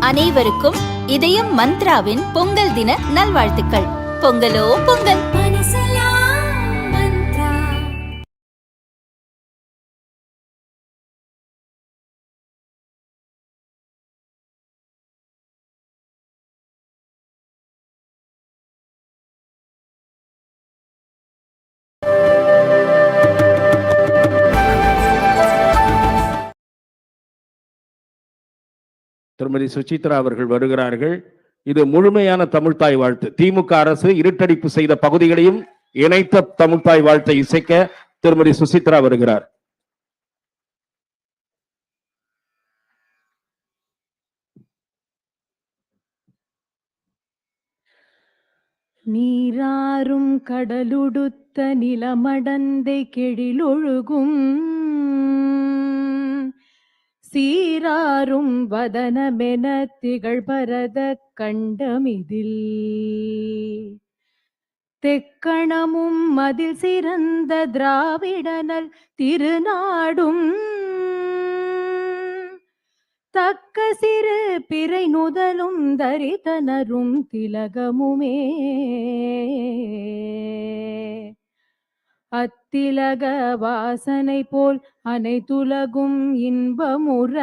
அனைவருக்கும் இதயம் மந்த்ராவின் பொங்கல் தின நல்வாழ்த்துக்கள். பொங்கலோ பொங்கல். திருமதி சுசித்ரா அவர்கள் வருகிறார்கள். இது முழுமையான தமிழ்தாய் வாழ்த்து. திமுக அரசு இருட்டடிப்பு செய்த பகுதிகளையும் இணைத்த தமிழ்தாய் வாழ்த்தை இசைக்க திருமதி சுசித்ரா வருகிறார். நீராறும் கடலுடுத்த நிலமடந்தை கெழிலொழுகும் சீராரும் வதனமென திகழ்பரத கண்டமிதில் தெக்கணமும் மதில் சிறந்த திராவிடனல் திருநாடும் தக்க சிறு பிறை நுதலும் தரிதனரும் திலகமுமே அத்திலக வாசனை போல் அனைத்துலகும் இன்பமுற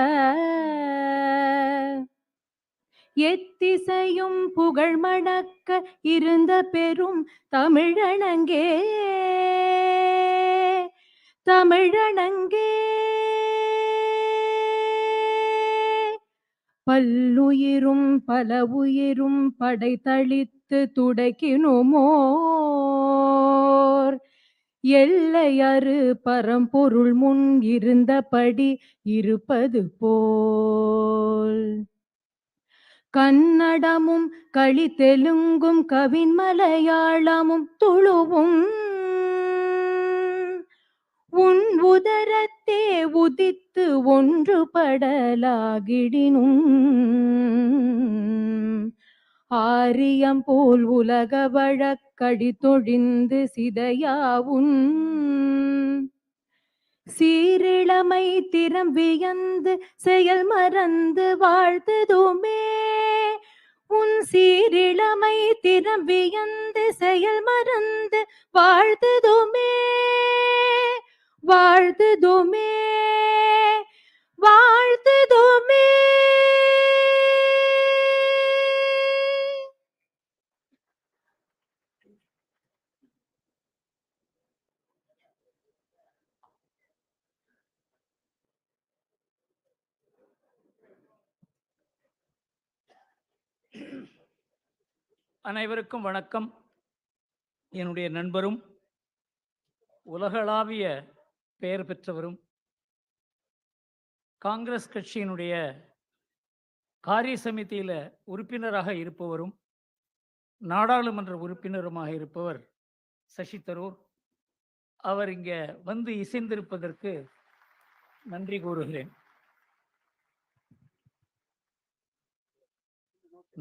எத்திசையும் புகழ் மணக்க இருந்த பெரும் தமிழனங்கே தமிழனங்கே பல்லுயிரும் பல உயிரும் படைத்தளித்து துடைக்கினுமோர் எல்லையறு பரம்பொருள் முன் இருந்தபடி இருப்பது போல் கன்னடமும் களி தெலுங்கும் கவின் மலையாளமும் துளுவும் உன் உதரத்தே உதித்து ஒன்றுபடலாகிடினும் ஆரியம் போல் உலக வழக்கடி தொழிந்து சிதையாவுன் சீரிழமை திறம் வியந்து செயல் மறந்து வாழ்த்துதுமே உன் சீரிழமை திறம் வியந்து செயல் மறந்து வாழ்த்துதுமே வாழ்த்துதுமே வாழ்த்துதுமே. அனைவருக்கும் வணக்கம். என்னுடைய நண்பரும் உலகளாவிய பெயர் பெற்றவரும் காங்கிரஸ் கட்சியினுடைய காரிய சமிதியில் உறுப்பினராக இருப்பவரும் நாடாளுமன்ற உறுப்பினருமாக இருப்பவர் சசி தரூர். அவர் இங்கே வந்து இசைந்திருப்பதற்கு நன்றி கூறுகிறேன்.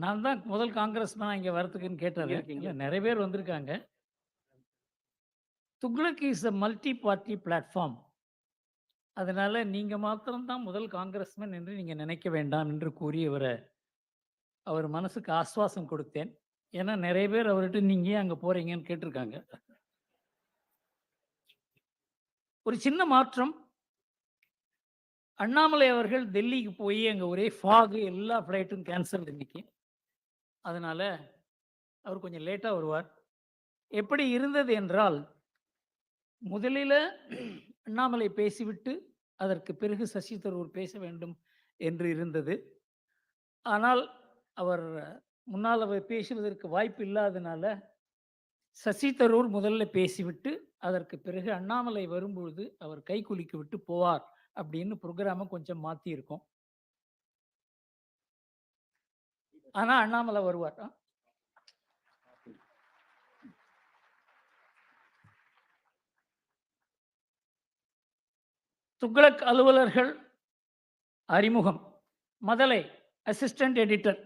நான் தான் முதல் காங்கிரஸ்மேனா இங்கே வரத்துக்குன்னு கேட்டாங்க. நிறைய பேர் வந்திருக்காங்க. Thuglak is a multi party platform. அதனால் நீங்கள் மாத்திரம்தான் முதல் காங்கிரஸ்மேன் என்று நீங்கள் நினைக்க வேண்டாம் என்று கூறி அவர் மனசுக்கு ஆஸ்வாசம் கொடுத்தேன். ஏன்னா நிறைய பேர் அவர்கிட்ட நீங்கள் அங்கே போகிறீங்கன்னு கேட்டிருக்காங்க. ஒரு சின்ன மாற்றம். அண்ணாமலை அவர்கள் டெல்லிக்கு போய் அங்கே ஒரே ஃபாகு, எல்லா ஃப்ளைட்டும் கேன்சல் இன்னைக்கு. அதனால் அவர் கொஞ்சம் லேட்டாக வருவார். எப்படி இருந்தது என்றால், முதலில் அண்ணாமலை பேசிவிட்டு அதற்கு பிறகு சசி தரூர் பேச வேண்டும் என்று இருந்தது. ஆனால் அவர் முன்னால் அவர் பேசுவதற்கு வாய்ப்பு இல்லாதனால சசி தரூர் முதல்ல பேசிவிட்டு அதற்கு பிறகு அண்ணாமலை வரும்பொழுது அவர் கை குலுக்கி விட்டு போவார் அப்படின்னு ப்ரோக்ராமை கொஞ்சம் மாற்றியிருக்கோம். ஆனால் அண்ணாமலை வருவார். துக்ளக் அலுவலர்கள் அறிமுகம். மதலை அசிஸ்டன்ட் எடிட்டர்.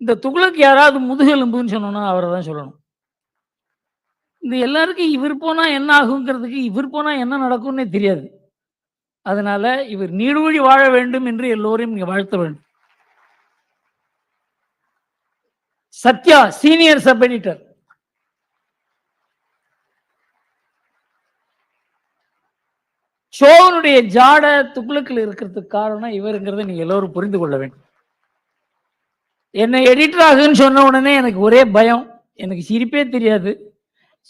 இந்த துக்ளக் யாராவது முதுகெலும்புன்னு சொன்னோம்னா அவரை தான் சொல்லணும். இந்த எல்லாருக்கும் இவர் போனால் என்ன ஆகுங்கிறதுக்கு இவர் போனால் என்ன நடக்கும்னே தெரியாது. அதனால இவர் நீடூழி வாழ வேண்டும் என்று எல்லோரையும் நீங்க வாழ்த்த வேண்டும். Sathya senior sub editor. ஷோனுடைய ஜாட துக்ளக்கில் இருக்கிறதுக்கு காரணம் இவருங்கிறத நீங்க எல்லோரும் புரிந்து கொள்ள வேண்டும். என்னை எடிட்டர் ஆகுன்னு சொன்ன உடனே எனக்கு ஒரே பயம், எனக்கு சிரிப்பே தெரியாது.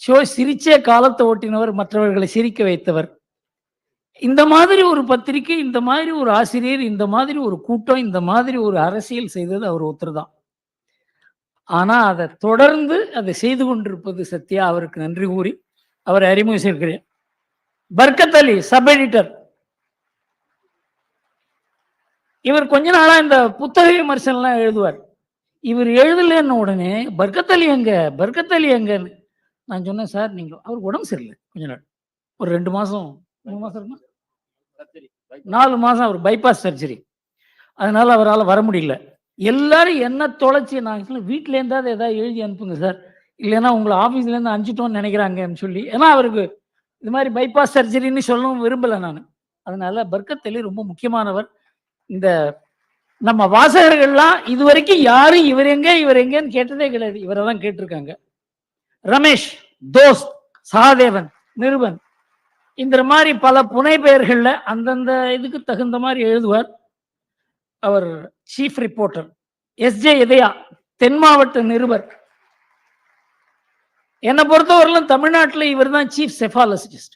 ஷோ சிரிச்சே காலத்தை ஓட்டினவர், மற்றவர்களை சிரிக்க வைத்தவர். இந்த மாதிரி ஒரு பத்திரிகை, இந்த மாதிரி ஒரு ஆசிரியர், இந்த மாதிரி ஒரு கூட்டம், இந்த மாதிரி ஒரு அரசியல் செய்தது அவர் ஒருத்தர் தான். ஆனா அதை தொடர்ந்து அதை செய்து கொண்டிருப்பது சத்யா. அவருக்கு நன்றி கூறி அவரை அறிமுகம் செய்கிறேன். பர்கத் அலி சப் எடிட்டர். இவர் கொஞ்ச நாளா இந்த புத்தக விமர்சனம்லாம் எழுதுவார். இவர் எழுதலன்னு உடனே பர்கத் அலி எங்க, பர்கத் அலி எங்கன்னு நான் சொன்னேன். சார் நீங்க, அவருக்கு உடம்பு சரியில்லை கொஞ்ச நாள், ஒரு 2 மாசம் 3 மாசம் இருக்குமா, 4 மாசம் அவர் பைபாஸ் சர்ஜரி. அதனால அவரால் வர முடியல. எல்லாரும் என்ன தொலைச்சி, நான் வீட்டில இருந்தாவது ஏதாவது எழுதி அனுப்புங்க சார், இல்லைன்னா உங்களை ஆஃபீஸ்ல இருந்து அனுப்பிச்சிட்டோம்னு நினைக்கிறாங்கன்னு சொல்லி. ஏன்னா அவருக்கு இது மாதிரி பைபாஸ் சர்ஜரின்னு சொல்லவும் விரும்பல நான். அதனால பர்கத் அலி ரொம்ப முக்கியமானவர். இந்த நம்ம வாசகர்கள்லாம் இதுவரைக்கும் யாரும் இவர் எங்கன்னு கேட்டதே கிடையாது, இவரை தான் கேட்டிருக்காங்க. ரமேஷ், தோஸ்த், சகாதேவன், நிருபன், இந்த மாதிரி பல புனை பெயர்கள்ல அந்தந்த இதுக்கு தகுந்த மாதிரி எழுதுவார். அவர் சீஃப் ரிப்போர்ட்டர். எஸ்ஜே இதயா தென் மாவட்ட நிருபர். என்னை பொறுத்தவரையிலும் தமிழ்நாட்டில் இவர் தான் சீஃப் செஃபாலஜிஸ்ட்.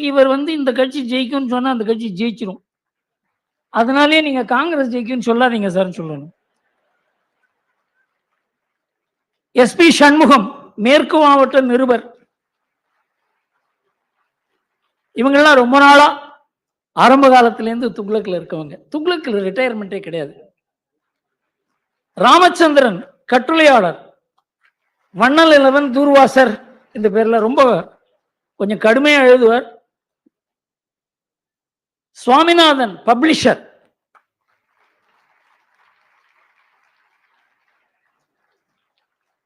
இவர் இந்த கட்சி ஜெயிக்கும்னு சொன்னா அந்த கட்சி ஜெயிச்சிரும். அதனாலே நீங்க காங்கிரஸ் ஜெயிக்கும்னு சொல்லாதீங்க சார் சொல்லணும். எஸ்பி சண்முகம் மேற்கு மாவட்ட நிருபர். இவங்கெல்லாம் ரொம்ப நாளா ஆரம்ப காலத்திலேருந்து துக்ளக்கில் இருக்கவங்க. துக்ளக்கில் ரிட்டையர்மெண்ட்டே கிடையாது. ராமச்சந்திரன் கட்டுரையாளர். வண்ணல் இலவன் தூர்வாசர் இந்த பேர்ல ரொம்ப கொஞ்சம் கடுமையா எழுதுவார். சுவாமிநாதன் பப்ளிஷர்.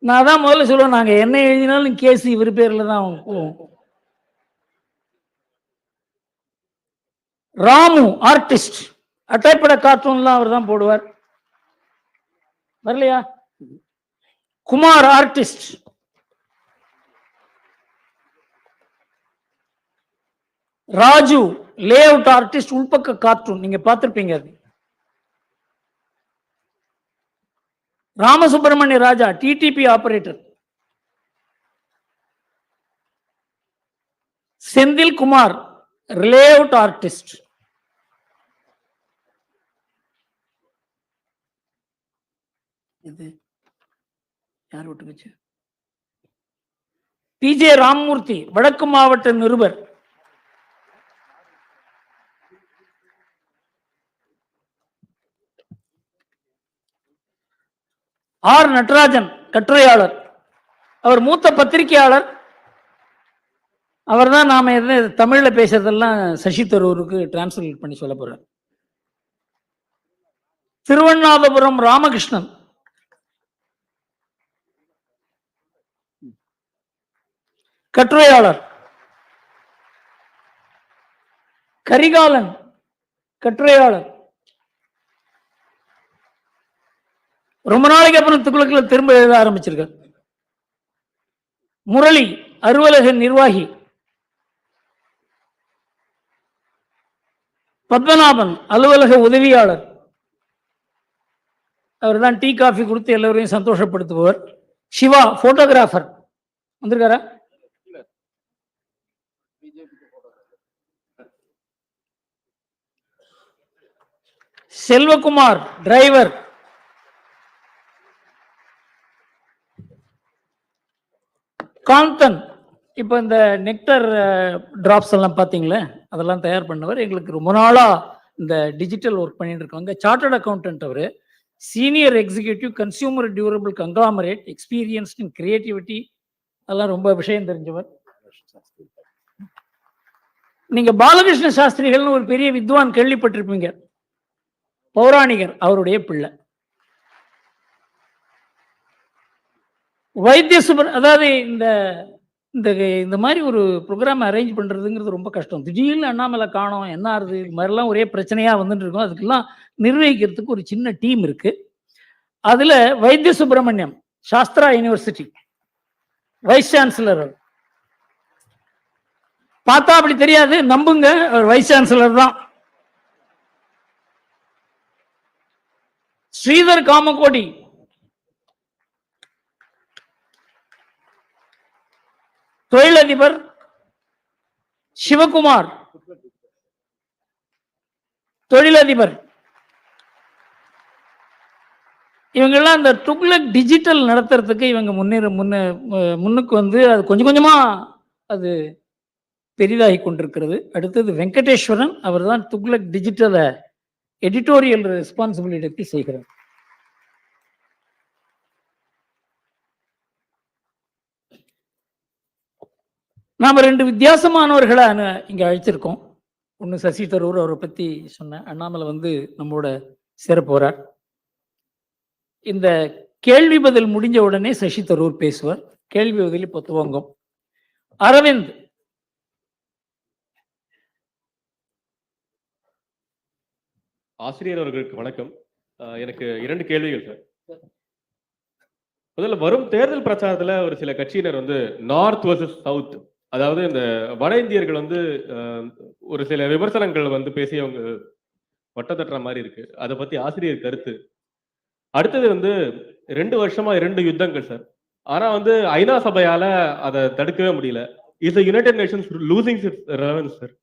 நான் தான் முதல்ல சொல்லுவேன், நாங்க என்ன எழுதினாலும் கேஸ் இவர் பேர்ல தான் போவோம். ராமு ஆர்டிஸ்ட். அட்டைப்பட கார்ட்டூன்லாம் அவர் தான் போடுவார். வரலையா? Kumar artist. Raju layout artist, உள்பக்க கார்ட்டூன் நீங்க பார்த்திருப்பீங்க. அது Ramasubramaniya Raja DTP operator. Senthil Kumar layout artist. இது யார் விட்டுக்குச்சு? பிஜே ராமமூர்த்தி வடக்கு மாவட்ட நிருபர். ஆர் நடராஜன் கட்டுரையாளர். அவர் மூத்த பத்திரிகையாளர். அவர் தான் நாம தமிழ்ல பேசுறதெல்லாம் சசி தரூருக்கு டிரான்ஸ்லேட் பண்ணி சொல்ல போறார். திருவண்ணாதபுரம் ராமகிருஷ்ணன் கட்டுரையாளர். கரிகாலன் கட்டுரையாளர். ரொம்ப நாளைக்கு அப்புறம் துக்ளக்கில் திரும்ப எழுத ஆரம்பிச்சிருக்கார். முரளி அலுவலக நிர்வாகி. பத்மநாபன் அலுவலக உதவியாளர். அவர் தான் டீ காஃபி கொடுத்து எல்லோரையும் சந்தோஷப்படுத்துபவர். சிவா போட்டோகிராஃபர் வந்திருக்காரா? செல்வகுமார் டிரைவர். காந்தன் இப்போ இந்த நெக்டர் டிராப்ஸ் எல்லாம் பார்த்தீங்களே, அதெல்லாம் தயார் பண்ணவர். எங்களுக்கு ரொம்ப நாளா இந்த டிஜிட்டல் ஒர்க் பண்ணிட்டு இருக்காங்க. சார்ட்டர்ட் அக்கௌண்டன்ட் அவர். Senior executive consumer durable conglomerate, experienced in creativity, அதெல்லாம் ரொம்ப விஷயம் தெரிஞ்சவர். நீங்க பாலகிருஷ்ண சாஸ்திரிகள்னு ஒரு பெரிய வித்வான் கேள்விப்பட்டிருப்பீங்க, பௌராணிகர், அவருடைய பிள்ளை. வைத்திய அதாவது இந்த இந்த இந்த மாதிரி ஒரு ப்ரோக்ராம் அரேஞ்ச் பண்ணுறதுங்கிறது ரொம்ப கஷ்டம். திடீர்னு அண்ணாமலை காணோம், என்ன ஆறுது, இது மாதிரிலாம் ஒரே பிரச்சனையாக வந்துட்டு இருக்கும். அதுக்கெல்லாம் நிர்வகிக்கிறதுக்கு ஒரு சின்ன டீம் இருக்கு. அதில் வைத்திய Subramaniam, Sastra university vice chancellor. பார்த்தா அப்படி தெரியாது, நம்புங்க, வைஸ் சான்சலர் தான். ஸ்ரீதர் காமகோடி, தொழிலதிபர் சிவகுமார், தொழிலதிபர். இவங்கெல்லாம் இந்த துக்ளக் டிஜிட்டல் நடத்துறதுக்கு இவங்க முன்னுக்கு வந்து அது கொஞ்சம் கொஞ்சமா அது பெரிதாகி கொண்டிருக்கிறது. அடுத்தது வெங்கடேஸ்வரன், அவர் தான் துக்ளக் டிஜிட்டலை எடிட்டோரியல் ரெஸ்பான்சிபிலிட்டி எடுத்து செய்கிறார். நாம 2 வித்தியாசமானவர்களை இங்க அழைச்சிருக்கோம். ஒன்று சசி தரூர், அவரை பத்தி சொன்னேன். அண்ணாமலை வந்து நம்மோட சேர போறார். இந்த கேள்வி பதில் முடிஞ்ச உடனே சசி தரூர் பேசுவார். கேள்வி பதில் இப்போ துவங்கும். அரவிந்த், ஆசிரியர் அவர்களுக்கு வணக்கம். எனக்கு 2 கேள்விகள் சார். முதல்ல, வரும் தேர்தல் பிரச்சாரத்துல ஒரு சில கட்சியினர் வந்து நார்த் வர்சஸ் சவுத், அதாவது இந்த வட இந்தியர்கள் வந்து ஒரு சில விமர்சனங்கள் வந்து பேசி அவங்க வட்ட தட்டுற மாதிரி இருக்கு. அதை பத்தி ஆசிரியர் கருத்து. அடுத்தது வந்து 2 வருஷமா 2 யுத்தங்கள் சார். ஆனா வந்து ஐநா சபையால அதை தடுக்கவே முடியல. Is the United Nations losing it's relevance sir?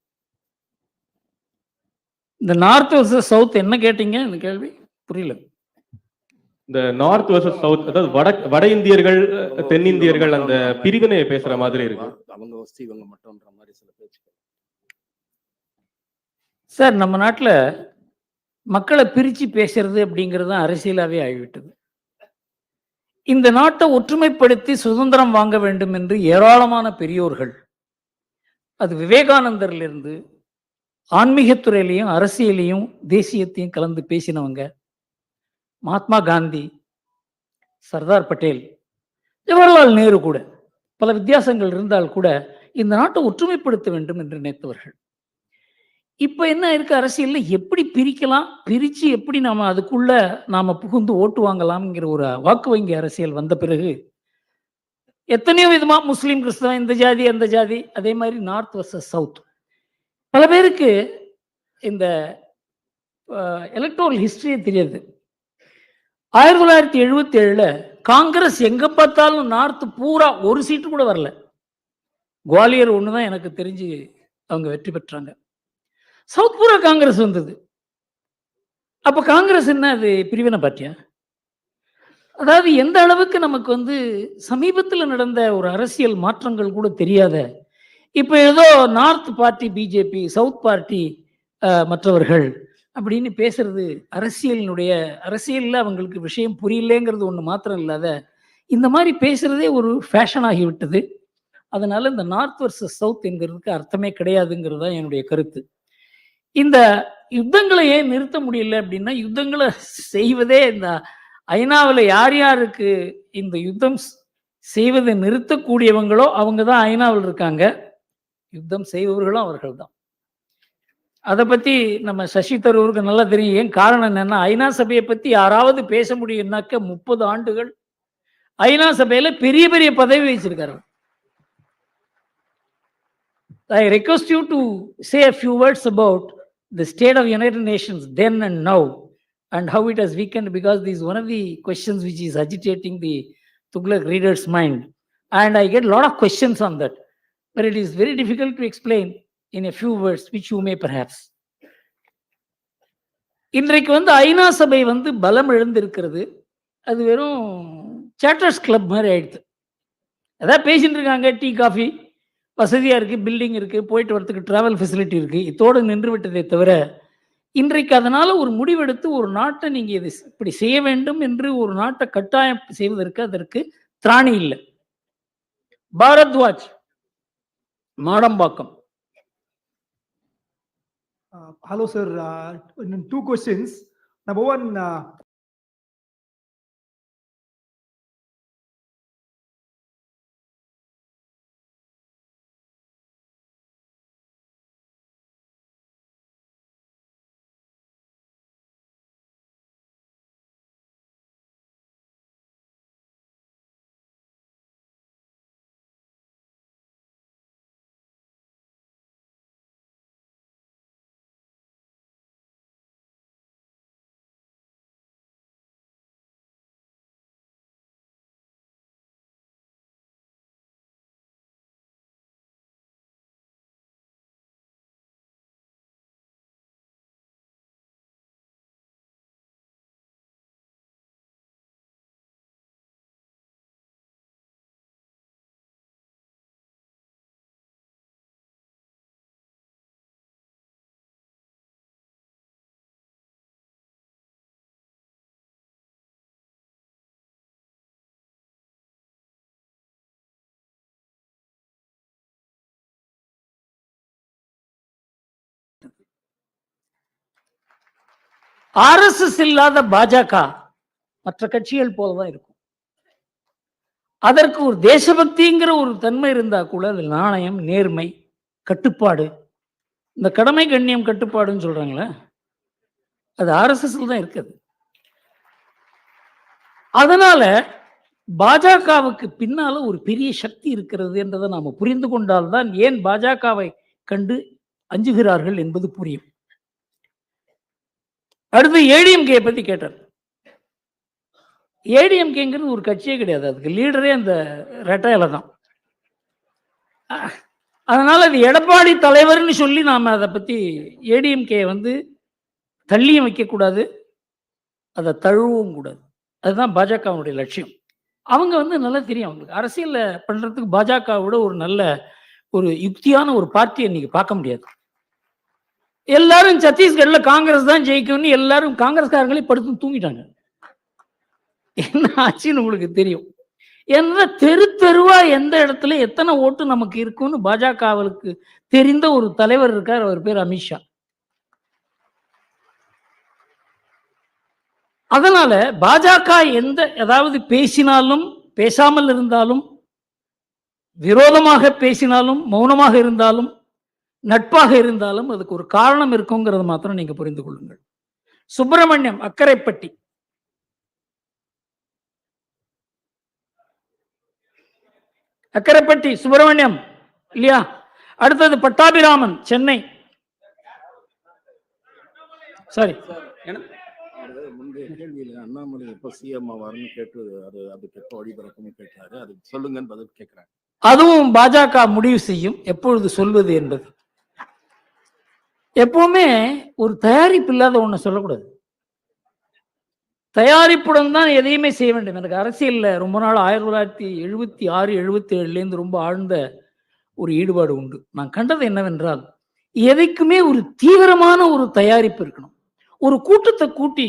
இந்த நார்த் வர்சஸ் சவுத் என்ன கேட்டீங்க? இந்த கேள்வி புரியல. இந்த நார்த் வர்சஸ் சவுத், அதாவது வட இந்தியர்கள் தென்னிந்தியர்கள் அந்த பிரிவினையை பேசுற மாதிரி இருக்கு. அவங்க வச்சு இவங்க மட்டும்ன்ற மாதிரி சில பேச்சு. சார், நம்ம நாட்டில் மக்களை பிரித்து பேசுறது அப்படிங்கிறது தான் அரசியலாகவே ஆகிவிட்டது. இந்த நாட்டை ஒற்றுமைப்படுத்தி சுதந்திரம் வாங்க வேண்டும் என்று ஏராளமான பெரியோர்கள், அது விவேகானந்தர்லேருந்து ஆன்மீகத்துறையிலையும் அரசியலையும் தேசியத்தையும் கலந்து பேசினவங்க, மகாத்மா காந்தி, சர்தார் பட்டேல், ஜவஹர்லால் நேரு கூட, பல வித்தியாசங்கள் இருந்தால் கூட இந்த நாட்டை ஒற்றுமைப்படுத்த வேண்டும் என்று நினைத்தவர்கள். இப்ப என்ன இருக்கு அரசியல்ல, எப்படி பிரிக்கலாம், பிரிச்சு எப்படி நாம அதுக்குள்ள நாம புகுந்து ஓட்டு வாங்கலாம்ங்கிற ஒரு வாக்கு வங்கி அரசியல் வந்த பிறகு எத்தனையோ விதமா முஸ்லீம், கிறிஸ்தவன், இந்த ஜாதி அந்த ஜாதி, அதே மாதிரி நார்த் வர்சஸ் சவுத். பல பேருக்கு இந்த எலக்ட்ரல் ஹிஸ்டரியே தெரியாது. 1977 காங்கிரஸ் எங்க பார்த்தாலும் நார்த் பூரா ஒரு சீட்டு கூட வரல. குவாலியர் ஒண்ணுதான் எனக்கு தெரிஞ்சு அவங்க வெற்றி பெற்றாங்க. சவுத் பூரா காங்கிரஸ் வந்தது. அப்ப காங்கிரஸ் என்ன, அது பிரிவினை பார்ட்டியா? அதாவது எந்த அளவுக்கு நமக்கு வந்து சமீபத்தில் நடந்த ஒரு அரசியல் மாற்றங்கள் கூட தெரியாத, இப்ப ஏதோ north party BJP, south party மற்றவர்கள் அப்படின்னு பேசுறது அரசியல்ல அவங்களுக்கு விஷயம் புரியலேங்கிறது ஒண்ணு மாத்திரம் இல்லாத, இந்த மாதிரி பேசுறதே ஒரு ஃபேஷன் ஆகிவிட்டது. அதனால இந்த நார்த் வர்சஸ் சவுத் என்கிறதுக்கு அர்த்தமே கிடையாதுங்கிறது தான் என்னுடைய கருத்து. இந்த யுத்தங்களை ஏன் நிறுத்த முடியல அப்படின்னா, யுத்தங்களை செய்வதே இந்த ஐநாவில் யார் யாருக்கு இந்த யுத்தம் செய்வதை நிறுத்தக்கூடியவங்களோ அவங்க தான் ஐநாவில் இருக்காங்க. யுத்தம் செய்பவர்களும் அவர்கள் தான். அதை பத்தி நம்ம சசி தரூருக்கு நல்லா தெரியும். ஏன் காரணம் என்னன்னா, ஐநா சபையை பத்தி யாராவது பேச முடியும்னாக்க 30 ஆண்டுகள் ஐநா சபையில பெரிய பெரிய பதவி வச்சிருக்காரு. I request you to say a few words about the state of United Nations then and now and how it has weakened, because this is one of the questions which is agitating the Thuglak reader's mind, and I get a lot of questions on that, but it is very difficult to explain in a few words which you may perhaps. இன்றைக்கு வந்து ஐநா சபை வந்து பலம் இழந்திருக்கிறது. அது வெறும் சேட்டர்ஸ் club மாதிரி ஆயிடுது. அதான் பேசிட்டு இருக்காங்க, டீ காஃபி வசதியா இருக்கு, பில்டிங் இருக்கு, போயிட்டு வரத்துக்கு டிராவல் ஃபெசிலிட்டி இருக்கு, இதோடு நின்று விட்டதை தவிர இன்றைக்கு அதனால ஒரு முடிவெடுத்து ஒரு நாட்டை நீங்க இது இப்படி செய்ய வேண்டும் என்று ஒரு நாட்டை கட்டாயம் செய்வதற்கு அதற்கு திராணி இல்லை. Bharadwaj, Madambakkam. Hello, sir. 2 questions. Number one, RSS இல்லாத பாஜக மற்ற கட்சிகள் போலதான் இருக்கும். அதற்கு ஒரு தேசபக்திங்கிற ஒரு தன்மை இருந்தா கூட அது நாணயம், நேர்மை, கட்டுப்பாடு, இந்த கடமை கண்ணியம் கட்டுப்பாடுன்னு சொல்றாங்களே, அது ஆர்எஸ்எஸ்ல தான் இருக்குது. அதனால பாஜகவுக்கு பின்னால ஒரு பெரிய சக்தி இருக்கிறது என்றதை நாம புரிந்து கொண்டால்தான் ஏன் பாஜகவை கண்டு அஞ்சுகிறார்கள் என்பது புரியும். அடுத்து ஏடிஎம்கே பத்தி கேட்டார். ஏடிஎம்கேங்கிறது ஒரு கட்சியே கிடையாது, அதுக்கு லீடரே அந்த ரெட்டையில தான். அதனால அது எடப்பாடி தலைவர்னு சொல்லி நாம அதை பத்தி ஏடிஎம்கே தள்ளியும் வைக்கக்கூடாது, அதை தழுவவும் கூடாது. அதுதான் பாஜகவுடைய லட்சியம். அவங்க நல்லா தெரியும், அவங்களுக்கு அரசியல்ல பண்றதுக்கு பாஜகவோட ஒரு நல்ல ஒரு யுக்தியான ஒரு பார்ட்டியை இன்னைக்கு பார்க்க முடியாது. எல்லாரும் சத்தீஸ்கர்ல காங்கிரஸ் தான் ஜெயிக்கும்னு எல்லாரும் காங்கிரஸ்காரங்களே படுத்து தூங்கிட்டாங்க. என்ன ஆச்சுன்னு உங்களுக்கு தெரியும். ஏன்னா தெரு தெருவா எந்த இடத்துல எத்தனை ஓட்டு நமக்கு இருக்குன்னு பாஜகவுக்கு தெரிந்த ஒரு தலைவர் இருக்கார், அவர் பேர் அமித்ஷா. அதனால பாஜக ஏதாவது பேசினாலும், பேசாமல் இருந்தாலும், விரோதமாக பேசினாலும், மௌனமாக இருந்தாலும், நட்பாக இருந்தாலும் அதுக்கு ஒரு காரணம் இருக்குங்கிறது மாத்திரம் நீங்க புரிந்து கொள்ளுங்கள். சுப்பிரமணியம், அக்கரைப்பட்டி. அக்கரைப்பட்டி சுப்பிரமணியம் இல்லையா? அடுத்தது பட்டாபிராமன், சென்னை. சாரி, முந்தைய கேள்வியில அண்ணாமலை எப்ப சிஎம் ஆவார்னு கேட்டு அதுக்கு எப்ப வழிபறக்கும்னு கேட்டாரு, அது சொல்லுங்கன்னு பதில் கேட்கிறேன். அதுவும் பாஜக முடிவு செய்யும் எப்பொழுது சொல்வது என்பது. எப்பவுமே ஒரு தயாரிப்பு இல்லாத ஒண்ணு சொல்லக்கூடாது. தயாரிப்புடன் தான் எதையுமே செய்ய வேண்டும். எனக்கு அரசியல்ல ரொம்ப நாள் 1976, 77 ரொம்ப ஆழ்ந்த ஒரு ஈடுபாடு உண்டு. நான் கண்டது என்னவென்றால், எதைக்குமே ஒரு தீவிரமான ஒரு தயாரிப்பு இருக்கணும். ஒரு கூட்டத்தை கூட்டி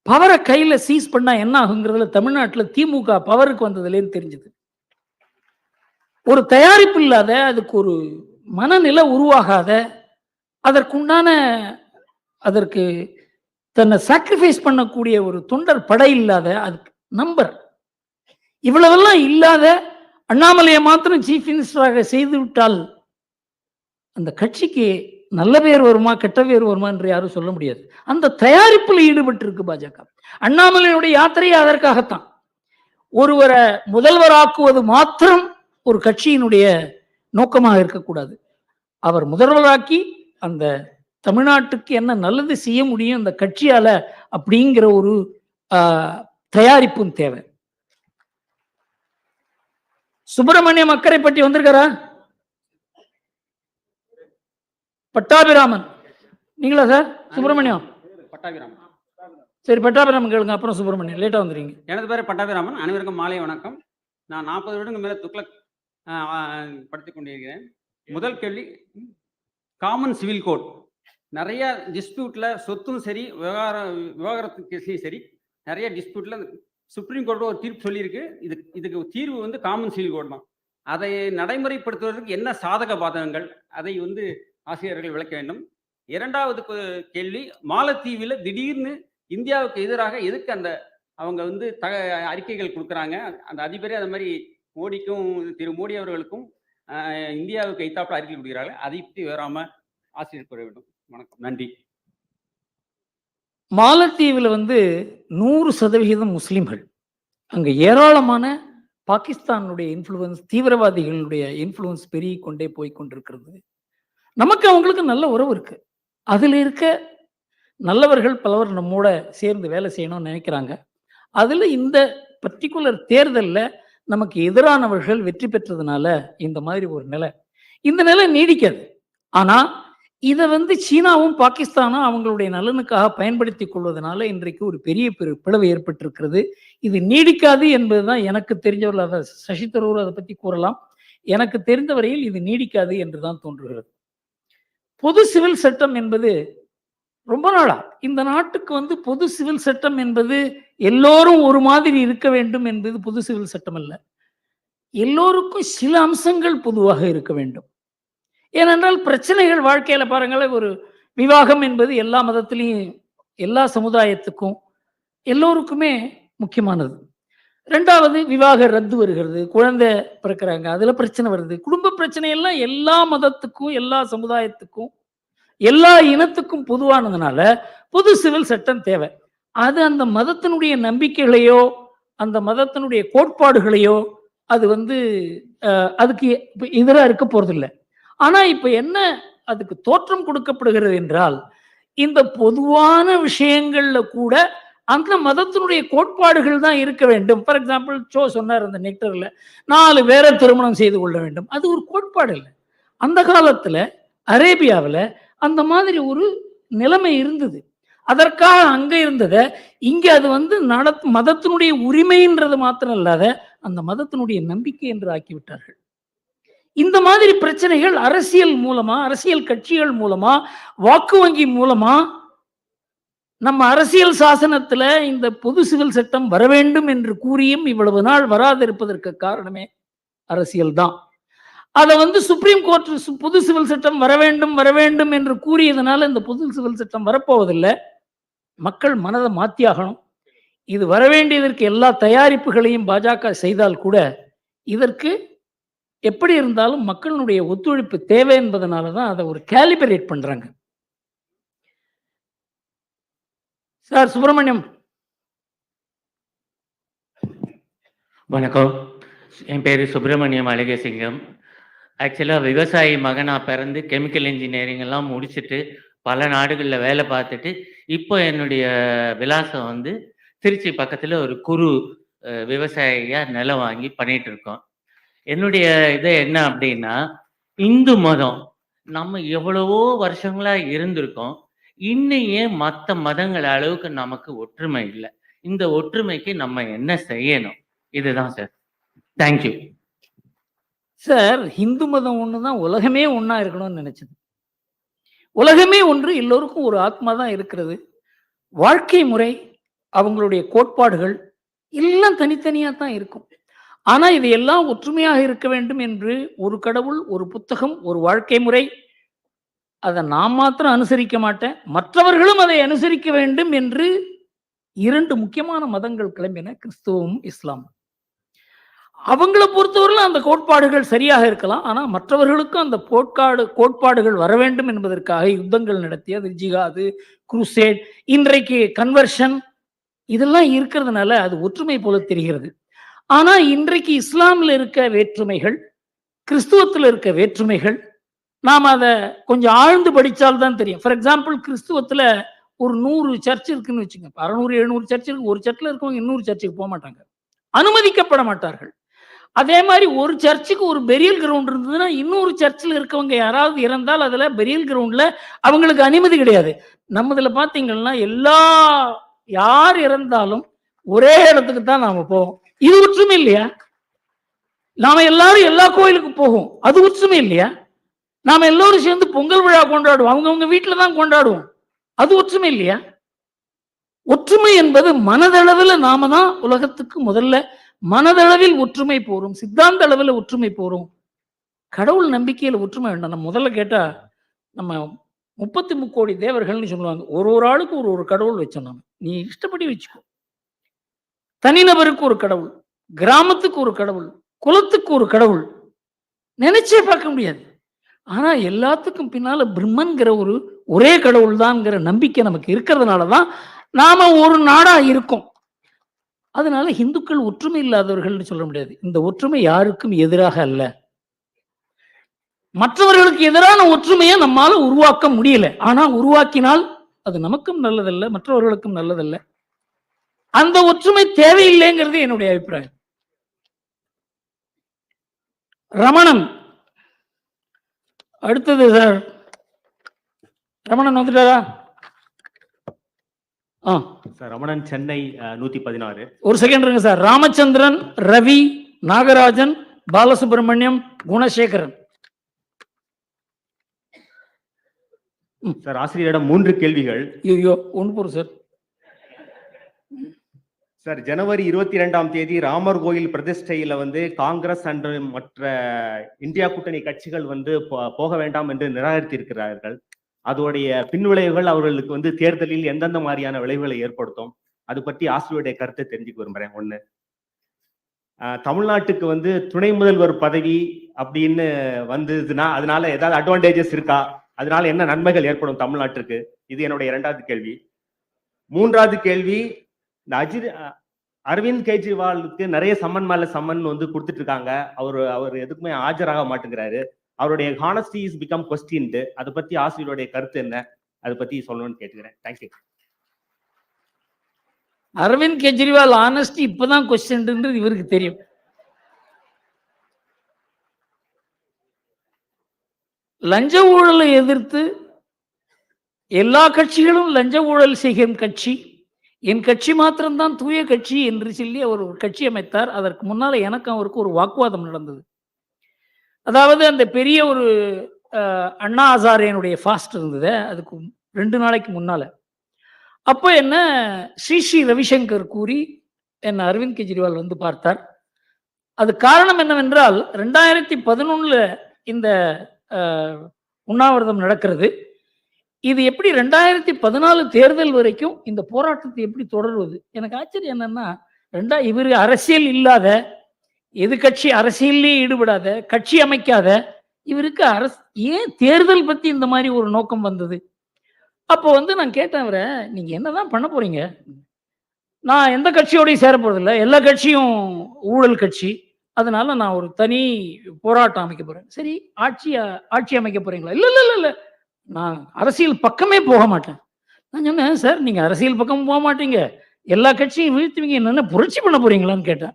பவரை கையில சீஸ் பண்ணா என்ன ஆகுங்கிறதுல தமிழ்நாட்டுல திமுக பவருக்கு வந்ததுலேன்னு தெரிஞ்சது. ஒரு தயாரிப்பு இல்லாத, அதுக்கு ஒரு மனநிலை உருவாகாத, அதற்கு தன்னை சாக்ரிஃபைஸ் பண்ணக்கூடிய ஒரு தொண்டர் படை இல்லாத, அதுக்கு நம்பர் இவ்வளவெல்லாம் இல்லாத அண்ணாமலையை மாத்திரம் சீஃப் மினிஸ்டராக செய்து விட்டால் அந்த கட்சிக்கு நல்ல பேர் வருமா கெட்ட பேர் வருமா என்று யாரும் சொல்ல முடியாது. அந்த தயாரிப்பில் ஈடுபட்டு இருக்கு பாஜக. அண்ணாமலையுடைய யாத்திரையே அதற்காகத்தான். ஒருவரை முதல்வராக்குவது மாத்திரம் ஒரு கட்சியினுடைய நோக்கமாக இருக்கக்கூடாது. அவர் முதல்வராக்கி அந்த தமிழ்நாட்டுக்கு என்ன நல்லது செய்ய முடியும் அந்த கட்சியால அப்படிங்கிற ஒரு தயாரிப்பும் தேவை. சுப்பிரமணியம் அக்கரைப்பட்டி வந்திருக்காரா? பட்டாபிராமன் நீங்களா சார்? சுப்பிரமணியம் பட்டாபிராமன். சரி, பட்டாபிராமன் கேளுங்க, அப்புறம் சுப்பிரமணியம். லேட்டா வந்துறீங்க. எனது பேர் பட்டாபிராமன். அனைவருக்கும் மாலை வணக்கம். நான் 40 வருடங்கள் மேல துக்ளக் படித்துக் கொண்டிருக்கிறேன். முதல் கேள்வி, காமன் சிவில் கோட். நிறைய டிஸ்பியூட்ல சொத்தும் சரி, விவகாரத்து கேஸ்லையும் சரி, நிறைய டிஸ்பியூட்ல சுப்ரீம் கோர்ட் ஒரு தீர்ப்பு சொல்லியிருக்கு. இதுக்கு தீர்வு காமன் சிவில் கோட் தான். அதை நடைமுறைப்படுத்துவதற்கு என்ன சாதக பாதகங்கள், அதை ஆசிரியர்கள் விளக்க வேண்டும். இரண்டாவது கேள்வி, மாலத்தீவில் திடீர்னு இந்தியாவுக்கு எதிராக எதுக்கு அவங்க அறிக்கைகள் கொடுக்குறாங்க? அந்த அதிபரே அந்த மாதிரி மோடிக்கும் திரு மோடி அவர்களுக்கும் இந்தியாவுக்கு எய்தாப்புல அறிக்கை கொடுக்கிறார்கள். அதை பற்றி விவராம ஆசிரியர் கூற வேண்டும். வணக்கம், நன்றி. மாலத்தீவில் 100% முஸ்லிம்கள். அங்க ஏராளமான பாகிஸ்தானுடைய இன்ஃப்ளூயன்ஸ், தீவிரவாதிகளுடைய இன்ஃப்ளூயன்ஸ் பெருகி கொண்டே போய் கொண்டிருக்கிறது. நமக்கு அவங்களுக்கு நல்ல உறவு இருக்கு. அதுல இருக்க நல்லவர்கள் பலவர் நம்மோட சேர்ந்து வேலை செய்யணும்னு நினைக்கிறாங்க. அதுல இந்த பர்டிகுலர் தேர்தலில் நமக்கு எதிரானவர்கள் வெற்றி பெற்றதுனால இந்த மாதிரி ஒரு நிலை, இந்த நிலை நீடிக்காது. ஆனா இதை சீனாவும் பாகிஸ்தானும் அவங்களுடைய நலனுக்காக பயன்படுத்தி கொள்வதனால இன்றைக்கு ஒரு பெரிய பிளவு ஏற்பட்டிருக்கிறது. இது நீடிக்காது என்பதுதான் எனக்கு தெரிஞ்சவர்கள். அதை சசி தரூர் அதை பத்தி கூறலாம். எனக்கு தெரிந்த வரையில் இது நீடிக்காது என்றுதான் தோன்றுகிறது. பொது சிவில் சட்டம் என்பது ரொம்ப நாளா இந்த நாட்டுக்கு பொது சிவில் சட்டம் என்பது எல்லோரும் ஒரு மாதிரி இருக்க வேண்டும் என்பது பொது சிவில் சட்டம் அல்ல. எல்லோருக்கும் சில அம்சங்கள் பொதுவாக இருக்க வேண்டும். ஏனென்றால் பிரச்சனைகள் வாழ்க்கையில பாருங்களேன், ஒரு விவாகம் என்பது எல்லா மதத்திலையும் எல்லா சமுதாயத்துக்கும் எல்லோருக்குமே முக்கியமானது. ரெண்டாவது, விவாக ரத்து வருகிறது, குழந்தை பிறக்கிறாங்க, அதுல பிரச்சனை வருது. குடும்ப பிரச்சனை எல்லாம் எல்லா மதத்துக்கும், எல்லா சமுதாயத்துக்கும், எல்லா இனத்துக்கும் பொதுவானதுனால பொது சிவில் சட்டம் தேவை. அது அந்த மதத்தினுடைய நம்பிக்கைகளையோ அந்த மதத்தினுடைய கோட்பாடுகளையோ அது அதுக்கு எதிராக இருக்க போறதில்லை. ஆனா இப்ப என்ன அதுக்கு தோற்றம் கொடுக்கப்படுகிறது என்றால், இந்த பொதுவான விஷயங்கள்ல கூட அந்த மதத்தினுடைய கோட்பாடுகள் தான் இருக்க வேண்டும். ஃபார் எக்ஸாம்பிள் சொன்னார் அந்த நெக்டர்ல 4 பேரை திருமணம் செய்து கொள்ள வேண்டும். அது ஒரு கோட்பாடு இல்லை. அந்த காலத்துல அரேபியாவில் அந்த மாதிரி ஒரு நிலைமை இருந்தது. அதற்காக அங்க இருந்தத இங்க அது மதத்தினுடைய உரிமைன்றது மாத்திரம் இல்லாத அந்த மதத்தினுடைய நம்பிக்கை என்று ஆக்கிவிட்டார்கள். இந்த மாதிரி பிரச்சனைகள் அரசியல் மூலமா, அரசியல் கட்சிகள் மூலமா, வாக்கு வங்கி மூலமா நம்ம அரசியல் சாசனத்துல இந்த பொது சிவில் சட்டம் வர வேண்டும் என்று கூறியும் இவ்வளவு நாள் வராதிருப்பதற்கு காரணமே அரசியல் தான். அதை சுப்ரீம் கோர்ட் பொது சிவில் சட்டம் வர வேண்டும் என்று கூறியதனால இந்த பொது சிவில் சட்டம் வரப்போவதில்லை. மக்கள் மனதை மாற்றியாகணும். இது வரவேண்டியதற்கு எல்லா தயாரிப்புகளையும் பாஜக செய்தால் கூட இதற்கு எப்படி இருந்தாலும் மக்களுடைய ஒத்துழைப்பு தேவை என்பதனால தான் அதை ஒரு கேலிபரேட் பண்றாங்க. சார் சுப்பிரமணியம். வணக்கம், என் பேர் சுப்பிரமணியம் அழகேசிங்கம். ஆக்சுவலாக விவசாயி மகனாக பிறந்து கெமிக்கல் இன்ஜினியரிங் எல்லாம் முடிச்சுட்டு பல நாடுகளில் வேலை பார்த்துட்டு இப்போ என்னுடைய விலாசம் திருச்சி பக்கத்தில் ஒரு குறு விவசாயியாக நிலம் வாங்கி பண்ணிட்டு இருக்கோம். என்னுடைய இது என்ன அப்படின்னா, இந்து மதம் நம்ம எவ்வளவோ வருஷங்களாக இருந்திருக்கோம். இன்னும் ஏன் மற்ற மதங்கள் அளவுக்கு நமக்கு ஒற்றுமை இல்லை? இந்த ஒற்றுமைக்கு நம்ம என்ன செய்யணும்? இதுதான் சார். Thank you sir. இந்து மதம் ஒண்ணுதான் உலகமே ஒன்னா இருக்கணும்னு நினைச்சது. உலகமே ஒன்று, எல்லோருக்கும் ஒரு ஆத்மா தான் இருக்கிறது. வாழ்க்கை முறை, அவங்களுடைய கோட்பாடுகள் எல்லாம் தனித்தனியா தான் இருக்கும். ஆனா இது எல்லாம் ஒற்றுமையாக இருக்க வேண்டும் என்று ஒரு கடவுள், ஒரு புத்தகம், ஒரு வாழ்க்கை முறை, அதை நான் மாத்திரம் அனுசரிக்க மாட்டேன், மற்றவர்களும் அதை அனுசரிக்க வேண்டும் என்று 2 முக்கியமான மதங்கள் கிளம்பின, கிறிஸ்துவமும் இஸ்லாமும். அவங்கள பொறுத்தவரையிலும் அந்த கோட்பாடுகள் சரியாக இருக்கலாம். ஆனா மற்றவர்களுக்கும் அந்த கோட்பாடுகள் வர வேண்டும் என்பதற்காக யுத்தங்கள் நடத்தி, அது ஜிஹாது, குருசேட், இன்றைக்கு கன்வர்ஷன், இதெல்லாம் இருக்கிறதுனால அது ஒற்றுமை போல தெரிகிறது. ஆனா இன்றைக்கு இஸ்லாமில் இருக்க வேற்றுமைகள், கிறிஸ்துவத்தில் இருக்க வேற்றுமைகள், நாம் அதை கொஞ்சம் ஆழ்ந்து படித்தால் தான் தெரியும். ஃபார் எக்ஸாம்பிள், கிறிஸ்துவத்தில் ஒரு 100 சர்ச் இருக்குன்னு வச்சுங்க, 600-700 சர்ச் இருக்கு. ஒரு சர்ச்சில் இருக்கவங்க இன்னொரு சர்ச்சுக்கு போக மாட்டாங்க, அனுமதிக்கப்பட மாட்டார்கள். அதே மாதிரி ஒரு சர்ச்சுக்கு ஒரு பெரியல் கிரவுண்ட் இருந்ததுன்னா இன்னொரு சர்ச்சில் இருக்கவங்க யாராவது இறந்தால் அதுல பெரியல் கிரவுண்ட்ல அவங்களுக்கு அனுமதி கிடையாது. நம்மதுல பாத்தீங்கன்னா யார் இறந்தாலும் ஒரே இடத்துக்கு தான் நாம போவோம். இது ஒற்றுமை இல்லையா? நாம எல்லாரும் எல்லா கோயிலுக்கு போவோம், அது ஒற்றுமை இல்லையா? நாம எல்லோரும் சேர்ந்து பொங்கல் விழா கொண்டாடுவோம், அவங்கவுங்க வீட்டுல தான் கொண்டாடுவோம், அது ஒற்றுமை இல்லையா? ஒற்றுமை என்பது மனதளவில் நாம தான் உலகத்துக்கு முதல்ல மனதளவில் ஒற்றுமை போறோம், சித்தாந்த அளவில் ஒற்றுமை போறோம், கடவுள் நம்பிக்கையில் ஒற்றுமை வேண்டாம். நம்ம முதல்ல கேட்டா நம்ம 33 கோடி தேவர்கள்னு சொல்லுவாங்க. ஒரு ஆளுக்கு ஒரு கடவுள் வச்சோம். நம்ம நீ இஷ்டப்படி வச்சுக்கோ. தனிநபருக்கு ஒரு கடவுள், கிராமத்துக்கு ஒரு கடவுள், குலத்துக்கு ஒரு கடவுள், நினைச்சே பார்க்க முடியாது. ஆனா எல்லாத்துக்கும் பின்னால பிரம்மன்கிற ஒரே கடவுள் தான்ங்கிற நம்பிக்கை நமக்கு இருக்கிறதுனாலதான் நாம ஒரு நாடா இருக்கோம். அதனால இந்துக்கள் ஒற்றுமை இல்லாதவர்கள் சொல்ல முடியாது. இந்த ஒற்றுமை யாருக்கும் எதிராக அல்ல. மற்றவர்களுக்கு எதிரான ஒற்றுமையை நம்மால உருவாக்க முடியல. ஆனா உருவாக்கினால் அது நமக்கும் நல்லதல்ல, மற்றவர்களுக்கும் நல்லதல்ல. அந்த ஒற்றுமை தேவையில்லைங்கிறது என்னுடைய அபிப்பிராயம். ரமணன் அடுத்தது சார். ரமணன் வந்துட்டாரா? சார் ரமணன், சென்னை 116. ஒரு செகண்ட் இருங்க சார். ராமச்சந்திரன், ரவி, நாகராஜன், பாலசுப்ரமணியம், குணசேகரன். சார் ஆசிரியரிடம் 3 கேள்விகள். ஐயோ, ஒன்று போறோம் சார். சார், ஜனவரி 22ஆம் தேதி ராமர் கோயில் பிரதிஷ்டையில காங்கிரஸ் அண்ட் மற்ற இந்தியா கூட்டணி கட்சிகள் போக வேண்டாம் என்று நிராகரித்திருக்கிறார்கள். அதோடைய பின்விளைவுகள் அவர்களுக்கு வந்து தேர்தலில் எந்தெந்த மாதிரியான விளைவுகளை ஏற்படுத்தும், அது பற்றி ஆசிரியருடைய கருத்தை தெரிஞ்சுக்க விரும்புறேன். ஒண்ணு, தமிழ்நாட்டுக்கு வந்து துணை முதல்வர் பதவி அப்படின்னு வந்ததுன்னா அதனால ஏதாவது அட்வான்டேஜஸ் இருக்கா, அதனால என்ன நன்மைகள் ஏற்படும் தமிழ்நாட்டிற்கு, இது என்னுடைய 2வது கேள்வி. 3வது கேள்வி, இந்த அரவிந்த் கெஜ்ரிவாலுக்கு நிறைய சம்மன் மேல சம்மன் வந்து கொடுத்துட்டு இருக்காங்க. அவர் எதுக்குமே ஆஜராக மாட்டேங்கிறாரு. அவருடைய ஹானஸ்டி இஸ் பிகம் கொஸ்டின்டு. அதை பத்தி ஆசிரியருடைய கருத்து என்ன, அதை பத்தி சொல்லணும்னு கேட்டுக்கிறேன். தேங்க்யூ. அரவிந்த் கெஜ்ரிவால் ஆனஸ்டி இப்பதான் கொஸ்டின்ன்றது இவருக்கு தெரியும். லஞ்ச ஊழலை எதிர்த்து எல்லா கட்சிகளும் லஞ்ச ஊழல் செய்யும் கட்சி, என் கட்சி மாத்திரம்தான் தூய கட்சி என்று சொல்லி அவர் ஒரு கட்சி அமைத்தார். அதற்கு முன்னால எனக்கு அவருக்கு ஒரு வாக்குவாதம் நடந்தது. அதாவது அந்த பெரிய ஒரு அண்ணா ஹசாரேனுடைய ஃபாஸ்ட் இருந்தது, அதுக்கு 2 நாளைக்கு முன்னால. அப்போ என்ன ஸ்ரீ ரவிசங்கர் கூறி என்ன அரவிந்த் கெஜ்ரிவால் வந்து பார்த்தார். அது காரணம் என்னவென்றால் 2011 இந்த உண்ணாவிரதம் நடக்கிறது. இது எப்படி 2014 தேர்தல் வரைக்கும் இந்த போராட்டத்தை எப்படி தொடர்வது? எனக்கு ஆச்சரியம் என்னன்னா, இவர் அரசியல் இல்லாத, எதிர்கட்சி அரசியலே ஈடுபடாத, கட்சி அமைக்காத இவருக்கு ஏன் தேர்தல் பத்தி இந்த மாதிரி ஒரு நோக்கம் வந்தது? அப்போ வந்து நான் கேட்டேன் அவரை, நீங்க என்னதான் பண்ண போறீங்க? நான் எந்த கட்சியோடையும் சேர போறதில்லை, எல்லா கட்சியும் ஊழல் கட்சி, அதனால நான் ஒரு தனி போராட்டம் அமைக்க போறேன். சரி, ஆட்சி அமைக்க போறீங்களா? இல்ல இல்ல இல்ல, நான் அரசியல் பக்கமே போக மாட்டேன். நான் சொன்னேன், சார் நீங்க அரசியல் பக்கம் போக மாட்டீங்க, எல்லா கட்சியும் வீழ்த்துவீங்க, என்னென்ன புரட்சி பண்ண போறீங்களான்னு கேட்டேன்.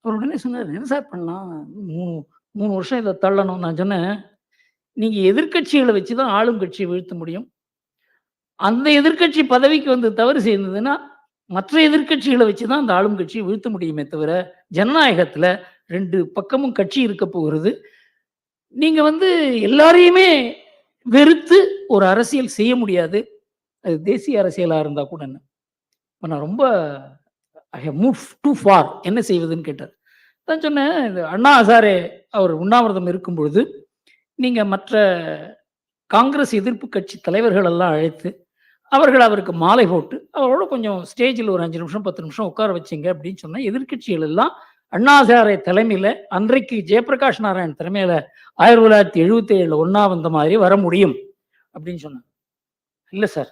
அவர் உடனே சொன்னார், என்ன சார் பண்ணலாம், 3 வருஷம் இதை தள்ளணும். நான் சொன்னேன், நீங்க எதிர்கட்சிகளை வச்சுதான் ஆளும் கட்சியை வீழ்த்த முடியும். அந்த எதிர்கட்சி பதவிக்கு வந்து தவறு செய்ததுன்னா மற்ற எதிர்கட்சிகளை வச்சுதான் அந்த ஆளும் கட்சியை வீழ்த்த முடியுமே தவிர, ஜனநாயகத்துல 2 பக்கமும் கட்சி இருக்க போகிறது. நீங்க வந்து எல்லாரையுமே வெறுத்து ஒரு அரசியல் செய்ய முடியாது, அது தேசிய அரசியலா இருந்தா கூட. நான் ரொம்ப I have move too far, என்ன செய்வதுன்னு கேட்டார். நான் சொன்னேன், இந்த அண்ணா ஹசாரே அவர் உண்ணாவிரதம் இருக்கும் பொழுது நீங்க மற்ற காங்கிரஸ் எதிர்ப்பு கட்சி தலைவர்கள் எல்லாம் அழைத்து அவருக்கு மாலை போட்டு அவரோட கொஞ்சம் ஸ்டேஜில் ஒரு 5 நிமிஷம் 10 நிமிஷம் உட்கார வச்சிங்க அப்படின்னு சொன்னா, எதிர்கட்சிகள் எல்லாம் அண்ணா ஹசாரே தலைமையில, அன்றைக்கு ஜெயபிரகாஷ் நாராயண் தலைமையில 1977 ஒன்னா வந்த மாதிரி வர முடியும் அப்படின்னு சொன்னாங்க. இல்ல சார்,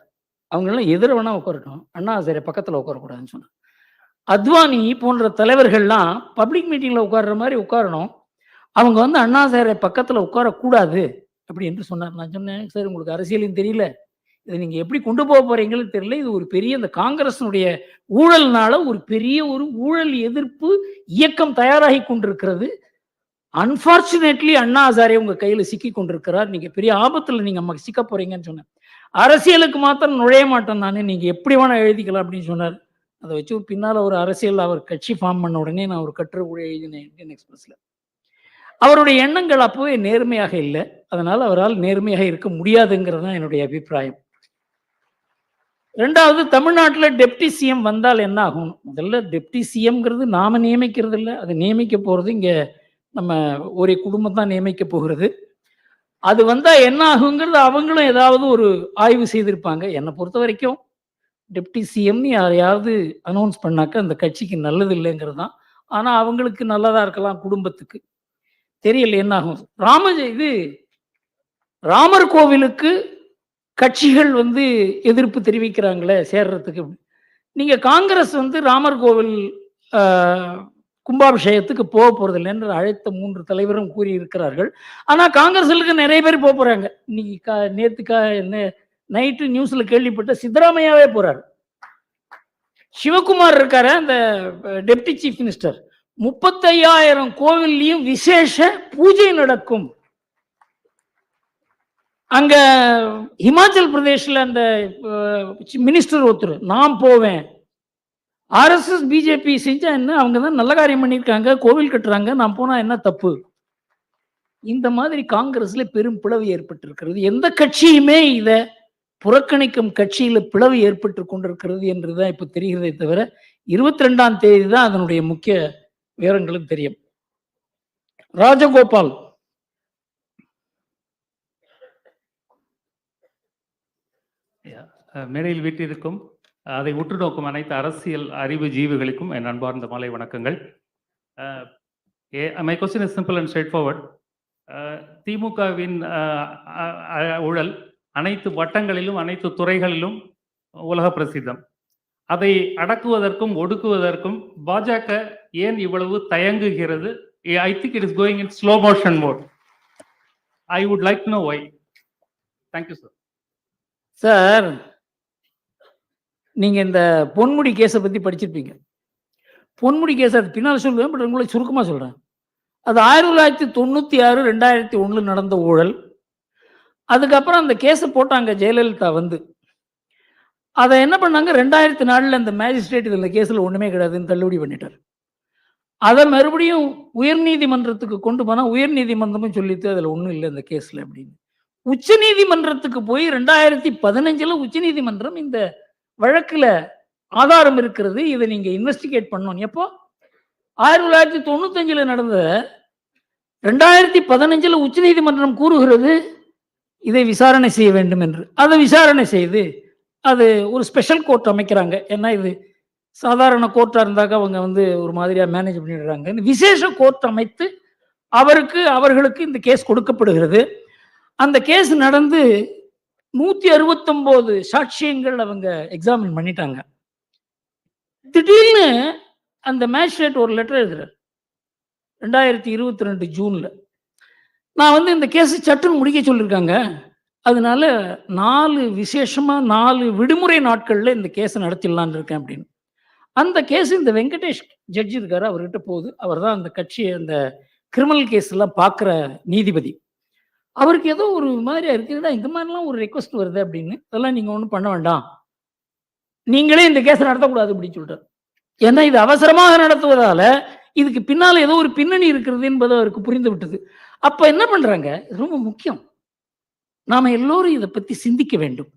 அவங்க எல்லாம் எதிர வேணா உட்காரட்டும், அண்ணா ஹசாரே பக்கத்துல உட்காரக்கூடாதுன்னு சொன்னாங்க. அத்வானி போன்ற தலைவர்கள்லாம் பப்ளிக் மீட்டிங்ல உட்கார்ற மாதிரி உட்காரணும், அவங்க வந்து அண்ணா ஹசாரே பக்கத்துல உட்காரக்கூடாது அப்படி என்று சொன்னார். நான் சொன்னேன், சார் உங்களுக்கு அரசியலும் தெரியல, இதை நீங்க எப்படி கொண்டு போக போறீங்கன்னு தெரியல, இது ஒரு பெரிய இந்த காங்கிரஸினுடைய ஊழல்னால ஒரு பெரிய ஒரு ஊழல் எதிர்ப்பு இயக்கம் தயாராகி கொண்டிருக்கிறது. அன்பார்ச்சுனேட்லி அண்ணா ஹசாரே உங்க கையில சிக்கி கொண்டிருக்கிறார், நீங்க பெரிய ஆபத்துல நீங்க சிக்க போறீங்கன்னு சொன்னேன். அரசியலுக்கு மாத்திரம் நுழைய மாட்டேன் நானே, நீங்க எப்படி வேணா எழுதிக்கலாம் அப்படின்னு சொன்னார். அதை வச்சு பின்னால ஒரு அரசியல் அவர் கட்சி ஃபார்ம் பண்ண உடனே நான் ஒரு கட்டுரை எழுதினேன் இந்தியன் எக்ஸ்பிரஸ்ல. அவருடைய எண்ணங்கள் அப்பவே நேர்மையாக இல்லை, அதனால அவரால் நேர்மையாக இருக்க முடியாதுங்கிறது தான் என்னுடைய அபிப்பிராயம். 2வது, தமிழ்நாட்டில் டெப்டி சிஎம் வந்தால் என்ன ஆகும்? முதல்ல டெப்டி சிஎம்ங்கிறது நாம நியமிக்கிறது இல்லை, அது நியமிக்க போறது இங்க நம்ம ஒரே குடும்பம் தான் நியமிக்க போகிறது. அது வந்தா என்ன ஆகுங்கிறது அவங்களும் ஏதாவது ஒரு ஆய்வு செய்திருப்பாங்க. என்னை பொறுத்த வரைக்கும் டெப்டி சிஎம்னு யாரையாவது அனௌன்ஸ் பண்ணாக்க அந்த கட்சிக்கு நல்லது இல்லைங்கிறது தான். ஆனா அவங்களுக்கு நல்லதா இருக்கலாம், குடும்பத்துக்கு தெரியல என்ன ஆகும். ராமர் கோவிலுக்கு கட்சிகள் வந்து எதிர்ப்பு தெரிவிக்கிறாங்களே சேர்றதுக்கு. நீங்க காங்கிரஸ் வந்து ராமர் கோவில் கும்பாபிஷேகத்துக்கு போக போறது இல்லைன்னு அழைத்த 3 தலைவரும் கூறி இருக்கிறார்கள். ஆனா காங்கிரஸ்களுக்கு நிறைய பேர் போக போறாங்க. இன்னைக்கு நைட்டு நியூஸ்ல கேள்விப்பட்ட சித்தராமையாவே போறாரு. சிவகுமார் இருக்காரு அந்த டெப்டி சீஃப் மினிஸ்டர், 35,000 கோவில்லையும் விசேஷ பூஜை நடக்கும். அங்க ஹிமாச்சல் பிரதேஷ்ல அந்த மினிஸ்டர் ஒருத்தர், நான் போவேன், RSS பிஜேபி செஞ்சா என்ன, அவங்க தான் நல்ல காரியம் பண்ணியிருக்காங்க, கோவில் கட்டுறாங்க, நான் போனா என்ன தப்பு? இந்த மாதிரி காங்கிரஸ்ல பெரும் பிளவு ஏற்பட்டிருக்கிறது. எந்த கட்சியுமே இத புறக்கணிக்கும் கட்சியில பிளவு ஏற்பட்டு கொண்டிருக்கிறது என்றுதான் இப்ப தெரிகிறதே தவிர 22ஆம் தேதி தான் அதனுடைய முக்கிய விவரங்களும் தெரியும். ராஜகோபால், மேடையில் வீட்டிற்கும் அதை உற்று நோக்கும் அனைத்து அரசியல் அறிவு ஜீவிகளுக்கும் என் அன்பார்ந்த மாலை வணக்கங்கள். My question is simple and straight forward. திமுகவின் ஊழல் அனைத்து வட்டங்களிலும் அனைத்து துறைகளிலும் உலக பிரசித்தம். அதை அடக்குவதற்கும் ஒடுக்குவதற்கும் பாஜக ஏன் இவ்வளவு தயங்குகிறது? I think it is going in slow motion mode. I would like to know why. Thank you sir. Sir, நீங்கள் இந்த பொன்முடி கேஸை பற்றி படிச்சிருப்பீங்க. பொன்முடி கேஸ் அது பின்னால் சொல்லுவேன், பட் உங்களை சுருக்கமாக சொல்கிறேன். அது 1996 2001 நடந்த ஊழல். அதுக்கப்புறம் அந்த கேஸை போட்டாங்க ஜெயலலிதா வந்து. அதை என்ன பண்ணாங்க, 2004 அந்த மேஜிஸ்ட்ரேட் இதில் கேஸில் ஒன்றுமே கிடையாதுன்னு தள்ளுபடி பண்ணிட்டார். அதை மறுபடியும் உயர்நீதிமன்றத்துக்கு கொண்டு போனால் உயர்நீதிமன்றமும் சொல்லிட்டு அதில் ஒன்றும் இல்லை இந்த கேஸில் அப்படின்னு. உச்ச நீதிமன்றத்துக்கு போய் 2015 உச்சநீதிமன்றம் இந்த வழக்கில் ஆதாரம் இருக்கிறது, இதை நீங்கள் இன்வெஸ்டிகேட் பண்ணணும். எப்போ 1995 நடந்த 2015 உச்சநீதிமன்றம் கூறுகிறது இதை விசாரணை செய்ய வேண்டும் என்று. அதை விசாரணை செய்து அது ஒரு ஸ்பெஷல் கோர்ட் அமைக்கிறாங்க. ஏன்னா இது சாதாரண கோர்ட்டாக இருந்தாக்க அவங்க வந்து ஒரு மாதிரியாக மேனேஜ் பண்ணிடுறாங்க. விசேஷ கோர்ட் அமைத்து அவர்களுக்கு இந்த கேஸ் கொடுக்கப்படுகிறது. அந்த கேஸ் நடந்து 169 சாட்சியங்கள் அவங்க எக்ஸாமின் பண்ணிட்டாங்க. திடீர்னு அந்த மேஜிஸ்ட்ரேட் ஒரு லெட்டர் எழுதுறார் 2022 ஜூன்ல. நான் வந்து இந்த கேஸ் சட்டுன்னு முடிக்க சொல்லியிருக்காங்க, அதனால 4 விடுமுறை நாட்கள்ல இந்த கேஸை நடத்திடலான்னு இருக்கேன் அப்படின்னு. அந்த கேஸ் இந்த வெங்கடேஷ் ஜட்ஜி இருக்காரு, அவர்கிட்ட போகுது. அவர் தான் அந்த கட்சியை அந்த கிரிமினல் கேஸ் எல்லாம் பார்க்குற நீதிபதி. அவருக்கு ஏதோ ஒரு மாதிரியா இருக்குதா, இந்த மாதிரிலாம் ஒரு ரெக்வஸ்ட் வருது அப்படின்னு. அதெல்லாம் நீங்க ஒன்றும் பண்ண வேண்டாம், நீங்களே இந்த கேஸை நடத்தக்கூடாது அப்படின்னு சொல்லிட்டார். ஏன்னா இது அவசரமாக நடத்துவதால இதுக்கு பின்னால் ஏதோ ஒரு பின்னணி இருக்கிறது என்பது அவருக்கு புரிந்து விட்டது. அப்ப என்ன பண்றாங்க, ரொம்ப முக்கியம், நாம எல்லோரும் இதை பத்தி சிந்திக்க வேண்டும்.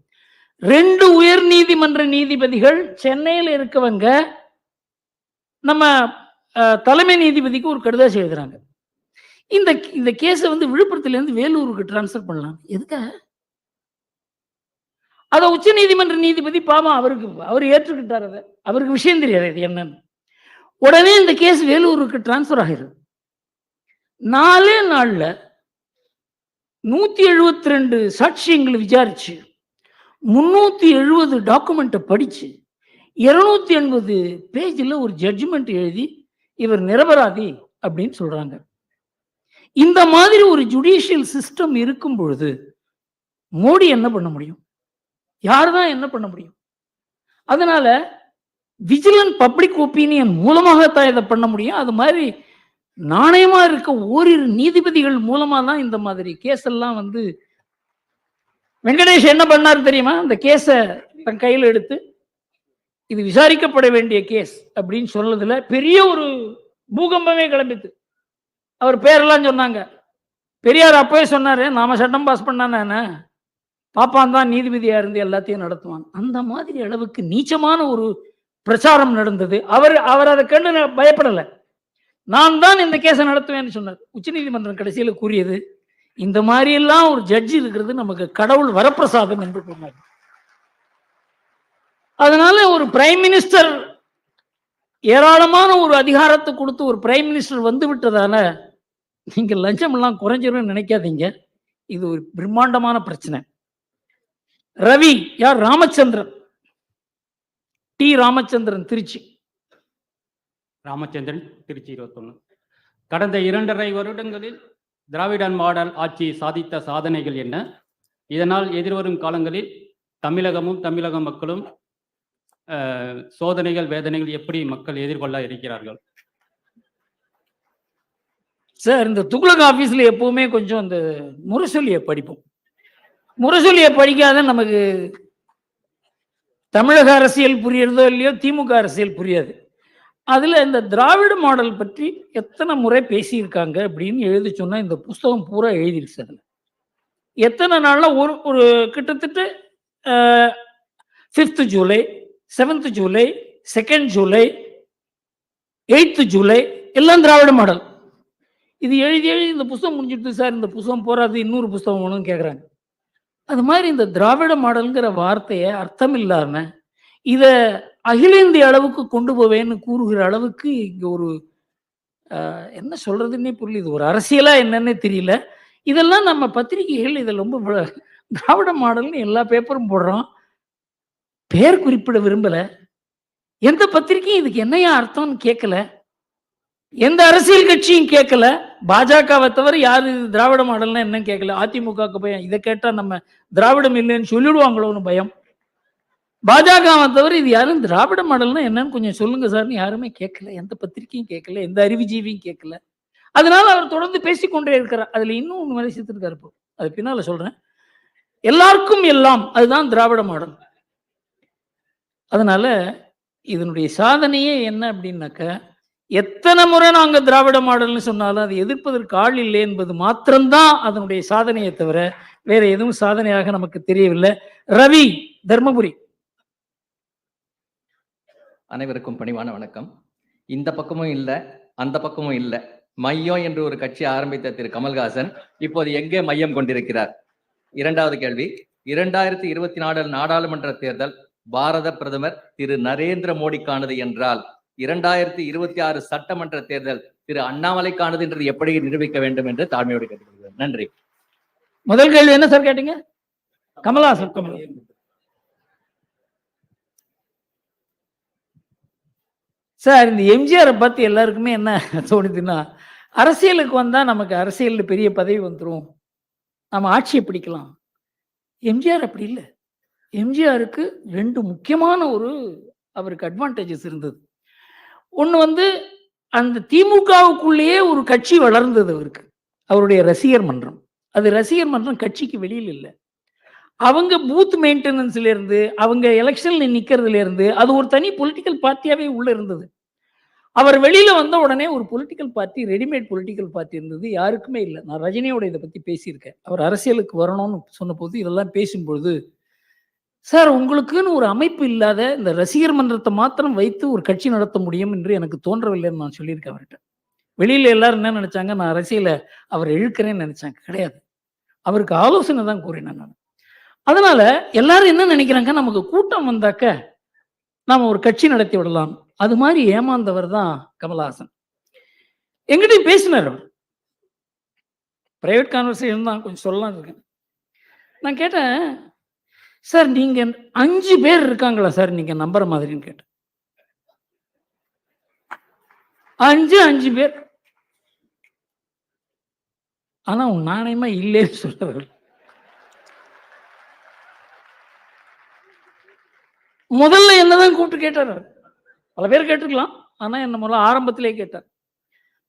2 உயர் நீதிமன்ற நீதிபதிகள் சென்னையில் இருக்கவங்க நம்ம தலைமை நீதிபதிக்கு ஒரு கடிதாசி எழுதுறாங்க. இந்த கேஸை வந்து விழுப்புரத்துல இருந்து வேலூருக்கு டிரான்ஸ்பர் பண்ணலாம். எதுக்காக? அத உச்ச நீதிமன்ற நீதிபதி பாவம் அவர் ஏற்றுக்கிட்டார். அதை அவருக்கு விஷயம் தெரியாது இது என்னன்னு. உடனே இந்த கேஸ் வேலூருக்கு டிரான்ஸ்பர் ஆகிறது. 4 நாள்ல 172 சாட்சியங்களை விசாரிச்சு 370 டாக்குமெண்ட்டை படிச்சு 280 பேஜில் ஒரு ஜட்ஜ்மெண்ட் எழுதி இவர் நிரபராதி அப்படின்னு சொல்றாங்க. இந்த மாதிரி ஒரு ஜுடிஷியல் சிஸ்டம் இருக்கும் பொழுது மோடி என்ன பண்ண முடியும்? யாருதான் என்ன பண்ண முடியும்? அதனால விஜிலன்ட் பப்ளிக் ஒப்பீனியன் மூலமாகத்தான் இதை பண்ண முடியும். அது மாதிரி நாணயமா இருக்க ஓரிரு நீதிபதிகள் மூலமா தான் இந்த மாதிரி கேஸ் எல்லாம் வந்து. வெங்கடேஷ் என்ன பண்ணாரு தெரியுமா? அந்த கேஸை தன் கையில் எடுத்து இது விசாரிக்கப்பட வேண்டிய கேஸ் அப்படின்னு சொன்னதுல பெரிய ஒரு பூகம்பமே கிளம்பித்து. அவர் பேரெல்லாம் சொன்னாங்க. பெரியார் அப்பவே சொன்னாரு, நாம சட்டம் பாஸ் பண்ணானே பாப்பான் தான் நீதிபதியா இருந்து எல்லாத்தையும் நடத்துவான். அந்த மாதிரி அளவுக்கு நீச்சமான ஒரு பிரச்சாரம் நடந்தது. அவர் அதை கண்டு பயப்படலை. நான் தான் இந்த கேஸை நடத்துவேன்னு சொன்னார். உச்சநீதிமன்றம் கடைசியில் கூறியது, இந்த மாதிரி எல்லாம் ஒரு ஜட்ஜி இருக்கிறது நமக்கு கடவுள் வரப்பிரசாதம் என்று சொன்னார். அதனால ஒரு பிரைம் மினிஸ்டர் ஏராளமான ஒரு அதிகாரத்தை கொடுத்து ஒரு பிரைம் மினிஸ்டர் வந்து விட்டதால நீங்க லஞ்சம் எல்லாம் குறைஞ்சிரும் நினைக்காதீங்க. இது ஒரு பிரம்மாண்டமான பிரச்சனை. ரவி யார்? ராமச்சந்திரன், டி ராமச்சந்திரன், திருச்சி. ராமச்சந்திரன், திருச்சி 21. கடந்த 2.5 வருடங்களில் திராவிடன் மாடல் ஆட்சி சாதித்த சாதனைகள் என்ன? இதனால் எதிர்வரும் காலங்களில் தமிழகமும் தமிழக மக்களும் சோதனைகள் வேதனைகள் எப்படி மக்கள் எதிர்கொள்ள இருக்கிறார்கள்? சார், இந்த துக்ளக் ஆபீஸ்ல எப்பவுமே கொஞ்சம் இந்த முரசொலியை படிப்போம். முரசொலியை படிக்காத நமக்கு தமிழக அரசியல் புரியறதோ இல்லையோ திமுக அரசியல் புரியாது. அதுல இந்த திராவிட மாடல் பற்றி எத்தனை முறை பேசியிருக்காங்க அப்படின்னு எழுதி சொன்னா இந்த புஸ்தகம் பூரா எழுதிருக்கு. அதுல எத்தனை நாள்ல ஒரு கிட்டத்தட்ட 5th July, 7th July, 2nd July, 8th July எல்லாம் திராவிட மாடல். இது எழுதி இந்த புஸ்தகம் முடிஞ்சிடுது சார், இந்த புஸ்தகம் போறாது, இன்னொரு புஸ்தகம் வேணும்னு கேட்குறாங்க. அது மாதிரி இந்த திராவிட மாடல்ங்கிற வார்த்தையை அர்த்தம் இல்லாம இத அகில இந்திய அளவுக்கு கொண்டு போவேன்னு கூறுகிற அளவுக்கு இங்க ஒரு என்ன சொல்றதுன்னே புரியல. இது ஒரு அரசியலா என்னன்னே தெரியல. இதெல்லாம் நம்ம பத்திரிகைகள் இதில் ரொம்ப திராவிட மாடல்னு எல்லா பேப்பரும் போடுறோம். பேர் குறிப்பிட விரும்பல. எந்த பத்திரிகையும் இதுக்கு என்னையா அர்த்தம்னு கேட்கல. எந்த அரசியல் கட்சியும் கேட்கல. பாஜகவை தவிர யாரு திராவிட மாடல்னா என்னன்னு கேட்கல. அதிமுகவுக்கு பயம். இதை கேட்டா நம்ம திராவிடம் இல்லைன்னு சொல்லிடுவாங்களோன்னு பயம். பாஜகவை தவிர இது யாரும் திராவிட மாடல்னா என்னன்னு கொஞ்சம் சொல்லுங்க சார்னு யாருமே கேட்கல. எந்த பத்திரிகையும் கேட்கல. எந்த அறிவுஜீவியும் கேட்கல. அதனால அவர் தொடர்ந்து பேசிக்கொண்டே இருக்கிறார். அதுல இன்னும் ஒன்று மாதிரி சேர்த்திருக்காரு. இப்போ அது பின்னால சொல்றேன். எல்லாருக்கும் எல்லாம் அதுதான் திராவிட மாடல். அதனால இதனுடைய சாதனையே என்ன அப்படின்னாக்க, எத்தனை முறை நாங்க திராவிட மாடல்னு சொன்னாலும் அதை எதிர்ப்பதற்கு ஆள் இல்லை என்பது மாத்திரம்தான் அதனுடைய சாதனையை தவிர வேற எதுவும் சாதனையாக நமக்கு தெரியவில்லை. ரவி, தர்மபுரி. அனைவருக்கும் பணிவான வணக்கம். இந்த பக்கமும் இல்லை, அந்த பக்கமும் இல்லை, மையம் என்று ஒரு கட்சி ஆரம்பித்த திரு கமல்ஹாசன் இப்போது எங்கே மையம் கொண்டிருக்கிறார்? இரண்டாவது கேள்வி, 2024 நாடாளுமன்ற தேர்தல் பாரத பிரதமர் திரு நரேந்திர மோடிக்கானது என்றால் 2026 சட்டமன்ற தேர்தல் திரு அண்ணாமலைக்கானது என்று எப்படி நிரூபிக்க வேண்டும் என்று தாழ்மையோடு கேட்டுக்கொள்கிறேன். நன்றி. முதல் கேள்வி என்ன சார் கேட்டீங்க? கமல்ஹாசன். சார், இந்த எம்ஜிஆரை பார்த்து எல்லாருக்குமே என்ன தோணுதுன்னா, அரசியலுக்கு வந்தா நமக்கு அரசியல்ல பெரிய பதவி வந்துடும், நம்ம ஆட்சியை பிடிக்கலாம். எம்ஜிஆர் அப்படி இல்லை. எம்ஜிஆருக்கு 2 முக்கியமான அவருக்கு அட்வான்டேஜஸ் இருந்தது. ஒன்று அந்த திமுகவுக்குள்ளேயே ஒரு கட்சி வளர்ந்தது அவருக்கு, அவருடைய ரசிகர் மன்றம். அது ரசிகர் மன்றம் கட்சிக்கு வெளியில் இல்லை. அவங்க பூத் மெயின்டெனன்ஸ்ல இருந்து, அவங்க எலெக்ஷன்ல நிக்கிறதுல இருந்து, அது ஒரு தனி பொலிட்டிக்கல் பார்ட்டியாவே உள்ள இருந்தது. அவர் வெளியில வந்த உடனே ஒரு political party, readymade political party இருந்தது, யாருக்குமே இல்லை. நான் ரஜினியோட இதை பத்தி பேசியிருக்கேன். அவர் அரசியலுக்கு வரணும்னு சொன்ன போது இதெல்லாம் பேசும்பொழுது, சார் உங்களுக்குன்னு ஒரு அமைப்பு இல்லாத இந்த ரசிகர் மன்றத்தை மாத்திரம் வைத்து ஒரு கட்சி நடத்த முடியும் என்று எனக்கு தோன்றவில்லைன்னு நான் சொல்லியிருக்கேன் அவர்கிட்ட. வெளியில எல்லாரும் என்ன நினைச்சாங்க, நான் அரசியலை அவர் இழுக்கிறேன்னு நினைச்சாங்க. கிடையாது, அவருக்கு ஆலோசனை தான் கூறினேன் நான். அதனால எல்லாரும் என்ன நினைக்கிறாங்க, நமக்கு கூட்டம் வந்தாக்க நாம ஒரு கட்சி நடத்தி விடலாம். அது மாதிரி ஏமாந்தவர் தான் கமல்ஹாசன். எங்கிட்டையும் பேசினார் அவர். பிரைவேட் கான்வர்சேஷன் தான், கொஞ்சம் சொல்லலாம் இருக்கேன். நான் கேட்டேன், சார் நீங்க 5 பேர் இருக்காங்களா சார் நீங்க நம்புற மாதிரின்னு கேட்டேன். 5 பேர். ஆனா உன் நாணயமா இல்லைன்னு சொல்றாரு. முதல்ல என்னதான் கூப்பிட்டு கேட்டார். பல பேர் கேட்டுக்கலாம், ஆனா என்ன முதல்ல ஆரம்பத்திலே கேட்டார்.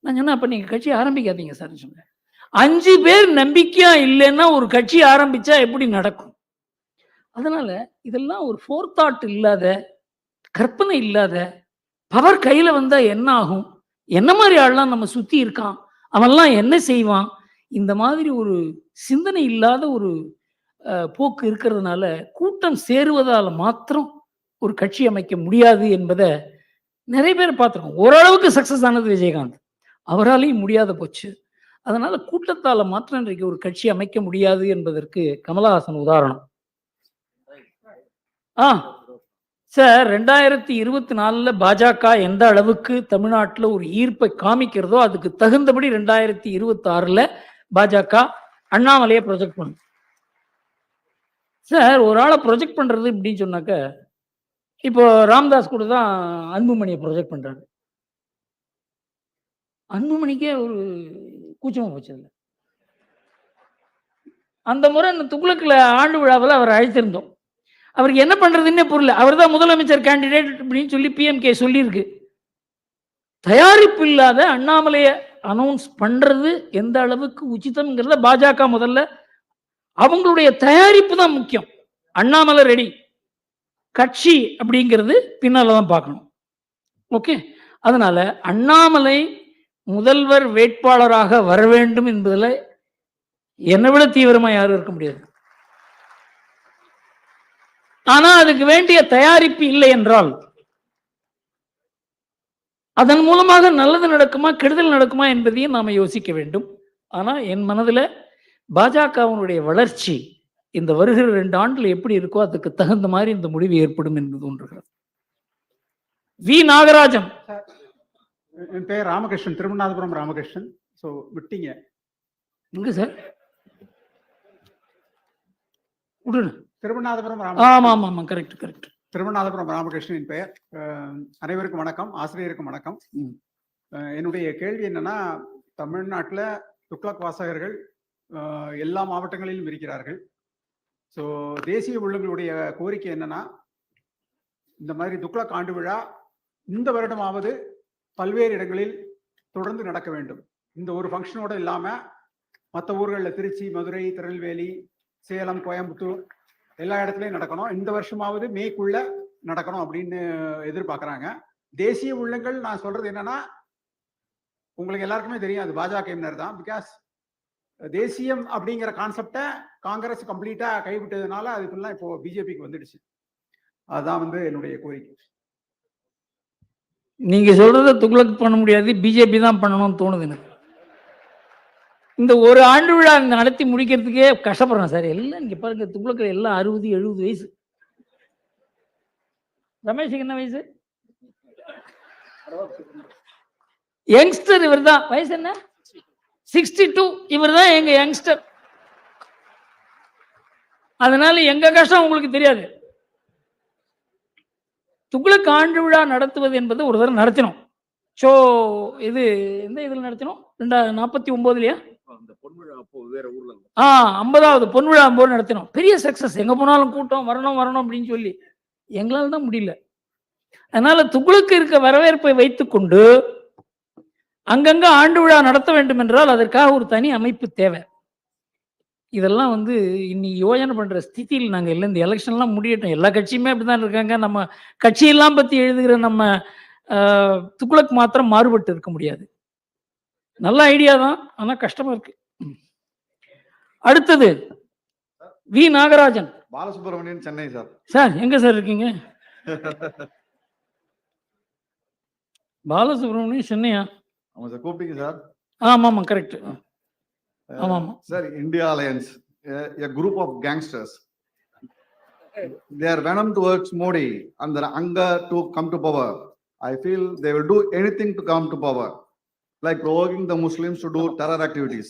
நான் சொன்னேன், அப்ப நீங்க கட்சி ஆரம்பிக்காதீங்க சார் சொன்னேன். 5 பேர் நம்பிக்கையா இல்லைன்னா ஒரு கட்சி ஆரம்பிச்சா எப்படி நடக்கும்? அதனால இதெல்லாம் ஒரு ஃபோர்தாட் இல்லாத, கற்பனை இல்லாத, பவர் கையில வந்தா என்ன ஆகும், என்ன மாதிரி ஆள்லாம் நம்ம சுத்தி இருக்கான், அவன்லாம் என்ன செய்வான், இந்த மாதிரி ஒரு சிந்தனை இல்லாத ஒரு போக்கு இருக்கிறதுனால கூட்டம் சேருவதால மாத்திரம் ஒரு கட்சி அமைக்க முடியாது என்பதை நிறைய பேர் பார்த்துருக்கோம். ஓரளவுக்கு சக்சஸ் ஆனது விஜயகாந்த், அவராலையும் முடியாத போச்சு. அதனால கூட்டத்தால மாத்திரம் இன்றைக்கு ஒரு கட்சி அமைக்க முடியாது என்பதற்கு கமல்ஹாசன் உதாரணம். சார், 2024 பாஜக எந்த அளவுக்கு தமிழ்நாட்டில் ஒரு ஈர்ப்பை காமிக்கிறதோ அதுக்கு தகுந்தபடி 2026 பாஜக அண்ணாமலையை ப்ரொஜெக்ட் பண்ணும். சார், ஒரு ஆளை ப்ரொஜெக்ட் பண்றது இப்படின்னு சொன்னாக்க, இப்போ ராம்தாஸ் கூட தான் அன்புமணியை ப்ரொஜெக்ட் பண்றாரு. அன்புமணிக்கே ஒரு கூச்சமா போச்சு. அந்த முறை துக்ளக்ல ஆண்டு விழாவில் அவர் அழைத்திருந்தோம். அவருக்கு என்ன பண்றதுன்னே புரியல. அவர் தான் முதலமைச்சர் கேண்டிடேட் அப்படின்னு சொல்லி பிஎம்கே சொல்லியிருக்கு. தயாரிப்பு இல்லாத அண்ணாமலையை அனௌன்ஸ் பண்றது எந்த அளவுக்கு உச்சிதம்ங்கிறத பாஜக முதல்ல, அவங்களுடைய தயாரிப்பு தான் முக்கியம். அண்ணாமலை ரெடி, கட்சி அப்படிங்கிறது பின்னால்தான் பார்க்கணும். ஓகே, அதனால அண்ணாமலை முதல்வர் வேட்பாளராக வர வேண்டும் என்பதில் என்னை விட தீவிரமா யாரும் இருக்க முடியாது. ஆனா அதுக்கு வேண்டிய தயாரிப்பு இல்லை என்றால் அதன் மூலமாக நல்லது நடக்குமா கெடுதல் நடக்குமா என்பதையும் நாம யோசிக்க வேண்டும். ஆனா என் மனதில் பாஜகவினுடைய வளர்ச்சி இந்த வருகிற 2 ஆண்டுல எப்படி இருக்கோ அதுக்கு தகுந்த மாதிரி இந்த முடிவு ஏற்படும் என்று தோன்றுகிறது. வி. நாகராஜன். என் பெயர் ராமகிருஷ்ணன், திருவண்ணாமலை ராமகிருஷ்ணன். ஸோ விட்டீங்க எங்க சார்? திருவண்ணாமலை ஆமா ஆமா ஆமா, கரெக்ட் கரெக்ட். திருவண்ணாமலை ராமகிருஷ்ணன் பெயர். அனைவருக்கும் வணக்கம், ஆசிரியருக்கும் வணக்கம். என்னுடைய கேள்வி என்னன்னா, தமிழ்நாட்டில் துக்ளக் வாசகர்கள் எல்லா மாவட்டங்களிலும் இருக்கிறார்கள். ஸோ தேசிய உள்ளங்களுடைய கோரிக்கை என்னன்னா, இந்த மாதிரி துக்ளக் ஆண்டு விழா இந்த வருடமாவது பல்வேறு இடங்களில் தொடர்ந்து நடக்க வேண்டும். இந்த ஒரு ஃபங்க்ஷனோட இல்லாமல் மற்ற ஊர்களில் திருச்சி, மதுரை, திருநெல்வேலி, சேலம், கோயம்புத்தூர் எல்லா இடத்துலையும் நடக்கணும். இந்த வருஷமாவது மேக்குள்ள நடக்கணும் அப்படின்னு எதிர்பார்க்குறாங்க. தேசிய உள்ளங்கள் நான் சொல்றது என்னன்னா, உங்களுக்கு எல்லாருக்குமே தெரியும் அது பாஜகவினர் தான். பிகாஸ் தேசியம் அப்படிங்கிற கான்செப்டை காங்கிரஸ் கம்ப்ளீட்டா கைவிட்டதுனால அதுக்குலாம் இப்போ பிஜேபிக்கு வந்துடுச்சு. அதுதான் என்னுடைய கோரிக்கை. நீங்க சொல்றத துக்ளக் பண்ண முடியாது, பிஜேபி தான் பண்ணணும்னு தோணுது எனக்கு. இந்த ஒரு ஆண்டு விழா நடத்தி முடிக்கிறதுக்கே கஷ்டப்படுறேன் சார். எல்லாம் இங்க பாருங்க, துக்ளக் எல்லாம் 60-70 வயசு. ரமேஷுக்கு என்ன வயசு? யங்ஸ்டர் இவர் தான். வயசு என்ன? 62. இவர் தான் எங்க யங்ஸ்டர். அதனால எங்க கஷ்டம் உங்களுக்கு தெரியாது. துக்ளக் ஆண்டு விழா நடத்துவது என்பது ஒரு தடவை நடத்தினோம். ஸோ இது எந்த இதில் நடத்தினோம்? 2049 50வது பொன்விழா போது நடத்தினோம். பெரிய சக்சஸ். எங்க போனாலும் கூட்டம் வரணும் வரணும் அப்படின்னு சொல்லி எங்களால் தான் முடியல. அதனால துக்ளக்கு இருக்க வரவேற்பை வைத்துக்கொண்டு அங்கங்க ஆண்டு விழா நடத்த வேண்டும் என்றால் அதற்காக ஒரு தனி அமைப்பு தேவை. இதெல்லாம் இன்னைக்கு யோசனை பண்ற ஸ்திதியில் நாங்கள் இல்லை. இந்த எலெக்ஷன்லாம் முடியட்டும். எல்லா கட்சியுமே அப்படிதான் இருக்காங்க. நம்ம கட்சியெல்லாம் பத்தி எழுதுகிற நம்ம துக்ளக் மாத்திரம் மாறுபட்டு இருக்க முடியாது. நல்ல ஐடியா தான், ஆனா கஷ்டமா இருக்கு. அடுத்தது V. Nagarajan. Balasubramanian, Chennai sir. Sir எங்க சார் இருக்கீங்க? பாலசுப்ரமணியன் சென்னையா? ஆமா சார், கூப்பிட்டீங்க சார். ஆமா ஆமா, கரெக்ட். ஆமா ஆமா sir. India alliance, a group of gangsters, they are venom towards Modi and their anger to come to power. I feel they will do anything to come to power, like provoking the Muslims to do terror activities.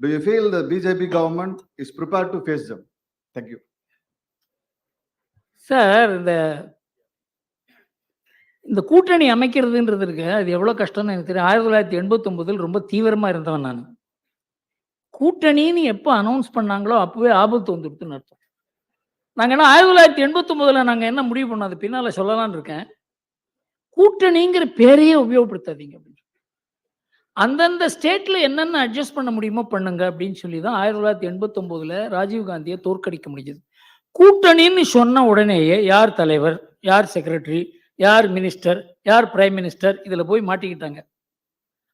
Do you feel the BJP government is prepared to face them? Thank you. Sir, இந்த கூட்டணி அமைக்கிறதுன்றது இருக்கு, அது எவ்வளவு கஷ்டம்னு எனக்கு தெரியும். 1989 ரொம்ப தீவிரமா இருந்தவன் நான். கூட்டணின்னு எப்போ அனௌன்ஸ் பண்ணாங்களோ அப்பவே ஆபத்து வந்துடுதுன்னு அர்த்தம். நாங்கள் என்ன 1989 நாங்கள் என்ன முடிவு பண்ணோம், அது பின்னால சொல்லலான்னு இருக்கேன். கூட்டணிங்கிற பேரையே உபயோகப்படுத்தாதீங்க அப்படின்னு. அந்தந்த ஸ்டேட்ல என்னென்ன அட்ஜஸ்ட் பண்ண முடியுமோ பண்ணுங்க அப்படின்னு சொல்லி தான் 1989 ராஜீவ்காந்தியை தோற்கடிக்க முடிஞ்சது. கூட்டணின்னு சொன்ன உடனேயே யார் தலைவர், யார் செக்ரட்டரி, யார் மினிஸ்டர், யார் பிரைம் மினிஸ்டர் இதில் போய் மாட்டிக்கிட்டாங்க.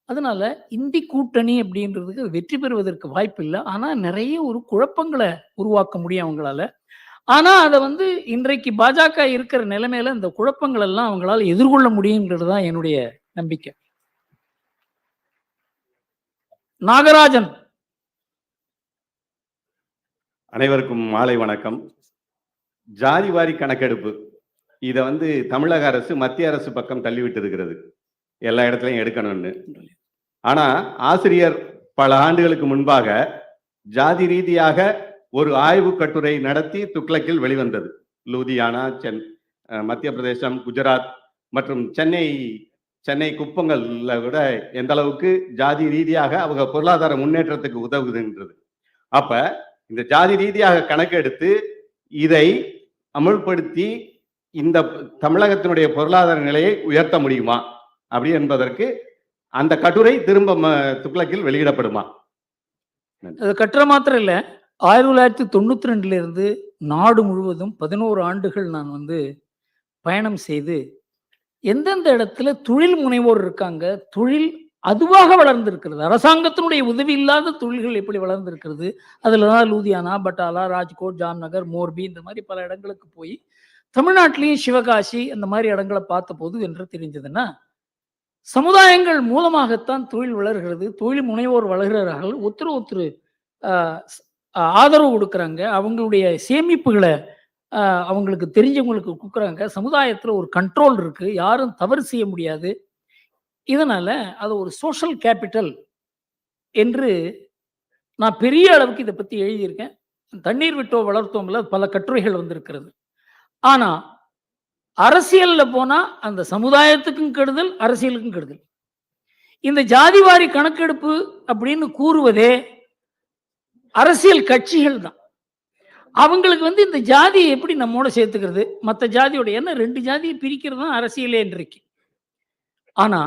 அதனால இந்தி கூட்டணி அப்படின்றதுக்கு வெற்றி பெறுவதற்கு வாய்ப்பு இல்லை. ஆனால் நிறைய ஒரு குழப்பங்களை உருவாக்க முடியும் அவங்களால. ஆனால் அதை இன்றைக்கு பாஜக இருக்கிற நிலைமையில இந்த குழப்பங்கள் எல்லாம் அவங்களால எதிர்கொள்ள முடியுங்கிறது தான் என்னுடைய நம்பிக்கை. நாகராஜன். அனைவருக்கும் மாலை வணக்கம். ஜாதி வாரி கணக்கெடுப்பு இதை தமிழக அரசு மத்திய அரசு பக்கம் தள்ளிவிட்டு இருக்கிறது, எல்லா இடத்துலையும் எடுக்கணும்னு. ஆனா ஆசிரியர் பல ஆண்டுகளுக்கு முன்பாக ஜாதி ரீதியாக ஒரு ஆய்வு கட்டுரை நடத்தி துக்ளக்கில் வெளிவந்தது. லூதியானா, மத்திய பிரதேசம், குஜராத் மற்றும் சென்னை குப்பங்கள்ல கூட எந்த அளவுக்கு ஜாதி ரீதியாக அவங்க பொருளாதார முன்னேற்றத்துக்கு உதவுதுன்றது. அப்ப இந்த ஜாதி ரீதியாக கணக்கெடுத்து இதை அமுல்படுத்தி இந்த தமிழகத்தினுடைய பொருளாதார நிலையை உயர்த்த முடியுமா அப்படி என்பதற்கு அந்த கட்டுரை திரும்ப துக்ளக்கில் வெளியிடப்படுமா? அது கட்டுரை மாத்திரம் இல்லை, 1992 இருந்து நாடு முழுவதும் 11 ஆண்டுகள் நான் பயணம் செய்து எந்தெந்த இடத்துல தொழில் முனைவோர் இருக்காங்க, தொழில் அதுவாக வளர்ந்திருக்கிறது, அரசாங்கத்தினுடைய உதவி இல்லாத தொழில்கள் எப்படி வளர்ந்திருக்கிறது, அதுல தான் லூதியானா, பட்டாலா, ராஜ்கோட், ஜாம்நகர், மோர்பி இந்த மாதிரி பல இடங்களுக்கு போய் தமிழ்நாட்டிலையும் சிவகாசி அந்த மாதிரி இடங்களை பார்த்த போது என்று தெரிஞ்சதுன்னா, சமுதாயங்கள் மூலமாகத்தான் தொழில் வளர்கிறது, தொழில் முனைவோர் வளர்கிறார்கள். ஒருத்தர் ஆதரவு கொடுக்குறாங்க, அவங்களுடைய சேமிப்புகளை அவங்களுக்கு தெரிஞ்சவங்களுக்கு கொடுக்குறாங்க. சமுதாயத்தில் ஒரு கண்ட்ரோல் இருக்கு, யாரும் தவறு செய்ய முடியாது. இதனால அது ஒரு சோஷியல் கேபிட்டல் என்று நான் பெரிய அளவுக்கு இதை பற்றி எழுதியிருக்கேன். தண்ணீர் விட்டோ வளர்த்தோம்ல பல கட்டுரைகள் வந்திருக்கிறது. ஆனா அரசியல்ல போனா அந்த சமுதாயத்துக்கும் கெடுதல், அரசியலுக்கும் கெடுதல். இந்த ஜாதிவாரி கணக்கெடுப்பு அப்படின்னு கூறுவதே அரசியல் கட்சிகள் தான். அவங்களுக்கு வந்து இந்த ஜாதியை எப்படி நம்மோட சேர்த்துக்கிறது, மற்ற ஜாதியோட என்ன 2 ஜாதியை பிரிக்கிறது தான் அரசியலே இன்றைக்கு. ஆனா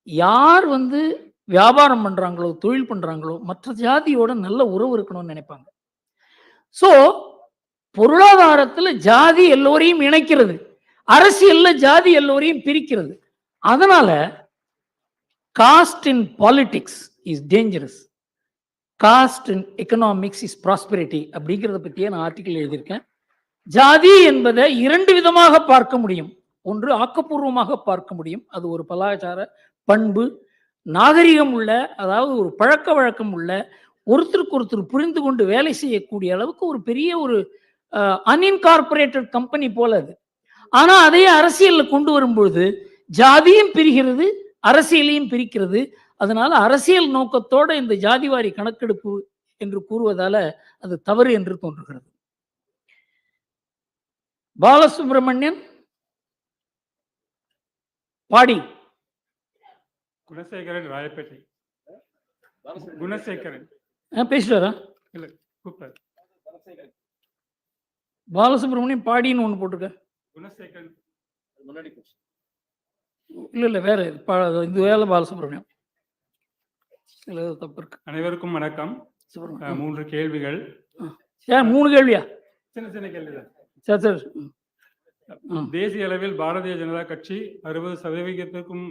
யார் வந்து வியாபாரம் பண்றாங்களோ, தொழில் பண்றாங்களோ, மற்ற ஜாதியோட நல்ல உறவு இருக்கணும்னு நினைப்பாங்க. சோ பொருளாதாரத்துல ஜாதி எல்லோரையும் இணைக்கிறது, அரசியல்ல ஜாதி எல்லோரையும் பிரிக்கிறது. அதனால cost in politics is dangerous, cost in economics is prosperity அப்படிங்கிறத பற்றியே நான் ஆர்டிக்கல் எழுதியிருக்கேன். ஜாதி என்பதை 2 விதமாக பார்க்க முடியும். ஒன்று ஆக்கப்பூர்வமாக பார்க்க முடியும், அது ஒரு கலாச்சார பண்பு, நாகரிகம் உள்ள, அதாவது ஒரு பழக்க வழக்கம் உள்ள, ஒருத்தருக்கு ஒருத்தர் புரிந்து கொண்டு வேலை செய்யக்கூடிய அளவுக்கு ஒரு பெரிய ஒரு அன்இன்கார்பரேட்டட் கம்பெனி போல அது. ஆனா அதையே அரசியல்ல கொண்டு வரும்பொழுது ஜாதியும் பிரிகிறது, அரசியலையும் பிரிக்கிறது. அதனால அரசியல் நோக்கத்தோட இந்த ஜாதிவாரி கணக்கெடுப்பு என்று கூறுவதால அது தவறு என்று தோன்றுகிறது. பாலசுப்ரமணியன் பாடி குணசேகரன் ராயப்பேட்டை. குணசேகரன் பேசுறாரா? இல்ல கூப்பிட்டாரு. பாலசுப்ரமணியம் பாடின்னு ஒண்ணு போட்டிருக்க. குணசேகரன் முன்னாடி இல்ல வேற இது வேலை பாலசுப்ரமணியம். இல்ல தப்பு இருக்கு. அனைவருக்கும் வணக்கம். 3 கேள்விகள். 3 கேள்வியா? சின்ன சின்ன கேள்விதான். சரி. தேசிய அளவில் பாரதிய ஜனதா கட்சி 60%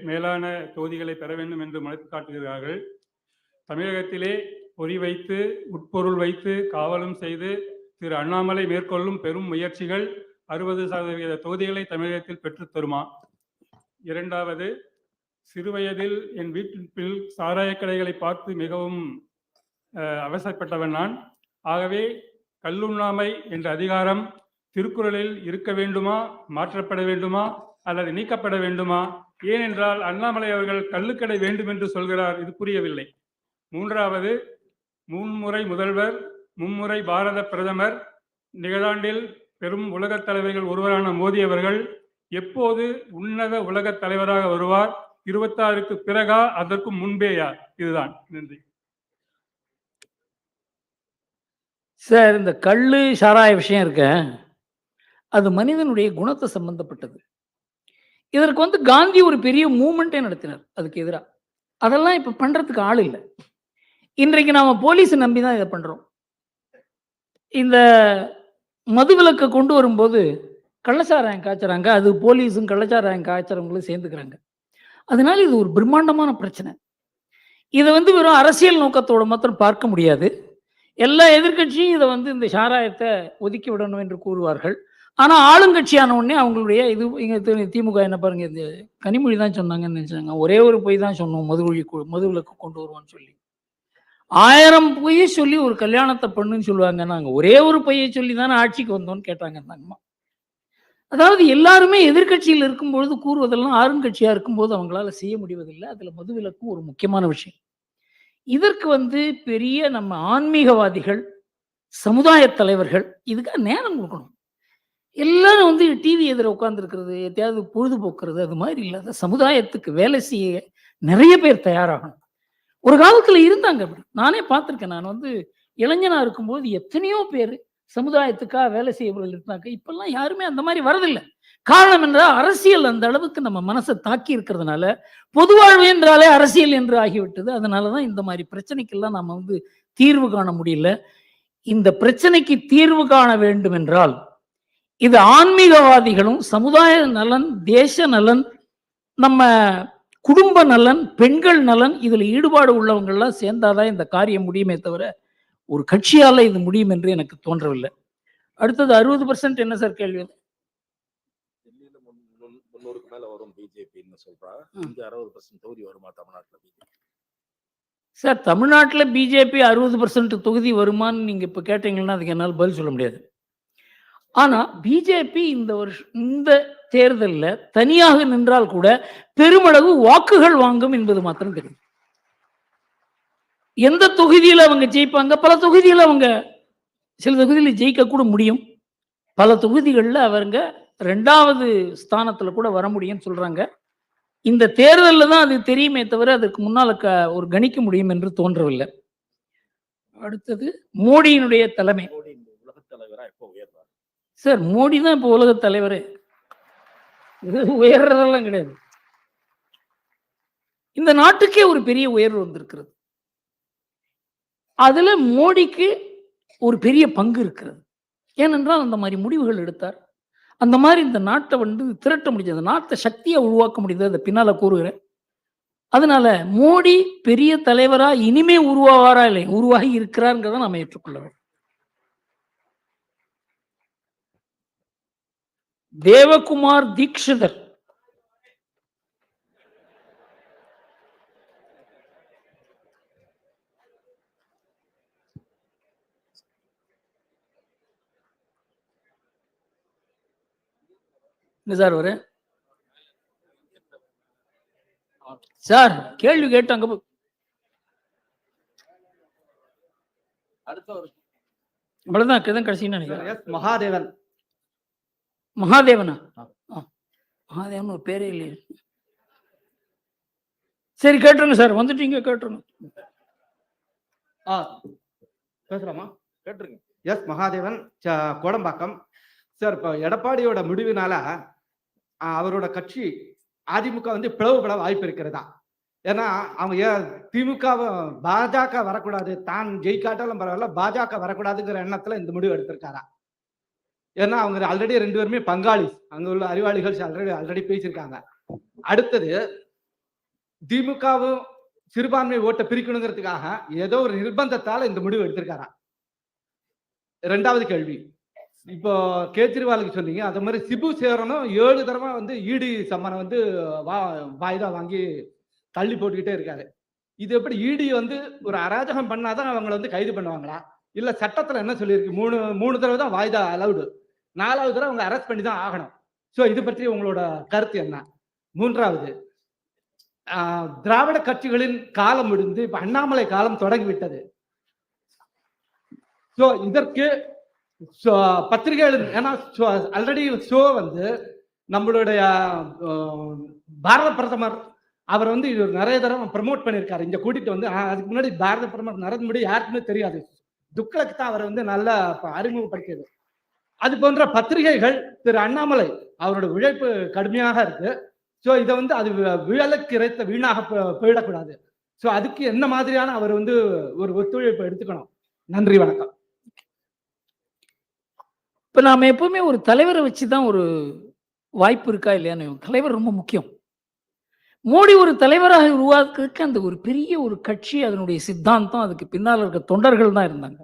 மேலான தொகுதிகளை பெற வேண்டும் என்று மனு காட்டுகிறார்கள். தமிழகத்திலே பொறி வைத்து, உட்பொருள் வைத்து, காவலும் செய்து திரு அண்ணாமலை மேற்கொள்ளும் பெரும் முயற்சிகள் 60% தொகுதிகளை தமிழகத்தில் பெற்றுத் தருமா? இரண்டாவது, சிறுவயதில் என் வீட்டில் சாராய கடைகளை பார்த்து மிகவும் அவசரப்பட்டவன் நான். ஆகவே கல்லுண்ணாமை என்ற அதிகாரம் திருக்குறளில் இருக்க வேண்டுமா, மாற்றப்பட வேண்டுமா, அல்லது நீக்கப்பட வேண்டுமா? ஏனென்றால் அண்ணாமலை அவர்கள் கள்ளுக்கடை வேண்டும் என்று சொல்கிறார், இது புரியவில்லை. மூன்றாவது, 3 முறை முதல்வர், 3 முறை பாரத பிரதமர், நிகழாண்டில் பெரும் உலகத் தலைவர்கள் ஒருவரான மோடி அவர்கள் எப்போது உன்னத உலகத் தலைவராக வருவார்? 26க்கு பிறகா, அதற்கு முன்பேயா? இதுதான். நன்றி சார். இந்த கள்ளு சாராய விஷயம் இருக்க, அது மனிதனுடைய குணத்தை சம்பந்தப்பட்டது. இதற்கு வந்து காந்தி ஒரு பெரிய மூவ்மெண்ட்டே நடத்தினார் அதுக்கு எதிராக. அதெல்லாம் இப்ப பண்றதுக்கு ஆள் இல்லை. இன்றைக்கு நாம போலீஸ் நம்பி தான் இதை பண்றோம். இந்த மதுவிலக்கை கொண்டு வரும்போது கள்ளச்சாராயம் காய்ச்சறாங்க, அது போலீஸும் கள்ளச்சாராயம் காய்ச்சறவங்களும் சேர்ந்துக்கிறாங்க. அதனால இது ஒரு பிரம்மாண்டமான பிரச்சனை. இதை வந்து வெறும் அரசியல் நோக்கத்தோட மாத்திரம் பார்க்க முடியாது. எல்லா எதிர்கட்சியும் இதை வந்து இந்த சாராயத்தை ஒதுக்கி விடணும் என்று கூறுவார்கள். ஆனா ஆளுங்கட்சியான உடனே அவங்களுடைய இது இங்க திமுக என்ன பாருங்க, இந்த கனிமொழி தான் சொன்னாங்கன்னு நினைச்சாங்க. ஒரே ஒரு பொய் தான் சொன்னோம், மதுவிலக்கு கொண்டு வருவோம்னு சொல்லி. 1000 பொய்யை சொல்லி ஒரு கல்யாணத்தை பண்ணுன்னு சொல்லுவாங்க. நாங்க ஒரே ஒரு பொய்யை சொல்லி தானே ஆட்சிக்கு வந்தோம்னு கேட்டாங்க அந்த அம்மா. அதாவது எல்லாருமே எதிர்கட்சியில் இருக்கும்பொழுது கூறுவதெல்லாம் ஆளுங்கட்சியா இருக்கும்போது அவங்களால செய்ய முடிவதில்லை. அதுல மதுவிலக்கும் ஒரு முக்கியமான விஷயம். இதற்கு வந்து பெரிய நம்ம ஆன்மீகவாதிகள், சமுதாய தலைவர்கள் இதுக்காக நேரம் கொடுக்கணும். எல்லாரும் வந்து டிவி எதிர உட்கார்ந்துருக்கிறது, எத்தையாவது பொழுதுபோக்குறது, அது மாதிரி இல்லாத சமுதாயத்துக்கு வேலை செய்ய நிறைய பேர் தயாராகணும். ஒரு காலத்துல இருந்தாங்க அப்படி, நானே பார்த்துருக்கேன். நான் வந்து இளைஞனா இருக்கும்போது எத்தனையோ பேர் சமுதாயத்துக்காக வேலை செய்யவர்கள் இருந்தாங்க. இப்பெல்லாம் யாருமே அந்த மாதிரி வரதில்லை. காரணம் என்றால் அரசியல் அந்த அளவுக்கு நம்ம மனசை தாக்கி இருக்கிறதுனால, பொது வாழ்வு என்றாலே அரசியல் என்று ஆகிவிட்டது. அதனாலதான் இந்த மாதிரி பிரச்சனைக்கெல்லாம் நம்ம வந்து தீர்வு காண முடியல. இந்த பிரச்சனைக்கு தீர்வு காண வேண்டும் என்றால் இது ஆன்மீகவாதிகளும், சமுதாய நலன், தேச நலன், நம்ம குடும்ப நலன், பெண்கள் நலன், இதுல ஈடுபாடு உள்ளவங்க எல்லாம் சேர்ந்தாதான் இந்த காரியம் முடியுமே தவிர ஒரு கட்சியால இது முடியும் என்று எனக்கு தோன்றவில்லை. அடுத்தது 60% என்ன சார் கேள்வி? டெல்லியில 300க்கு மேல வரும் பிஜேபின்னு சொல்றான். இங்க 60% தொகுதி வருமா தமிழ்நாட்டுல? சார் தமிழ்நாட்டில் பிஜேபி 60% தொகுதி வருமான்னு நீங்கள் இப்போ கேட்டீங்கன்னா அதுக்கு என்னால் பதில் சொல்ல முடியாது. ஆனால் பிஜேபி இந்த வருஷம் இந்த தேர்தலில் தனியாக நின்றால் கூட பெருமளவு வாக்குகள் வாங்கும் என்பது மாத்திரம் தெரியும். எந்த தொகுதியில் அவங்க ஜெயிப்பாங்க? பல தொகுதியில் அவங்க சில தொகுதியில் ஜெயிக்க கூட முடியும். பல தொகுதிகளில் அவங்க 2வது ஸ்தானத்தில் கூட வர முடியும்னு சொல்றாங்க. இந்த தேர்தலில் தான் அது தெரியுமே தவிர அதற்கு முன்னால் ஒரு கணிக்க முடியும் என்று தோன்றவில்லை. அடுத்தது மோடியினுடைய தலைமை. சார் மோடி தான் இப்போ உலக தலைவர். உயர்றதெல்லாம் கிடையாது. இந்த நாட்டுக்கே ஒரு பெரிய உயர்வு வந்திருக்கிறது. அதுல மோடிக்கு ஒரு பெரிய பங்கு இருக்கிறது. ஏனென்றால் அந்த மாதிரி முடிவுகள் எடுத்தார். அந்த மாதிரி இந்த நாட்டை திரட்ட முடிஞ்சது, நாட்டை சக்தியை உருவாக்க முடியுது. அதை பின்னால கூறுகிறேன். அதனால மோடி பெரிய தலைவரா இனிமே உருவாவாரா இல்லை, உருவாகி இருக்கிறார்ங்கிறத நாம ஏற்றுக்கொள்ள வேண்டும். தேவகுமார் தீக்ஷிதர் சார் வர சார் கேள்வி கேட்டாங்க. அவ்வளவுதான் கடைசி நினைக்கிறேன். மகாதேவன். மகாதேவனா? மகாதேவன் ஒரு பேரே இல்லையே. சரி கேட்டுருங்க சார், வந்துட்டீங்க கேட்டுருங்க. பேசுறாமா? கேட்டுருங்க. எஸ் மகாதேவன், கோடம்பாக்கம். சார் இப்போ எடப்பாடியோட முடிவினால அவரோட கட்சி அதிமுக பிளவுபட வாய்ப்பு இருக்கிறதா? ஏன்னா அவங்க திமுக பாஜக வரக்கூடாது, தான் ஜெயிக்காட்டாலும் பரவாயில்ல பாஜக வரக்கூடாதுங்கிற எண்ணத்துல இந்த முடிவு எடுத்திருக்காரா? ஏன்னா அவங்க ஆல்ரெடி 2 பேருமே பங்காளி, அங்க உள்ள அறிவாளிகள் ஆல்ரெடி பேசியிருக்காங்க. அடுத்தது திமுகவும் சிறுபான்மை ஓட்டை பிரிக்கணுங்கிறதுக்காக ஏதோ ஒரு நிர்பந்தத்தால இந்த முடிவு எடுத்திருக்காரா? 2வது கேள்வி, இப்போ கேஜ்ரிவாலுக்கு சொன்னீங்க, அது மாதிரி சிபு சேரனும் 7 தடவை இடி சம்மனை வாய்தா வாங்கி தள்ளி போட்டுக்கிட்டே இருக்காரு. இது எப்படி இடி ஒரு அராஜகம் பண்ணாதான் அவங்களை கைது பண்ணுவாங்களா? இல்ல சட்டத்துல என்ன சொல்லியிருக்கு? 3 தடவை தான் வாய்தா அலவுடு, 4வது தடவை அவங்க அரெஸ்ட் பண்ணி தான் ஆகணும். ஸோ இது பற்றி உங்களோட கருத்து என்ன? 3வது, திராவிட கட்சிகளின் காலம் முடிந்து இப்ப அண்ணாமலை காலம் தொடங்கிவிட்டது. ஸோ இதற்கு பத்திரிகைகள், ஏன்னா ஆல்ரெடி ஷோ நம்மளுடைய பாரத பிரதமர் அவர் நிறைய தடவை ப்ரமோட் பண்ணியிருக்காரு. இங்க கூட்டிட்டு அதுக்கு முன்னாடி பாரத பிரதமர் நரேந்திர மோடி யாருக்குமே தெரியாது, துக்ளக் தான் அவர் நல்ல அறிமுகப்படுத்தியது. அது போன்ற பத்திரிகைகள் திரு அண்ணாமலை அவரோட உழைப்பு கடுமையாக இருக்கு. ஸோ இதை அது விழலுக்கு இறைத்த வீணாக போயிடக்கூடாது. ஸோ அதுக்கு என்ன மாதிரியான அவர் ஒரு ஒத்துழைப்பு எடுத்துக்கணும்? நன்றி, வணக்கம். இப்ப நாம எப்பவுமே ஒரு தலைவரை வச்சுதான் ஒரு வாய்ப்பு இருக்கா இல்லையான்னு, தலைவர் ரொம்ப முக்கியம். மோடி ஒரு தலைவராக உருவாக்குறதுக்கு அந்த ஒரு பெரிய ஒரு கட்சி, அதனுடைய சித்தாந்தம், அதுக்கு பின்னால் இருக்க தொண்டர்கள் தான் இருந்தாங்க.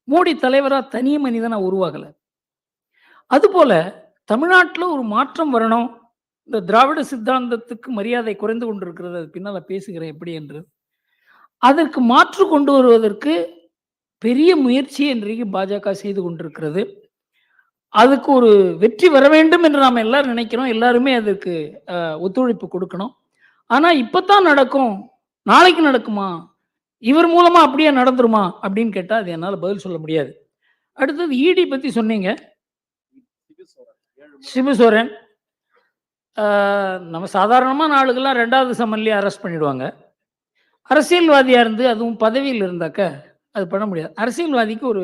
மோடி தலைவரா தனி மனிதனா உருவாகல. அதுபோல தமிழ்நாட்டில் ஒரு மாற்றம் வரணும். இந்த திராவிட சித்தாந்தத்துக்கு மரியாதை குறைந்து கொண்டிருக்கிறது, அது பின்னால பேசுகிறேன் எப்படி என்று. அதற்கு மாற்று கொண்டு வருவதற்கு பெரிய முயற்சியை இன்றைக்கு பாஜக செய்து கொண்டிருக்கிறது. அதுக்கு ஒரு வெற்றி வர வேண்டும் என்று நாம் எல்லாரும் நினைக்கிறோம். எல்லாருமே அதுக்கு ஒத்துழைப்பு கொடுக்கணும். ஆனா இப்பதான் நடக்கும், நாளைக்கு நடக்குமா, இவர் மூலமா அப்படியே நடந்துருமா அப்படின்னு கேட்டா அது என்னால் பதில் சொல்ல முடியாது. அடுத்தது இடி பத்தி சொன்னீங்க. சிபுசோரன் நம்ம சாதாரணமான ஆளுகள்லாம் 2வது சம்மன்லேயே அரெஸ்ட் பண்ணிடுவாங்க. அரசியல்வாதியா இருந்து அதுவும் பதவியில் இருந்தாக்க அது பண்ண முடியாது. அரசியல்வாதிக்கு ஒரு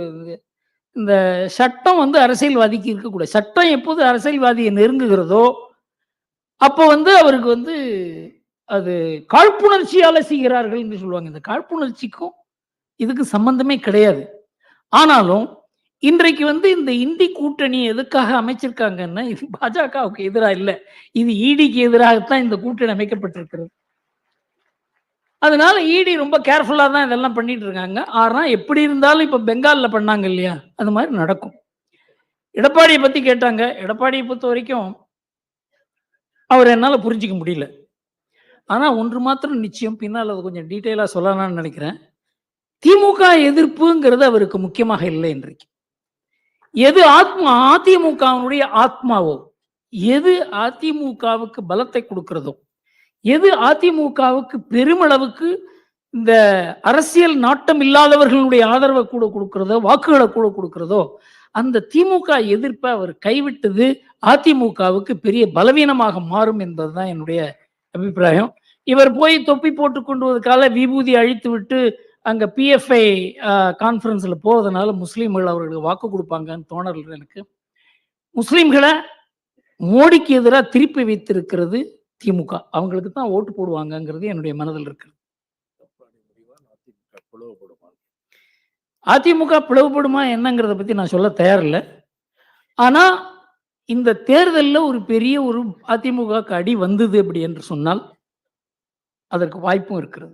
இந்த சட்டம் அரசியல்வாதிக்கு இருக்கக்கூடாது. சட்டம் எப்போது அரசியல்வாதியை நெருங்குகிறதோ அப்போ அவருக்கு அது காழ்ப்புணர்ச்சியால செய்கிறார்கள் என்று சொல்லுவாங்க. இந்த காழ்ப்புணர்ச்சிக்கும் இதுக்கு சம்பந்தமே கிடையாது. ஆனாலும் இன்றைக்கு இந்த இந்தி கூட்டணி எதுக்காக அமைச்சிருக்காங்கன்னா, இது பாஜகவுக்கு எதிராக இல்லை, இது ஈடிக்கு எதிராகத்தான் இந்த கூட்டணி அமைக்கப்பட்டிருக்கிறது. அதனால இடி ரொம்ப கேர்ஃபுல்லா தான் இதெல்லாம் பண்ணிட்டு இருக்காங்க. ஆனா எப்படி இருந்தாலும் இப்ப பெங்கால்ல பண்ணாங்க இல்லையா, அது மாதிரி நடக்கும். எடப்பாடியை பத்தி கேட்டாங்க. எடப்பாடியை பொறுத்த வரைக்கும் அவர் என்னால புரிஞ்சிக்க முடியல. ஆனா ஒன்று மாத்திரம் நிச்சயம், பின்னால் அதை கொஞ்சம் டீட்டெயிலா சொல்லலாம்னு நினைக்கிறேன். திமுக எதிர்ப்புங்கிறது அவருக்கு முக்கியமாக இல்லை இன்றைக்கு. எது அதிமுகவினுடைய ஆத்மாவோ, எது அதிமுகவுக்கு பலத்தை கொடுக்கிறதோ, எது அதிமுகவுக்கு பெருமளவுக்கு இந்த அரசியல் நாட்டம் இல்லாதவர்களுடைய ஆதரவை கூட கொடுக்கிறதோ, வாக்குகளை கூட கொடுக்கிறதோ, அந்த திமுக எதிர்ப்பை அவர் கைவிட்டது அதிமுகவுக்கு பெரிய பலவீனமாக மாறும் என்பதுதான் என்னுடைய அபிப்பிராயம். இவர் போய் தொப்பி போட்டு கொண்டு வதற்கால விபூதி அழித்து விட்டு அங்க பிஎஃப்ஐ கான்ஃபரன்ஸ்ல போவதனால முஸ்லீம்கள் அவர்களுக்கு வாக்கு கொடுப்பாங்கன்னு தோணல எனக்கு. முஸ்லீம்களை மோடிக்கு எதிராக திருப்பி வைத்திருக்கிறது திமுக. அவங்களுக்கு தான் ஓட்டு போடுவாங்கங்கிறது என்னுடைய மனதில் இருக்கு. அதிமுக பிளவுபடுமா என்னங்கிறத பத்தி நான் சொல்ல தயாரில்லை. ஆனா இந்த தேர்தலில் ஒரு பெரிய ஒரு அதிமுக அடி வந்தது அப்படி என்று சொன்னால் அதற்கு வாய்ப்பும் இருக்கிறது.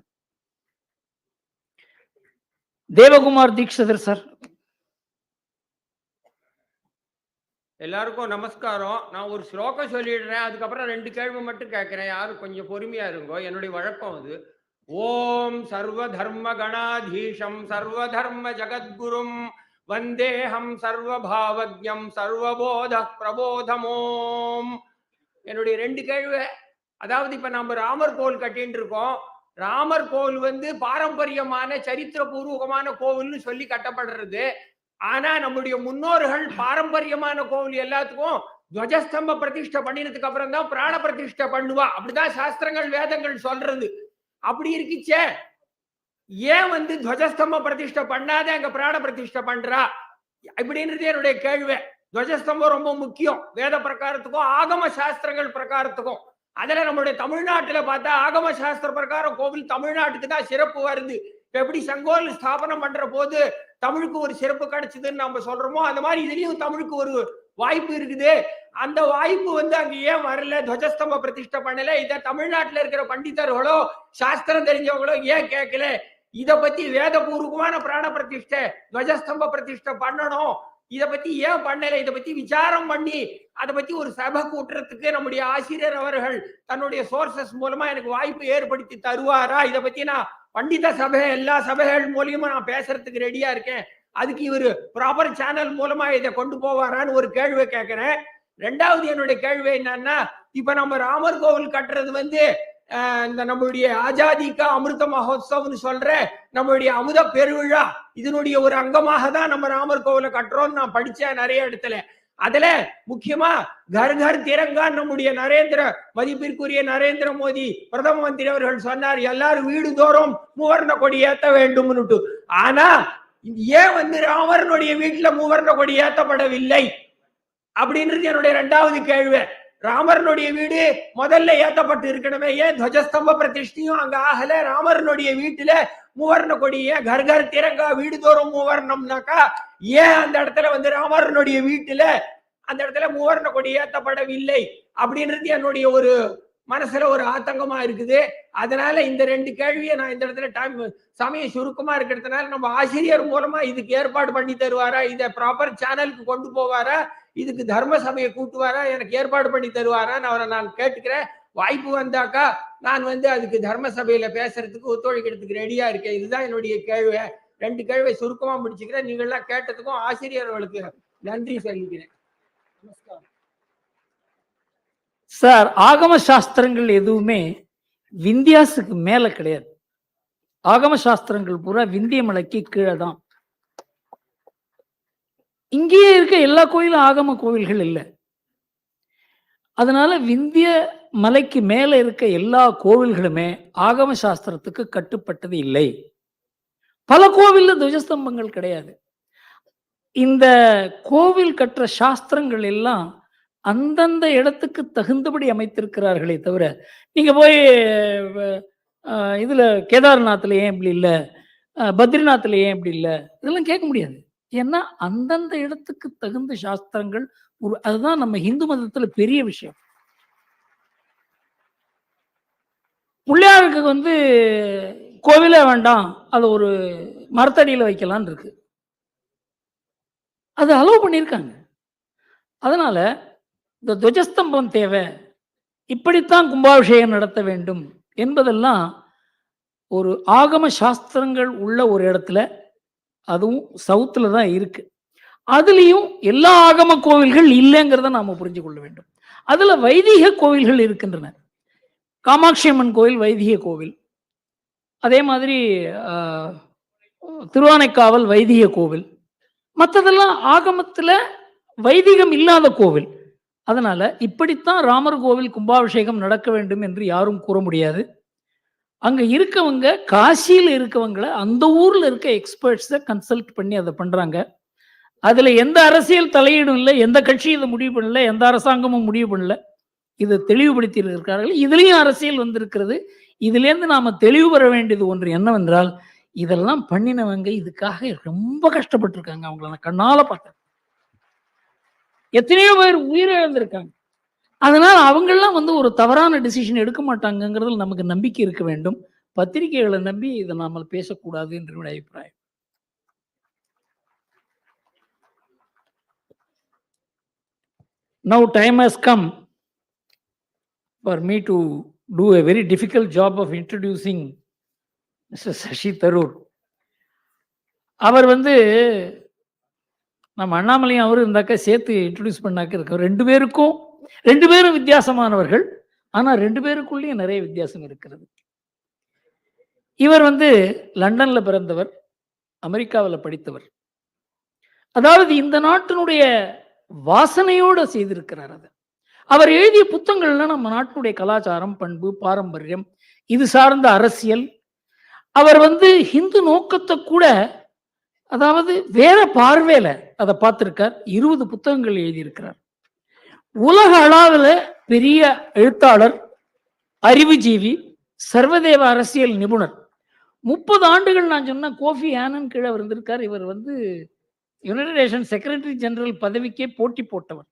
தேவகுமார் தீக்ஷிதர் சார். எல்லாருக்கும் நமஸ்காரம். நான் ஒரு ஸ்லோகம் சொல்லிடுறேன், அதுக்கப்புறம் 2 கேள்வி மட்டும் கேட்கிறேன். யாரும் கொஞ்சம் பொறுமையா இருங்கோ, என்னுடைய வழக்கம் அது. ஓம் சர்வ தர்ம கணாதீஷம் சர்வ தர்ம ஜகத்குரும் வந்தேஹம் சர்வ பாவஜ்ஞம் சர்வபோத பிரபோதமோம். என்னுடைய 2 கேள்வி. அதாவது இப்ப நம்ம ராமர் கோவில் கட்டின்னு இருக்கோம். ராமர் கோவில் பாரம்பரியமான சரித்திரபூர்வகமான கோவில்னு சொல்லி கட்டப்படுறது. ஆனா நம்முடைய முன்னோர்கள் பாரம்பரியமான கோவில் எல்லாத்துக்கும் துவஜஸ்தம்ப பிரதிஷ்டை பண்ணினதுக்கு அப்புறம் தான் பிராண பிரதிஷ்டை பண்ணுவா. அப்படிதான் சாஸ்திரங்கள் வேதங்கள் சொல்றது. அப்படி இருக்குச்சே, ஏன் துவஜஸ்தம்ப பிரதிஷ்டை பண்ணாத அங்க பிராண பிரதிஷ்டை பண்றா இப்படின்றது என்னுடைய கேள்வி. துவஜஸ்தம்பம் ரொம்ப முக்கியம், வேத பிரகாரத்துக்கும் ஆகம சாஸ்திரங்கள் பிரகாரத்துக்கும். அதுல நம்மளுடைய தமிழ்நாட்டுல பார்த்தா ஆகம சாஸ்திர பிரகாரம் கோவில் தமிழ்நாட்டுக்கு தான் சிறப்பு வருது. இப்ப எப்படி செங்கோல் ஸ்தாபனம் பண்ற போது தமிழுக்கு ஒரு சிறப்பு கிடைச்சதுன்னு நம்ம சொல்றோமோ, அந்த மாதிரி இதுலயும் தமிழுக்கு ஒரு வாய்ப்பு இருக்குது. அந்த வாய்ப்பு அங்க ஏன் வரல, துவஜஸ்தம்ப பிரதிஷ்டை பண்ணல? இத தமிழ்நாட்டுல இருக்கிற பண்டிதர்களோ சாஸ்திரம் தெரிஞ்சவங்களோ ஏன் கேட்கல? இத பத்தி வேதபூர்வமான பிராண பிரதிஷ்டை துவஜஸ்தம்ப பிரதிஷ்டை பண்ணணும், இத பத்தி ஏன் பண்ணல? இத பத்தி விசாரம் பண்ணி அதை பத்தி ஒரு சபை கூட்டுறதுக்கு நம்முடைய ஆசிரியர் அவர்கள் தன்னுடைய சோர்சஸ் மூலமா எனக்கு வாய்ப்பு ஏற்படுத்தி தருவாரா? இத பத்தி நான் பண்டித சபை எல்லா சபைகள் மூலியமா நான் பேசுறதுக்கு ரெடியா இருக்கேன். அதுக்கு இவரு ப்ராப்பர் சேனல் மூலமா இதை கொண்டு போவாரான்னு ஒரு கேள்வி கேட்கிறேன். 2வது என்னுடைய கேள்வி என்னன்னா, இப்ப நம்ம ராமர் கோவில் கட்டுறது இந்த நம்மளுடைய ஆஜாதிக்கா அமிர்த மகோத்சவம்னு சொல்ற நம்மளுடைய அமுத பெருவிழா, இதனுடைய ஒரு அங்கமாக தான் நம்ம ராமர் கோவிலை கட்டுறோம்னு நான் படிச்சேன் நிறைய இடத்துல. அதுல முக்கியமா கர் கர் திரங்கா நம்முடைய மதிப்பிற்குரிய நரேந்திர மோடி பிரதம மந்திரி அவர்கள் சொன்னார், எல்லாரும் வீடு தோறும் மூவர்ண கொடி ஏத்த வேண்டும்னுட்டு. ஆனா ஏன் ராமரனுடைய வீட்டுல மூவர்ண கொடி ஏத்தப்படவில்லை அப்படின்றது என்னுடைய 2வது கேள்வி. ராமரனுடைய வீடு முதல்ல ஏத்தப்பட்டு இருக்கணுமே, ஏன் துவஜஸ்தம்ப பிரதிஷ்டையும் அங்க ஆகல? ராமரனுடைய வீட்டுல மூவர்ண கொடி ஏன் கர் கர் திரங்கா வீடு தோறும் மூவர்ணம்னாக்கா ஏன் அந்த இடத்துல ராமரனுடைய வீட்டுல அந்த இடத்துல மூவர்ண கொடி ஏத்தப்படவில்லை அப்படின்றது என்னுடைய ஒரு மனசுல ஒரு ஆத்தங்கமா இருக்குது. அதனால இந்த 2 கேள்வியை நான் இந்த இடத்துல சமயம் சுருக்கமா இருக்கிறதுனால நம்ம ஆசிரியர் மூலமா இதுக்கு ஏற்பாடு பண்ணி தருவாரா? இதை ப்ராப்பர் சேனலுக்கு கொண்டு போவாரா? இதுக்கு தர்ம சபையை கூட்டுவாரா? எனக்கு ஏற்பாடு பண்ணி தருவாரான்னு அவரை நான் கேட்டுக்கிறேன். வாய்ப்பு வந்தாக்கா நான் அதுக்கு தர்ம சபையில பேசுறதுக்கு ஒத்துழைக்கிறதுக்கு ரெடியா இருக்கேன். இதுதான் என்னுடைய கேள்வி. 2 கேள்வியை சுருக்கமா முடிச்சுக்கிறேன். நீங்கள்லாம் கேட்டதுக்கும் ஆசிரியர்களுக்கு நன்றி சொல்லிக்கிறேன். சார், ஆகம சாஸ்திரங்கள் எதுவுமே விந்தியாசுக்கு மேல கிடையாது. ஆகம சாஸ்திரங்கள் பூரா விந்திய மலைக்கு கீழே தான். இங்கேயே இருக்க எல்லா கோயிலும் ஆகம கோவில்கள் இல்லை. அதனால விந்திய மலைக்கு மேல இருக்க எல்லா கோவில்களுமே ஆகம சாஸ்திரத்துக்கு கட்டுப்பட்டது இல்லை. பல கோவில்ல துவஜஸ்தம்பங்கள் கிடையாது. இந்த கோவில் கட்டுற சாஸ்திரங்கள் எல்லாம் அந்தந்த இடத்துக்கு தகுந்தபடி அமைத்திருக்கிறார்களே தவிர, நீங்க போய் இதுல கேதார்நாத்ல ஏன் இப்படி இல்லை, பத்ரிநாத்ல ஏன் இப்படி இல்லை, இதெல்லாம் கேட்க முடியாது. ஏன்னா அந்தந்த இடத்துக்கு தகுந்த சாஸ்திரங்கள் அதுதான் நம்ம இந்து மதத்துல பெரிய விஷயம். பிள்ளையாருக்கு கோவிலே வேண்டாம், அது ஒரு மரத்தடியில வைக்கலான் இருக்கு, அது அலோவ் பண்ணியிருக்காங்க. அதனால இந்த துவஜஸ்தம்பம் தேவை, இப்படித்தான் கும்பாபிஷேகம் நடத்த வேண்டும் என்பதெல்லாம் ஒரு ஆகம சாஸ்திரங்கள் உள்ள ஒரு இடத்துல, அதுவும் சவுத்தில் தான் இருக்கு. அதுலேயும் எல்லா ஆகம கோவில்கள் இல்லைங்கிறத நாம் புரிஞ்சு கொள்ள வேண்டும். அதில் வைதிக கோவில்கள் இருக்கின்றன. காமாட்சி அம்மன் கோவில் வைதிக கோவில், அதே மாதிரி திருவானைக்காவல் வைதிக கோவில், மற்றதெல்லாம் ஆகமத்தில் வைதிகம் இல்லாத கோவில். அதனால இப்படித்தான் ராமர் கோவில் கும்பாபிஷேகம் நடக்க வேண்டும் என்று யாரும் கூற முடியாது. அங்க இருக்கவங்க, காசியில் இருக்கவங்களை அந்த ஊர்ல இருக்க எக்ஸ்பர்ட்ஸை கன்சல்ட் பண்ணி அதை பண்றாங்க. அதுல எந்த அரசியல் தலையீடும் இல்லை, எந்த கட்சியும் இதை முடிவு பண்ணல, எந்த அரசாங்கமும் முடிவு பண்ணல. இதை தெளிவுபடுத்தி இருக்கிறார்கள். இதுலயும் அரசியல் வந்திருக்கிறது. இதுல இருந்து நாம தெளிவு பெற வேண்டியது ஒன்று என்னவென்றால், இதெல்லாம் பண்ணினவங்க இதுக்காக ரொம்ப கஷ்டப்பட்டு இருக்காங்க. அவங்கள நான் கண்ணால பார்த்தேன். எத்தனையோ பேர் உயிரிழந்திருக்காங்க. அதனால் அவங்கெல்லாம் ஒரு தவறான டிசிஷன் எடுக்க மாட்டாங்கிறதுல நமக்கு நம்பிக்கை இருக்க வேண்டும். பத்திரிகைகளை நம்பி இதை நாம பேசக்கூடாது என்று என்னுடைய அபிப்பிராயம். Now time has come for me to do a very difficult job of introducing Mr. Shashi Tharoor. அவர் நம்ம அண்ணாமலையும் அவரும் இருந்தாக்க சேர்த்து இன்ட்ரடியூஸ் பண்ணாக்க இருக்க. ரெண்டு பேரும் வித்தியாசமானவர்கள். ஆனால் ரெண்டு பேருக்குள்ளேயும் நிறைய வித்தியாசம் இருக்கிறது. இவர் லண்டன்ல பிறந்தவர், அமெரிக்காவில் படித்தவர். அதாவது இந்த நாட்டினுடைய வாசனையோடு செய்திருக்கிறார். அதை அவர் எழுதிய புத்தகங்கள்ல நம்ம நாட்டினுடைய கலாச்சாரம், பண்பு, பாரம்பரியம், இது சார்ந்த அரசியல், அவர் ஹிந்து நோக்கத்தை கூட அதாவது வேற பார்வையில அதை பார்த்திருக்கார். 20 புத்தகங்கள் எழுதியிருக்கிறார். உலக அளவில் பெரிய எழுத்தாளர், அறிவுஜீவி, சர்வதேவ அரசியல் நிபுணர். 30 ஆண்டுகள் நான் சொன்ன கோஃபி ஆனன் கீழே இருந்திருக்கார். இவர் யுனைடெட் நேஷன் செக்ரட்டரி ஜெனரல் பதவிக்கே போட்டி போட்டவர்.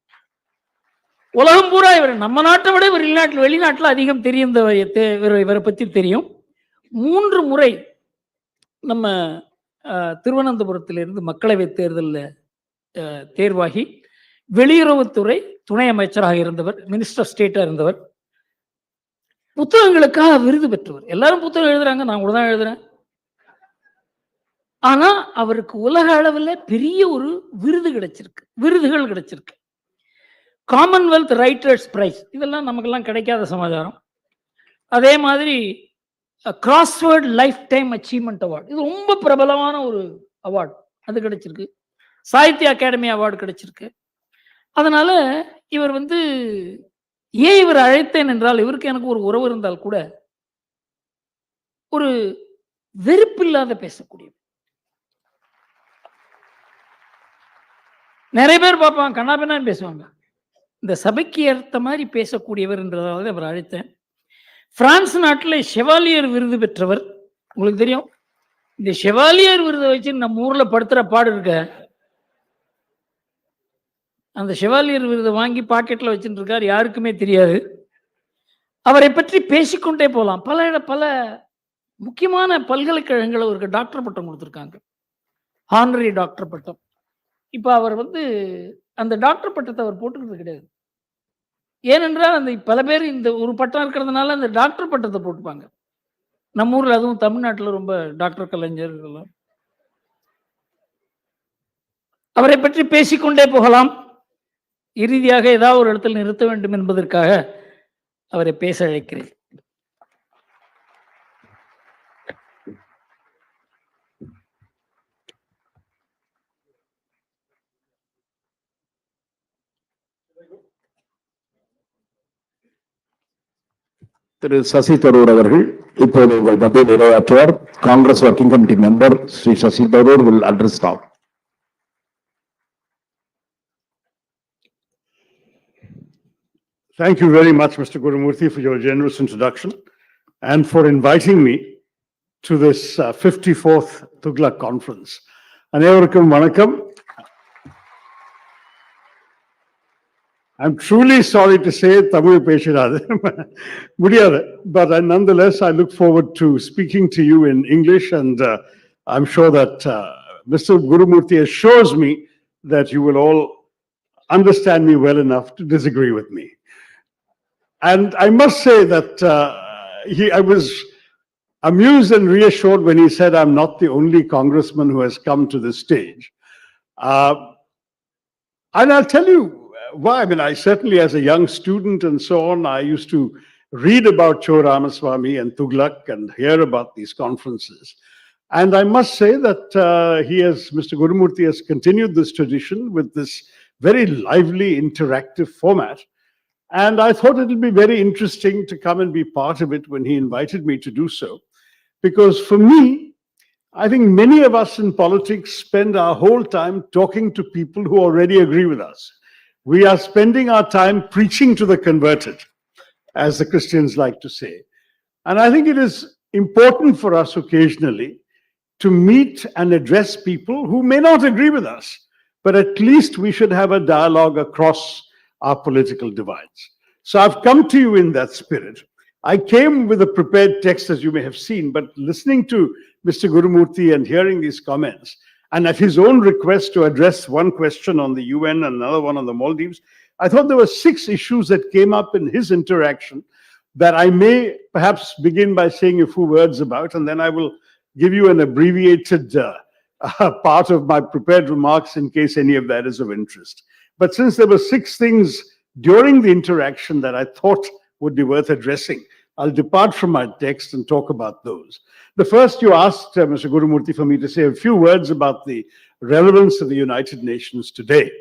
உலகம் பூரா இவர், நம்ம நாட்டை விட வெளிநாட்டில் அதிகம் தெரியும். இவரை பற்றி தெரியும். 3 முறை நம்ம திருவனந்தபுரத்திலிருந்து மக்களவை தேர்தலில் தேர்வாகி வெளியுறவுத்துறை துணை அமைச்சராக இருந்தவர், மினிஸ்டர் ஸ்டேட்டாக இருந்தவர். புத்தகங்களுக்காக விருது பெற்றவர். எல்லாரும் புத்தகம் எழுதுறாங்க, நான் கூட தான் எழுதுறேன். ஆனா அவருக்கு உலக அளவில் பெரிய ஒரு விருதுகள் கிடைச்சிருக்கு. காமன்வெல்த் ரைட்டர்ஸ் பிரைஸ், இதெல்லாம் நமக்கெல்லாம் கிடைக்காத சமாச்சாரம். அதே மாதிரி crossword life time achievement award, இது ரொம்ப பிரபலமான ஒரு அவார்டு, அது கிடைச்சிருக்கு. சாகித்ய அகாடமி அவார்டு கிடைச்சிருக்கு. அதனால இவர் ஏன் இவர் அழைத்தேன் என்றால், இவருக்கு எனக்கு ஒரு உறவு இருந்தால் கூட ஒரு வெறுப்பில்லாத பேசக்கூடிய, நிறைய பேர் பார்ப்பாங்க கண்ணாபின்னான்னு பேசுவாங்க, இந்த சபைக்கு ஏற்ற மாதிரி பேசக்கூடியவர் என்றதால அவர் அழைத்தேன். பிரான்ஸ் நாட்டில் ஷெவாலியர் விருது பெற்றவர். உங்களுக்கு தெரியும், இந்த ஷெவாலியர் விருதை வச்சு நம்ம ஊர்ல படுத்துற பாடு இருக்க. அந்த ஷெவாலியர் விருதை வாங்கி பாக்கெட்ல வச்சுட்டு இருக்கார், யாருக்குமே தெரியாது. அவரை பற்றி பேசிக்கொண்டே போகலாம். பல முக்கியமான பல்கலைக்கழகங்கள் அவருக்கு டாக்டர் பட்டம் கொடுத்துருக்காங்க, ஹானரரி டாக்டர் பட்டம். இப்ப அவர் அந்த டாக்டர் பட்டத்தை அவர் போட்டுக்கிறது கிடையாது. ஏனென்றால் அந்த பல பேர் இந்த ஒரு பட்டம் இருக்கிறதுனால அந்த டாக்டர் பட்டத்தை போட்டுப்பாங்க. நம்ம ஊர்ல, அதுவும் தமிழ்நாட்டில் ரொம்ப டாக்டர் கலைஞர் இதெல்லாம். அவரை பற்றி பேசிக்கொண்டே போகலாம். இறுதியாக ஏதாவது ஒரு இடத்தில் நிறுத்த வேண்டும் என்பதற்காக அவரை பேச அழைக்கிறேன். திரு சசி தரூர் அவர்கள் இப்போது உங்கள் மத்தியில் நிறைவேற்றுவார். Congress working committee member Shri Shashi Tharoor will address now. Thank you very much, Mr. Gurumurthy, for your generous introduction and for inviting me to this 54th Thuglak conference. Anevarukkum vanakkam. I'm truly sorry to say Tamil பேசிடாது முடியாது, but nonetheless I look forward to speaking to you in English, and I'm sure that Mr. Gurumurthy assures me that you will all understand me well enough to disagree with me. And I must say that I was amused and reassured when he said, I'm not the only congressman who has come to this stage. And I'll tell you why. I mean, I certainly, as a young student and so on, I used to read about Cho Ramaswamy and Thuglak and hear about these conferences. And I must say that Mr. Gurumurthy has continued this tradition with this very lively, interactive format. And I thought it would be very interesting to come and be part of it when he invited me to do so. Because for me, I think many of us in politics spend our whole time talking to people who already agree with us. We are spending our time preaching to the converted, as the Christians like to say. And I think it is important for us occasionally to meet and address people who may not agree with us, but at least we should have a dialogue across our political divides. So I've come to you in that spirit. I came with a prepared text, as you may have seen, but listening to Mr. Gurumurthy and hearing these comments, and at his own request to address one question on the UN and another one on the Maldives, I thought there were 6 issues that came up in his interaction that I may perhaps begin by saying a few words about, and then I will give you an abbreviated part of my prepared remarks in case any of that is of interest. But since there were 6 things during the interaction that I thought would be worth addressing, I'll depart from my text and talk about those. The first, you asked Mr. Gurumurthy for me to say a few words about the relevance of the United Nations today.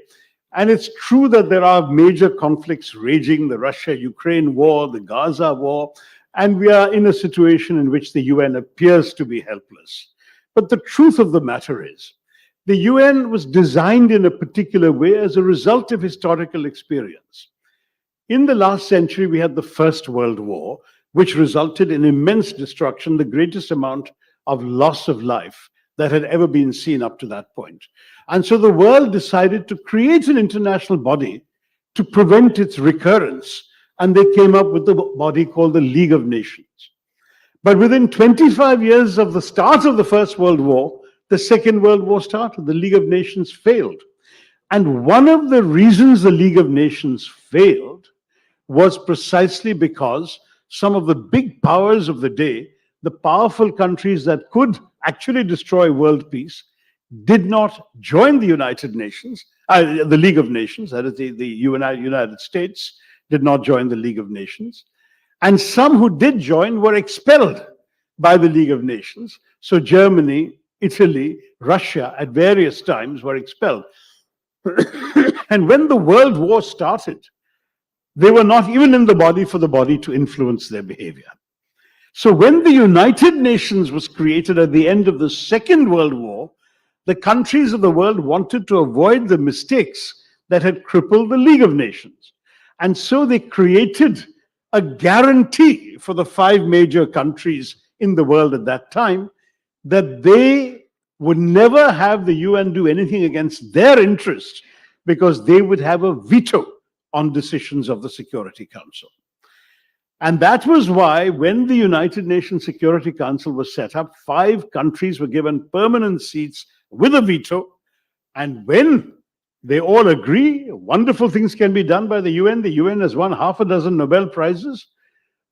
And it's true that there are major conflicts raging, the Russia-Ukraine war, the Gaza war, and we are in a situation in which the UN appears to be helpless. But the truth of the matter is, the UN was designed in a particular way as a result of historical experience. In the last century, we had the First World War, which resulted in immense destruction, the greatest amount of loss of life that had ever been seen up to that point. And so the world decided to create an international body to prevent its recurrence. And they came up with the body called the League of Nations. But within 25 years of the start of the First World War, the Second World War started. The League of Nations failed. And one of the reasons the League of Nations failed was precisely because some of the big powers of the day, the powerful countries that could actually destroy world peace, did not join the United Nations, the League of Nations, that is the United States, did not join the League of Nations. And some who did join were expelled by the League of Nations. So Germany, Italy, Russia at various times were expelled. And when the World War started, they were not even in the body for the body to influence their behavior. So when the United Nations was created at the end of the Second World War, the countries of the world wanted to avoid the mistakes that had crippled the League of Nations. And so they created a guarantee for the 5 major countries in the world at that time that they would never have the UN do anything against their interests because they would have a veto on decisions of the Security Council. And that was why when the United Nations Security Council was set up, 5 countries were given permanent seats with a veto. And when they all agree, wonderful things can be done by the UN. The UN has won 6 Nobel Prizes.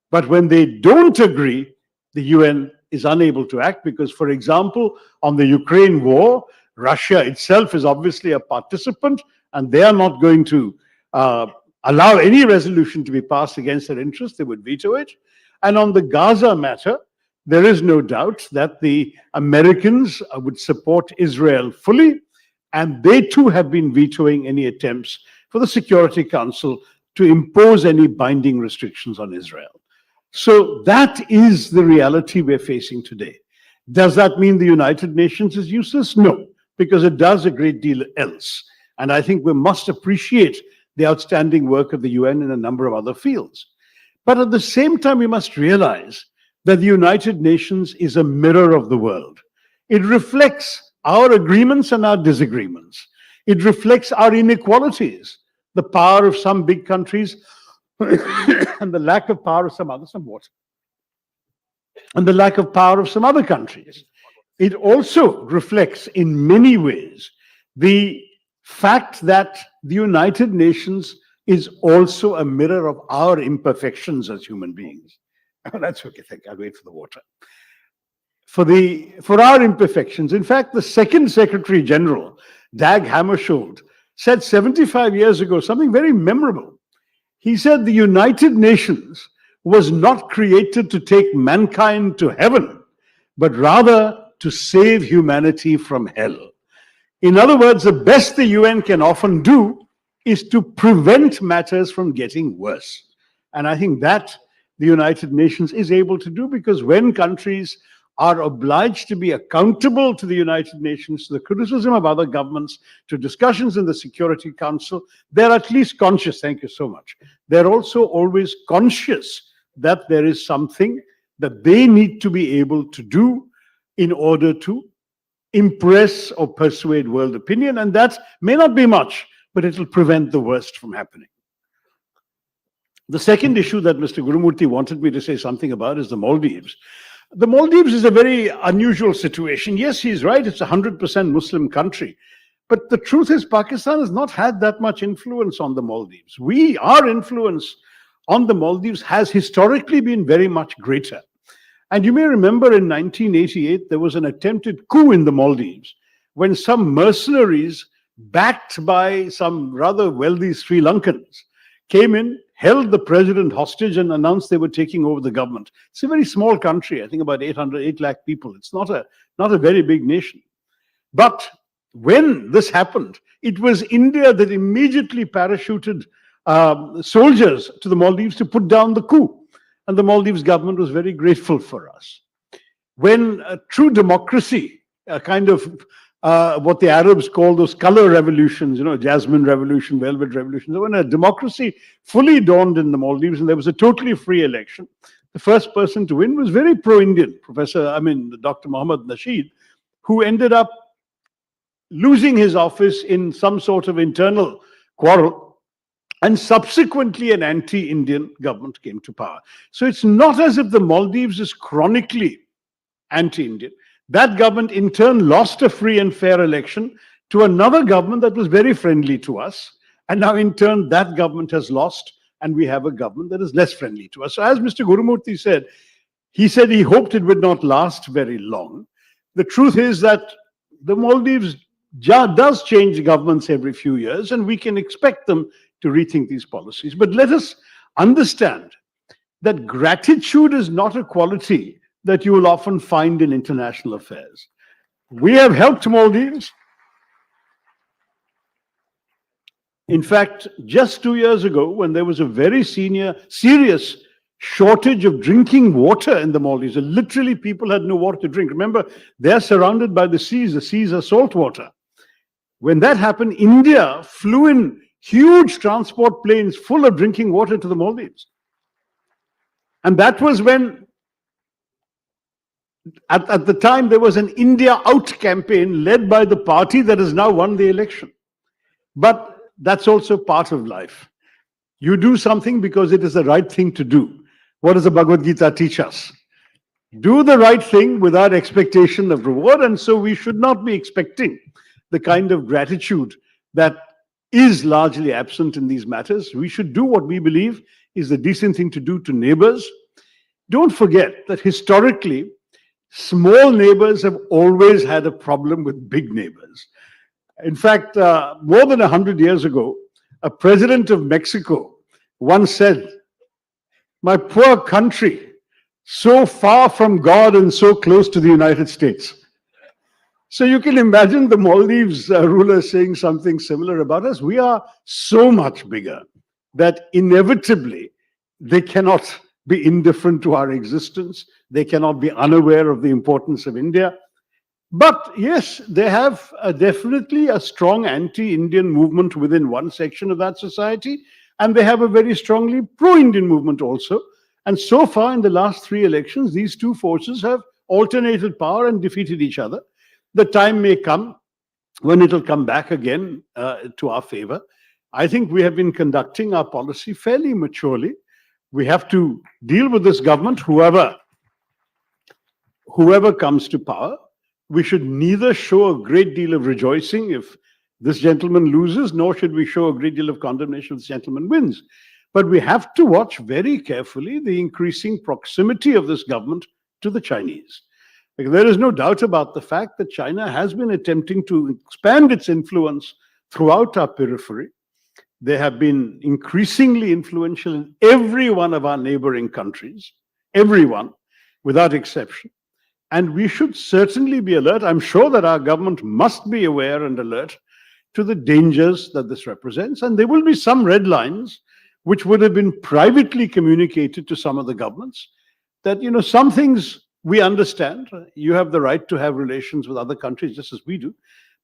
But when they don't agree, the UN is unable to act because, for example, on the Ukraine war, Russia itself is obviously a participant and they are not going to allow any resolution to be passed against their interests. They would veto it. And on the Gaza matter, there is no doubt that the Americans would support Israel fully, and they too have been vetoing any attempts for the Security Council to impose any binding restrictions on Israel. So that is the reality we're facing today. Does that mean the United Nations is useless? No, because it does a great deal else. And I think we must appreciate the outstanding work of the UN in a number of other fields. But at the same time, we must realize that the United Nations is a mirror of the world. It reflects our agreements and our disagreements. It reflects our inequalities, the power of some big countries and the lack of power of some others, and the lack of power of some other countries. It also reflects in many ways the fact that the United Nations is also a mirror of our imperfections as human beings. That's okay. Thank you. I'll wait for the water. For our imperfections. In fact, the second Secretary General, Dag Hammarskjöld, said 75 years ago something very memorable. He said the United Nations was not created to take mankind to heaven, but rather to save humanity from hell. In other words, the best the UN can often do is to prevent matters from getting worse. And I think that the United Nations is able to do, because when countries are obliged to be accountable to the United Nations, to the criticism of other governments, to discussions in the Security Council, they're at least conscious, thank you so much. They're also always conscious that there is something that they need to be able to do in order to impress or persuade world opinion, and that may not be much, but it will prevent the worst from happening. The second issue that Mr. Gurumurthy wanted me to say something about is the Maldives. The Maldives is a very unusual situation. Yes, he's right, it's a 100% Muslim country. But the truth is, Pakistan has not had that much influence on the Maldives. Our influence on the Maldives has historically been very much greater. And you may remember in 1988, there was an attempted coup in the Maldives when some mercenaries, backed by some rather wealthy Sri Lankans, came in, held the president hostage and announced they were taking over the government. It's a very small country, I think about 8 lakh people. It's not a very big nation. But when this happened, it was India that immediately parachuted soldiers to the Maldives to put down the coup. And the Maldives government was very grateful for us. When a true democracy, a kind of what the Arabs call those color revolutions, Jasmine Revolution, Velvet Revolution. When a democracy fully dawned in the Maldives and there was a totally free election, the first person to win was very pro-Indian, Dr. Mohammad Nasheed, who ended up losing his office in some sort of internal quarrel, and subsequently an anti-Indian government came to power. So it's not as if the Maldives is chronically anti-Indian. That government in turn lost a free and fair election to another government that was very friendly to us. And now in turn, that government has lost and we have a government that is less friendly to us. So as Mr. Gurumurthy said he hoped it would not last very long. The truth is that the Maldives does change governments every few years, and we can expect them to rethink these policies. But let us understand that gratitude is not a quality that you will often find in international affairs. We have helped Maldives. In fact, just 2 years ago, when there was a very serious shortage of drinking water in the Maldives, literally people had no water to drink. Remember, they're surrounded by the seas. The seas are salt water. When that happened, India flew in huge transport planes full of drinking water to the Maldives. And that was when at the time, there was an India Out campaign led by the party that has now won the election. But that's also part of life. You do something because it is the right thing to do. What does the Bhagavad Gita teach us? Do the right thing without expectation of reward. And so we should not be expecting the kind of gratitude that is largely absent in these matters. We should do what we believe is the decent thing to do to neighbors. Don't forget that historically, small neighbors have always had a problem with big neighbors. In fact, more than 100 years ago, a president of Mexico once said, "My poor country, so far from God and so close to the United States." So you can imagine the Maldives ruler saying something similar about us. We are so much bigger that inevitably they cannot be indifferent to our existence. They cannot be unaware of the importance of India. But yes, they have definitely a strong anti-Indian movement within one section of that society, and they have a very strongly pro-Indian movement also. And so far in the last 3 elections, these two forces have alternated power and defeated each other. The time may come when it will come back again to our favor. I think we have been conducting our policy fairly maturely. We have to deal with this government, whoever comes to power. We should neither show a great deal of rejoicing if this gentleman loses, nor should we show a great deal of condemnation if this gentleman wins. But we have to watch very carefully the increasing proximity of this government to the Chinese. Because there is no doubt about the fact that China has been attempting to expand its influence throughout our periphery. They have been increasingly influential in every one of our neighboring countries, everyone, without exception. And we should certainly be alert. I'm sure that our government must be aware and alert to the dangers that this represents. And there will be some red lines which would have been privately communicated to some of the governments that, some things we understand. You have the right to have relations with other countries just as we do.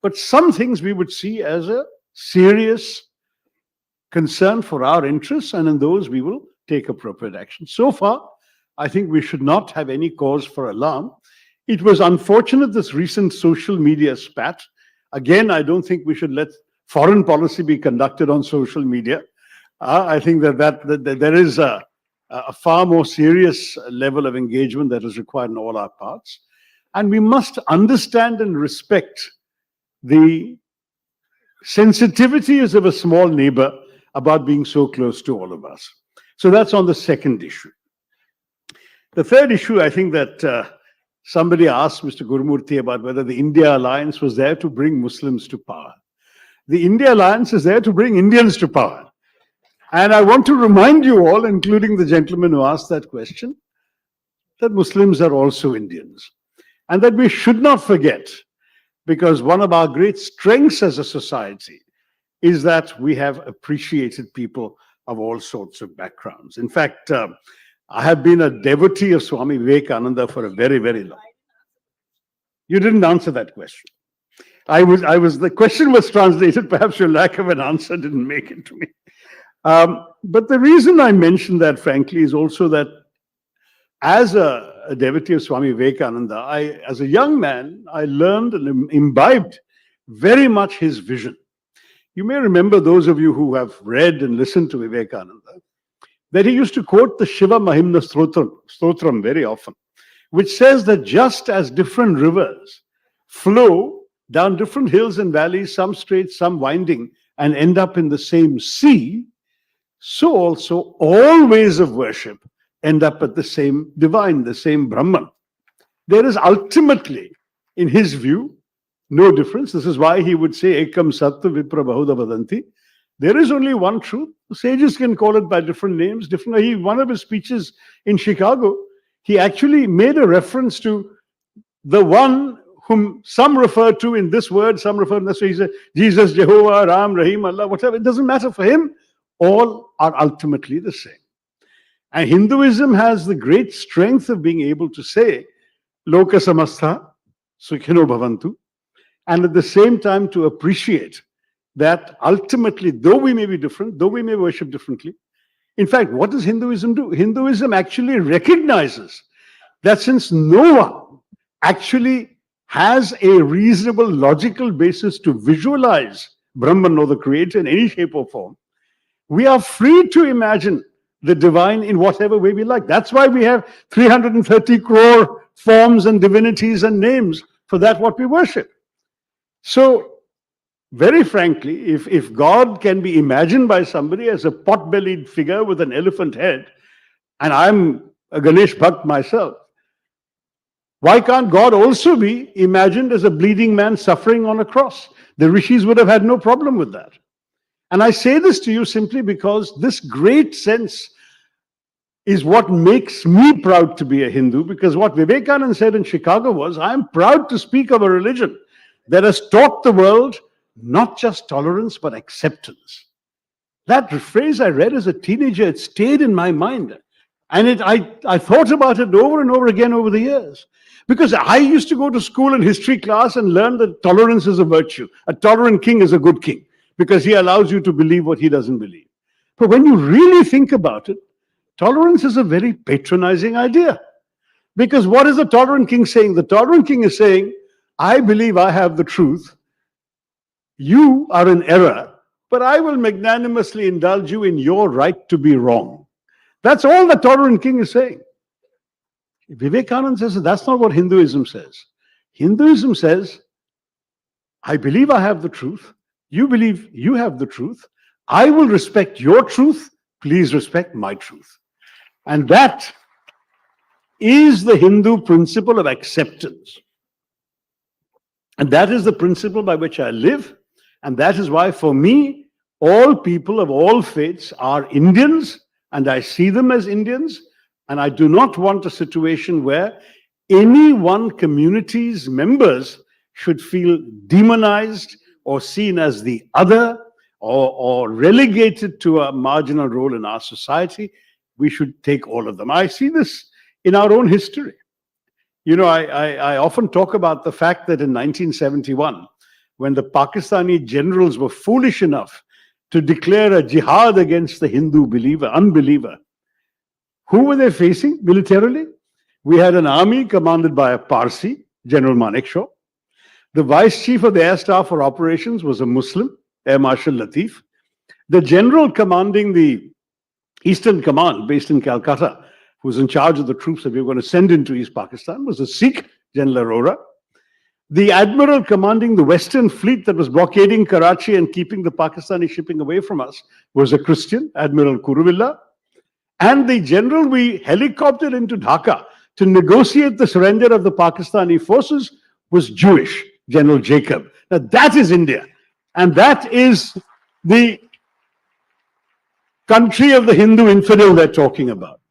But some things we would see as a serious concern for our interests, and in those we will take appropriate action. So far, I think we should not have any cause for alarm. It was unfortunate, this recent social media spat. Again, I don't think we should let foreign policy be conducted on social media. I think that there is a far more serious level of engagement that is required in all our parts. And we must understand and respect the sensitivities of a small neighbor about being so close to all of us. So that's on the second issue. The third issue, I think that somebody asked Mr. Gurumurthy about whether the India Alliance was there to bring Muslims to power. The India Alliance is there to bring Indians to power. And I want to remind you all, including the gentleman who asked that question, that Muslims are also Indians. And that we should not forget, because one of our great strengths as a society is that we have appreciated people of all sorts of backgrounds. In fact, I have been a devotee of Swami Vivekananda for a very, very long. You didn't answer that question. The question was translated, perhaps your lack of an answer didn't make it to me. But the reason I mention that, frankly, is also that as a devotee of Swami Vivekananda, as a young man, I learned and imbibed very much his vision. You may remember, those of you who have read and listened to Vivekananda, that he used to quote the Shiva Mahimna Stotram very often, which says that just as different rivers flow down different hills and valleys, some straight, some winding, and end up in the same sea, so also all ways of worship end up at the same divine, the same Brahman. There is ultimately, in his view, no difference. This is why he would say, Ekam Sattva Vipra Bahuda Vadanti. There is only one truth. The sages can call it by different names. One of his speeches in Chicago, he actually made a reference to the one whom some refer to in this word, some refer in this way. He said, Jesus, Jehovah, Ram, Rahim, Allah, whatever. It doesn't matter for him. All are ultimately the same. And Hinduism has the great strength of being able to say, Loka Samastha, Sukhino Bhavantu, and at the same time to appreciate that ultimately, though we may be different, though we may worship differently, in fact, what does Hinduism do? Hinduism actually recognizes that since no one actually has a reasonable logical basis to visualize Brahman or the Creator in any shape or form, we are free to imagine the divine in whatever way we like. That's why we have 330 crore forms and divinities and names for that what we worship. So, very frankly, if God can be imagined by somebody as a pot-bellied figure with an elephant head, and I'm a Ganesh Bhakt myself, why can't God also be imagined as a bleeding man suffering on a cross? The rishis would have had no problem with that. And I say this to you simply because this great sense is what makes me proud to be a Hindu, because what Vivekananda said in Chicago was, I am proud to speak of a religion that has taught the world not just tolerance, but acceptance. That phrase I read as a teenager, it stayed in my mind. And I thought about it over and over again over the years. Because I used to go to school in history class and learn that tolerance is a virtue. A tolerant king is a good king, because he allows you to believe what he doesn't believe. But when you really think about it, tolerance is a very patronizing idea. Because what is the tolerant king saying? The tolerant king is saying, I believe I have the truth. You are in error, but I will magnanimously indulge you in your right to be wrong. That's all the tolerant king is saying. Vivekananda says that's not what Hinduism says. Hinduism says, I believe I have the truth. You believe you have the truth. I will respect your truth Please respect my truth. And that is the Hindu principle of acceptance. And that is the principle by which I live. And that is why, for me, all people of all faiths are Indians, and I see them as Indians. And I do not want a situation where any one community's members should feel demonized or seen as the other or relegated to a marginal role in our society. We should take all of them. I see this in our own history. You know, I often talk about the fact that in 1971, when the Pakistani generals were foolish enough to declare a jihad against the Hindu unbeliever, who were they facing militarily? We had an army commanded by a Parsi, General Manekshaw. The vice chief of the air staff for operations was a Muslim, Air Marshal Latif. The general commanding the Eastern Command, based in Calcutta, who was in charge of the troops that we were going to send into East Pakistan, was a Sikh, General Arora. The admiral commanding the Western fleet that was blockading Karachi and keeping the Pakistani shipping away from us was a Christian, Admiral Kuruvilla. And the general we helicoptered into Dhaka to negotiate the surrender of the Pakistani forces was Jewish, General Jacob. Now that is India. And that is the country of the Hindu infidel they're talking about.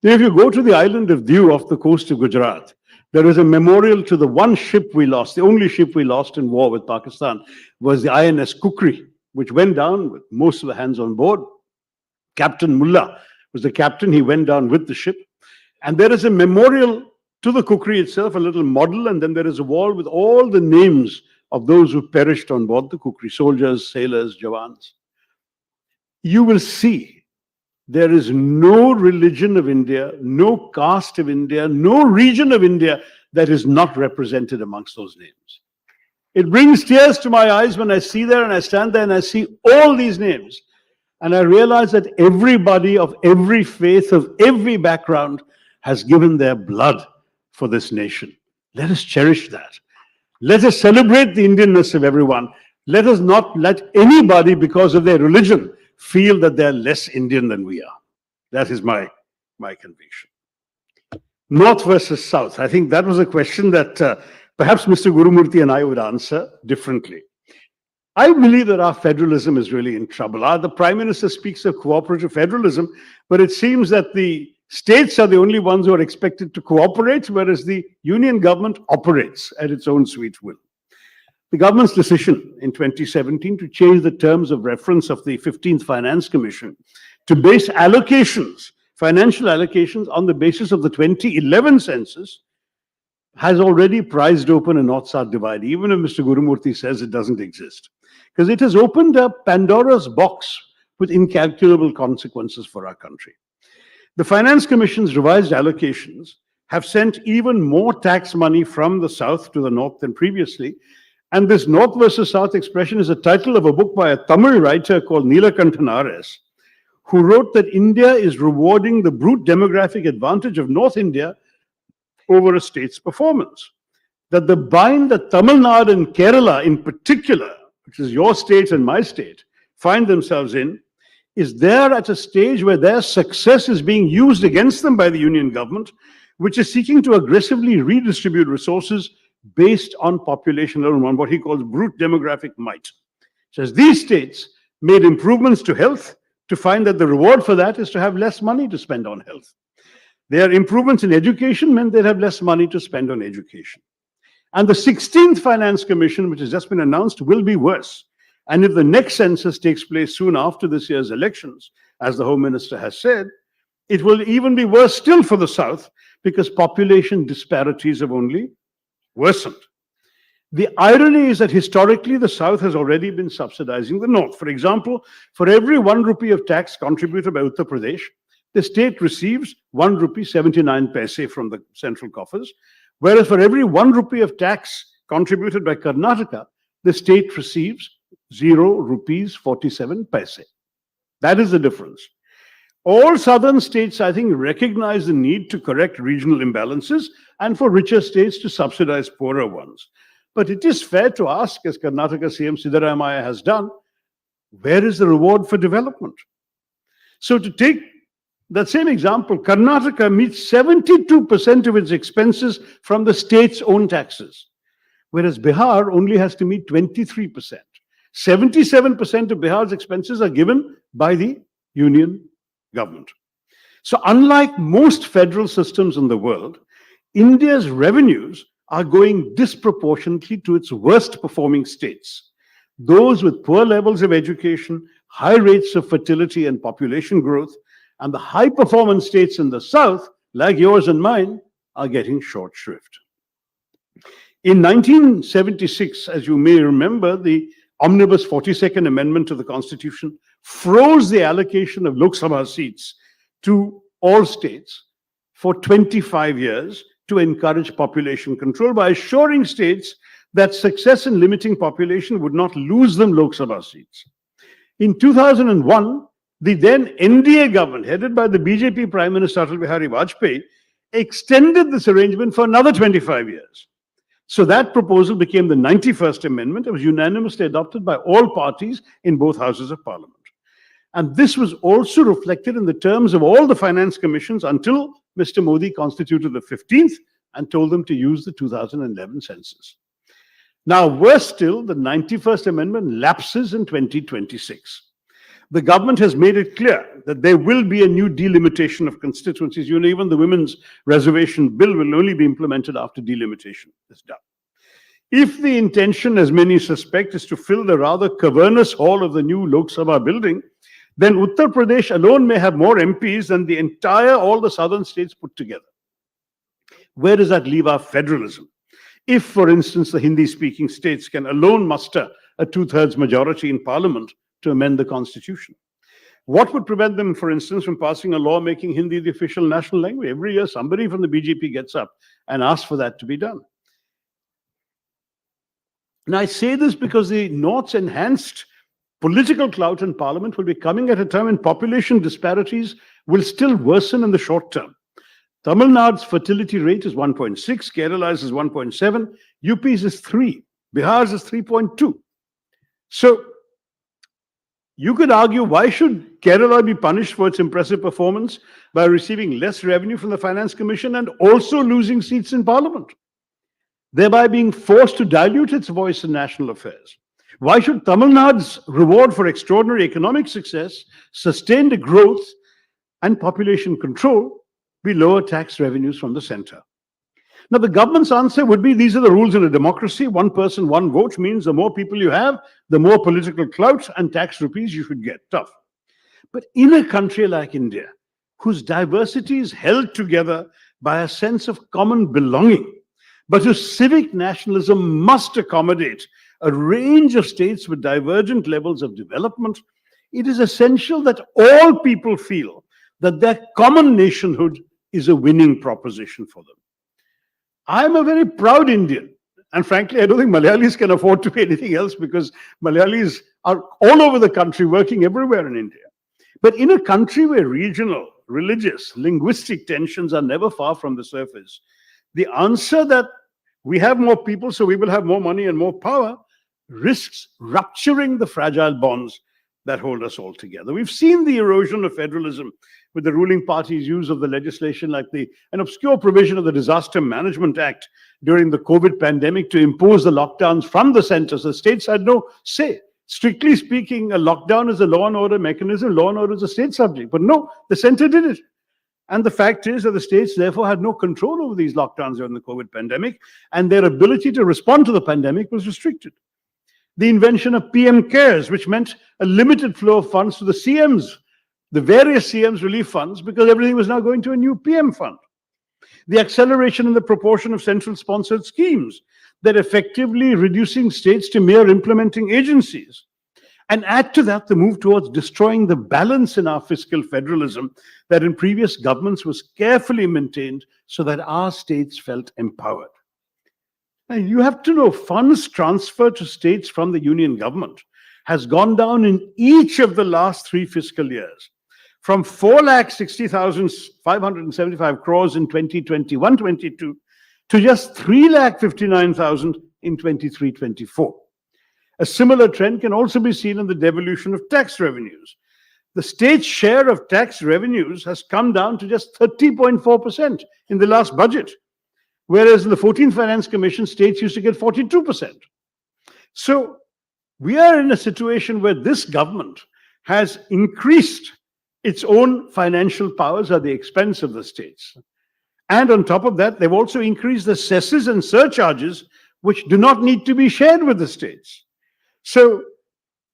If you go to the island of Diu off the coast of Gujarat, there is a memorial to the one ship we lost. The only ship we lost in war with Pakistan was the INS Kukri, which went down with most of the hands on board. Captain Mullah was the captain. He went down with the ship. And there is a memorial to the Kukri itself, a little model, and then there is a wall with all the names of those who perished on board the Kukri, soldiers, sailors, Jawans. You will see there is no religion of India, no caste of India, no region of India that is not represented amongst those names. It brings tears to my eyes when I see there and I stand there and I see all these names. And I realize that everybody of every faith, of every background, has given their blood for this nation. Let us cherish that. Let us celebrate the Indianness of everyone. Let us not let anybody, because of their religion, feel that they're less Indian than we are. That is my conviction. North versus South. I think that was a question that perhaps Mr. Gurumurthy and I would answer differently. I believe that our federalism is really in trouble. The Prime Minister speaks of cooperative federalism, but it seems that the states are the only ones who are expected to cooperate, whereas the union government operates at its own sweet will. The government's decision in 2017 to change the terms of reference of the 15th Finance Commission to base allocations, financial allocations, on the basis of the 2011 census has already prized open a North-South divide, even if Mr. Gurumurthy says it doesn't exist. Because it has opened up Pandora's box with incalculable consequences for our country. The Finance Commission's revised allocations have sent even more tax money from the South to the North than previously. And this North versus South expression is a title of a book by a Tamil writer called Neelakanthan R.S., who wrote that India is rewarding the brute demographic advantage of North India over a state's performance. That the bind that Tamil Nadu and Kerala in particular, which is your state and my state, find themselves in, is there at a stage where their success is being used against them by the union government, which is seeking to aggressively redistribute resources based on population alone, on what he calls brute demographic might. Says these states made improvements to health to find that the reward for that is to have less money to spend on health. Their improvements in education meant they'd have less money to spend on education. And the 16th Finance Commission, which has just been announced, will be worse. And if the next census takes place soon after this year's elections, as the Home Minister has said, it will even be worse still for the South, because population disparities have only worsened. The irony is that historically the South has already been subsidizing the North. For example, for every 1 rupee of tax contributed by Uttar Pradesh, the state receives 1 rupee 79 paise from the central coffers, whereas for every 1 rupee of tax contributed by Karnataka, the state receives 0 rupees 47 paise. That is the difference. All southern states, I think, recognize the need to correct regional imbalances and for richer states to subsidize poorer ones. But it is fair to ask, as Karnataka CM Siddaramaiah has done, where is the reward for development? So to take that same example, Karnataka meets 72% of its expenses from the state's own taxes, whereas Bihar only has to meet 23%. 77% of Bihar's expenses are given by the union government. So unlike most federal systems in the world, India's revenues are going disproportionately to its worst performing states, those with poor levels of education, high rates of fertility and population growth, and the high performance states in the south, like yours and mine, are getting short shrift. In 1976, as you may remember, the Omnibus 42nd Amendment to the Constitution froze the allocation of Lok Sabha seats to all states for 25 years to encourage population control by assuring states that success in limiting population would not lose them Lok Sabha seats. In 2001, the then NDA government, headed by the BJP Prime Minister Atal Bihari Vajpayee, extended this arrangement for another 25 years. So that proposal became the 91st Amendment. It was unanimously adopted by all parties in both houses of parliament. And this was also reflected in the terms of all the finance commissions until Mr. Modi constituted the 15th and told them to use the 2011 census. Now, worse still, the 91st Amendment lapses in 2026. The government has made it clear that there will be a new delimitation of constituencies. You know, even the women's reservation bill will only be implemented after delimitation is done. If the intention, as many suspect, is to fill the rather cavernous hall of the new Lok Sabha building, then Uttar Pradesh alone may have more MPs than all the southern states put together. Where does that leave our federalism? If, for instance, the Hindi-speaking states can alone muster a two-thirds majority in parliament to amend the constitution, what would prevent them, for instance, from passing a law making Hindi the official national language? Every year, somebody from the BJP gets up and asks for that to be done. Now, I say this because the North's enhanced political clout in parliament will be coming at a time when population disparities will still worsen in the short term. Tamil Nadu's fertility rate is 1.6, Kerala's is 1.7, UP's is 3, Bihar's is 3.2. So you could argue, why should Kerala be punished for its impressive performance by receiving less revenue from the Finance Commission and also losing seats in parliament, thereby being forced to dilute its voice in national affairs? Why should Tamil Nadu's reward for extraordinary economic success, sustained growth, and population control be lower tax revenues from the center? Now, the government's answer would be, these are the rules in a democracy. One person, one vote means the more people you have, the more political clout and tax rupees you should get. Tough. But in a country like India, whose diversity is held together by a sense of common belonging, but whose civic nationalism must accommodate a range of states with divergent levels of development, it is essential that all people feel that their common nationhood is a winning proposition for them. I'm a very proud Indian. And frankly, I don't think Malayalis can afford to be anything else, because Malayalis are all over the country, working everywhere in India. But in a country where regional, religious, linguistic tensions are never far from the surface, the answer that we have more people, so we will have more money and more power, risks rupturing the fragile bonds that hold us all together. We've seen the erosion of federalism with the ruling party's use of the legislation like an obscure provision of the Disaster Management Act during the COVID pandemic to impose the lockdowns from the center. So states had no say. Strictly speaking, a lockdown is a law and order mechanism. Law and order is a state subject. But no, the center did it. And the fact is that the states therefore had no control over these lockdowns during the COVID pandemic, and their ability to respond to the pandemic was restricted. The invention of PM Cares, which meant a limited flow of funds to the CMs, the various CMs relief funds, because everything was now going to a new PM fund. The acceleration in the proportion of central sponsored schemes that effectively reducing states to mere implementing agencies. And add to that the move towards destroying the balance in our fiscal federalism that in previous governments was carefully maintained so that our states felt empowered. And you have to know, funds transferred to states from the union government has gone down in each of the last 3 fiscal years, from 4,60,575 crores in 2021-22 to just 3,59,000 in 23-24. A similar trend can also be seen in the devolution of tax revenues. the state's share of tax revenues has come down to just 30.4% in the last budget, whereas in the 14th Finance Commission, states used to get 42%. So we are in a situation where this government has increased its own financial powers at the expense of the states. And on top of that, they've also increased the cesses and surcharges, which do not need to be shared with the states. So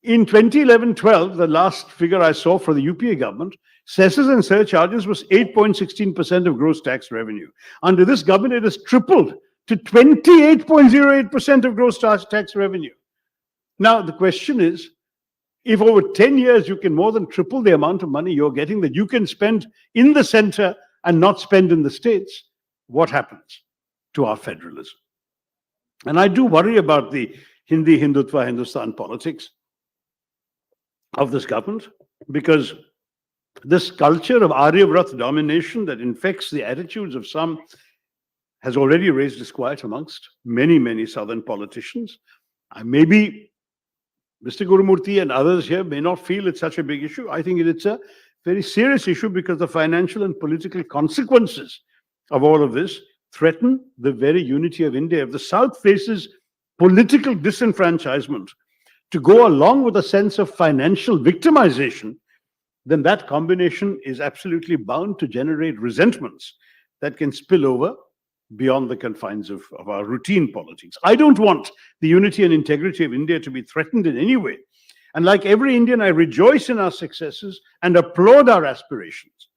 in 2011-12, the last figure I saw for the UPA government, cesses and surcharges was 8.16% of gross tax revenue. Under this government, it has tripled to 28.08% of gross tax revenue. Now, the question is, if over 10 years you can more than triple the amount of money you're getting that you can spend in the center and not spend in the states, what happens to our federalism? And I do worry about the Hindi, Hindutva, Hindustan politics of this government, because this culture of Aryavrat domination that infects the attitudes of some has already raised disquiet amongst many, many southern politicians. Maybe Mr. Gurumurthy and others here may not feel it's such a big issue. I think it's a very serious issue because the financial and political consequences of all of this threaten the very unity of India. If the South faces political disenfranchisement to go along with a sense of financial victimization, then that combination is absolutely bound to generate resentments that can spill over beyond the confines of our routine politics. I don't want the unity and integrity of India to be threatened in any way. And like every Indian, I rejoice in our successes and applaud our aspirations.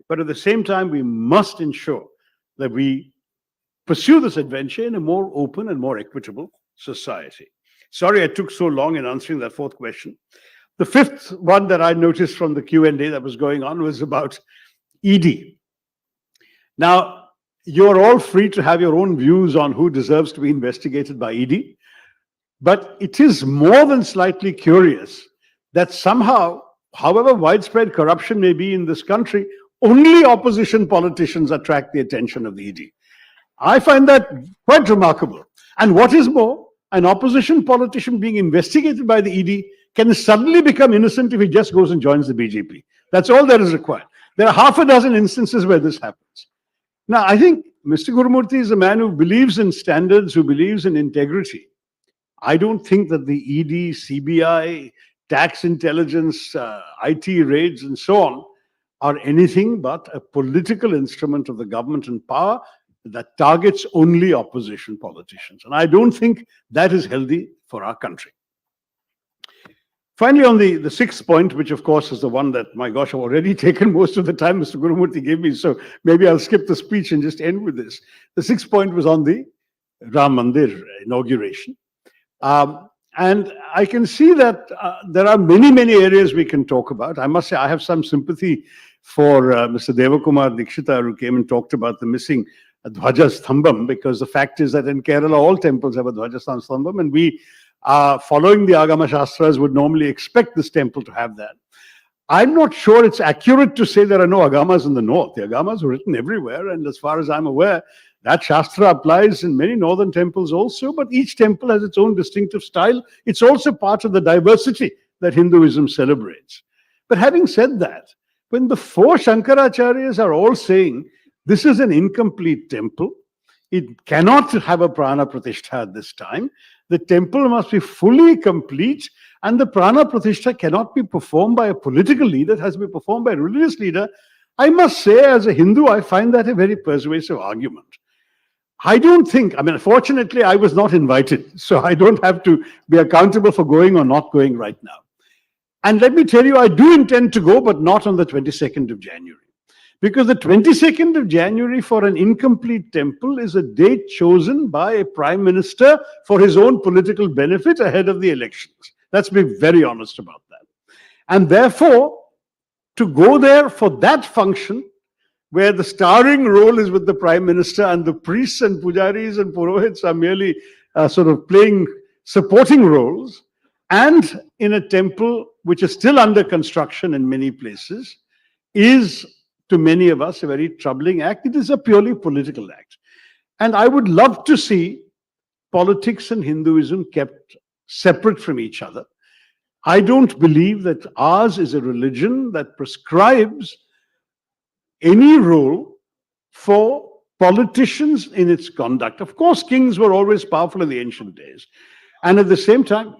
But at the same time, we must ensure that we pursue this adventure in a more open and more equitable society. Sorry I took so long in answering that fourth question. The fifth one that I noticed from the Q&A that was going on was about ED. Now, you're all free to have your own views on who deserves to be investigated by ED, but it is more than slightly curious that somehow, however widespread corruption may be in this country, only opposition politicians attract the attention of the ED. I find that quite remarkable. And what is more, an opposition politician being investigated by the ED can suddenly become innocent if he just goes and joins the BJP. That's all that is required. There are half a dozen instances where this happens. Now, I think Mr. Gurumurthy is a man who believes in standards, who believes in integrity. I don't think that the ED, CBI, tax intelligence, IT raids, and so on are anything but a political instrument of the government in power that targets only opposition politicians. And I don't think that is healthy for our country. Finally, on the sixth point, which of course is the one that, my gosh, I've already taken most of the time Mr. Gurumurthy gave me, so maybe I'll skip the speech and just end with this. The sixth point was on the Ram Mandir inauguration. And I can see that there are many, many areas we can talk about. I must say I have some sympathy for Mr. Devakumar Dikshita, who came and talked about the missing Dhwaja Stambham, because the fact is that in Kerala, all temples have a Dhwaja Stambham, and we, following the Agama Shastras, would normally expect this temple to have that. I'm not sure it's accurate to say there are no Agamas in the north. The Agamas are written everywhere, and as far as I'm aware, that Shastra applies in many northern temples also, but each temple has its own distinctive style. It's also part of the diversity that Hinduism celebrates. But having said that, when the four Shankaracharyas are all saying this is an incomplete temple, it cannot have a prana pratishtha at this time, the temple must be fully complete, and the prana pratishtha cannot be performed by a political leader, it has to be performed by a religious leader. I must say, as a Hindu, I find that a very persuasive argument. I don't think, I mean, fortunately, I was not invited, so I don't have to be accountable for going or not going right now. And let me tell you, I do intend to go, but not on the 22nd of January. Because the 22nd of January for an incomplete temple is a date chosen by a prime minister for his own political benefit ahead of the elections. Let's be very honest about that. And therefore, to go there for that function, where the starring role is with the prime minister and the priests and pujaris and purohits are merely sort of playing supporting roles, and in a temple which is still under construction in many places, is to many of us a very troubling act. It is a purely political act. And I would love to see politics and Hinduism kept separate from each other. I don't believe that ours is a religion that prescribes any role for politicians in its conduct. Of course, kings were always powerful in the ancient days. And at the same time,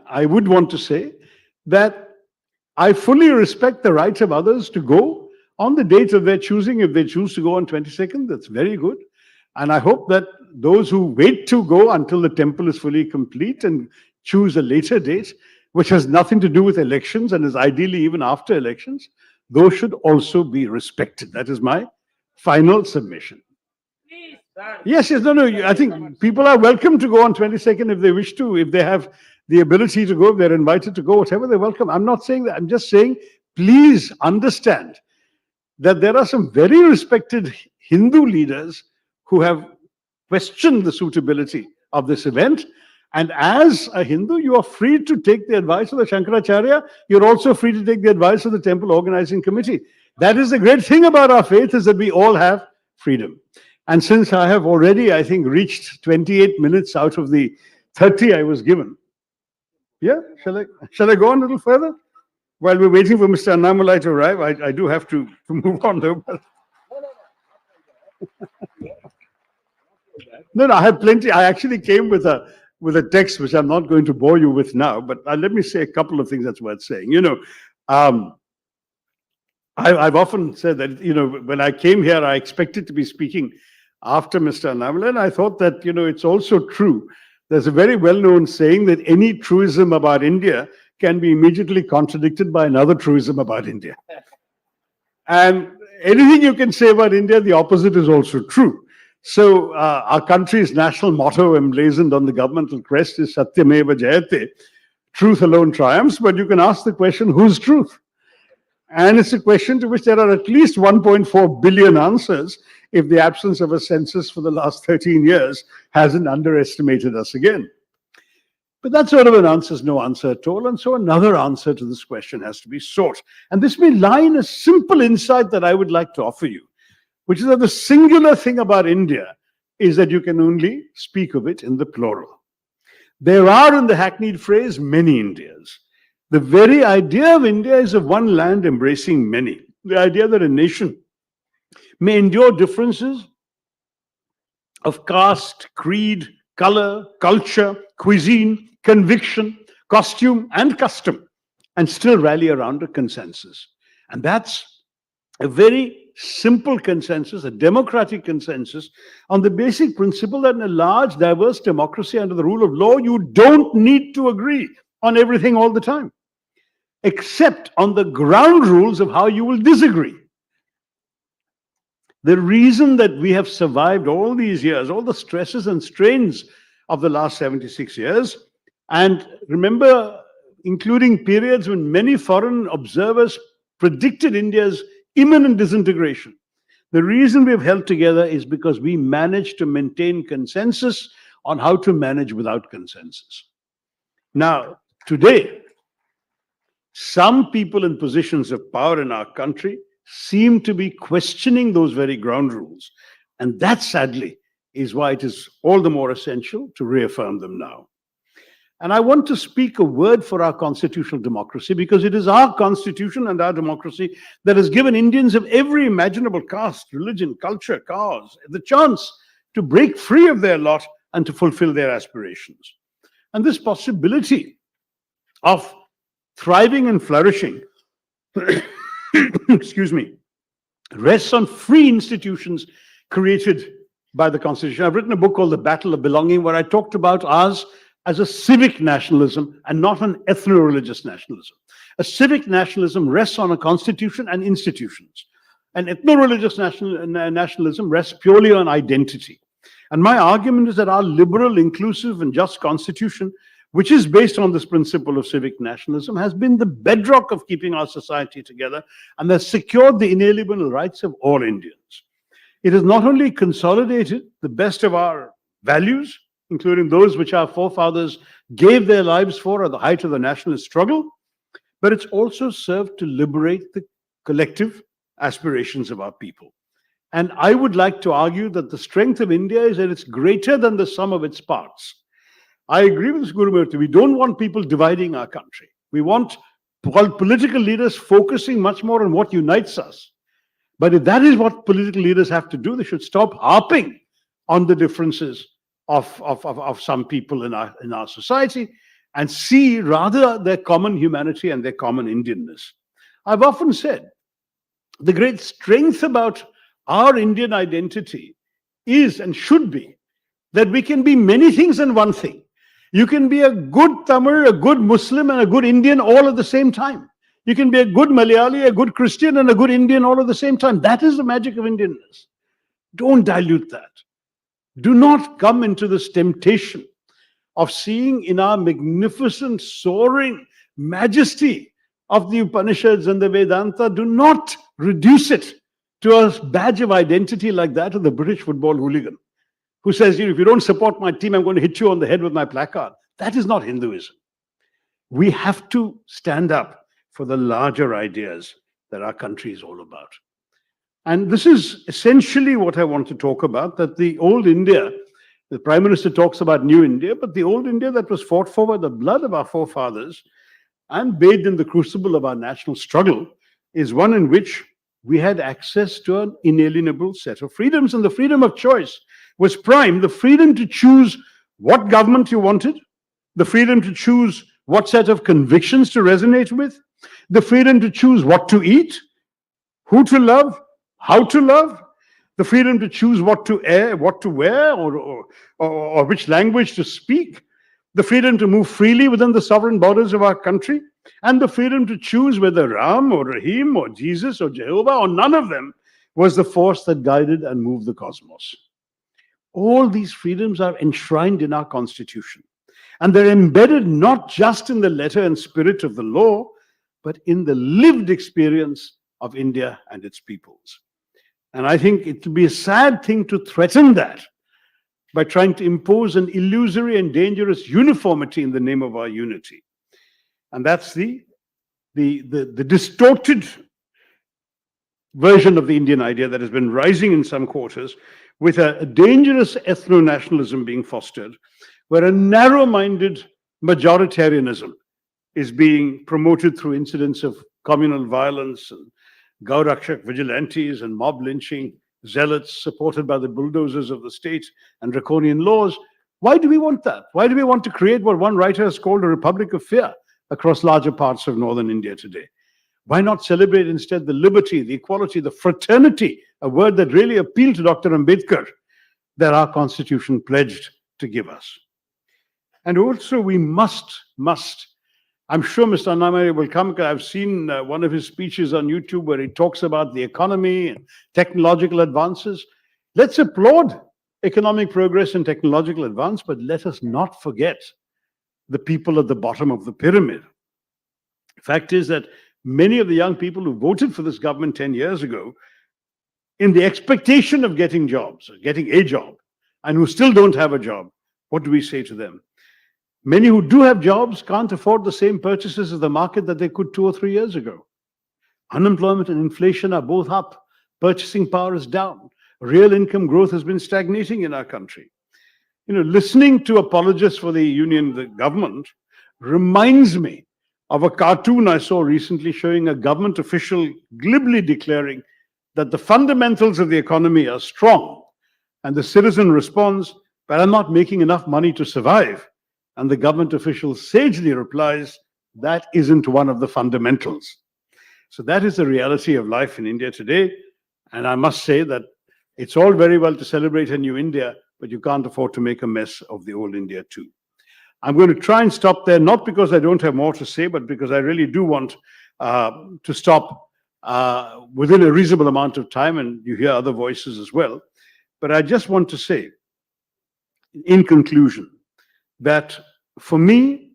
I would want to say that I fully respect the right of others to go on the date of their choosing. If they choose to go on 22nd, that's very good. And I hope that those who wait to go until the temple is fully complete and choose a later date, which has nothing to do with elections and is ideally even after elections, those should also be respected. That is my final submission. Yes, no, I think people are welcome to go on 22nd if they wish to, if they have the ability to go, if they're invited to go, whatever, they're welcome. I'm not saying that. I'm just saying, please understand that there are some very respected Hindu leaders who have questioned the suitability of this event. And as a Hindu, you are free to take the advice of the Chanakyaa. You're also free to take the advice of the temple organizing committee. That is the great thing about our faith, is that we all have freedom. And since I have already, I think, reached 28 minutes out of the 30 I was given. Yeah, shall I go on a little further? While we're waiting for Mr. Annamalai to arrive, I do have to move on though. No, I have plenty. I actually came with a text which I'm not going to bore you with now, but let me say a couple of things that's worth saying. I've often said that, when I came here, I expected to be speaking after Mr. Annamalai, and I thought that, it's also true. There's a very well-known saying that any truism about India can be immediately contradicted by another truism about India. And anything you can say about India, the opposite is also true. So our country's national motto emblazoned on the governmental crest is Satyameva Jayate. Truth alone triumphs, but you can ask the question, whose truth? And it's a question to which there are at least 1.4 billion answers if the absence of a census for the last 13 years hasn't underestimated us again. But that sort of an answer is no answer at all. And so another answer to this question has to be sought. And this may lie in a simple insight that I would like to offer you, which is that the singular thing about India is that you can only speak of it in the plural. There are, in the hackneyed phrase, many Indias. The very idea of India is of one land embracing many. The idea that a nation may endure differences of caste, creed, color, culture, cuisine, conviction, costume, and custom, and still rally around a consensus. And that's a very simple consensus, a democratic consensus, on the basic principle that in a large, diverse democracy under the rule of law, you don't need to agree on everything all the time, except on the ground rules of how you will disagree. The reason that we have survived all these years, all the stresses and strains of the last 76 years, and remember, including periods when many foreign observers predicted India's imminent disintegration, the reason we've held together is because we managed to maintain consensus on how to manage without consensus. Now, today, some people in positions of power in our country seem to be questioning those very ground rules. And that, sadly, is why it is all the more essential to reaffirm them now. And I want to speak a word for our constitutional democracy, because it is our constitution and our democracy that has given Indians of every imaginable caste, religion, culture, cause, the chance to break free of their lot and to fulfill their aspirations. And this possibility of thriving and flourishing excuse me, rests on free institutions created by the Constitution. I've written a book called The Battle of Belonging, where I talked about ours as a civic nationalism and not an ethno-religious nationalism. A civic nationalism rests on a constitution and institutions. An ethno-religious nationalism rests purely on identity. And my argument is that our liberal, inclusive, and just constitution, which is based on this principle of civic nationalism, has been the bedrock of keeping our society together and has secured the inalienable rights of all Indians. It has not only consolidated the best of our values, including those which our forefathers gave their lives for at the height of the nationalist struggle, but it's also served to liberate the collective aspirations of our people. And I would like to argue that the strength of India is that it's greater than the sum of its parts. I agree with Gurumurthy. We don't want people dividing our country. We want political leaders focusing much more on what unites us. But if that is what political leaders have to do, they should stop harping on the differences of some people in our society and see rather their common humanity and their common Indianness. I've often said the great strength about our Indian identity is and should be that we can be many things in one thing. You can be a good Tamil, a good Muslim, and a good Indian all at the same time. You can be a good Malayali, a good Christian, and a good Indian all at the same time. That is the magic of Indianness. Don't dilute that. Do not come into this temptation of seeing in our magnificent, soaring majesty of the Upanishads and the Vedanta, do not reduce it to a badge of identity like that of the British football hooligan who says, if you don't support my team, I'm going to hit you on the head with my placard. That is not Hinduism. We have to stand up for the larger ideas that our country is all about. And this is essentially what I want to talk about, that the old India, the Prime Minister talks about new India, but the old India that was fought for by the blood of our forefathers and bathed in the crucible of our national struggle is one in which we had access to an inalienable set of freedoms. And the freedom of choice was prime, the freedom to choose what government you wanted, the freedom to choose what set of convictions to resonate with, the freedom to choose what to eat, who to love, how to love, the freedom to choose what to wear, or which language to speak, the freedom to move freely within the sovereign borders of our country, and the freedom to choose whether Ram or Rahim or Jesus or Jehovah or none of them was the force that guided and moved the cosmos. All these freedoms are enshrined in our Constitution, and they're embedded not just in the letter and spirit of the law, but in the lived experience of India and its peoples. And I think it would be a sad thing to threaten that by trying to impose an illusory and dangerous uniformity in the name of our unity. And that's the distorted version of the Indian idea that has been rising in some quarters, with a dangerous ethno-nationalism being fostered, where a narrow-minded majoritarianism is being promoted through incidents of communal violence and Gaurakshak vigilantes and mob lynching, zealots supported by the bulldozers of the state and draconian laws. Why do we want that? Why do we want to create what one writer has called a republic of fear across larger parts of northern India today? Why not celebrate instead the liberty, the equality, the fraternity, a word that really appealed to Dr. Ambedkar, that our Constitution pledged to give us? And also we must, I'm sure Mr. Annamari will come, because I've seen one of his speeches on YouTube where he talks about the economy and technological advances. Let's applaud economic progress and technological advance, but let us not forget the people at the bottom of the pyramid. The fact is that many of the young people who voted for this government 10 years ago, in the expectation of getting jobs, or getting a job, and who still don't have a job, what do we say to them? Many who do have jobs can't afford the same purchases as the market that they could 2 or 3 years ago. Unemployment and inflation are both up. Purchasing power is down. Real income growth has been stagnating in our country. Listening to apologists for the government reminds me of a cartoon I saw recently showing a government official glibly declaring that the fundamentals of the economy are strong, and the citizen responds, "But I'm not making enough money to survive." And the government official sagely replies, "That isn't one of the fundamentals." So that is the reality of life in India today. And I must say that it's all very well to celebrate a new India, but you can't afford to make a mess of the old India too. I'm going to try and stop there, not because I don't have more to say, but because I really do want to stop within a reasonable amount of time, and you hear other voices as well. But I just want to say, in conclusion, that for me,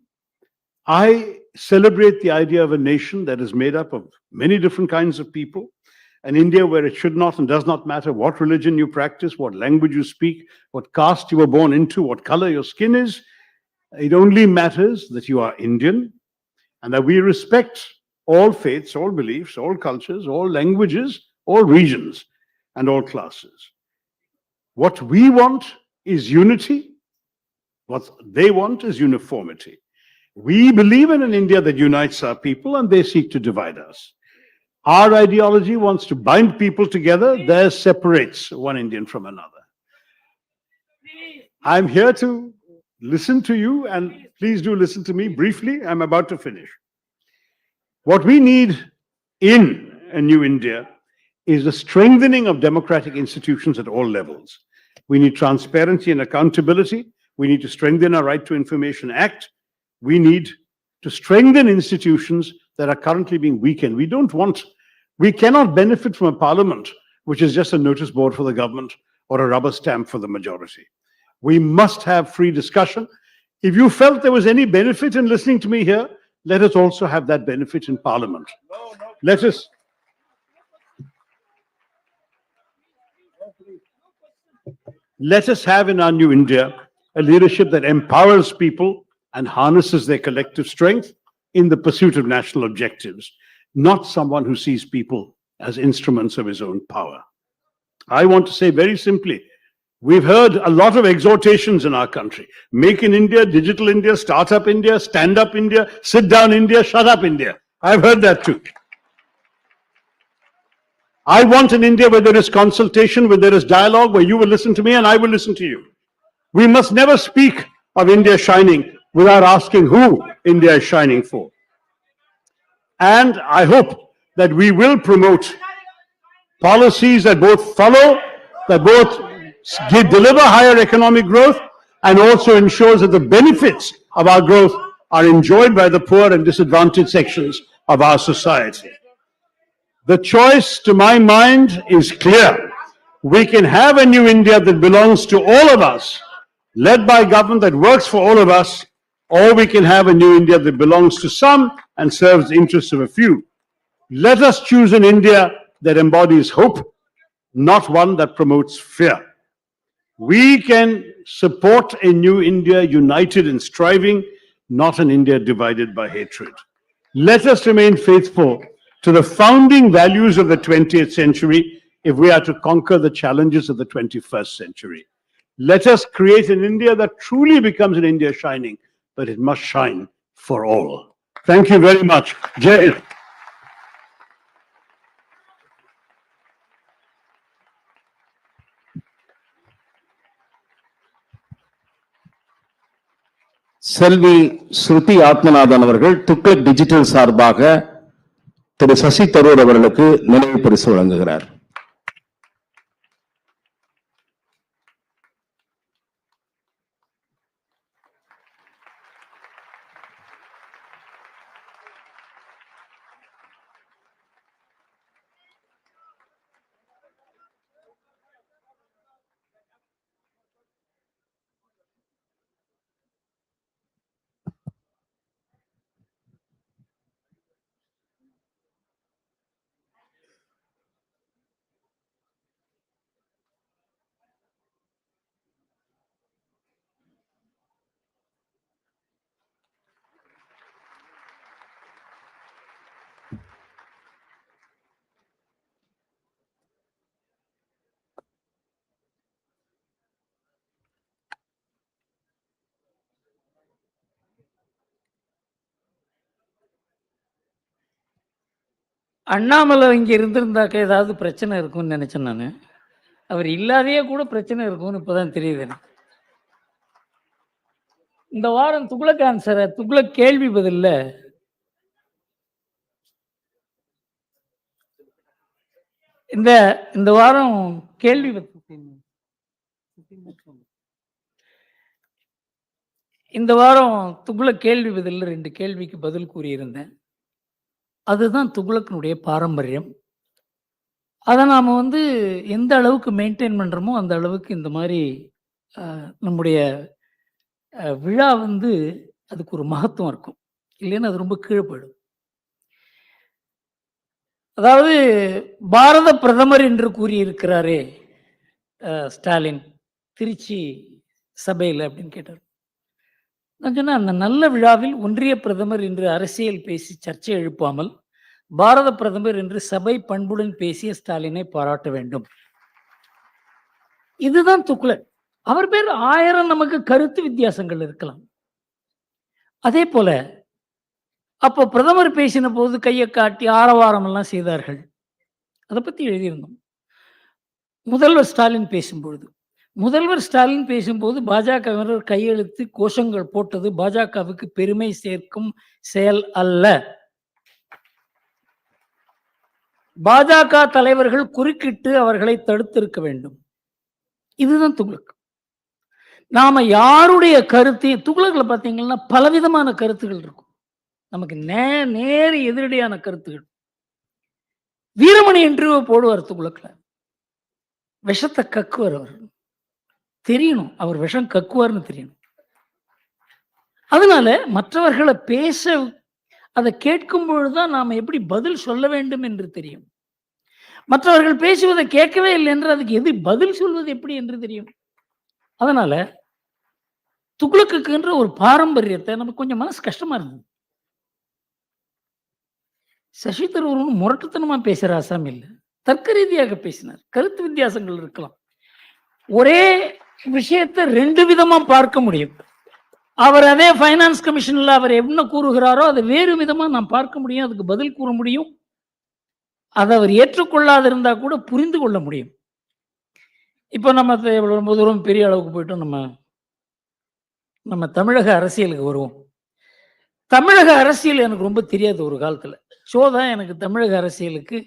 I celebrate the idea of a nation that is made up of many different kinds of people, an India where it should not and does not matter what religion you practice, what language you speak, what caste you were born into, what color your skin is. It only matters that you are Indian, and that we respect all faiths, all beliefs, all cultures, all languages, all regions. and all classes. What we want is unity. What they want is uniformity. We believe in an India that unites our people, and they seek to divide us. Our ideology wants to bind people together. Theirs separates one Indian from another. I'm here to listen to you, and please do listen to me briefly. I'm about to finish. What we need in a new India is a strengthening of democratic institutions at all levels. We need transparency and accountability. We need to strengthen our Right to Information Act. We need to strengthen institutions that are currently being weakened. We cannot benefit from a parliament which is just a notice board for the government or a rubber stamp for the majority. We must have free discussion. If you felt there was any benefit in listening to me here, let us also have that benefit in parliament. Let us have in our new India a leadership that empowers people and harnesses their collective strength in the pursuit of national objectives, not someone who sees people as instruments of his own power. I want to say very simply, we've heard a lot of exhortations in our country. Make in India, digital India, startup India, stand up India, sit down India, shut up India. I've heard that too. I want an India where there is consultation, where there is dialogue, where you will listen to me and I will listen to you. We must never speak of India shining without asking who India is shining for. And I hope that we will promote policies that both follow, that both deliver higher economic growth, and also ensures that the benefits of our growth are enjoyed by the poor and disadvantaged sections of our society. The choice, to my mind, is clear. We can have a new India that belongs to all of us, led by government that works for all of us, or we can have a new India that belongs to some and serves the interests of a few. Let us choose an India that embodies hope, not one that promotes fear. We can support a new India united and striving, not an India divided by hatred. Let us remain faithful to the founding values of the 20th century if we are to conquer the challenges of the 21st century. Let us create an India that truly becomes an India shining, but it must shine for all. Thank you very much. Jai Hind. செல்வி ஸ்ருதி ஆத்மநாதன் அவர்கள் Tughlaq digital சார்பாக திரு சசி தரூர் அவர்களுக்கு நினைவு பரிசு வழங்குகிறார். அண்ணாமலை இங்கே இருந்திருந்தாக்க ஏதாவது பிரச்சனை இருக்கும்னு நினச்சேன் நான். அவர் இல்லாதையே கூட பிரச்சனை இருக்கும்னு இப்போதான் தெரியுது எனக்கு. இந்த வாரம் துக்ளக் ஆன்சரை துக்ளக் கேள்வி பதில்ல இந்த வாரம் கேள்வி இந்த வாரம் துக்ளக் கேள்வி பதில்ல 2 கேள்விக்கு பதில் கூறியிருந்தேன். அதுதான் துக்ளக்கினுடைய பாரம்பரியம். அதை நாம் எந்த அளவுக்கு மெயின்டைன் பண்ணுறோமோ அந்த அளவுக்கு இந்த மாதிரி நம்முடைய விழா அதுக்கு ஒரு மகத்துவம் இருக்கும். இல்லைன்னா அது ரொம்ப கீழே போயிடும். அதாவது பாரத பிரதமர் என்று கூறியிருக்கிறாரே ஸ்டாலின் திருச்சி சபையில் அப்படின்னு கேட்டார். நான் சொன்னேன், அந்த நல்ல விழாவில் ஒன்றிய பிரதமர் என்று அரசியல் பேசி சர்ச்சை எழுப்பாமல் பாரத பிரதமர் என்று சபை பண்புடன் பேசிய ஸ்டாலினை பாராட்ட வேண்டும் இதுதான் துக்ளக். அவர் பேர் 1000 நமக்கு கருத்து வித்தியாசங்கள் இருக்கலாம். அதே போல அப்போ பிரதமர் பேசின போது கையை காட்டி ஆரவாரம் எல்லாம் செய்தார்கள். அதை பத்தி எழுதியிருந்தோம். முதல்வர் ஸ்டாலின் பேசும்போது பாஜகவினர் கையெழுத்து கோஷங்கள் போட்டது பாஜகவுக்கு பெருமை சேர்க்கும் செயல் அல்ல. பாஜக தலைவர்கள் குறுக்கிட்டு அவர்களை தடுத்திருக்க வேண்டும். இதுதான் துக்ளக். நாம யாருடைய கருத்தையும் துக்ளக்ல பார்த்தீங்கன்னா பலவிதமான கருத்துகள் இருக்கும். நமக்கு நேர் எதிரடியான கருத்துகள். வீரமணி இன்டர்வியூ போடுவார் துக்ளக்ல. விஷத்தை கக்குவார். அவர் தெரியணும், அவர் விஷம் கக்குவார்னு தெரியணும். அதனால மற்றவர்களை பேச அதை கேட்கும் பொழுதுதான் நாம எப்படி பதில் சொல்ல வேண்டும் என்று தெரியும். மற்றவர்கள் பேசுவதை கேட்கவே இல்லை என்று அதுக்கு எது பதில் சொல்வது எப்படி என்று தெரியும். அதனால துக்ளக்குன்ற ஒரு பாரம்பரியத்தை நமக்கு கொஞ்சம் மனசு கஷ்டமா இருந்தது. சசி தரூர் முரட்டுத்தனமா பேசுற ஆசாமி இல்லை, தர்க்க ரீதியாக பேசினார். கருத்து வித்தியாசங்கள் இருக்கலாம். ஒரே விஷயத்தை 2 விதமா பார்க்க முடியும். அவர் அதே ஃபைனான்ஸ் கமிஷன்ல அவர் என்ன கூறுகிறாரோ அதை வேறு விதமா நாம் பார்க்க முடியும், அதுக்கு பதில் கூற முடியும். அதை அவர் ஏற்றுக்கொள்ளாது இருந்தா கூட புரிந்து கொள்ள முடியும். இப்போ நம்ம ரொம்ப தூரம் பெரிய அளவுக்கு போயிட்டோம். நம்ம தமிழக அரசியலுக்கு வருவோம். தமிழக அரசியல் எனக்கு ரொம்ப தெரியாது. ஒரு காலத்துல தான் எனக்கு தமிழக அரசியலுக்கு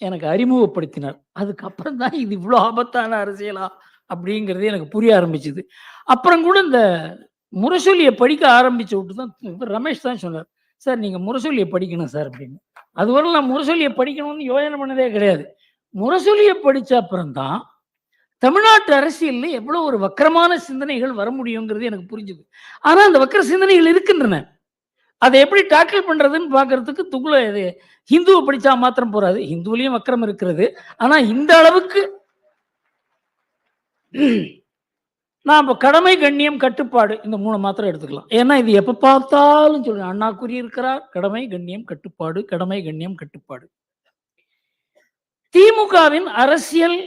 எனக்கு அறிமுகப்படுத்தினார். அதுக்கப்புறம் தான் இது இவ்வளோ ஆபத்தான அரசியலா அப்படிங்கிறது எனக்கு புரிய ஆரம்பிச்சுது. அப்புறம் கூட இந்த முரசொலியை படிக்க ஆரம்பிச்சு விட்டு தான் ரமேஷ் தான் சொன்னார், சார் நீங்க முரசொலியை படிக்கணும் சார் அப்படின்னு. அதுவரை நான் முரசொலியை படிக்கணும்னு யோசனை பண்ணதே கிடையாது. முரசொலியை படிச்ச அப்புறம்தான் தமிழ்நாட்டு அரசியல்ல எவ்வளவு ஒரு வக்கரமான சிந்தனைகள் வர முடியுங்கிறது எனக்கு புரிஞ்சுது. ஆனா அந்த வக்கர சிந்தனைகள் இருக்கின்றன. அதை எப்படி டாக்கிள் பண்றதுன்னு பாக்குறதுக்கு துக்ளக் ஹிந்துவை படிச்சா மாத்திரம் போறாது. ஹிந்துவிலையும் வக்கரம் இருக்கிறது. ஆனா இந்த அளவுக்கு நான் கடமை, கண்ணியம், கட்டுப்பாடு இந்த 3 மாத்திரம் எடுத்துக்கலாம். ஏன்னா இது எப்ப பார்த்தாலும் சொல்றேன். அண்ணா கூறியிருக்கிறார், கடமை, கண்ணியம், கட்டுப்பாடு, கடமை, கண்ணியம், கட்டுப்பாடு. திமுகவின் அரசியல்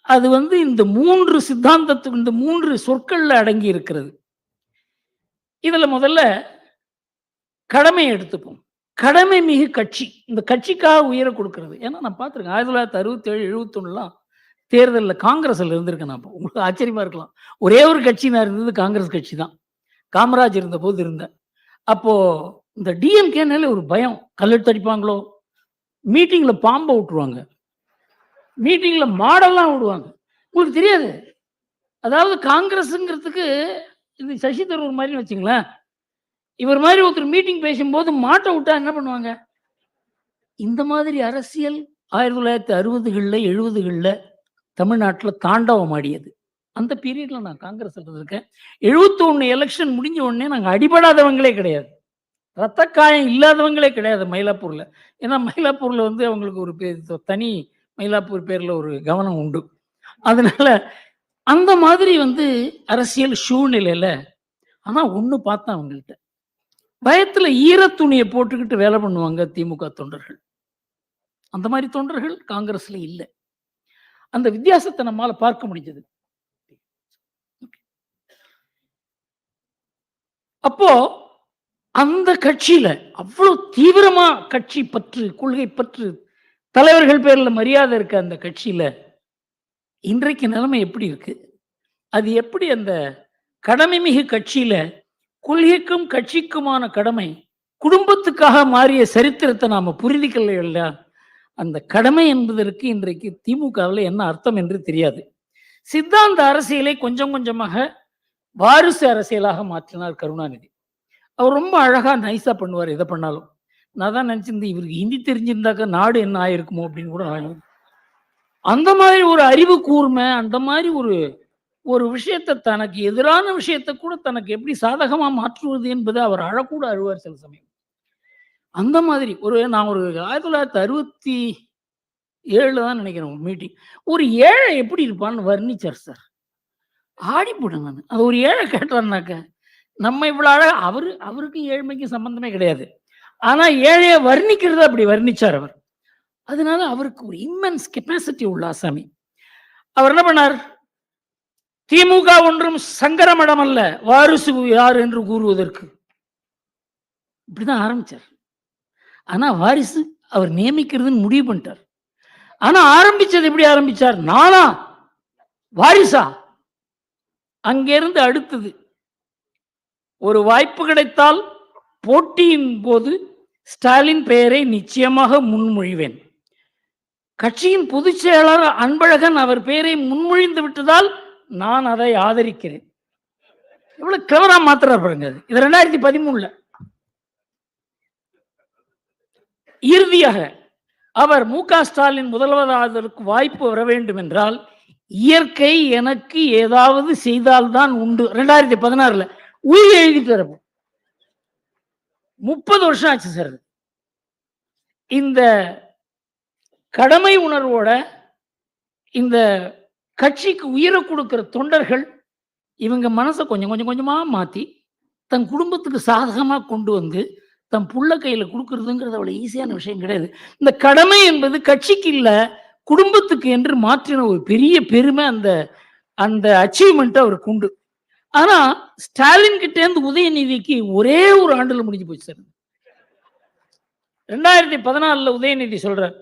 அது இந்த 3 சித்தாந்தத்துக்கு, இந்த 3 சொற்கள்ல அடங்கி இருக்கிறது. இதுல முதல்ல கடமை எடுத்துப்போம். கடமை மிகு கட்சி. இந்த கட்சிக்காக உயிரை கொடுக்கிறது. ஏன்னா நான் பார்த்துருக்கேன் 1967, 71 தேர்தலில் காங்கிரஸ்ல இருந்திருக்கேன். நான் உங்களுக்கு ஆச்சரியமா இருக்கலாம். ஒரே ஒரு கட்சி நான் இருந்தது காங்கிரஸ் கட்சி தான். காமராஜ் இருந்த போது இருந்தேன். அப்போ இந்த டிஎம்கேனால ஒரு பயம், கல்லெடுத்து அடிப்பாங்களோ, மீட்டிங்ல பாம்பை விட்டுருவாங்க, மீட்டிங்ல மாடெல்லாம் விடுவாங்க. உங்களுக்கு தெரியாது. அதாவது காங்கிரஸ்ங்கிறதுக்கு இது சசி தரூர் மாதிரி வச்சுங்களேன். இவர் மாதிரி ஒருத்தர் மீட்டிங் பேசும்போது மாட்டை விட்டா என்ன பண்ணுவாங்க? இந்த மாதிரி அரசியல் 1960களில் 70களில் தமிழ்நாட்டில் தாண்டவம் ஆடியது. அந்த பீரியட்ல நான் காங்கிரஸ் இருக்கேன். 71 எலெக்ஷன் முடிஞ்ச உடனே நாங்கள் அடிபடாதவங்களே கிடையாது, ரத்த காயம் இல்லாதவங்களே கிடையாது மயிலாப்பூர்ல. ஏன்னா மயிலாப்பூர்ல அவங்களுக்கு ஒரு தனி மயிலாப்பூர் பேர்ல ஒரு கவனம் உண்டு. அதனால அந்த மாதிரி அரசியல் சூழ்நிலையில ஆனா ஒண்ணு பார்த்தேன், அவங்கள்ட்ட பயத்துல ஈரத்துணியை போட்டுக்கிட்டு வேலை பண்ணுவாங்க திமுக தொண்டர்கள். அந்த மாதிரி தொண்டர்கள் காங்கிரஸ்ல இல்லை. அந்த வித்தியாசத்தை நம்மால பார்க்க முடிஞ்சது. அப்போ அந்த கட்சியில அவ்வளவு தீவிரமா கட்சி பற்று, கொள்கை பற்று, தலைவர்கள் பேர்ல மரியாதை இருக்க அந்த கட்சியில இன்றைக்கு நிலைமை எப்படி இருக்கு? அது எப்படி அந்த கடமை மிகு கட்சியில கொள்கைக்கும் கட்சிக்குமான கடமை குடும்பத்துக்காக மாறிய சரித்திரத்தை நாம புரிந்துக்கல இல்லையா? அந்த கடமை என்பதற்கு இன்றைக்கு திமுகவில் என்ன அர்த்தம் என்று தெரியாது. சித்தாந்த அரசியலை கொஞ்சம் கொஞ்சமாக வாரிசு அரசியலாக மாற்றினார் கருணாநிதி. அவர் ரொம்ப அழகா நைஸா பண்ணுவார். எதை பண்ணாலும் நான் தான் நினைச்சிருந்தேன், இவருக்கு ஹிந்தி தெரிஞ்சிருந்தாக்க நாடு என்ன ஆயிருக்குமோ அப்படின்னு கூட. அந்த மாதிரி ஒரு அறிவு கூர்மை, அந்த மாதிரி ஒரு விஷயத்தை, தனக்கு எதிரான விஷயத்தை கூட தனக்கு எப்படி சாதகமா மாற்றுவது என்பதை அவர் அழக்கூட அழுவார் சில சமயம். அந்த மாதிரி நான் 1967 தான் நினைக்கிறேன் ஒரு மீட்டிங். ஒரு ஏழை எப்படி இருப்பான்னு வர்ணிச்சார் சார். ஆடி போட்டேன் நான். அது ஒரு ஏழை கேட்டார்னாக்க, நம்ம இவ்வளவு அழகா, அவருக்கு ஏழ்மைக்கும் சம்பந்தமே கிடையாது. ஆனா ஏழையை வர்ணிக்கிறத அப்படி வர்ணிச்சார் அவர். அதனால அவருக்கு ஒரு இம்மென்ஸ் கெப்பாசிட்டி உள்ள ஆசாமி. அவர் என்ன பண்ணார்? திமுக ஒன்றும் சங்கரமடம் அல்ல வாரிசு யார் என்று கூறுவதற்கு. இப்படிதான் ஆரம்பிச்சார். ஆனா வாரிசு அவர் நியமிக்கிறதுன்னு முடிவு பண்ணிட்டார். ஆனா ஆரம்பிச்சது எப்படி ஆரம்பிச்சார்? நானா வாரிசா? அங்கிருந்து அடுத்தது ஒரு வாய்ப்பு கிடைத்தால் போட்டியின் போது ஸ்டாலின் பெயரை நிச்சயமாக முன்மொழிவேன். கட்சியின் பொதுச் செயலாளர் அன்பழகன் அவர் பெயரை முன்மொழிந்து விட்டதால் நான் அதை ஆதரிக்கிறேன். எவ்வளவு கிளவரா மாத்திர பாருங்க. இது 2013. இறுதியாக அவர் மு.க. ஸ்டாலின் முதல்வராவதற்கு வாய்ப்பு வர வேண்டும் என்றால் இயற்கை எனக்கு ஏதாவது செய்தால்தான் உண்டு. 2016 உயிர் எழுதிட்டு வரப்போ 30 வருஷம் ஆச்சு சார். இந்த கடமை உணர்வோட இந்த கட்சிக்கு உயிரை கொடுக்கிற தொண்டர்கள் இவங்க மனசை கொஞ்சம் கொஞ்சம் கொஞ்சமா மாத்தி தன் குடும்பத்துக்கு சாதகமா கொண்டு வந்து தன் புள்ள கையில கொடுக்கறதுங்கிறது அவ்வளவு ஈஸியான விஷயம் கிடையாது. இந்த கடமை என்பது கட்சிக்கு இல்ல குடும்பத்துக்கு என்று மாற்றின ஒரு பெரிய பெருமை அந்த அந்த அச்சீவ்மெண்ட் அவருக்கு உண்டு. ஆனா ஸ்டாலின் கிட்ட இருந்து உதயநிதிக்கு ஒரே ஒரு ஆண்டுல முடிஞ்சு போச்சு சார். 2014 உதயநிதி சொல்றார்,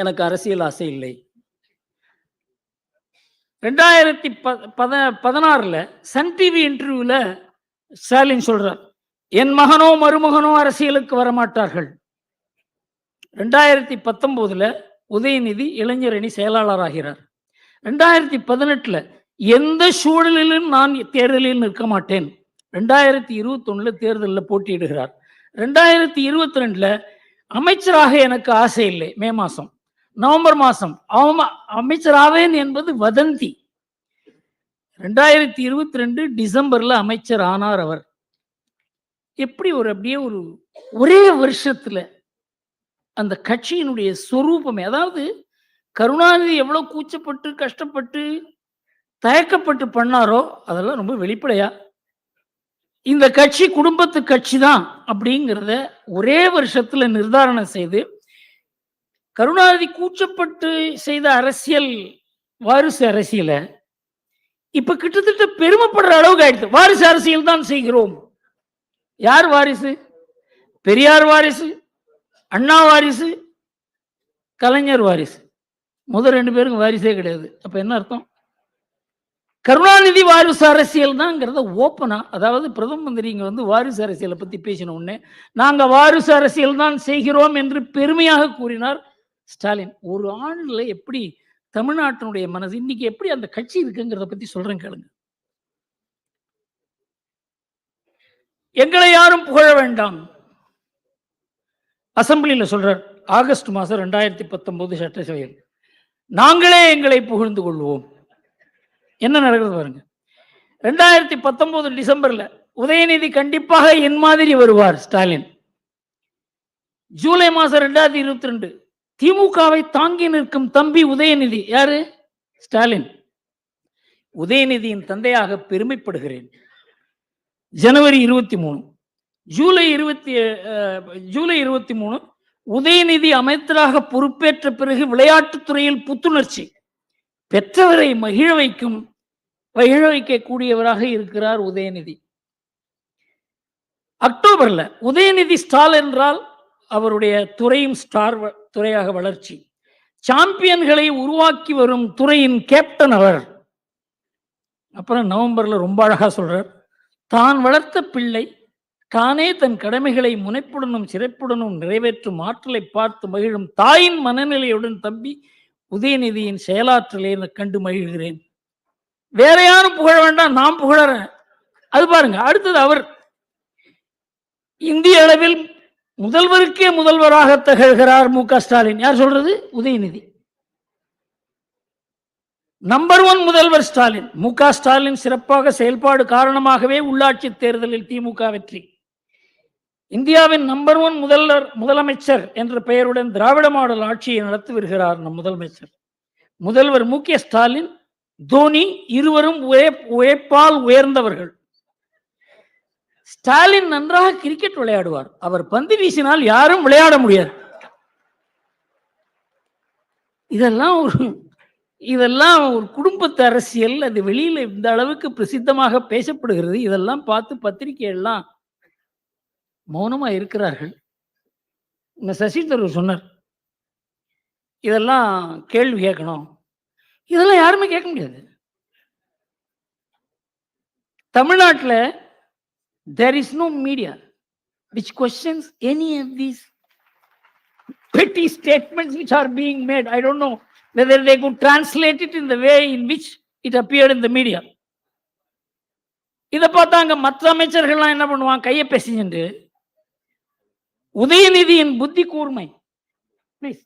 எனக்கு அரசியல் ஆசை இல்லை. 2016 சன் டிவி இன்டர்வியூல ஸ்டாலின் சொல்றார், என் மகனோ மருமகனோ அரசியலுக்கு வரமாட்டார்கள். 2019 உதயநிதி இளைஞரணி செயலாளர் ஆகிறார். 2018 எந்த சூழலிலும் நான் தேர்தலில் நிற்க மாட்டேன். 2021 தேர்தலில் போட்டியிடுகிறார். 2022 அமைச்சராக எனக்கு ஆசை இல்லை. மே மாசம், நவம்பர் மாசம் அமைச்சராவேன் என்பது வதந்தி. 2022 டிசம்பர்ல அமைச்சர் ஆனார் அவர். எப்படி அப்படியே ஒரே வருஷத்துல அந்த கட்சியினுடைய சொரூபமே, அதாவது கருணாநிதி எவ்வளவு கூச்சப்பட்டு கஷ்டப்பட்டு தயக்கப்பட்டு பண்ணாரோ அதெல்லாம் ரொம்ப வெளிப்படையா இந்த கட்சி குடும்பத்து கட்சி தான் அப்படிங்கிறத ஒரே வருஷத்துல நிர்தாரணம் செய்து கருணாநிதி கூச்சப்பட்டு செய்த அரசியல் வாரிசு அரசியலை இப்ப கிட்டத்தட்ட பெருமைப்படுற அளவுக்கு ஆயிடுச்சு. வாரிசு அரசியல் தான் செய்கிறோம். யார் வாரிசு? பெரியார் வாரிசு, அண்ணா வாரிசு, கலைஞர் வாரிசு. முதல் 2 பேருக்கு வாரிசே கிடையாது. அப்ப என்ன அர்த்தம்? கருணாநிதி வாரிசு அரசியல் தான்ங்கிறத ஓப்பனா, அதாவது பிரதம மந்திரி இங்க வாரிசு அரசியலை பத்தி பேசின உடனே நாங்க வாரிசு அரசியல் தான் செய்கிறோம் என்று பெருமையாக கூறினார் ஸ்டாலின். ஒரு ஆண்டுல எப்படி தமிழ்நாட்டினுடைய மனசு இன்னைக்கு எப்படி அந்த கட்சி இருக்குங்கிறத பத்தி சொல்றேன் கேளுங்க. எங்களை யாரும் புகழ வேண்டாம். அசம்பிளியில சொல்றார் ஆகஸ்ட் மாசம் 2019 சட்டசபையில், நாங்களே எங்களை புகழ்ந்து கொள்வோம். என்ன நடக்குது பாருங்க. 2019 டிசம்பர்ல உதயநிதி கண்டிப்பாக என் மாதிரி வருவார் ஸ்டாலின். ஜூலை மாசம் 2022 திமுகவை தாங்கி நிற்கும் தம்பி உதயநிதி. யாரு? ஸ்டாலின். உதயநிதியின் தந்தையாக பெருமைப்படுகிறேன். ஜனவரி 23, ஜூலை 23 உதயநிதி அமைச்சராக பொறுப்பேற்ற பிறகு விளையாட்டுத்துறையில் புத்துணர்ச்சி பெற்றவரை மகிழ வைக்கக்கூடியவராக இருக்கிறார் உதயநிதி. அக்டோபர்ல உதயநிதி ஸ்டார் என்றால் அவருடைய துறையும் ஸ்டார் துறையாக வளர்ச்சி. சாம்பியன்களை உருவாக்கி வரும் துறையின் கேப்டன் அவர். அப்புறம் நவம்பர்ல ரொம்ப அழகா சொல்றார், தான் வளர்த்த பிள்ளை தானே தன் கடமைகளை முனைப்புடனும் சிறப்புடனும் நிறைவேற்றும் ஆற்றலை பார்த்து மகிழும் தாயின் மனநிலையுடன் தம்பி உதயநிதியின் செயலாற்றலை கண்டு மகிழ்கிறேன். வேற யாரும் புகழ வேண்டாம், நான் புகழறேன். அது பாருங்க. அடுத்தது அவர் இந்திய அளவில் முதல்வருக்கே முதல்வராக திகழ்கிறார் மு.க. ஸ்டாலின். யார் சொல்றது? உதயநிதி. நம்பர் 1 முதல்வர் ஸ்டாலின். மு.க. ஸ்டாலின் சிறப்பாக செயல்பாடு காரணமாகவே உள்ளாட்சி தேர்தலில் திமுக வெற்றி. இந்தியாவின் நம்பர் 1 முதலமைச்சர் என்ற பெயருடன் திராவிட மாடல் ஆட்சியை நடத்தி வருகிறார் நம் முதலமைச்சர். முதல்வர் மு.க. ஸ்டாலின், தோனி இருவரும் உழைப்பால் உயர்ந்தவர்கள். ஸ்டாலின் நன்றாக கிரிக்கெட் விளையாடுவார். அவர் பந்து வீசினால் யாரும் விளையாட முடியாது. இதெல்லாம் இதெல்லாம் ஒரு குடும்பத்து அரசியல். அது வெளியில இந்த அளவுக்கு பிரசித்தமாக பேசப்படுகிறது. இதெல்லாம் பார்த்து பத்திரிகை எல்லாம் மௌனமா இருக்கிறார்கள். இந்த சசி தரூர் சொன்னார், இதெல்லாம் கேள்வி கேட்கணும். இதெல்லாம் யாருமே கேட்க முடியாது. தமிழ்நாட்டில் there is no media which questions any of these petty statements which are being made. I don't know whether they could translate it in the way in which it appeared in the media. இதை பார்த்தாங்க மற்ற அமைச்சர்கள்லாம் என்ன பண்ணுவாங்க, கையை பேசிட்டு உதயநிதியின் புத்தி கூர்மை. Please.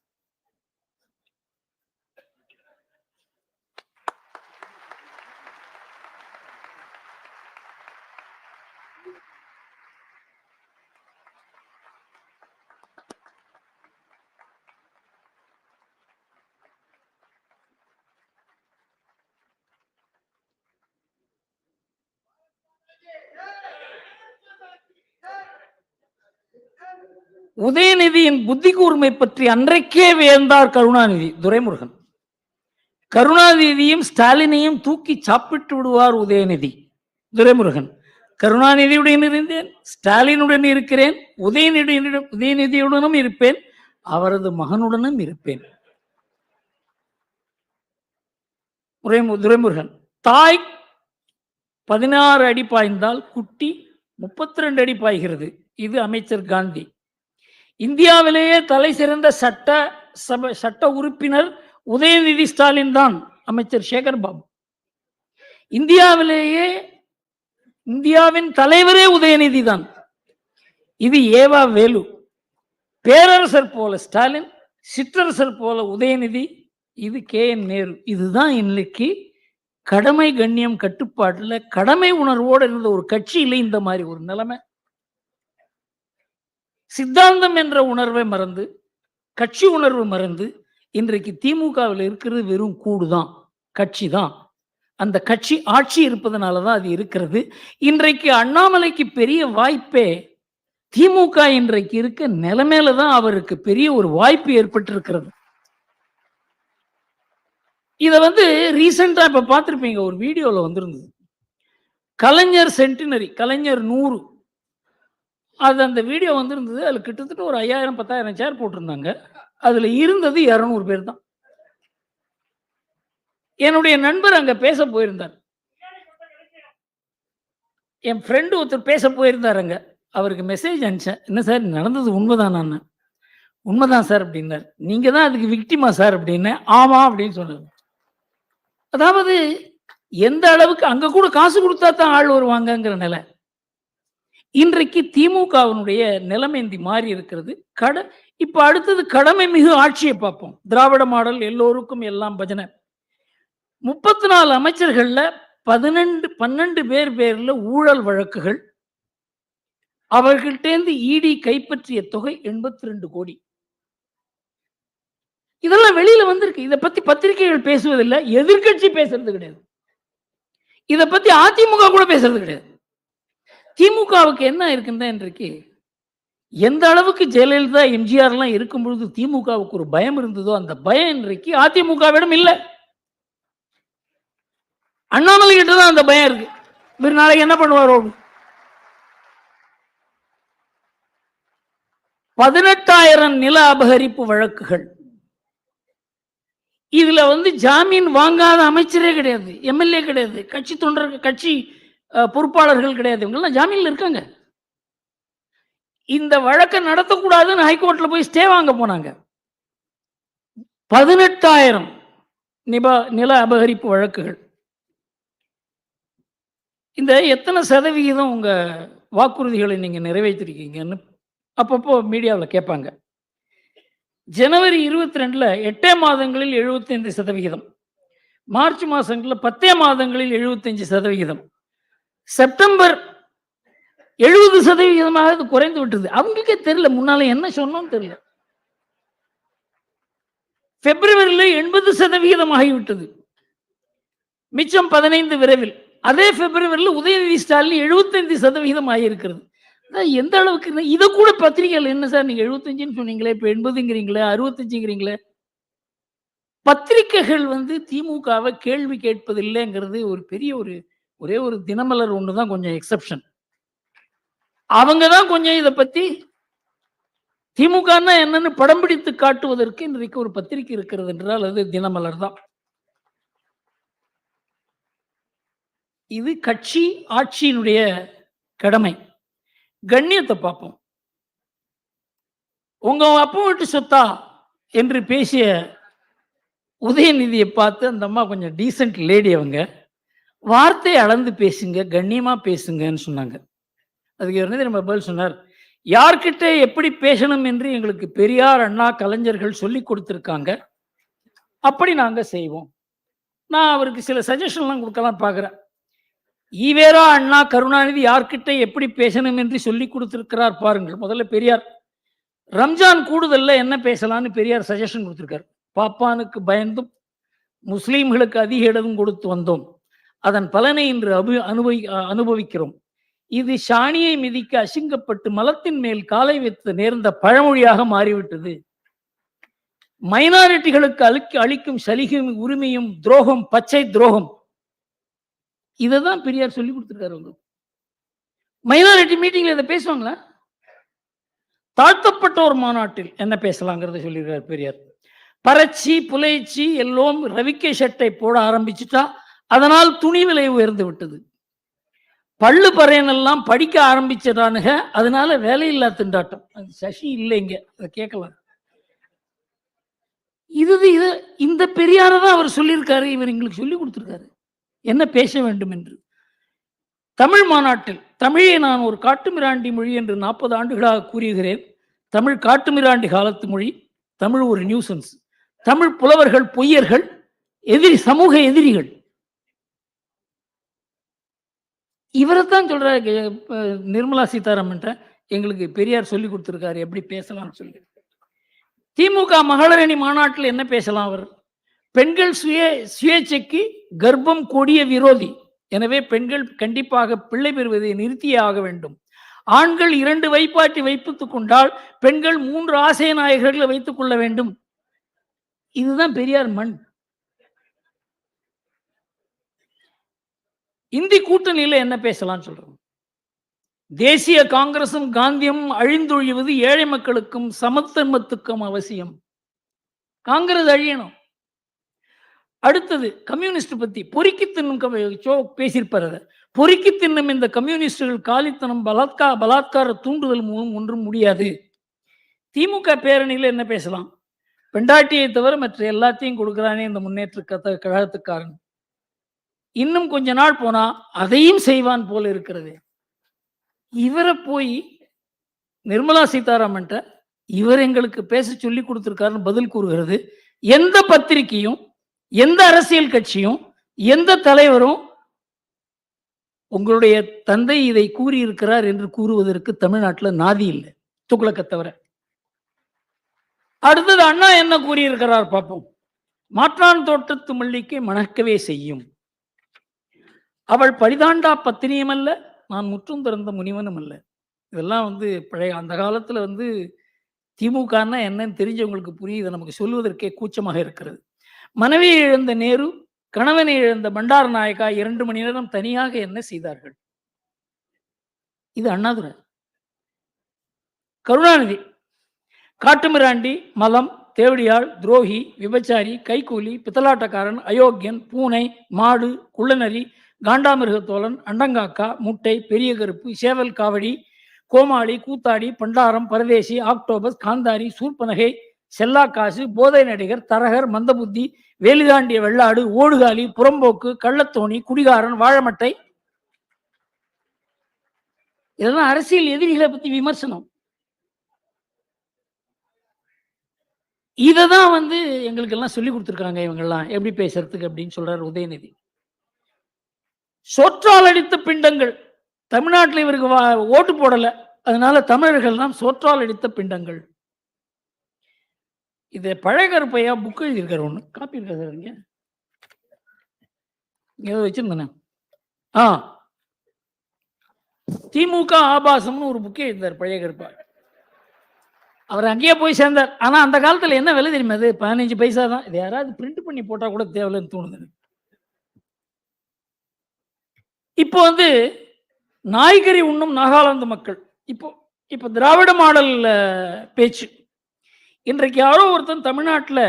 உதயநிதியின் புத்தி கூர்மை பற்றி அன்றைக்கே வியந்தார் கருணாநிதி. துரைமுருகன் கருணாநிதியும் ஸ்டாலினையும் தூக்கி சாப்பிட்டு விடுவார் உதயநிதி. துரைமுருகன் கருணாநிதியுடன் இருந்தேன், ஸ்டாலினுடன் இருக்கிறேன், உதயநிதியுடனும் இருப்பேன், அவரது மகனுடனும் இருப்பேன். துரைமுருகன் தாய் 16 அடி பாய்ந்தால் குட்டி 32 அடி பாய்கிறது. இது அமைச்சர் காந்தி. இந்தியாவிலேயே தலை சிறந்த சட்ட உறுப்பினர் உதயநிதி ஸ்டாலின் தான். அமைச்சர் சேகர் பாபு. இந்தியாவின் தலைவரே உதயநிதி தான். இது ஏவா வேலு. பேரரசர் போல ஸ்டாலின், சிற்றரசர் போல உதயநிதி, இது KN நேரு. இதுதான் இன்னைக்கு கடமை கண்ணியம் கட்டுப்பாட்டுல கடமை உணர்வோடு இருந்த ஒரு கட்சியில இந்த மாதிரி ஒரு நிலைமை. சித்தாந்தம் என்ற உணர்வை மறந்து, கட்சி உணர்வு மறந்து, இன்றைக்கு திமுகவில் இருக்கிறது வெறும் கூடுதான், கட்சி தான். அந்த கட்சி ஆட்சி இருப்பதனாலதான் அது இருக்கிறது. இன்றைக்கு அண்ணாமலைக்கு பெரிய வாய்ப்பே திமுக இன்றைக்கு இருக்க நிலைமையில தான் அவருக்கு பெரிய ஒரு வாய்ப்பு ஏற்பட்டிருக்கிறது. இதை ரீசெண்டா இப்ப பார்த்திருப்பீங்க, ஒரு வீடியோல வந்திருந்தது. கலைஞர் சென்டினரி, கலைஞர் 100, அது அந்த வீடியோ வந்திருந்தது. அதுல கிட்டத்தட்ட ஒரு 5000-10,000 சேர் போட்டிருந்தாங்க. அதுல இருந்தது 200 பேர் தான். என்னுடைய நண்பர் அங்க பேச போயிருந்தார். என் ஃப்ரெண்டு ஒருத்தர் பேச போயிருந்தார் அங்க. அவருக்கு மெசேஜ் அனுப்பிச்சேன், என்ன சார் நடந்தது உண்மைதான்? நான் உண்மைதான் சார் அப்படின்னார். நீங்க தான் அதுக்கு விக்டிமா சார் அப்படின்னு. ஆமா அப்படின்னு சொன்னார். அதாவது எந்த அளவுக்கு அங்க கூட காசு கொடுத்தா தான் ஆள் வருவாங்கங்கிற நிலை. இன்றைக்கு திமுகவினுடைய நிலைமை மாறி இருக்கிறது. இப்ப அடுத்தது கடமை மிகு ஆட்சியை பார்ப்போம். திராவிட மாடல், எல்லோருக்கும் எல்லாம் பஜனை. 34 அமைச்சர்கள்ல 12 பேர்ல ஊழல் வழக்குகள். அவர்கள்டேந்து இடி கைப்பற்றிய தொகை 82 கோடி. இதெல்லாம் வெளியில வந்திருக்கு. இதை பத்தி பத்திரிகைகள் பேசுவதில்லை, எதிர்கட்சி பேசுறது கிடையாது. இதை பத்தி அதிமுக கூட பேசுறது கிடையாது. திமுகவுக்கு என்ன இருக்குன்னா, இன்றைக்கு எந்த அளவுக்கு ஜெயலலிதா எம்ஜிஆர் எல்லாம் இருக்கும் பொழுது திமுகவுக்கு ஒரு பயம் இருந்ததோ, அந்த பயம் இன்றைக்கு அதிமுகவிடம் இல்லை. அண்ணாமலை கிட்ட தான் அந்த பயம் இருக்கு. இவர் நாளைக்கு என்ன பண்ணுவாரோ. 18,000 நில அபகரிப்பு வழக்குகள். இதுல ஜாமீன் வாங்காத அமைச்சரே கிடையாது, எம்எல்ஏ கிடையாது, கட்சி தொண்டர்கள், கட்சி பொறுப்பாளர்கள் கிடையாது. இவங்கெல்லாம் ஜாமீன்ல இருக்காங்க. இந்த வழக்கை நடத்தக்கூடாதுன்னு ஹைகோர்ட்ல போய் ஸ்டே வாங்க போனாங்க. 18,000 நில அபகரிப்பு வழக்குகள். இந்த எத்தனை சதவிகிதம் உங்க வாக்குறுதிகளை நீங்க நிறைவேற்றிருக்கீங்கன்னு அப்பப்போ மீடியாவில் கேட்பாங்க. ஜனவரி 22 8 மாதங்களில் 75%, மார்ச் மாதங்களில் 10 மாதங்களில் 75%, செப்டம்பர் 70% குறைந்து விட்டது. அவங்களுக்கே தெரியல முன்னால என்ன சொன்னோம் தெரியல. பிப்ரவரியில் 80% ஆகிவிட்டது, மிச்சம் 15 விரைவில். அதே பிப்ரவரியில் உதயநிதி ஸ்டாலின் 75% ஆகியிருக்கிறது. எந்த அளவுக்கு இதை கூட பத்திரிகைகள் என்ன சார் நீங்க 75 சொன்னீங்களே, இப்ப 80ங்கிறீங்களே, 65ங்கிறீங்களே. பத்திரிகைகள் திமுகவை கேள்வி கேட்பதில்லைங்கிறது ஒரு பெரிய ஒரே ஒரு தினமலர் ஒண்ணுதான் கொஞ்சம் எக்ஸெப்ஷன். அவங்க தான் கொஞ்சம் இதை பத்தி திமுகன்னா என்னன்னு படம் பிடித்து காட்டுவதற்கு இன்றைக்கு ஒரு பத்திரிகை இருக்கிறது என்றால் அது தினமலர் தான். இது கட்சி ஆட்சியினுடைய கடமை. கண்ணியத்தை பார்ப்போம். உங்க அப்பா வீட்டு சொத்தா என்று பேசிய உதயநிதியை பார்த்து அந்த அம்மா கொஞ்சம் டீசென்ட் லேடி, அவங்க வார்த்தையை அளந்து பேசுங்க, கண்ணியமா பேசுங்கன்னு சொன்னாங்க. அதுக்கு உடனே நம்ம பதில் சொன்னார், யார்கிட்ட எப்படி பேசணும் என்று எங்களுக்கு பெரியார், அண்ணா, கலைஞர்கள் சொல்லி கொடுத்துருக்காங்க, அப்படி நாங்க செய்வோம். நான் அவருக்கு சில சஜஷன்லாம் கொடுக்கலாம் பார்க்குறேன். ஈவேரா, அண்ணா, கருணாநிதி யார்கிட்ட எப்படி பேசணும் என்று சொல்லி கொடுத்திருக்கிறார் பாருங்கள். முதல்ல பெரியார் ரம்ஜான் கூடுதல்ல என்ன பேசலான்னு பெரியார் சஜஷன் கொடுத்திருக்காரு. பாப்பானுக்கு பயந்தும் முஸ்லீம்களுக்கு அதிக இடம் கொடுத்து வந்தோம், அதன் பலனை இன்று அனுபவிக்கிறோம். இது சாணியை மிதிக்க அசிங்கப்பட்டு மலத்தின் மேல் காலை வைத்து நேர்ந்த பழமொழியாக மாறிவிட்டது. மைனாரிட்டிகளுக்கு அளிக்கும் சலுகையும் உரிமையும் துரோகம், பச்சை துரோகம். இதைதான் பெரியார் சொல்லி கொடுத்திருக்காரு. மைனாரிட்டி மீட்டிங்ல இதை பேசுவாங்களா? தாழ்த்தப்பட்ட ஒரு மாநாட்டில் என்ன பேசலாங்கிறத சொல்லியிருக்காரு பெரியார். பறச்சி புலைச்சி எல்லோரும் ரவிக்கை சட்டை போட ஆரம்பிச்சுட்டா அதனால் துணி விலை உயர்ந்து விட்டது. பள்ளு பறையனெல்லாம் படிக்க ஆரம்பிச்சிடானுங்க, அதனால வேலையில்லா திண்டாட்டம். அது சசி இல்லைங்க, அதை கேட்கலாம். இது இந்த பெரியாரை தான் அவர் சொல்லியிருக்காரு. இவர் எங்களுக்கு சொல்லி கொடுத்துருக்காரு என்ன பேச வேண்டும் என்று. தமிழ் மாநாட்டில் தமிழை நான் ஒரு காட்டுமிராண்டி மொழி என்று 40 ஆண்டுகளாக கூறுகிறேன். தமிழ் காட்டுமிராண்டி காலத்து மொழி. தமிழ் ஒரு நியூசன்ஸ். தமிழ் புலவர்கள் பொய்யர்கள், எதிரி, சமூக எதிரிகள். இவரைத்தான் சொல்றாரு நிர்மலா சீதாராமன். எங்களுக்கு பெரியார் சொல்லி கொடுத்திருக்காரு எப்படி பேசலாம்னு சொல்லி. திமுக மகளிரணி மாநாட்டில் என்ன பேசலாம்? அவர் பெண்கள் சுயேட்சைக்கு கர்ப்பம் கொடிய விரோதி, எனவே பெண்கள் கண்டிப்பாக பிள்ளை பெறுவதை நிறுத்தியே ஆக வேண்டும். ஆண்கள் 2 வைப்பாட்டி வைத்துக் கொண்டால் பெண்கள் 3 ஆசை நாயகர்களை வைத்துக் கொள்ள வேண்டும். இதுதான் பெரியார் மண். இந்தி கூட்டணியில என்ன பேசலாம் சொல்றோம்? தேசிய காங்கிரசும் காந்தியும் அழிந்தொழிவது ஏழை மக்களுக்கும் சமத்துவத்துக்கும் அவசியம். காங்கிரஸ் அழியணும். அடுத்தது கம்யூனிஸ்ட் பத்தி பொறுக்கி தின்னும் பேசியிருப்பார். பொறுக்கி தின்னும் இந்த கம்யூனிஸ்டுகள் காலித்தனம், பலாத்கார தூண்டுதல் மூலம் ஒன்றும் முடியாது. திமுக பேரணியில் என்ன பேசலாம்? பெண்டாட்டியை தவிர மற்ற எல்லாத்தையும் கொடுக்கிறானே இந்த முன்னேற்ற கழகத்துக்காரன், இன்னும் கொஞ்ச நாள் போனா அதையும் செய்வான் போல இருக்கிறது. இவரை போய் நிர்மலா சீதாராமன் இவர் எங்களுக்கு பேச சொல்லி கொடுத்திருக்காருன்னு பதில் கூறுகிறது. எந்த பத்திரிகையும், எந்த அரசியல் கட்சியும், எந்த தலைவரும் உங்களுடைய தந்தை இதை கூறியிருக்கிறார் என்று கூறுவதற்கு தமிழ்நாட்டில் நாதி இல்லை, துக்ளக்கை தவிர. அடுத்தது அண்ணா என்ன கூறியிருக்கிறார் பார்ப்போம். மாற்றான் தோட்டத்து மல்லிக்கை மணக்கவே செய்யும், அவள் பரிதாண்டா பத்தினியும் அல்ல, நான் முற்றும் திறந்த முனிவனும் அல்ல. இதெல்லாம் பழைய அந்த காலத்துல திமுகன்னா என்னன்னு தெரிஞ்சவங்களுக்கு புரியுது, நமக்கு சொல்வதற்கே கூச்சமாக இருக்கிறது. மனைவியை இழந்த நேரு, கணவனை இழந்த பண்டார நாயக்கா 2 மணி நேரம் தனியாக என்ன செய்தார்கள்? இது அண்ணாதுரை. கருணாநிதி காட்டுமிராண்டி, மலம், தேவடியாள், துரோகி, விபச்சாரி, கைக்கூலி, பித்தலாட்டக்காரன், அயோக்கியன், பூனை, மாடு, குள்ளநரி, காண்டாமிருகத்தோழன், அண்டங்காக்கா, முட்டை, பெரிய கருப்பு, சேவல் காவடி, கோமாளி, கூத்தாடி, பண்டாரம், பரதேசி, ஆக்டோபஸ், காந்தாரி, சூர்பனகை, செல்லாக்காசு, போதை நடிகர், தரகர், மந்தபுத்தி, வேலிதாண்டிய வெள்ளாடு, ஓடுகாலி, புறம்போக்கு, கள்ளத்தோணி, குடிகாரன், வாழமட்டை. இதெல்லாம் அரசியல் எதிரிகளை பத்தி விமர்சனம். இததான் எங்களுக்கு எல்லாம் சொல்லி கொடுத்துருக்காங்க இவங்கெல்லாம் எப்படி பேசுறதுக்கு அப்படின்னு சொல்றாரு உதயநிதி. சோற்றால் அடித்த பிண்டங்கள். தமிழ்நாட்டில் இவருக்கு ஓட்டு போடல, அதனால தமிழர்கள் தான் சோற்றால் அடித்த பிண்டங்கள். இதை பழைய கருப்பையா புக் எழுதியிருக்காரு, ஒண்ணு காப்பி இருக்கா சார்? இங்க ஏதோ வச்சிருந்தேன். திமுக ஆபாசம்னு ஒரு புக்கே எழுந்தார் பழைய கருப்பா. அவர் அங்கேயே போய் சேர்ந்தார். ஆனா அந்த காலத்துல என்ன விலை தெரியுமா? அது 15 பைசா தான். இது யாராவது பிரிண்ட் பண்ணி போட்டா கூட தேவையில்லைன்னு தோணுது. இப்போ நாய்கறி உண்ணும் நாகாலாந்து மக்கள் இப்போ இப்போ திராவிட மாடல் பேச்சு. இன்றைக்கு யாரோ ஒருத்தன் தமிழ்நாட்டில்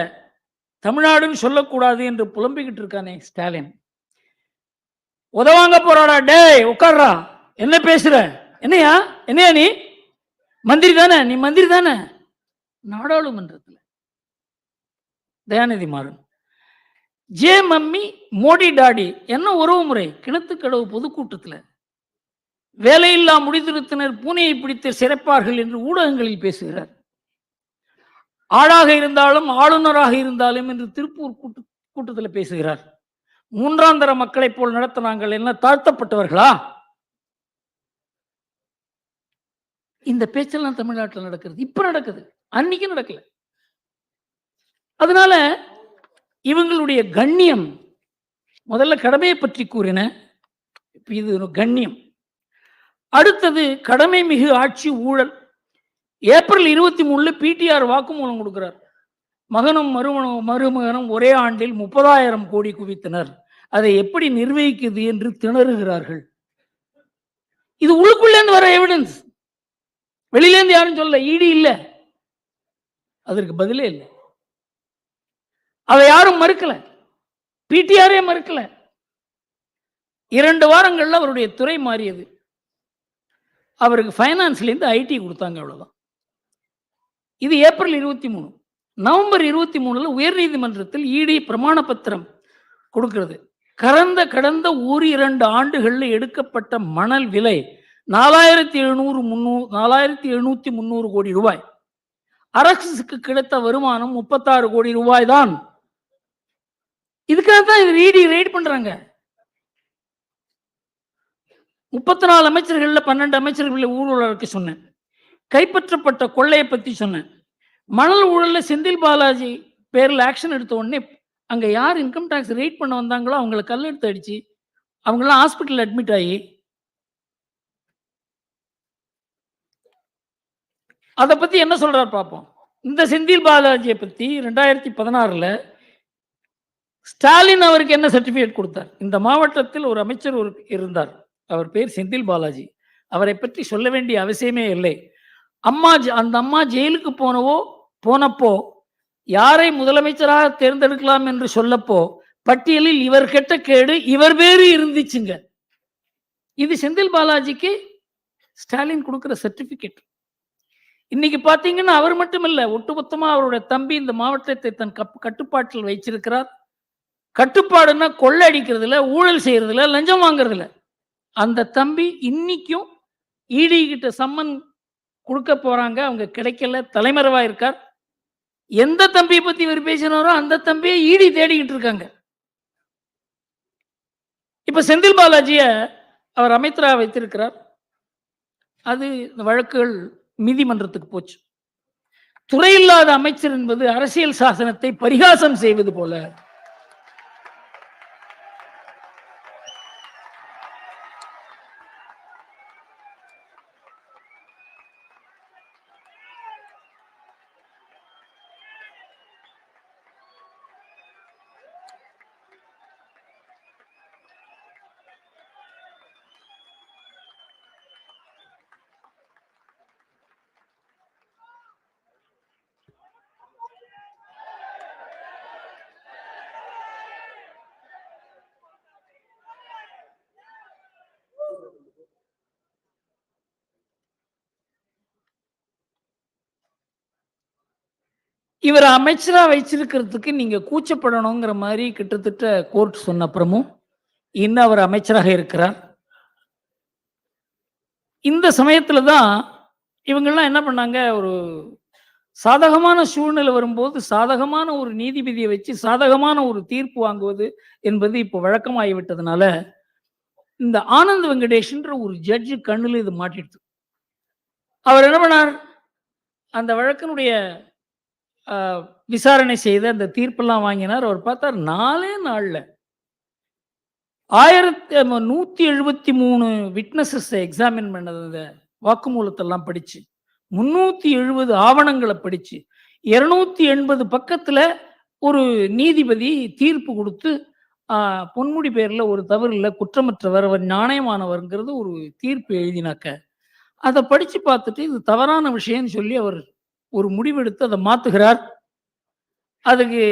தமிழ்நாடுன்னு சொல்லக்கூடாது என்று புலம்பிக்கிட்டு இருக்கானே ஸ்டாலின். உதவாங்க போறாடா, டேய் உட்கார்றா, என்ன பேசுற, என்னையா நீ மந்திரி தானே, நீ மந்திரி தானே. நாடாளுமன்றத்தில் Dayanidhi Maran J mummy Modi daddy என்ன உறவு முறை? கிணத்துக்கடவு பொதுக்கூட்டத்தில் வேலையில்லா முடித்திருத்தினர் பூனையை பிடித்து சிறைப்பார்கள் என்று ஊடகங்களில் பேசுகிறார். ஆளாக இருந்தாலும் ஆளுநராக இருந்தாலும் என்று திருப்பூர் கூட்டத்தில் பேசுகிறார். மூன்றாம் தர மக்களை போல் நடத்தினாங்கள், என்ன தாழ்த்தப்பட்டவர்களா? இந்த பேச்செல்லாம் தமிழ்நாட்டில் நடக்கிறது, இப்ப நடக்குது, அன்னைக்கு நடக்கல. அதனால இவங்களுடைய கண்ணியம், முதல்ல கடமையை பற்றி கூறின, இது கண்ணியம். அடுத்தது கடமை மிகு ஆட்சி ஊழல். ஏப்ரல் 23 பிடிஆர் வாக்குமூலம் கொடுக்கிறார். மகனும் மருமகனும் ஒரே ஆண்டில் 30,000 கோடி குவித்தனர், அதை எப்படி நிர்வகிக்குது என்று திணறுகிறார்கள். இது உள்ளுக்குள்ளேருந்து வர எவிடன்ஸ், வெளியிலேருந்து யாரும் சொல்ல. இடி இல்லை, அதற்கு பதிலே இல்லை. அதை யாரும் மறுக்கல, பிடிஆரே மறுக்கல. 2 வாரங்கள்ல அவருடைய துறை மாறியது. அவருக்கு ஃபைனான்ஸ்லேருந்து ஐடி கொடுத்தாங்க, அவ்வளவுதான். இது ஏப்ரல் 23. நவம்பர் 23 உயர்நீதிமன்றத்தில் இடி பிரமாண பத்திரம் கொடுக்கிறது. கடந்த 1-2 ஆண்டுகளில் எடுக்கப்பட்ட மணல் விலை 4,700 கோடி ரூபாய். அரசுக்கு கிடைத்த வருமானம் 36 கோடி ரூபாய் தான். இதுக்காக தான் இடி ரைட் பண்றாங்க. 34 அமைச்சர்கள்ல 12 அமைச்சர்கள் ஊழலுக்கு சொன்னேன். கைப்பற்றப்பட்ட கொள்ளையை பத்தி சொன்னேன். மணல் ஊழல்ல செந்தில் பாலாஜி பேர்ல ஆக்ஷன் எடுத்த உடனே அங்க யார் இன்கம் டாக்ஸ் ரைட் பண்ண வந்தாங்களோ அவங்கள கல்லெடுத்து அடிச்சு அவங்களாம் ஹாஸ்பிட்டல் அட்மிட் ஆகி, அதை பத்தி என்ன சொல்றாரு பார்ப்போம். இந்த செந்தில் பாலாஜியை பத்தி 2016 ஸ்டாலின் அவருக்கு என்ன சர்டிபிகேட் கொடுத்தார்? இந்த மாவட்டத்தில் ஒரு அமைச்சர் இருந்தார், அவர் பேர் செந்தில் பாலாஜி. அவரை பற்றி சொல்ல வேண்டிய அவசியமே இல்லை. அந்த அம்மா ஜெயிலுக்கு போனப்போ யாரை முதலமைச்சராக தேர்ந்தெடுக்கலாம் என்று சொல்லப்போ பட்டியலில் இவர் கெட்ட கேடு இவர் பேரு இருந்துச்சுங்க. இது செந்தில் பாலாஜிக்கு ஸ்டாலின் கொடுக்கிற சர்டிபிகேட். இன்னைக்கு பாத்தீங்கன்னா அவர் மட்டுமில்ல, ஒட்டுமொத்தமா அவருடைய தம்பி இந்த மாவட்டத்தை தன் கட்டுப்பாட்டில் வைச்சிருக்கிறார். கட்டுப்பாடுன்னா கொள்ளை அடிக்கிறதுல, ஊழல் செய்யறதுல, லஞ்சம் வாங்குறதுல. அந்த தம்பி இன்னைக்கும் இடி கிட்ட சம்மன் கொடுக்க போறாங்க, அவங்க கிடைக்கல, தலைமறைவா இருக்கார். எந்த தம்பியை பத்தி இவர் பேசினாரோ அந்த தம்பியை இடி தேடிக்கிட்டு இருக்காங்க. இப்ப செந்தில் பாலாஜிய அவர் அமைச்சராக வைத்திருக்கிறார். அது இந்த வழக்குகள் நீதிமன்றத்துக்கு போச்சு. துறையில்லாத அமைச்சர் என்பது அரசியல் சாசனத்தை பரிகாசம் செய்வது போல. இவர் அமைச்சரா வச்சிருக்கிறதுக்கு நீங்க கூச்சப்படணுங்கிற மாதிரி கிட்டத்தட்ட கோர்ட் சொன்ன அப்புறமும் இன்னும் அவர் அமைச்சராக இருக்கிறார். இந்த சமயத்துல தான் இவங்கெல்லாம் என்ன பண்ணாங்க, ஒரு சாதகமான சூழ்நிலை வரும்போது சாதகமான ஒரு நீதிபதியை வச்சு சாதகமான ஒரு தீர்ப்பு வாங்குவது என்பது இப்போ வழக்கமாகிவிட்டதுனால இந்த ஆனந்த் வெங்கடேஷ்ன்ற ஒரு ஜட்ஜு கண்ணுல இது மாட்டிடுது. அவர் என்ன பண்ணார், அந்த வழக்கினுடைய விசாரணை செய்த அந்த தீர்ப்பெல்லாம் வாங்கினார். அவர் பார்த்தார் 4 நாள்ல 1173 விட்னஸஸ் எக்ஸாமின் பண்ணது, வாக்குமூலத்தெல்லாம் படிச்சு 370 ஆவணங்களை படிச்சு 280 பக்கத்துல ஒரு நீதிபதி தீர்ப்பு கொடுத்து பொன்முடி பேர்ல ஒரு தவறு இல்லை, குற்றமற்றவர், அவர் நியாயமானவர்ங்கிறது ஒரு தீர்ப்பு எழுதினாக்க அதை படிச்சு பார்த்துட்டு இது தவறான விஷயம்னு சொல்லி அவர் ஒரு முடிவெடுத்து அதை மாத்துகிறார். அதுக்கு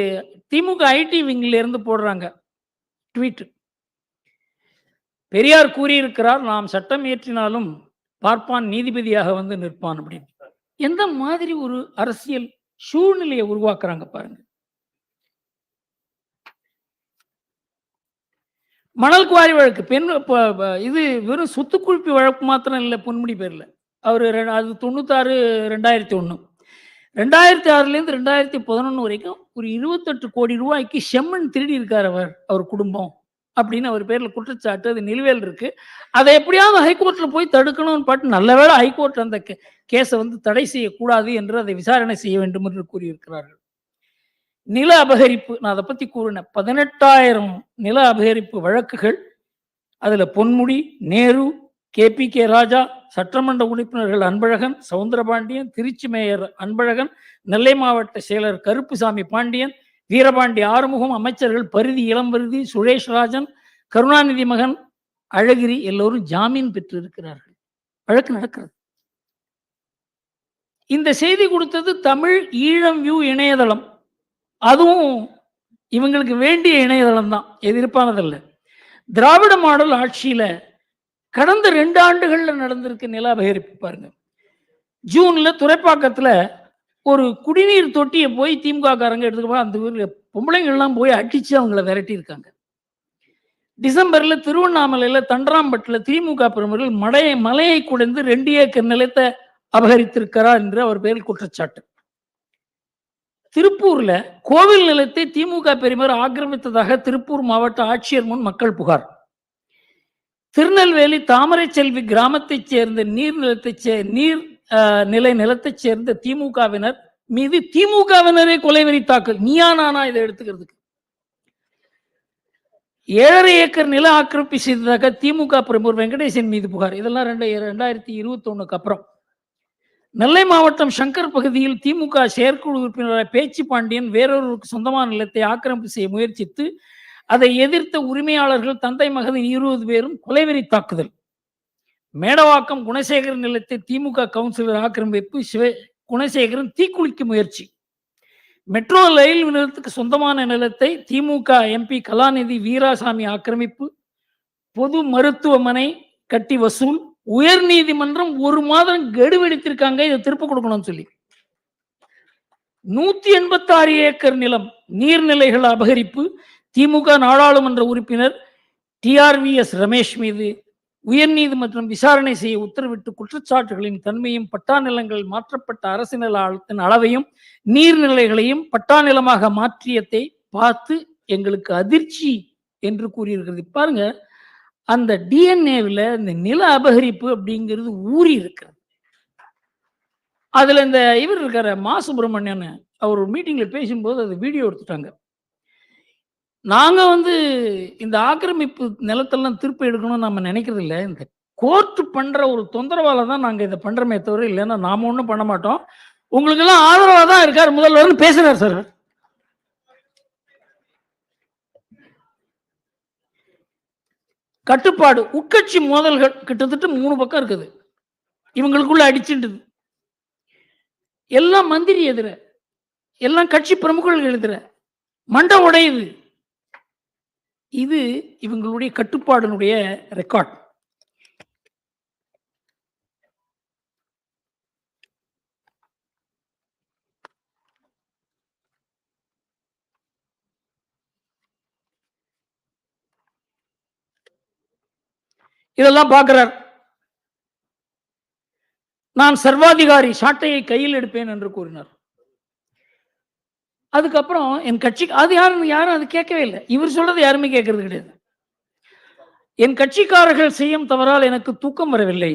திமுக ஐடி விங்ல இருந்து போடுறாங்க ட்வீட். பெரியார் கூறியிருக்கிறார், நாம் சட்டம் இயற்றினாலும் பார்ப்பான் நீதிபதியாக வந்து நிற்பான் அப்படின்னு. எந்த மாதிரி ஒரு அரசியல் சூழ்நிலையை உருவாக்குறாங்க பாருங்க. மணல் குவாரி வழக்கு இது வெறும் சொத்து குவிப்பு வழக்கு மாத்திரம் இல்லை பொன்முடி பேர்ல. அவர் அது 96 2001 2006லேருந்து 2011 வரைக்கும் ஒரு 28 கோடி ரூபாய்க்கு செம்மண் திருடி இருக்கார் அவர் குடும்பம் அப்படின்னு அவர் பேர்ல குற்றச்சாட்டு. அது நிலுவையில் இருக்கு. அதை எப்படியாவது ஹைகோர்ட்ல போய் தடுக்கணும்னு பாட்டு நல்லவேளை ஹைகோர்ட் அந்த கேஸை வந்து தடை செய்யக்கூடாது என்று அதை விசாரணை செய்ய வேண்டும் என்று கூறியிருக்கிறார்கள். நில அபகரிப்பு, நான் அதை பத்தி கூறினேன். 18,000 நில அபகரிப்பு வழக்குகள். அதுல பொன்முடி, நேரு, KPK ராஜா, சட்டமன்ற உறுப்பினர்கள் அன்பழகன், சவுந்தரபாண்டியன், திருச்சி மேயர் அன்பழகன், நெல்லை மாவட்ட செயலர் கருப்புசாமி பாண்டியன், வீரபாண்டி ஆறுமுகம், அமைச்சர்கள் பரிதி இளம்பரிதி, சுரேஷ் ராஜன், கருணாநிதி மகன் அழகிரி எல்லோரும் ஜாமீன் பெற்று இருக்கிறார்கள். வழக்கு நடக்கிறது. இந்த செய்தி கொடுத்தது தமிழ் ஈழம் வியூ இணையதளம். அதுவும் இவங்களுக்கு வேண்டிய இணையதளம் தான், எதிர்ப்பானதல்ல. திராவிட மாடல் ஆட்சியில கடந்த 2 ஆண்டுகள்ல நடந்திருக்கு நில அபகரிப்பு பாருங்க. ஜூன்ல துறைப்பாக்கத்துல ஒரு குடிநீர் தொட்டியை போய் திமுக காரங்க எடுத்துக்க அந்த ஊர்ல பொம்பளைங்கள்லாம் போய் அடிச்சு அவங்கள விரட்டி இருக்காங்க. டிசம்பர்ல திருவண்ணாமலையில தண்டராம்பட்டுல திமுக பிரமுகர்கள் மலையை குடைந்து 2 ஏக்கர் நிலத்தை அபகரித்திருக்கிறார் என்று அவர் பேரில் குற்றச்சாட்டு. திருப்பூர்ல கோவில் நிலத்தை திமுக பெருமர் ஆக்கிரமித்ததாக திருப்பூர் மாவட்ட ஆட்சியர் முன் மக்கள் புகார். திருநெல்வேலி தாமரை செல்வி கிராமத்தைச் சேர்ந்த நீர்நிலை நிலத்தைச் சேர்ந்த திமுகவினர் மீது திமுகவினரே கொலைவெறி தாக்கல். நீயா நானா இதை எடுத்துக்கிறதுக்கு? 7.5 ஏக்கர் நில ஆக்கிரமிப்பு செய்ததாக திமுக பிரமுகர் வெங்கடேசன் மீது புகார். இதெல்லாம் 2021 அப்புறம். நெல்லை மாவட்டம் சங்கர் பகுதியில் திமுக செயற்குழு உறுப்பினர் பேச்சு பாண்டியன் வேறொருவருக்கு சொந்தமான நிலத்தை ஆக்கிரமிப்பு செய்ய முயற்சித்து அதை எதிர்த்த உரிமையாளர்கள் தந்தை மகன் 20 பேரும் கொலைவெறி தாக்குதல். மேடவாக்கம் குணசேகரன் நிலத்தை திமுக கவுன்சிலர் ஆக்கிரமிப்பு, குணசேகரன் தீக்குளிக்க முயற்சி. மெட்ரோ ரயில் நிலையத்துக்கு சொந்தமான நிலத்தை திமுக MP கலாநிதி வீராசாமி ஆக்கிரமிப்பு. பொது மருத்துவமனை கட்டி வசூல். உயர் நீதிமன்றம் 1 மாதம் கெடு வெடித்திருக்காங்க, இதை திருப்ப கொடுக்கணும்னு சொல்லி. 186 ஏக்கர் நிலம் நீர்நிலைகள் அபகரிப்பு. திமுக நாடாளுமன்ற உறுப்பினர் TRVS ரமேஷ் மீது உயர்நீதிமன்றம் விசாரணை செய்ய உத்தரவிட்டு குற்றச்சாட்டுகளின் தன்மையும் பட்டா நிலங்கள் மாற்றப்பட்ட அரசு நிலத்தின் அளவையும் நீர்நிலைகளையும் பட்டா நிலமாக மாற்றியதை பார்த்து எங்களுக்கு அதிர்ச்சி என்று கூறியிருக்கிறது. பாருங்க, அந்த DNA-வில் இந்த நில அபகரிப்பு அப்படிங்கிறது ஊறி இருக்கிறது. அதுல இந்த இவர் இருக்கார மா சுப்பிரமணியன், அவர் ஒரு மீட்டிங்ல பேசும்போது அது வீடியோ எடுத்துட்டாங்க. நாங்க வந்து இந்த ஆக்கிரமிப்பு நிலத்தெல்லாம் திருப்பி எடுக்கணும்னு நம்ம நினைக்கிறது இல்லை. இந்த கோர்ட் பண்ற ஒரு தொந்தரவால தான் நாங்க இதை பண்றோமே தவிர, இல்லைன்னா நாம ஒன்றும் பண்ண மாட்டோம். உங்களுக்கு எல்லாம் ஆதரவா தான் இருக்காரு முதல்வர் பேசுறாரு சார். கட்டுப்பாடு, உட்கட்சி மோதல்கள் கிட்டத்தட்ட 3 பக்கம் இருக்குது. இவங்களுக்குள்ள அடிச்சுட்டுது. எல்லாம் மந்திரி எதிர, எல்லாம் கட்சி பிரமுகர்கள் எதிர, மண்டை உடையுது. இது இவங்களுடைய கட்டுப்பாடுனுடைய ரெக்கார்ட். இதெல்லாம் பார்க்கிறார். நான் சர்வாதிகாரி, சாட்டையை கையில் எடுப்பேன் என்று கூறினார். அதுக்கப்புறம் என் கட்சி, அது யாரும் அது கேட்கவே இல்லை. இவர் சொல்றது யாருமே கேட்கறது கிடையாது. என் கட்சிக்காரர்கள் செய்யும் தவறால் எனக்கு தூக்கம் வரவில்லை.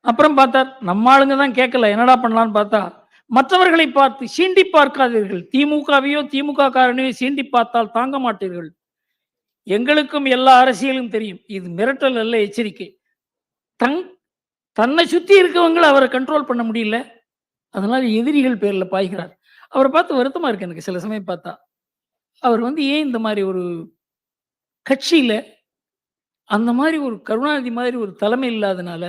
அப்புறம் பார்த்தார், நம்ம ஆளுங்க தான் கேட்கல, என்னடா பண்ணலான்னு பார்த்தா, மற்றவர்களை பார்த்து சீண்டி பார்க்காதீர்கள், திமுகவையோ திமுக காரனையோ சீண்டி பார்த்தால் தாங்க மாட்டீர்கள். எங்களுக்கும் எல்லா அரசியலும் தெரியும், இது மிரட்டல் அல்ல, எச்சரிக்கை. தன்னை சுத்தி இருக்கவங்களை அவரை கண்ட்ரோல் பண்ண முடியல. அதனால எதிரிகள் பேர்ல பாய்கிறார். அவரை பார்த்து வருத்தமா இருக்கு எனக்கு சில சமயம் பார்த்தா. அவர் வந்து ஏன் இந்த மாதிரி ஒரு கட்சியில அந்த மாதிரி ஒரு கருணாநிதி மாதிரி ஒரு தலைமை இல்லாதனால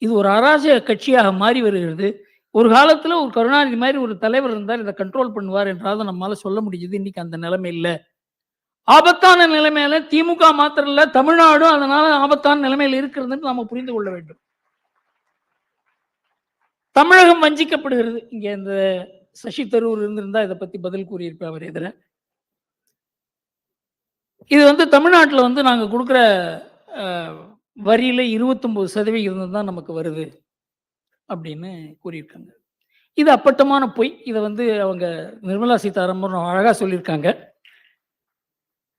இது ஒரு அராஜக கட்சியாக மாறி வருகிறது. ஒரு காலத்துல ஒரு கருணாநிதி மாதிரி ஒரு தலைவர் இருந்தால் இதை கண்ட்ரோல் பண்ணுவார் என்றாவது நம்மால சொல்ல முடியுது. இன்னைக்கு அந்த நிலைமை இல்ல. ஆபத்தான நிலைமையில திமுக மாத்திரம் இல்ல, தமிழ்நாடும் அதனால ஆபத்தான நிலைமையில் இருக்கிறதுன்னு நாம புரிந்து கொள்ள வேண்டும். தமிழகம் வஞ்சிக்கப்படுகிறது. இங்க இந்த சசி தரூர் இருந்திருந்தா இதை பத்தி பதில் கூறியிருப்பேன் அவர் எதிர. இது வந்து தமிழ்நாட்டில் வந்து நாங்க கொடுக்குற வரியில 29% தான் நமக்கு வருது அப்படின்னு கூறியிருக்காங்க. இது அப்பட்டமான பொய். இதை வந்து அவங்க நிர்மலா சீதாராமன் அழகா சொல்லியிருக்காங்க.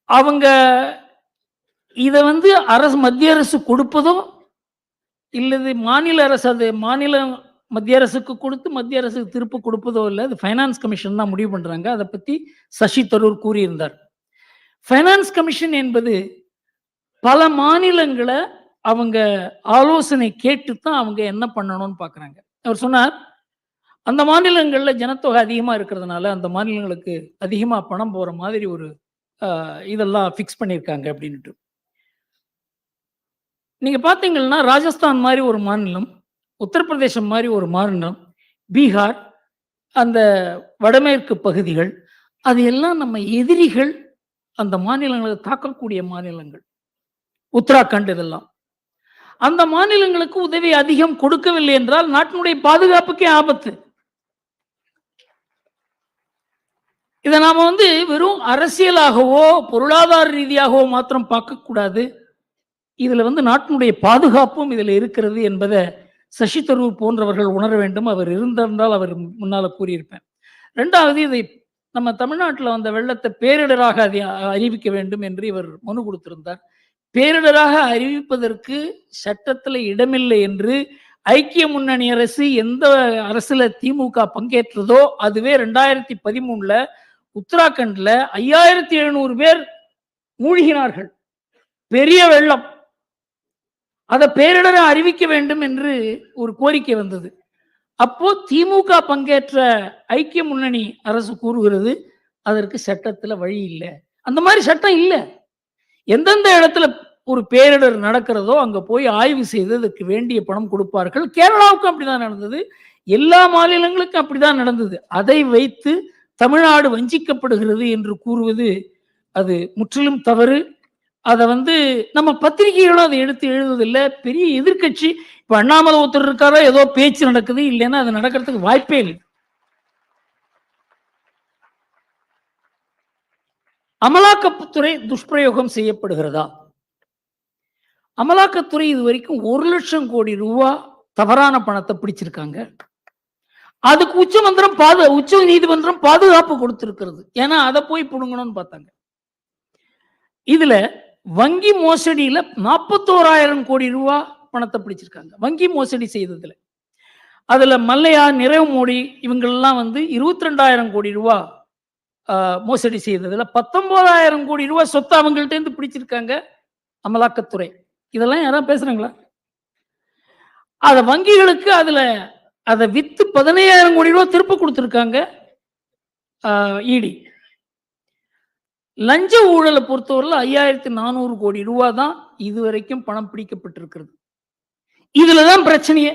அவங்க இதை வந்து மத்திய அரசு கொடுப்பதோ இல்லது மாநில அரசு அது மத்திய அரசுக்கு கொடுத்து மத்திய அரசுக்கு திருப்ப கொடுப்பதோ இல்லை, அது ஃபைனான்ஸ் கமிஷன் தான் முடிவு பண்றாங்க. அதை பத்தி சசி தரூர் கூறியிருந்தார். ஃபைனான்ஸ் கமிஷன் என்பது பல மாநிலங்களை அவங்க ஆலோசனை கேட்டு தான் அவங்க என்ன பண்ணணும்னு பார்க்குறாங்க. அவர் சொன்னார், அந்த மாநிலங்களில் ஜனத்தொகை அதிகமாக இருக்கிறதுனால அந்த மாநிலங்களுக்கு அதிகமாக பணம் போகிற மாதிரி ஒரு இதெல்லாம் ஃபிக்ஸ் பண்ணியிருக்காங்க அப்படின்ட்டு. நீங்கள் பார்த்தீங்கன்னா ராஜஸ்தான் மாதிரி ஒரு மாநிலம், உத்தரப்பிரதேசம் மாதிரி ஒரு மாநிலம், பீகார், அந்த வடமேற்கு பகுதிகள், அது எல்லாம் நம்ம எதிரிகள் அந்த மாநிலங்களை தாக்கக்கூடிய மாநிலங்கள். உத்தராகண்ட் இதெல்லாம் அந்த மாநிலங்களுக்கு உதவி அதிகம் கொடுக்கவில்லை என்றால் நாட்டினுடைய பாதுகாப்புக்கே ஆபத்து. இதை நாம வந்து வெறும் அரசியலாகவோ பொருளாதார ரீதியாகவோ மாத்திரம் பார்க்கக்கூடாது. இதுல வந்து நாட்டினுடைய பாதுகாப்பும் இதுல இருக்கிறது என்பதை சசி தரூர் போன்றவர்கள் உணர வேண்டும். அவர் இருந்திருந்தால் அவர் முன்னால கூறியிருப்பேன். ரெண்டாவது, இதை நம்ம தமிழ்நாட்டில் வந்த வெள்ளத்தை பேரிடராக அறிவிக்க வேண்டும் என்று இவர் மனு கொடுத்திருந்தார். பேரிடராக அறிவிப்பதற்கு சட்டத்தில் இடமில்லை என்று ஐக்கிய முன்னணி அரசு எந்த அரசுல திமுக பங்கேற்றதோ அதுவே 2013 உத்தராகண்ட்ல 5700 பேர் மூழ்கினார்கள். பெரிய வெள்ளம். அதை பேரிடரை அறிவிக்க வேண்டும் என்று ஒரு கோரிக்கை வந்தது. அப்போ திமுக பங்கேற்ற ஐக்கிய முன்னணி அரசு கூறுகிறது அதற்கு சட்டத்துல வழி இல்லை. அந்த மாதிரி சட்டம் இல்லை. எந்தெந்த இடத்துல ஒரு பேரிடர் நடக்கிறதோ அங்க போய் ஆய்வு செய்து அதுக்கு வேண்டிய பணம் கொடுப்பார்கள். கேரளாவுக்கும் அப்படிதான் நடந்தது, எல்லா மாநிலங்களுக்கும் அப்படிதான் நடந்தது. அதை வைத்து தமிழ்நாடு வஞ்சிக்கப்படுகிறது என்று கூறுவது அது முற்றிலும் தவறு. அதை வந்து நம்ம பத்திரிகைகளும் அதை எடுத்து எழுதுவதில்லை. பெரிய எதிர்கட்சி இப்ப அண்ணாமலை ஒருத்தர் இருக்காரோ ஏதோ பேச்சு நடக்குது, இல்லைன்னா அது நடக்கிறதுக்கு வாய்ப்பே இல்லை. அமலாக்கத்துறை துஷ்பிரயோகம் செய்யப்படுகிறதா? அமலாக்கத்துறை இது வரைக்கும் 1 லட்சம் கோடி ரூபாய் தவறான பணத்தை பிடிச்சிருக்காங்க. அதுக்கு உச்ச நீதிமன்றம் பாதுகாப்பு கொடுத்திருக்கிறது. ஏன்னா அதை போய் புடுங்கணும்னு பார்த்தாங்க. இதுல வங்கி மோசடியில 41,000 கோடி ரூபாய் பணத்தை பிடிச்சிருக்காங்க. வங்கி மோசடி செய்ததுல அதுல மல்லையா, நிரவ் மோடி இவங்கெல்லாம் வந்து 22,000 கோடி ரூபாய் மோசடி செய்ததுல 19,000 கோடி ரூபாய் சொத்து அவங்கள்ட்ட இருந்து பிடிச்சிருக்காங்க அமலாக்கத்துறை. இதெல்லாம் யாராவது பேசுறாங்களா? அத வங்கிகளுக்கு அதுல அதை வித்து 15,000 கோடி ரூபாய் திருப்ப கொடுத்திருக்காங்க இடி. லஞ்ச ஊழலை பொறுத்தவரையில் 5,400 கோடி ரூபாய் தான் இதுவரைக்கும் பணம் பிடிக்கப்பட்டிருக்கிறது. இதுலதான் பிரச்சனையே.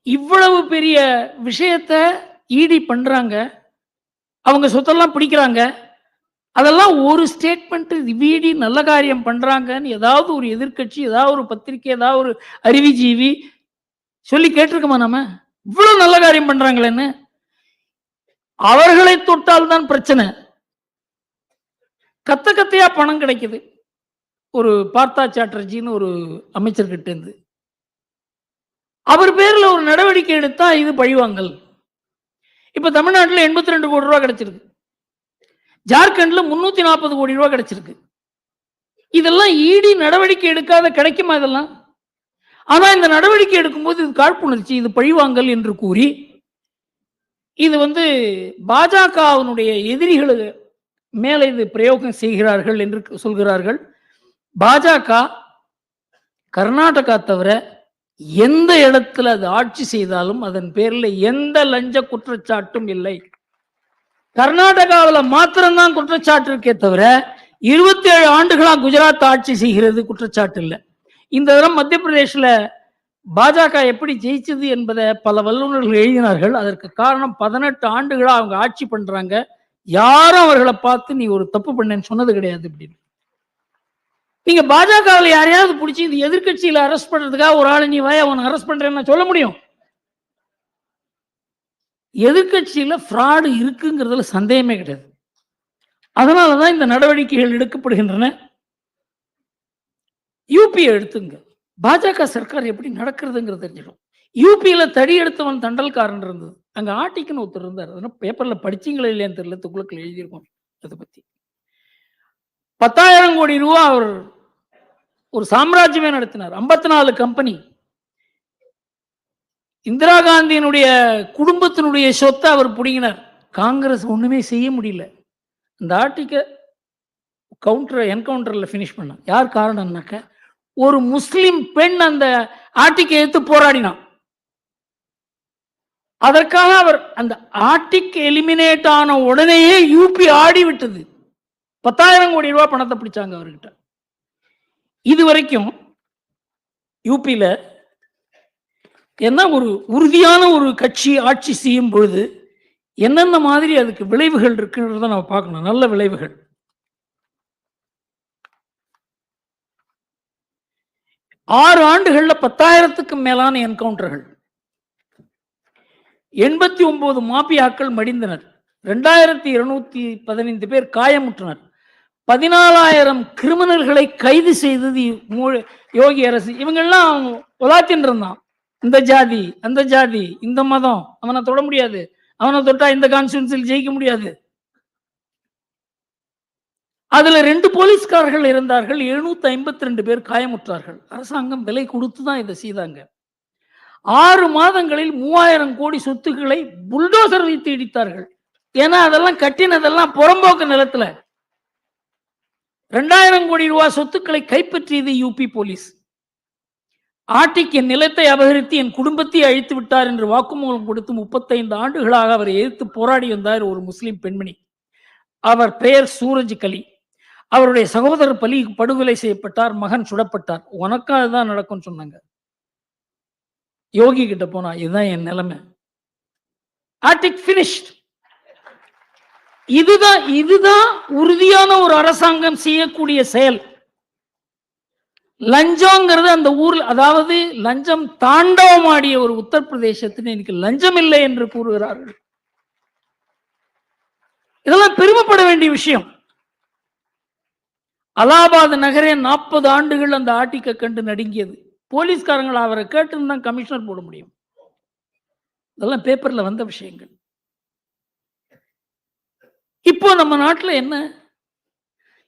இவ்வளவு பெரிய விஷயத்தை இடி பண்றாங்க, அவங்க சொத்தெல்லாம் பிடிக்கிறாங்க. அதெல்லாம் ஒரு ஸ்டேட்மெண்ட் இடி நல்ல காரியம் பண்றாங்கன்னு ஏதாவது ஒரு எதிர்கட்சி, ஏதாவது ஒரு பத்திரிகை, ஏதாவது ஒரு அறிவுஜீவி சொல்லி கேட்டிருக்கோமா? நம்ம இவ்வளவு நல்ல காரியம் பண்றாங்களேன்னு. அவர்களை தொட்டால் தான் பிரச்சனை. கத்தையா பணம் கிடைக்குது. ஒரு பார்த்தா சாட்டர்ஜின்னு ஒரு அமைச்சர்கிட்ட இருந்து அவர் பேர்ல ஒரு நடவடிக்கை எடுத்தா இது பழிவாங்கல். இப்ப தமிழ்நாட்டில் 82 கோடி ரூபாய் கிடைச்சிருக்கு, ஜார்க்கண்ட்ல 340 கோடி ரூபாய் கிடைச்சிருக்கு. இதெல்லாம் இடி நடவடிக்கை எடுக்காத கிடைக்குமா? இதெல்லாம். ஆனா இந்த நடவடிக்கை எடுக்கும்போது இது காழ்ப்புணர்ச்சி, இது பழிவாங்கல் என்று கூறி இது வந்து பாஜகவினுடைய எதிரிகளுக்கு மேலே இது பிரயோகம் செய்கிறார்கள் என்று சொல்கிறார்கள். பாஜக கர்நாடகா தவிர எந்த இடத்துல அது ஆட்சி செய்தாலும் அதன் பேரில் எந்த லஞ்ச குற்றச்சாட்டும் இல்லை. கர்நாடகாவில் மாத்திரம்தான் குற்றச்சாட்டு இருக்கே தவிர 27 ஆண்டுகளா குஜராத் ஆட்சி செய்கிறது குற்றச்சாட்டு இல்லை. இந்த தரம் மத்திய பிரதேசில் பாஜக எப்படி ஜெயிச்சது என்பதை பல வல்லுநர்கள் எழுதினார்கள். அதற்கு காரணம் 18 ஆண்டுகளா அவங்க ஆட்சி பண்றாங்க, யாரும் அவர்களை பார்த்து நீ ஒரு தப்பு பண்ணேன்னு சொன்னது கிடையாது அப்படின்னு. நீங்க பாஜகவில் யாரையாவது பிடிச்சி இந்த எதிர்கட்சியில அரெஸ்ட் பண்றதுக்காக ஒரு ஆளு நீ வாய அவனை அரெஸ்ட் பண்றேன்னு சொல்ல முடியும்? எதிர்கட்சியில ஃப்ராடு இருக்குங்கிறதுல சந்தேகமே கிடையாது. அதனாலதான் இந்த நடவடிக்கைகள் எடுக்கப்படுகின்றன. யூபியை எடுத்துங்க, பாஜக சர்க்கார் எப்படி நடக்கிறதுங்கிறது தெரிஞ்சிடும். யூபியில தடி எடுத்தவன் தண்டல்காரன் இருந்தது, அங்க ஆட்டிக்குன்னு ஒருத்தர் இருந்தார். அதனால பேப்பர்ல படிச்சீங்களா இல்லையான்னு தெரியல, துக்ளக்ல எழுதியிருக்கோம் அதை பத்தி. 10,000 கோடி ரூபா அவர் ஒரு சாம்ராஜ்யமே நடத்தினார். 54 கம்பெனி. இந்திரா காந்தியினுடைய குடும்பத்தினுடைய சொத்தை அவர் பிடிங்கினார். காங்கிரஸ் ஒண்ணுமே செய்ய முடியல. இந்த ஆர்டிக்க என்கவுண்டர்ல பினிஷ் பண்ண யார் காரணம்னாக்க, ஒரு முஸ்லிம் பெண் அந்த ஆர்டிக்கை எடுத்து போராடினான். அதற்காக அவர் அந்த ஆர்டிக் எலிமினேட் ஆன உடனேயே யூபி ஆடி விட்டது. 10,000 கோடி ரூபாய் பணத்தை பிடிச்சாங்க அவர்கிட்ட. இது வரைக்கும் யூபியில என்ன ஒரு உறுதியான ஒரு கட்சி ஆட்சி செய்யும் பொழுது என்னென்ன மாதிரி அதுக்கு விளைவுகள் இருக்குன்றத நம்ம பார்க்கணும். நல்ல விளைவுகள். ஆறு ஆண்டுகள்ல 10,000க்கும் மேலான என்கவுண்டர்கள், 89 மாபியாக்கள் மடிந்தனர், 2,215 பேர் காயமுற்றனர், 14,000 கிரிமினல்களை கைது செய்தது யோகி அரசு. இவங்கெல்லாம் உலாத்தின்னு இருந்தான், இந்த ஜாதி அந்த ஜாதி இந்த மதம், அவனை தொட முடியாது, அவனை தொட்டா இந்த கான்ஸ்டியூன்சியில் ஜெயிக்க முடியாது. அதுல 2 போலீஸ்காரர்கள் இருந்தார்கள், 752 பேர் காயமுற்றார்கள். அரசாங்கம் விலை கொடுத்து தான் இதை செய்தாங்க. 6 மாதங்களில் 3,000 கோடி சொத்துக்களை புல்டோசர் வைத்து இடித்தார்கள். ஏன்னா அதெல்லாம் கட்டினதெல்லாம் புறம்போக்கு நிலத்துல. 2,000 கோடி ரூபாய் சொத்துக்களை கைப்பற்றியது யூபி போலீஸ். ஆட்டிக் என் நிலத்தை அபகரித்து என் குடும்பத்தை அழித்து விட்டார் என்று வாக்குமூலம் கொடுத்து 35 ஆண்டுகளாக அவரை எதிர்த்து போராடி வந்தார் ஒரு முஸ்லிம் பெண்மணி. அவர் பெயர் சூரஜ் கலி. அவருடைய சகோதரர் படுகொலை செய்யப்பட்டார், மகன் சுடப்பட்டார். உனக்கும் அதுதான் நடக்கும் சொன்னாங்க. யோகி கிட்ட போனா இதுதான் என் நிலைமை. Arctic finished. இதுதான் உறுதியான ஒரு அரசாங்கம் செய்யக்கூடிய செயல். லஞ்சம்ங்கிறது அந்த ஊர்ல, அதாவது லஞ்சம் தாண்டவமாடிய ஒரு உத்தரப்பிரதேசத்தில் இன்னைக்கு லஞ்சம் இல்லை என்று கூறுகிறார்கள். இதெல்லாம் பெருமைப்பட வேண்டிய விஷயம். அலகாபாத் நகரே 40 ஆண்டுகள் அந்த ஆட்டிக்க கண்டு நடுங்கியது. போலீஸ்காரங்களை அவரை கேட்டுன்னு தான் கமிஷனர் போட முடியும். இதெல்லாம் பேப்பர்ல வந்த விஷயங்கள். இப்போ நம்ம நாட்டில் என்ன,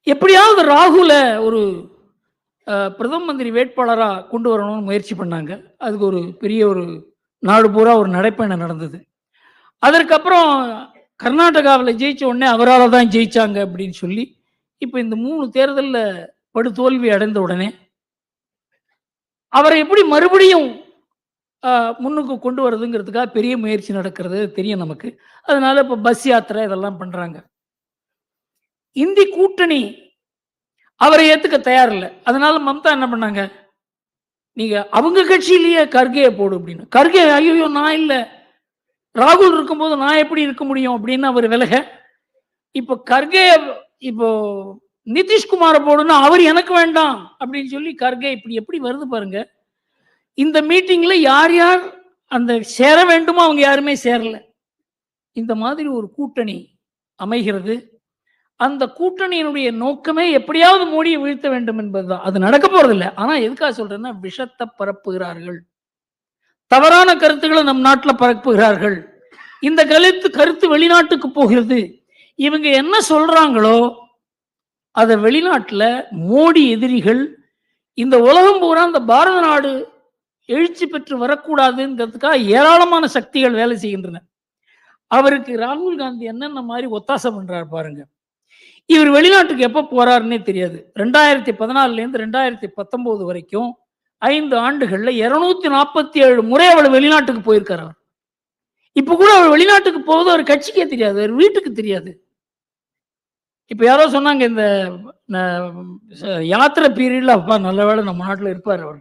எப்படியாவது ராகுல ஒரு பிரதம மந்திரி வேட்பாளராக கொண்டு வரணும்னு முயற்சி பண்ணாங்க. அதுக்கு ஒரு பெரிய ஒரு நாடு பூரா ஒரு நடைப்பயணம் நடந்தது. அதற்கப்புறம் கர்நாடகாவில் ஜெயிச்ச உடனே அவரால் தான் ஜெயிச்சாங்க அப்படின்னு சொல்லி இப்போ இந்த 3 தேர்தலில் படுதோல்வி அடைந்த உடனே அவரை எப்படி மறுபடியும் முன்னுக்கு கொண்டு வருதுங்கிறதுக்காக பெரிய முயற்சி நடக்கிறது தெரியும் நமக்கு. அதனால இப்போ பஸ் யாத்திரை இதெல்லாம் பண்றாங்க. இந்தி கூட்டணி அவரை ஏத்துக்க தயார் இல்லை. அதனால மம்தா என்ன பண்ணாங்க, நீங்க அவங்க கட்சியிலேயே கர்கேயை போடு அப்படின்னு. கர்கே ஐயோ நான் இல்லை, ராகுல் இருக்கும்போது நான் எப்படி இருக்க முடியும் அப்படின்னு அவர் விலக. இப்போ கர்கே இப்போ நிதிஷ்குமாரை போடுன்னா அவர் எனக்கு வேண்டாம் அப்படின்னு சொல்லி கர்கே இப்படி எப்படி வருது பாருங்க. இந்த மீட்டிங்ல யார் யார் அந்த சேர வேண்டுமோ அவங்க யாருமே சேரல. இந்த மாதிரி ஒரு கூட்டணி அமைகிறது. அந்த கூட்டணியினுடைய நோக்கமே எப்படியாவது மோடியை வீழ்த்த வேண்டும் என்பதுதான். அது நடக்க போறதில்லை. ஆனா எதுக்காக சொல்றேன்னா, விஷத்தை பரப்புகிறார்கள், தவறான கருத்துக்களை நம் நாட்டில் பரப்புகிறார்கள். இந்த கருத்து வெளிநாட்டுக்கு போகிறது. இவங்க என்ன சொல்றாங்களோ அதை வெளிநாட்டுல மோடி எதிரிகள், இந்த உலகம் பூரா இந்த பாரத நாடு எழுச்சி பெற்று வரக்கூடாதுங்கிறதுக்காக ஏராளமான சக்திகள் வேலை செய்கின்றன. அவருக்கு ராகுல் காந்தி என்னென்ன மாதிரி ஒத்தாசை பண்றாரு பாருங்க. இவர் வெளிநாட்டுக்கு எப்போ போறாருன்னே தெரியாது. 2014 2019 வரைக்கும் 5 ஆண்டுகள்ல 247 முறை அவர் வெளிநாட்டுக்கு போயிருக்காரு. அவர் இப்ப கூட அவர் வெளிநாட்டுக்கு போவது ஒரு கட்சிக்கே தெரியாது, ஒரு வீட்டுக்கு தெரியாது. இப்ப யாரோ சொன்னாங்க இந்த யாத்திரை பீரியட்ல, அப்பா நல்ல வேளை நம்ம நாட்டுல இருப்பார் அவர்.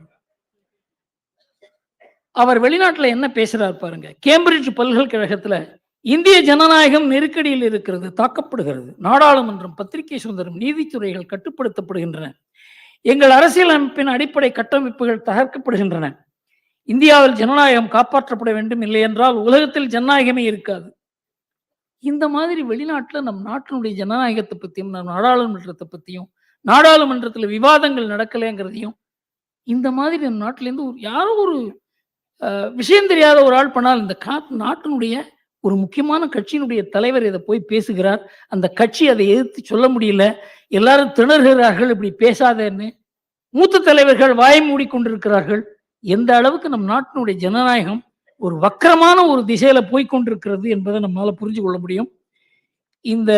அவர் வெளிநாட்டுல என்ன பேசுறாரு பாருங்க. கேம்பிரிட்ஜ் பல்கலைக்கழகத்துல இந்திய ஜனநாயகம் நெருக்கடியில் இருக்கிறது, தாக்கப்படுகிறது. நாடாளுமன்றம், பத்திரிகை சுதந்திரம், நீதித்துறைகள் கட்டுப்படுத்தப்படுகின்றன. எங்கள் அரசியலமைப்பின் அடிப்படை கட்டமைப்புகள் தகர்க்கப்படுகின்றன. இந்தியாவில் ஜனநாயகம் காப்பாற்றப்பட வேண்டும், இல்லை என்றால் உலகத்தில் ஜனநாயகமே இருக்காது. இந்த மாதிரி வெளிநாட்டுல நம் நாட்டினுடைய ஜனநாயகத்தை பத்தியும், நம் நாடாளுமன்றத்தை பத்தியும், நாடாளுமன்றத்துல விவாதங்கள் நடக்கலைங்கிறதையும், இந்த மாதிரி நம் நாட்டிலேருந்து யாரோ ஒரு விஷயம் தெரியாத ஒரு ஆள் பண்ணால், இந்த நாட்டினுடைய ஒரு முக்கியமான கட்சியினுடைய தலைவர் இதை போய் பேசுகிறார். அந்த கட்சி அதை எதிர்த்து சொல்ல முடியல, எல்லாரும் திணறுகிறார்கள், இப்படி பேசாதேன்னு. மூத்த தலைவர்கள் வாய் மூடிக்கொண்டிருக்கிறார்கள். எந்த அளவுக்கு நம் நாட்டினுடைய ஜனநாயகம் ஒரு வக்கரமான ஒரு திசையில போய்கொண்டிருக்கிறது என்பதை நம்மளால புரிஞ்சு கொள்ள முடியும். இந்த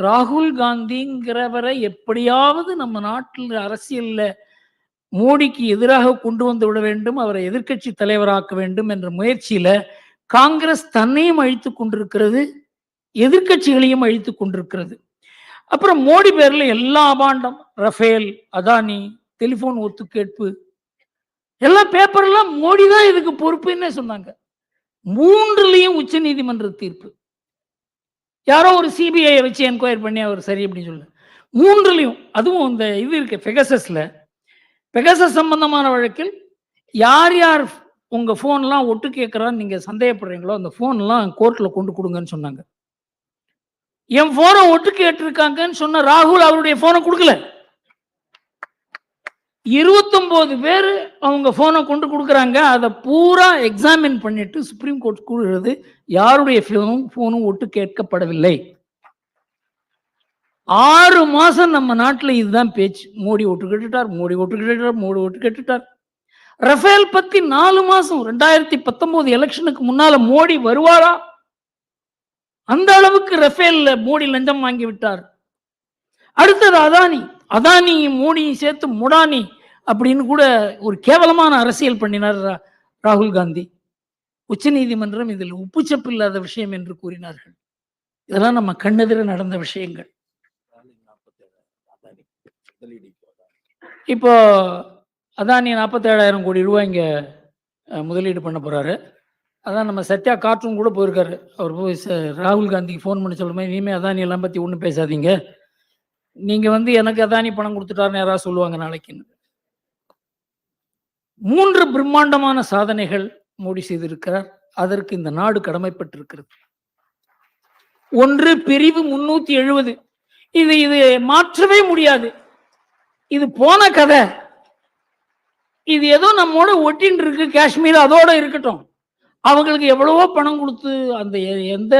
ராகுல் காந்திங்கிறவரை எப்படியாவது நம்ம நாட்டில் அரசியல்ல மோடிக்கு எதிராக கொண்டு வந்து விட வேண்டும், அவரை எதிர்க்கட்சி தலைவராக்க வேண்டும் என்ற முயற்சியில காங்கிரஸ் தன்னையும் அழித்துக் கொண்டிருக்கிறது, எதிர்க்கட்சிகளையும் அழித்துக் கொண்டிருக்கிறது. அப்புறம் மோடி பேர்ல எல்லா அபாண்டம், ரஃபேல், அதானி, டெலிபோன் ஒத்து கேட்பு, எல்லாம் பேப்பர்லாம் மோடி தான் இதுக்கு பொறுப்புன்னே சொன்னாங்க. 3லையும் உச்ச நீதிமன்ற தீர்ப்பு. யாரோ ஒரு சிபிஐ வச்சு என்கொயரி பண்ணி அவர் சரி அப்படின்னு சொல்ல. 3லையும், அதுவும் இந்த இது இருக்கு பெகசஸ்ல, பெகசஸ் சம்பந்தமான வழக்கில் யார் யார் உங்க போன்லாம் ஒட்டு கேட்கிறான்னு நீங்க சந்தேகப்படுறீங்களோ அந்த போன்லாம் கோர்ட்ல கொண்டு கொடுங்கன்னு சொன்னாங்க. என் போனை ஒட்டு கேட்டிருக்காங்கன்னு சொன்ன ராகுல் அவருடைய போனை கொடுக்கல. 29 பேர் அவங்க போனை கொண்டு கொடுக்குறாங்க. அதை பூரா எக்ஸாமின் பண்ணிட்டு சுப்ரீம் கோர்ட் கூறுகிறது யாருடைய போனும் ஒட்டு கேட்கப்படவில்லை. 6 மாசம் நம்ம நாட்டில் இதுதான் பேச்சு. மோடி ஒட்டு கேட்டுட்டார், மோடி ஒட்டு கேட்டுட்டார், மோடி ஒட்டு கேட்டுட்டார். ரஃபேல் பத்தி 4 மாசம் 2019 எலெக்ஷனுக்கு முன்னால மோடி வருவாரா? அந்த அளவுக்கு ரஃபேல்ல மோடி லஞ்சம் வாங்கி விட்டார். அடுத்தது அதானி, அதானி மோடி சேர்த்து முடானி அப்படின்னு கூட ஒரு கேவலமான அரசியல் பண்ணினார் ராகுல் காந்தி. உச்ச நீதிமன்றம் இதில் உப்புச்சப்பு இல்லாத விஷயம் என்று கூறினார்கள். இதெல்லாம் நம்ம கண்ணெதிர நடந்த விஷயங்கள். இப்போ அதானி 47,000 கோடி ரூபாய் இங்க முதலீடு பண்ண போறாரு. அதான் நம்ம சத்யா கார்ட்டூன் கூட போயிருக்காரு. அவர் போய் ராகுல் காந்திக்கு ஃபோன் பண்ணி சொல்லுமே, இனிமே அதானி எல்லாம் பத்தி ஒன்றும் பேசாதீங்க, நீங்க எனக்கு அதானி பணம் கொடுத்துட்டாருன்னு யாராவது சொல்லுவாங்க நாளைக்குன்னு. 3 பிரம்மாண்டமான சாதனைகள் மோடி செய்திருக்கிறார். அதற்கு இந்த நாடு கடமைப்பட்டிருக்கிறது. ஒன்று, பிரிவு 370. இது மாற்றவே முடியாது. இது போன கதை. இது ஏதோ நம்மோட ஒட்டின்னு இருக்கு. காஷ்மீர் அதோட இருக்கட்டும். அவங்களுக்கு எவ்வளவோ பணம் கொடுத்து அந்த எந்த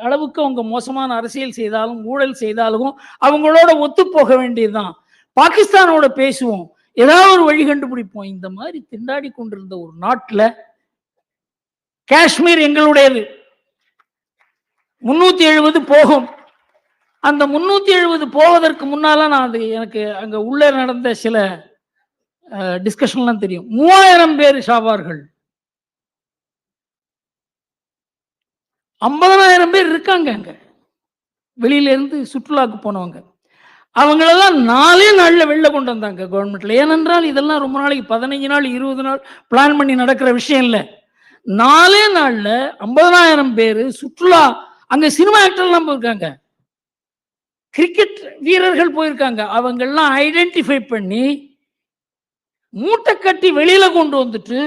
அளவுக்கு அவங்க மோசமான அரசியல் செய்தாலும் ஊழல் செய்தாலும் அவங்களோட ஒத்து போக வேண்டியதுதான். பாகிஸ்தானோட பேசுவோம், ஏதாவது ஒரு வழி கண்டுபிடிப்போம். இந்த மாதிரி திண்டாடி கொண்டிருந்த ஒரு நாட்டில் காஷ்மீர் எங்களுடையது. 370 போகும். அந்த 370 போவதற்கு முன்னால நான் எனக்கு அங்க உள்ள நடந்த சில டிஸ்கஷன்லாம் தெரியும். 3000 பேர் ஷாவார்கள், 50,000 பேர் இருக்காங்க அங்க வெளியில இருந்து சுற்றுலாக்கு போனவங்க. அவங்களெல்லாம் 4 நாள்ல வெளில கொண்டு வந்தாங்க கவர்மெண்ட்ல. ஏனென்றால் இதெல்லாம் ரொம்ப நாளைக்கு 15 நாள் 20 நாள் பிளான் பண்ணி நடக்கிற விஷயம் இல்லை. 4 நாள்ல 50,000 பேர் சுற்றுலா. அங்க சினிமா ஆக்டர்லாம் போயிருக்காங்க, கிரிக்கெட் வீரர்கள் போயிருக்காங்க. அவங்கெல்லாம் ஐடென்டிஃபை பண்ணி மூட்டை கட்டி வெளியில கொண்டு வந்துட்டு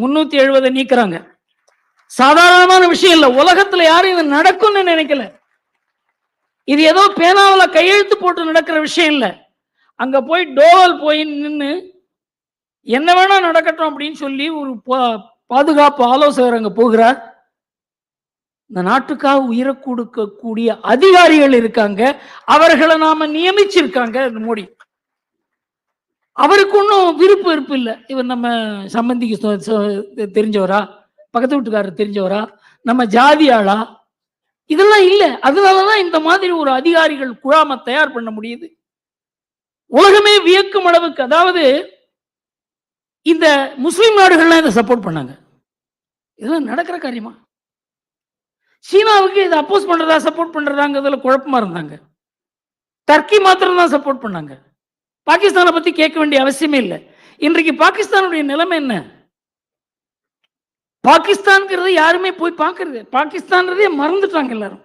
370 நீக்கிறாங்க. சாதாரணமான விஷயம் இல்ல. உலகத்துல யாரும் இது நடக்கும்னு நினைக்கல. இது ஏதோ பேனாவில கையெழுத்து போட்டு நடக்கிற விஷயம் இல்ல. அங்க போய் டோவல் போய் நின்று என்ன வேணா நடக்கட்டும் அப்படின்னு சொல்லி ஒரு பாதுகாப்பு ஆலோசகர் அங்க போகிறார். இந்த நாட்டுக்காக உயிரை கொடுக்கக்கூடிய அதிகாரிகள் இருக்காங்க, அவர்களை நாம நியமிச்சிருக்காங்க மோடி. அவருக்கு ஒன்றும் விருப்பு இல்லை. இவர் நம்ம சம்பந்திக்கு தெரிஞ்சவரா, பக்கத்து வீட்டுக்காரர் தெரிஞ்சவரா, நம்ம ஜாதி ஆளா, இதெல்லாம் இல்லை. அதனாலதான் இந்த மாதிரி ஒரு அதிகாரிகள் குழாம தயார் பண்ண முடியுது. உலகமே வியக்கும் அளவுக்கு. அதாவது இந்த முஸ்லிம் நாடுகள்லாம் இதை சப்போர்ட் பண்ணாங்க. இதெல்லாம் நடக்கிற காரியமா? சீனாவுக்கு இதை அப்போஸ் பண்றதா சப்போர்ட் பண்றதாங்கிறதுல குழப்பமா இருந்தாங்க. டர்க்கி மாத்திரம் தான் சப்போர்ட் பண்ணாங்க. பாகிஸ்தானை பத்தி கேட்க வேண்டிய அவசியமே இல்லை. இன்றைக்கு பாகிஸ்தானுடைய நிலைமை என்ன? பாகிஸ்தான்ங்கிறது யாருமே போய் பார்க்கறது, பாகிஸ்தான்றதே மறந்துட்டாங்க எல்லாரும்.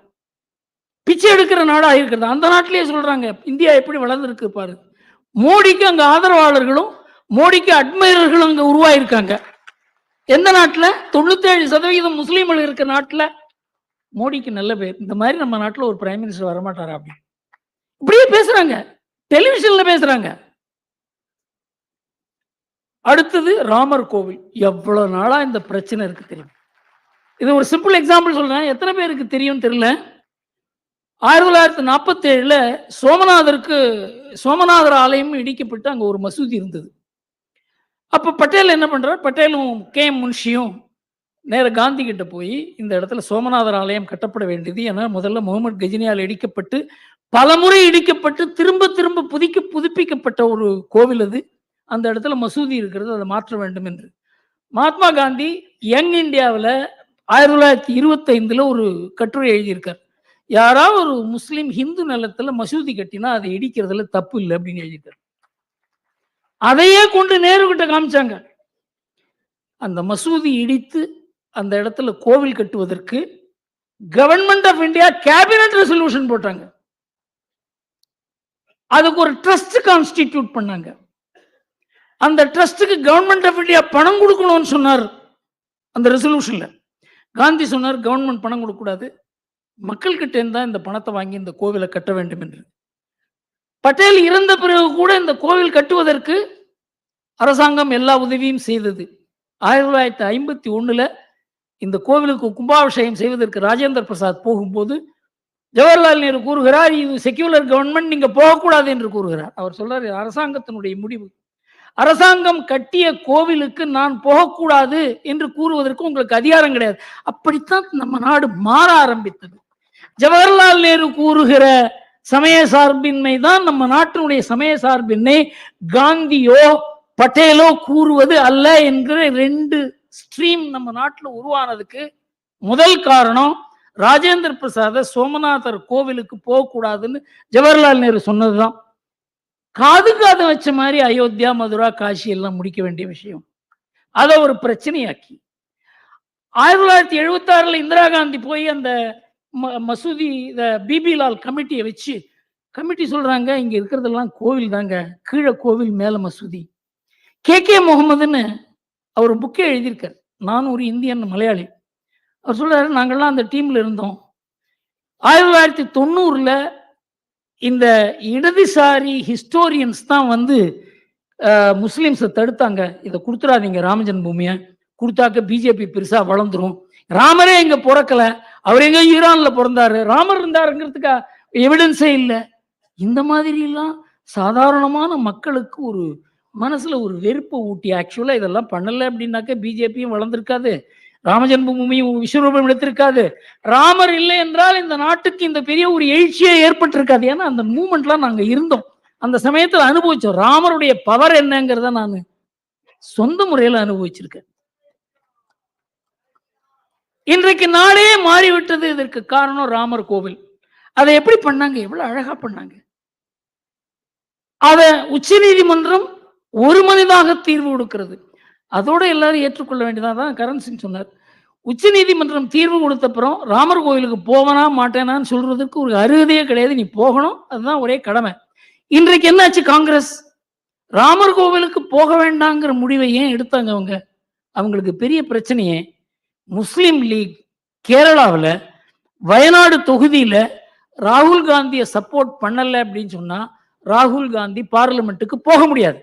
பிச்சை எடுக்கிற நாடா இருக்கிறது. அந்த நாட்டிலேயே சொல்றாங்க இந்தியா எப்படி வளர்ந்துருக்கு பாரு. மோடிக்கு அங்க ஆதரவாளர்களும் மோடிக்கு அட்மைரர்களும் அங்க உருவாயிருக்காங்க. எந்த நாட்டில்? 97% முஸ்லீம்கள் இருக்கிற நாட்டில் மோடிக்கு நல்ல பேர். இந்த மாதிரி நம்ம நாட்டில் ஒரு பிரைம் மினிஸ்டர் வரமாட்டாரா? அப்படி இப்படியே பேசுறாங்க, டெலிவிஷன்ல பேசுறாங்க. அடுத்தது ராமர் கோவில். எவ்வளவு நாளா இந்த பிரச்சனை இருக்கு தெரியும். இது ஒரு சிம்பிள் எக்ஸாம்பிள் சொல்றேன், எத்தனை பேருக்கு தெரியும் தெரியல. 1947 சோமநாதர் ஆலயம் இடிக்கப்பட்டு அங்க ஒரு மசூதி இருந்தது. அப்ப பட்டேல் என்ன பண்றார்? பட்டேலும் KM முன்ஷியும் நேர காந்தி கிட்ட போய் இந்த இடத்துல சோமநாதர் ஆலயம் கட்டப்பட வேண்டியது, ஏன்னா முதல்ல முகமது கஜினியால் இடிக்கப்பட்டு பலமுறை இடிக்கப்பட்டு திரும்ப திரும்ப புதுப்பிக்கப்பட்ட ஒரு கோவில் அது. அந்த இடத்துல மசூதி இருக்கிறது, அதை மாற்ற வேண்டும் என்று மகாத்மா காந்தி யங் இந்தியாவில் 1925 ஒரு கட்டுரை எழுதியிருக்கார். யாராவது ஒரு முஸ்லீம் ஹிந்து நிலத்துல மசூதி கட்டினா அதை இடிக்கிறதுல தப்பு இல்லை அப்படின்னு எழுதியிருக்கார். அதையே கொண்டு நேரு கிட்ட காமிச்சாங்க. அந்த மசூதி இடித்து அந்த இடத்துல கோவில் கட்டுவதற்கு government of India cabinet resolution போட்டாங்க. அதுக்கு ஒரு ட்ரஸ்ட் கான்ஸ்டிடியூட் பண்ணாங்க. அந்த ட்ரஸ்டுக்கு கவர்மெண்ட் ஆஃப் இந்தியா பணம் கொடுக்கணும்னு சொன்னார். அந்த ரெசல்யூஷன்ல காந்தி சொன்னார் கவர்மெண்ட் பணம் கொடுக்க கூடாது, மக்கள் கிட்ட இருந்தா இந்த பணத்தை வாங்கி இந்த கோவிலை கட்ட வேண்டும் என்று. பட்டேல் இறந்த பிறகு கூட இந்த கோவில் கட்டுவதற்கு அரசாங்கம் எல்லா உதவியும் செய்தது. 1951 இந்த கோவிலுக்கு கும்பாபிஷேகம் செய்வதற்கு ராஜேந்திர பிரசாத் போகும்போது ஜவஹர்லால் நேரு கூறுகிறார், இது செக்யூலர் கவர்மெண்ட், நீங்க போகக்கூடாது என்று கூறுகிறார். அவர் சொல்றாரு, அரசாங்கத்தினுடைய முடிவு. அரசாங்கம் கட்டிய கோவிலுக்கு நான் போகக்கூடாது என்று கூறுவதற்கு உங்களுக்கு அதிகாரம் கிடையாது. அப்படித்தான் நம்ம நாடு மாற ஆரம்பித்தது. ஜவஹர்லால் நேரு கூறுகிற சமய சார்பின்மை தான் நம்ம நாட்டினுடைய சமய சார்பின்மை. காந்தியோ பட்டேலோ கூறுவது அல்ல என்கிற 2 ஸ்ட்ரீம் நம்ம நாட்டில் உருவானதுக்கு முதல் காரணம் ராஜேந்திர பிரசாத சோமநாதர் கோவிலுக்கு போகக்கூடாதுன்னு ஜவஹர்லால் நேரு சொன்னதுதான். காது வச்ச மாதிரி அயோத்தியா, மதுரா, காஷி எல்லாம் முடிக்க வேண்டிய விஷயம், அதை ஒரு பிரச்சனையாக்கி 1976 இந்திரா காந்தி போய் அந்த மசூதி பிபி லால் கமிட்டியை வச்சு கமிட்டி சொல்றாங்க, இங்க இருக்கிறதெல்லாம் கோவில் தாங்க, கீழே கோவில் மேல மசூதி. KK முகமதுன்னு அவர் புக்கே எழுதியிருக்கார். நான் ஒரு இந்தியன் மலையாளி. அவர் சொல்றாரு, நாங்கள்லாம் அந்த டீம்ல இருந்தோம். 1990 இந்த இடதுசாரி ஹிஸ்டோரியன்ஸ் தான் வந்து முஸ்லிம்ஸை தடுத்தாங்க, இதை கொடுத்துடாதீங்க ராம ஜென்மபூமியை, கொடுத்தாக்க பிஜேபி பெருசா வளர்ந்துரும், ராமரே இங்க பிறக்கல, அவர் எங்க ஈரான்ல பிறந்தாரு, ராமர் இருந்தாருங்கிறதுக்கு எவிடன்ஸே இல்லை. இந்த மாதிரி எல்லாம் சாதாரணமான மக்களுக்கு ஒரு மனசுல ஒரு வெறுப்பை ஊட்டி, ஆக்சுவலா இதெல்லாம் பண்ணல அப்படின்னாக்க பிஜேபியும் வளர்ந்துருக்காது, ராமஜென்மபூமியும் விஸ்வரூபம் எடுத்திருக்காது, ராமர் இல்லை என்றால் இந்த நாட்டுக்கு இந்த பெரிய ஒரு எழுச்சியே ஏற்பட்டிருக்காது. ஏன்னா அந்த மூமெண்ட்லாம் நாங்க இருந்தோம், அந்த சமயத்துல அனுபவிச்சோம். ராமருடைய பவர் என்னங்கிறத நான் சொந்த முறையில அனுபவிச்சிருக்கேன். இன்றைக்கு நாடே மாறிவிட்டது. இதற்கு காரணம் ராமர் கோவில். அதை எப்படி பண்ணாங்க? எவ்வளவு அழகா பண்ணாங்க. அத உச்ச நீதிமன்றம் ஒரு மனிதாக தீர்வு கொடுக்கிறது. அதோட எல்லாரும் ஏற்றுக்கொள்ள வேண்டியதான். கரண் சிங் சொன்னார், உச்ச நீதிமன்றம் தீர்வு கொடுத்தப்புறம் ராமர் கோவிலுக்கு போவனா மாட்டேனான்னு சொல்றதுக்கு ஒரு அருகதையே கிடையாது. நீ போகணும், அதுதான் ஒரே கடமை. இன்றைக்கு என்னாச்சு? காங்கிரஸ் ராமர் கோவிலுக்கு போக வேண்டாங்கிற முடிவை ஏன் எடுத்தாங்க? அவங்களுக்கு பெரிய பிரச்சனையே முஸ்லிம் லீக் கேரளாவில் வயநாடு தொகுதியில ராகுல் காந்தியை சப்போர்ட் பண்ணல அப்படின்னு சொன்னா ராகுல் காந்தி பார்லிமெண்ட்டுக்கு போக முடியாது.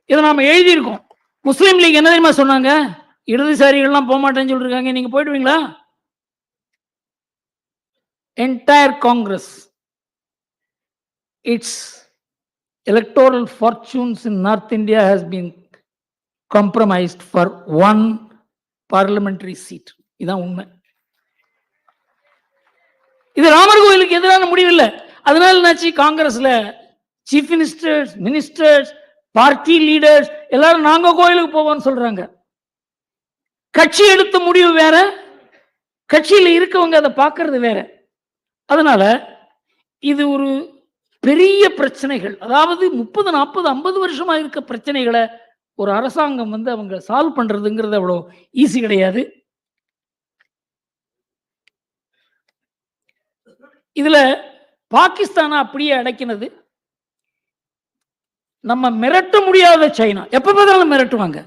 இதை நாம எழுதியிருக்கோம். முஸ்லீம் லீக் என்ன தெரியுமா சொன்னாங்க? இடதுசாரிகள்லாம் போக மாட்டேன்னு சொல்லிருக்காங்க, நீங்க போயிடுவீங்களா? Entire Congress, it's electoral fortunes in North India has been compromised for 1 parliamentary seat. இதான் உண்மை. இது ராமர் கோயிலுக்கு எதிரான முடிவு இல்லை. அதனால என்னாச்சு? காங்கிரஸ்ல சீஃப் மினிஸ்டர்ஸ், பார்ட்டி லீடர்ஸ் எல்லாரும் நாங்க கோயிலுக்கு போவோம்னு சொல்றாங்க. கட்சி எடுத்த முடிவு வேற, கட்சியில இருக்கவங்க அதை பார்க்கறது வேற. அதனால இது ஒரு பெரிய பிரச்சனைகள், அதாவது 30, 40, 50 வருஷமா இருக்க பிரச்சனைகளை ஒரு அரசாங்கம் அவங்க சால்வ் பண்றதுங்கிறது அவ்வளோ ஈஸி கிடையாது. இதுல பாகிஸ்தானை அப்படியே அடக்கினது நம்ம மிரட்ட முடியாத சைனா. எப்ப பார்த்தாலும் மிரட்டுவாங்க.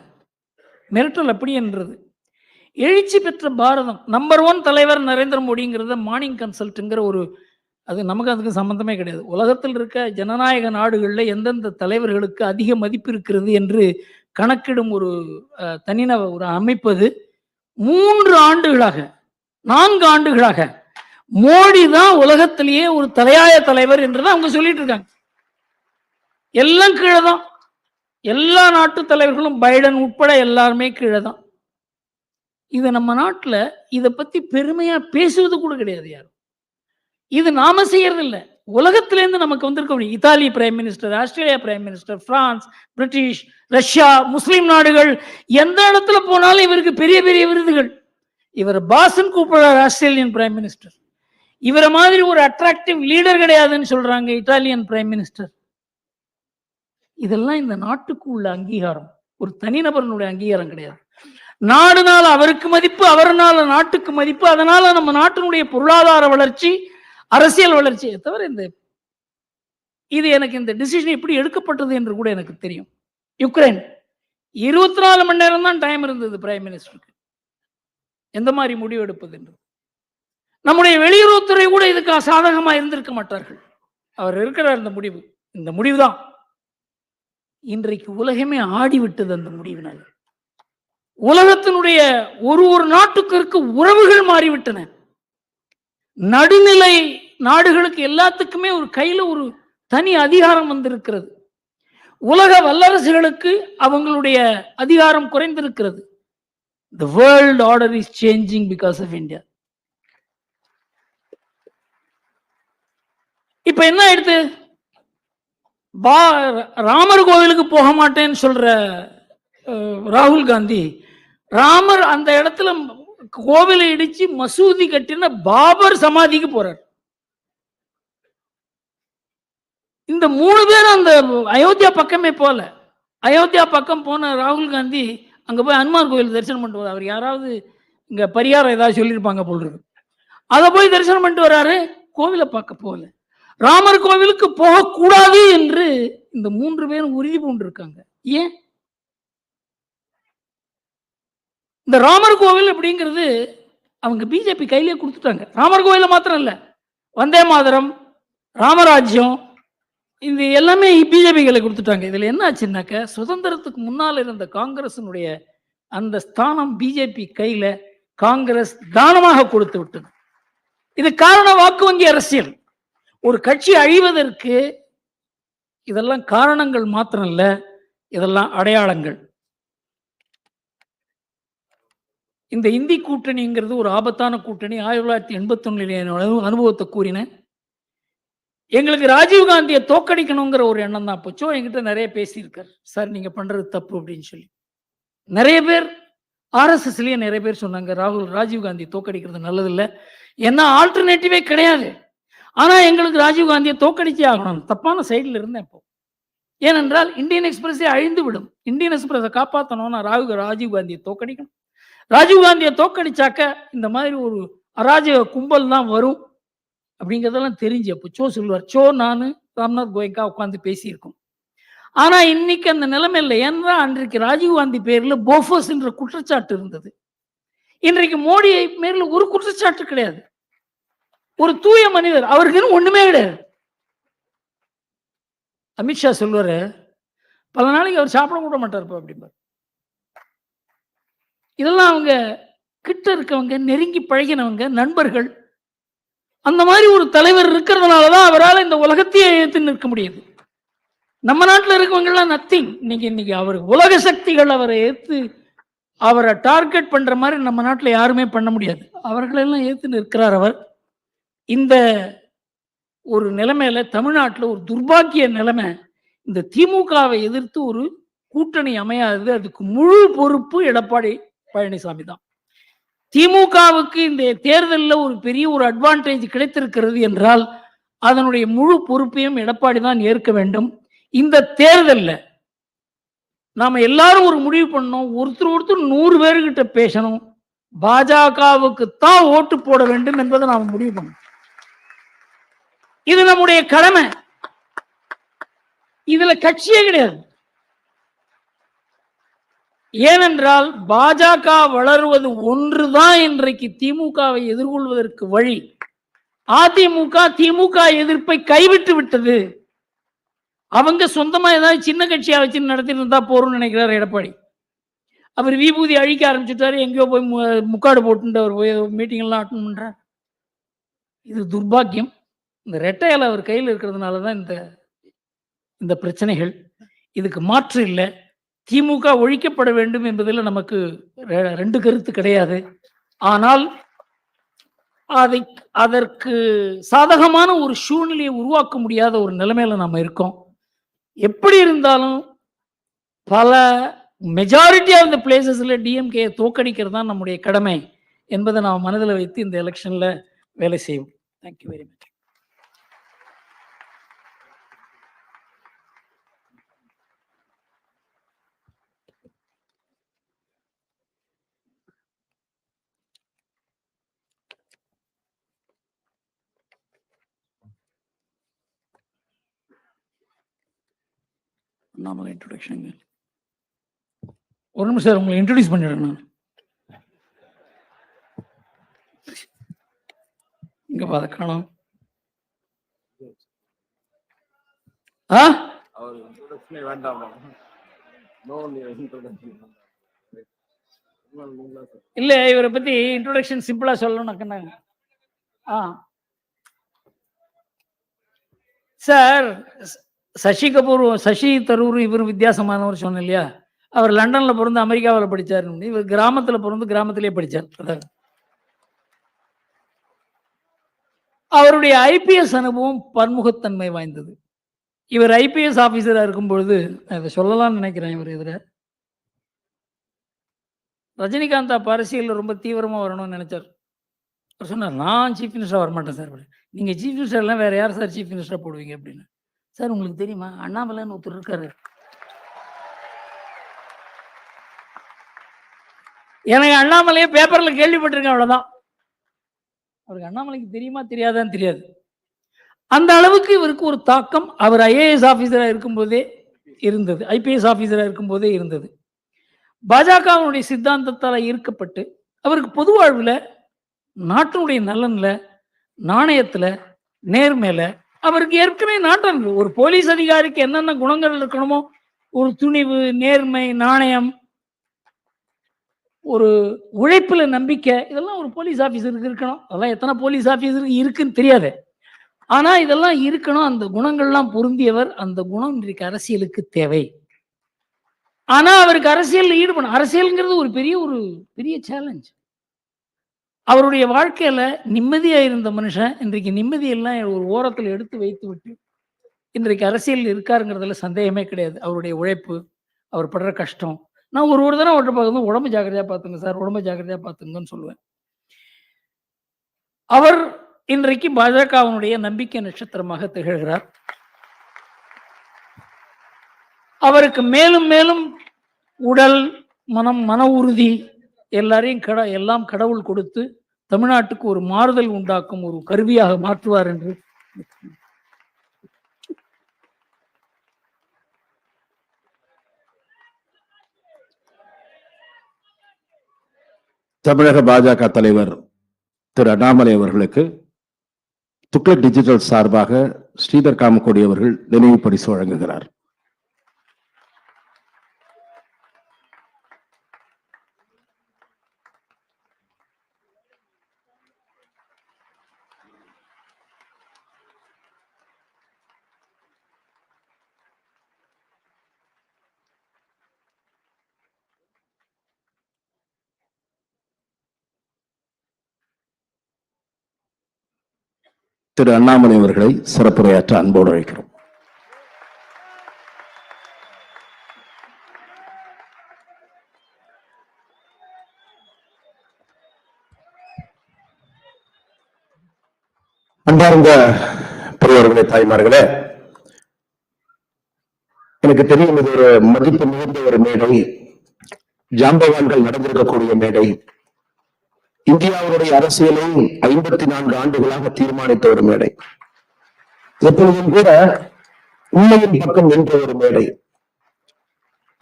மிரட்டல் அப்படின்றது எழுச்சி பெற்ற பாரதம் நம்பர் 1 தலைவர் நரேந்திர மோடிங்கிறத மார்னிங் கன்சல்ட்டுங்கிற ஒரு அது நமக்கு அதுக்கு சம்பந்தமே கிடையாது. உலகத்தில் இருக்க ஜனநாயக நாடுகளில் எந்தெந்த தலைவர்களுக்கு அதிக மதிப்பு இருக்கிறது என்று கணக்கிடும் ஒரு தனிநபர் ஒரு அமைப்பு. அது 3 ஆண்டுகளாக 4 ஆண்டுகளாக மோடி தான் உலகத்திலேயே ஒரு தலையாய தலைவர் என்றுதான் அவங்க சொல்லிட்டு இருக்காங்க. எல்லாம் கீழே தான், எல்லா நாட்டு தலைவர்களும் பைடன் உட்பட எல்லாருமே கீழே தான். இது நம்ம நாட்டில் இதை பத்தி பெருமையா பேசுவது கூட கிடையாது யாரும். இது நாம செய்யறது இல்லை, உலகத்திலேருந்து நமக்கு வந்திருக்க Italy prime minister, Australia prime minister, France, British, Russia, Muslim நாடுகள் எந்த இடத்துல போனாலும் இவருக்கு பெரிய பெரிய விருதுகள். இவர் பாசன் கூப்பிடுறார் ஆஸ்திரேலியன் பிரைம் மினிஸ்டர். இவரை மாதிரி ஒரு அட்ராக்டிவ் லீடர் கிடையாதுன்னு சொல்றாங்க இத்தாலியன் பிரைம் மினிஸ்டர். இதெல்லாம் இந்த நாட்டுக்கு உள்ள அங்கீகாரம், ஒரு தனிநபரனுடைய அங்கீகாரம் கிடையாது. நாடுனால அவருக்கு மதிப்பு, அவர்னால நாட்டுக்கு மதிப்பு. அதனால நம்ம நாட்டினுடைய பொருளாதார வளர்ச்சி, அரசியல் வளர்ச்சியை தவிர இது எனக்கு இந்த டிசிஷன் எப்படி எடுக்கப்பட்டது என்று கூட எனக்கு தெரியும். யுக்ரைன் 24 மணி நேரம் தான் டைம் இருந்தது பிரைம் மினிஸ்டருக்கு எந்த மாதிரி முடிவு எடுப்பது என்று. நம்முடைய வெளியுறவுத்துறை கூட இதுக்கு சாதகமா இருந்திருக்க மாட்டார்கள். அவர் இருக்கிறார் இந்த முடிவு தான் இன்றைக்கு உலகமே ஆடிவிட்டது. அந்த முடிவினால் உலகத்தினுடைய ஒரு நாட்டுக்கு இருக்க உறவுகள் மாறிவிட்டன. நடுநிலை நாடுகளுக்கு எல்லாத்துக்குமே ஒரு கையில ஒரு தனி அதிகாரம் வந்திருக்கிறது. உலக வல்லரசுகளுக்கு அவங்களுடைய அதிகாரம் குறைந்திருக்கிறது. The world order is changing because of India. இப்ப என்ன ஆயிடுது? ராமர் கோவிலுக்கு போக மாட்டேன்னு சொல்ற ராகுல் காந்தி ராமர் அந்த இடத்துல கோவிலை இடிச்சு மசூதி கட்டின பாபர் சமாதிக்கு போறார். இந்த 3 பேரும் அந்த அயோத்தியா பக்கமே போல. அயோத்தியா பக்கம் போன ராகுல் காந்தி அங்க போய் ஹனுமான் கோவில் தரிசனம் பண்ணிட்டு வர. அவர் யாராவது இங்க பரிகாரம் ஏதாவது சொல்லியிருப்பாங்க போல் இருக்கு. அதை போய் தரிசனம் பண்ணிட்டு வராரு, கோவிலை பார்க்க போகல. ராமர் கோவிலுக்கு போகக்கூடாது என்று இந்த 3 பேரும் உறுதி பூண்டிருக்காங்க. ஏன்? இந்த ராமர் கோவில் அப்படிங்கிறது அவங்க பிஜேபி கையிலே கொடுத்துட்டாங்க. ராமர் கோவில மாத்திரம் இல்ல, வந்தே மாதரம், ராமராஜ்யம், இது எல்லாமே பிஜேபி கையில கொடுத்துட்டாங்க. இதுல என்ன ஆச்சுன்னாக்க, சுதந்திரத்துக்கு முன்னால் இருந்த காங்கிரசினுடைய அந்த ஸ்தானம் பிஜேபி கையில காங்கிரஸ் தானமாக கொடுத்து விட்டது. இது காரண வாக்கு வங்கி அரசியல். ஒரு கட்சி அழிவதற்கு இதெல்லாம் காரணங்கள் மாத்திரம் இல்ல, இதெல்லாம் அடையாளங்கள். இந்த இந்தி கூட்டணிங்கிறது ஒரு ஆபத்தான கூட்டணி. 1981 அனுபவத்தை கூறினேன். எங்களுக்கு ராஜீவ்காந்தியை தோக்கடிக்கணுங்கிற ஒரு எண்ணம் தான் போச்சோ. என்கிட்ட நிறைய பேசியிருக்கார், சார் நீங்க பண்றது தப்பு அப்படின்னு சொல்லி. நிறைய பேர் ஆர்எஸ்எஸ்லயே நிறைய பேர் சொன்னாங்க ராஜீவ்காந்தி தோக்கடிக்கிறது நல்லதில்லை, ஏன்னா ஆல்டர்னேட்டிவே கிடையாது. ஆனா எங்களுக்கு ராஜீவ்காந்தியை தோக்கடிச்சே ஆகணும். தப்பான சைடில் இருந்தேன் இப்போ. ஏனென்றால் இந்தியன் எக்ஸ்பிரஸே அழிந்து விடும். இந்தியன் எக்ஸ்பிரஸை காப்பாற்றணும்னா ராஜீவ்காந்தியை தோக்கடிக்கணும். ராஜீவ்காந்தியை தோக்கடிச்சாக்க இந்த மாதிரி ஒரு அராஜக கும்பல் தான் வரும் அப்படிங்கிறதெல்லாம் தெரிஞ்சு அப்போ சோ சொல்லுவார். சோ நானு ராம்நாத் கோயங்கா உட்காந்து பேசியிருக்கோம். ஆனா இன்னைக்கு அந்த நிலைமை இல்லை. ஏன்னா அன்றைக்கு ராஜீவ்காந்தி பேர்ல போஃபர்ஸ் என்ற குற்றச்சாட்டு இருந்தது. இன்றைக்கு மோடி பேர்ல ஒரு குற்றச்சாட்டு கிடையாது. ஒரு தூய மனிதர், அவருக்கு ஒண்ணுமே கிடையாது. அமித்ஷா சொல்லுவாரு, பல நாளைக்கு அவர் சாப்பிட கூட மாட்டார் அப்படிம்பார். இதெல்லாம் அவங்க கிட்ட இருக்கவங்க, நெருங்கி பழகினவங்க, நண்பர்கள். அந்த மாதிரி ஒரு தலைவர் இருக்கிறதுனாலதான் அவரால் இந்த உலகத்தையே ஏற்று நிற்க முடியுது. நம்ம நாட்டில் இருக்கவங்க எல்லாம் நத்திங். இன்னைக்கு அவர் உலக சக்திகள் அவரை ஏற்று அவரை டார்கெட் பண்ற மாதிரி நம்ம நாட்டில் யாருமே பண்ண முடியாது. அவர்களெல்லாம் ஏற்று நிற்கிறார் அவர். இந்த ஒரு நிலைமையில தமிழ்நாட்டில் ஒரு துர்பாக்கிய நிலைமை. இந்த திமுகவை எதிர்த்து ஒரு கூட்டணி அமையாது. அதுக்கு முழு பொறுப்பு எடப்பாடி பழனிசாமி தான். திமுகவுக்கு இந்த தேர்தலில் ஒரு பெரிய ஒரு அட்வான்டேஜ் கிடைத்திருக்கிறது என்றால் அதனுடைய முழு பொறுப்பையும் எடப்பாடி தான் ஏற்க வேண்டும். இந்த தேர்தலில் நாம எல்லாரும் ஒரு முடிவு பண்ணோம், ஒருத்தர் 100 பேர்கிட்ட பேசணும், பாஜகவுக்கு தான் ஓட்டு போட வேண்டும் என்பதை நாம் முடிவு பண்ணோம். இது நம்முடைய கடமை. இதுல கட்சியே கிடையாது. ஏனென்றால் பாஜக வளருவது ஒன்றுதான் இன்றைக்கு திமுகவை எதிர்கொள்வதற்கு வழி. அதிமுக திமுக எதிர்ப்பை கைவிட்டு விட்டது. அவங்க சொந்தமா ஏதாவது சின்ன கட்சியா வச்சு நடத்திட்டு இருந்தா போறோம்னு நினைக்கிறார் எடப்பாடி. அவர் விபூதி அழிக்க ஆரம்பிச்சுட்டாரு, எங்கேயோ போய் முக்காடு போட்டு அவர் போய் மீட்டிங் எல்லாம் அட்டன் பண்றார். இது துர்பாக்கியம். இந்த ரெட்டையில அவர் கையில் இருக்கிறதுனால தான் இந்த பிரச்சனைகள். இதுக்கு மாற்று இல்லை. திமுக ஒழிக்கப்பட வேண்டும் என்பதில் நமக்கு 2 கருத்து கிடையாது. ஆனால் அதற்கு சாதகமான ஒரு சூழ்நிலையை உருவாக்க முடியாத ஒரு நிலைமையில நாம இருக்கோம். எப்படி இருந்தாலும் பல மெஜாரிட்டி ஆஃப் த பிளேசஸ்ல டிஎம்கே தோக்கடிக்கிறது தான் நம்முடைய கடமை என்பதை நாம் மனதில் வைத்து இந்த எலெக்ஷன்ல வேலை செய்வோம். Thank you very much. நாம இன்ட்ரோடக்ஷன் ஒரு நிமிஷம் உங்களை இன்ட்ரோடியூஸ் பண்ணிடுறேன். இங்க பாத காணோம். இல்ல இவரை பத்தி இன்ட்ரோடக்ஷன் சிம்பிளா சொல்லணும். சார் சசி கபூர் சசி தரூர் இவரும் வித்தியாசமானவர் சொன்ன இல்லையா. அவர் லண்டன்ல பிறந்து அமெரிக்காவில் படிச்சார். இவர் கிராமத்துல பிறந்து கிராமத்திலே படிச்சார். அவருடைய ஐபிஎஸ் அனுபவம் பன்முகத்தன்மை வாய்ந்தது. இவர் ஐபிஎஸ் ஆபீசரா இருக்கும் பொழுது இதை சொல்லலாம்னு நினைக்கிறேன். இவர் எதிர ரஜினிகாந்த் அரசியல் ரொம்ப தீவிரமா வரணும்னு நினைச்சார். அவர் சொன்னார், நான் சீஃப் மினிஸ்டரா வரமாட்டேன் சார். நீங்க சீஃப் மினிஸ்டர் எல்லாம் வேற யார் சார் சீஃப் மினிஸ்டரா போடுவீங்க அப்படின்னு. சார் உங்களுக்கு தெரியுமா, அண்ணாமலைன்னு ஒருத்தர் இருக்காரு. எனக்கு அண்ணாமலையே பேப்பர்ல கேள்விப்பட்டிருக்கேன், அவ்வளவுதான். அவருக்கு அண்ணாமலைக்கு தெரியுமா தெரியாதான்னு தெரியாது. அந்த அளவுக்கு இவருக்கு ஒரு தாக்கம் அவர் ஐஏஎஸ் ஆபீசரா இருக்கும்போதே இருந்தது, ஐபிஎஸ் ஆபீசரா இருக்கும்போதே இருந்தது. பாஜகவினுடைய சித்தாந்தத்தால் ஈர்க்கப்பட்டு அவருக்கு பொது வாழ்வில் நாட்டினுடைய நலன்ல, நாணயத்துல, நேர்மையில அவருக்கு ஏற்கனவே நாட்டம். ஒரு போலீஸ் அதிகாரிக்கு என்னென்ன குணங்கள் இருக்கணுமோ, ஒரு துணிவு, நேர்மை, நாணயம், ஒரு உழைப்புல நம்பிக்கை, இதெல்லாம் ஒரு போலீஸ் ஆபீசருக்கு இருக்கணும். அதெல்லாம் எத்தனை போலீஸ் ஆபீசருக்கு இருக்குன்னு தெரியாது. ஆனா இதெல்லாம் இருக்கணும். அந்த குணங்கள்லாம் பொருந்தியவர். அந்த குணம் இன்றைக்கு அரசியலுக்கு தேவை. ஆனா அவருக்கு அரசியல் ஈடுபடும். அரசியல்ங்கிறது ஒரு பெரிய சேலஞ்ச். அவருடைய வாழ்க்கையில நிம்மதியா இருந்த மனுஷன் இன்றைக்கு நிம்மதியெல்லாம் ஒரு ஓரத்தில் எடுத்து வைத்து விட்டு இன்றைக்கு அரசியல் இருக்காருங்கிறதுல சந்தேகமே கிடையாது. அவருடைய உழைப்பு, அவர் படுற கஷ்டம். நான் ஒரு தடவை அவர்கிட்ட பார்க்கும்போது உடம்பு ஜாக்கிரதையா பார்த்துங்க சார், உடம்பு ஜாக்கிரதையா பார்த்துங்கன்னு சொல்லுவேன். அவர் இன்றைக்கு பாஜகவினுடைய நம்பிக்கை நட்சத்திரமாக திகழ்கிறார். அவருக்கு மேலும் மேலும் உடல், மனம், மன உறுதி எல்லாரையும் எல்லாம் கடவுள் கொடுத்து தமிழ்நாட்டுக்கு ஒரு மாறுதல் உண்டாக்கும் ஒரு கருவியாக மாற்றுவார் என்று தமிழக பாஜக தலைவர் திரு அண்ணாமலை அவர்களுக்கு துக்ளக் டிஜிட்டல் சார்பாக ஸ்ரீதர் காமக்கோடி அவர்கள் நினைவு பரிசு வழங்குகிறார். திரு அண்ணாமலை அவர்களை சிறப்புரையாற்ற அன்போடு அழைக்கிறோம். அன்பார்ந்த பெரியவர்களே, தாய்மார்களே, எனக்கு தெரியும் இது ஒரு மதிப்பு மிகுந்த ஒரு மேடை, ஜாம்பவான்கள் நடந்திருக்கக்கூடிய மேடை, இந்தியாவுடைய அரசியலை 54 ஆண்டுகளாக தீர்மானித்த ஒரு மேடை, எப்பொழுதும் கூட உண்மையின் பக்கம் நின்ற ஒரு மேடை.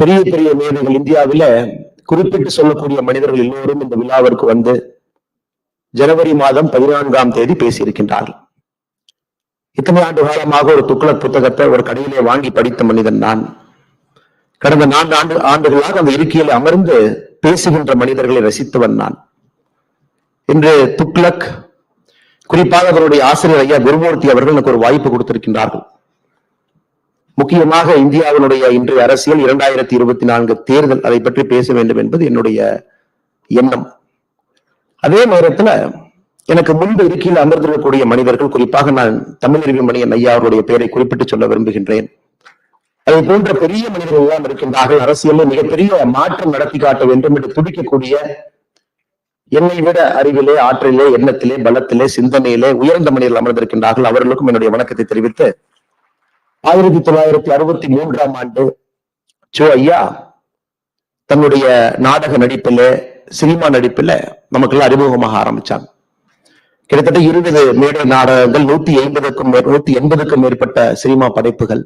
பெரிய பெரிய மேடைகள் இந்தியாவில குறிப்பிட்டு சொல்லக்கூடிய மனிதர்கள் எல்லோரும் இந்த விழாவிற்கு வந்து ஜனவரி மாதம் 14ஆம் தேதி பேசியிருக்கின்றார்கள். இத்தனை ஆண்டு காலமாக ஒரு துக்ளக் புத்தகத்தை ஒரு கடையிலே வாங்கி படித்த மனிதன் நான். கடந்த 4 ஆண்டுகளாக அந்த இருக்கையில் அமர்ந்து பேசுகின்ற மனிதர்களை ரசித்தவன் நான். இன்று துக்ளக், குறிப்பாக அவருடைய ஆசிரியர் ஐயா குருமூர்த்தி அவர்கள் எனக்கு ஒரு வாய்ப்பு கொடுத்திருக்கின்றார்கள். முக்கியமாக இந்தியாவினுடைய இன்றைய அரசியல் 2024 தேர்தல், அதை பற்றி பேச வேண்டும் என்பது என்னுடைய எண்ணம். அதே நேரத்துல எனக்கு முன்பு இருக்கையில் அமர்ந்திருக்கக்கூடிய மனிதர்கள், குறிப்பாக நான் தமிழறிவி மணியன் ஐயா அவருடைய பெயரை குறிப்பிட்டு சொல்ல விரும்புகின்றேன். அதை போன்ற பெரிய மனிதர்கள் எல்லாம் இருக்கின்றார்கள். அரசியலில் மிகப்பெரிய மாற்றம் நடத்தி காட்ட வேண்டும் என்று துடிக்கக்கூடிய, என்னை விட அறிவிலே, ஆற்றலிலே, எண்ணத்திலே, பலத்திலே, சிந்தனையிலே உயர்ந்த மனிதர்கள் அமர்ந்திருக்கின்றார்கள். அவர்களுக்கும் என்னுடைய வணக்கத்தை தெரிவித்து, 1963ஆம் ஆண்டு சோ ஐயா தன்னுடைய நாடக நடிப்பில, சினிமா நடிப்பில நமக்கெல்லாம் அறிமுகமாக ஆரம்பிச்சாங்க. கிட்டத்தட்ட 20 மேடை நாடகங்கள், 180க்கும் மேற்பட்ட சினிமா படைப்புகள்.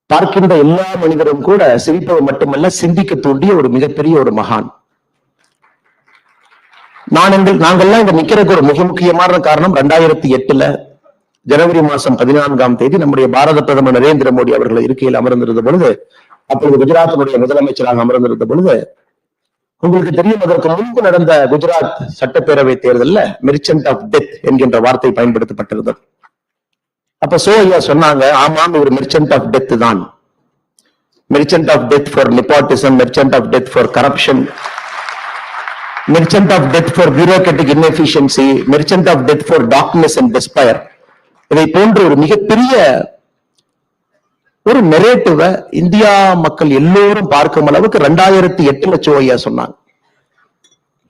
பார்க்கின்ற எல்லா மனிதரும் கூட சிரிப்பது மட்டுமல்ல, சிந்திக்க தூண்டிய ஒரு மிகப்பெரிய ஒரு மகான். நாங்கள்லாம் இங்க நிக்கிறதுக்கு ஒரு மிக முக்கியமான காரணம், 2008 ஜனவரி மாதம் 14ஆம் தேதி நம்முடைய பாரத பிரதமர் நரேந்திர மோடி அவர்கள் இருக்கையில் அமர்ந்திருந்த பொழுது, அப்பொழுது குஜராத்தினுடைய முதலமைச்சராக அமர்ந்திருந்த பொழுது, உங்களுக்கு தெரியும், அதற்கு முன்பு நடந்த குஜராத் சட்டப்பேரவை தேர்தலில் மெர்ச்சன்ட் ஆஃப் டெத் என்கின்ற வார்த்தை பயன்படுத்தப்பட்டிருந்தது. அப்ப சோ ஐயா சொன்னாங்க, ஆமாம், இவர் மெர்ச்சன்ட் ஆஃப் டெத் தான். Merchant of death for nepotism, merchant of death for corruption, merchant of death for bureaucratic inefficiency, merchant of death for darkness and despair. இதை போன்ற ஒரு மிகப்பெரிய ஒரு நெரேட்டிவ இந்தியா மக்கள் எல்லோரும் பார்க்கும் அளவுக்கு 2008 சோ ஐயா சொன்னாங்க.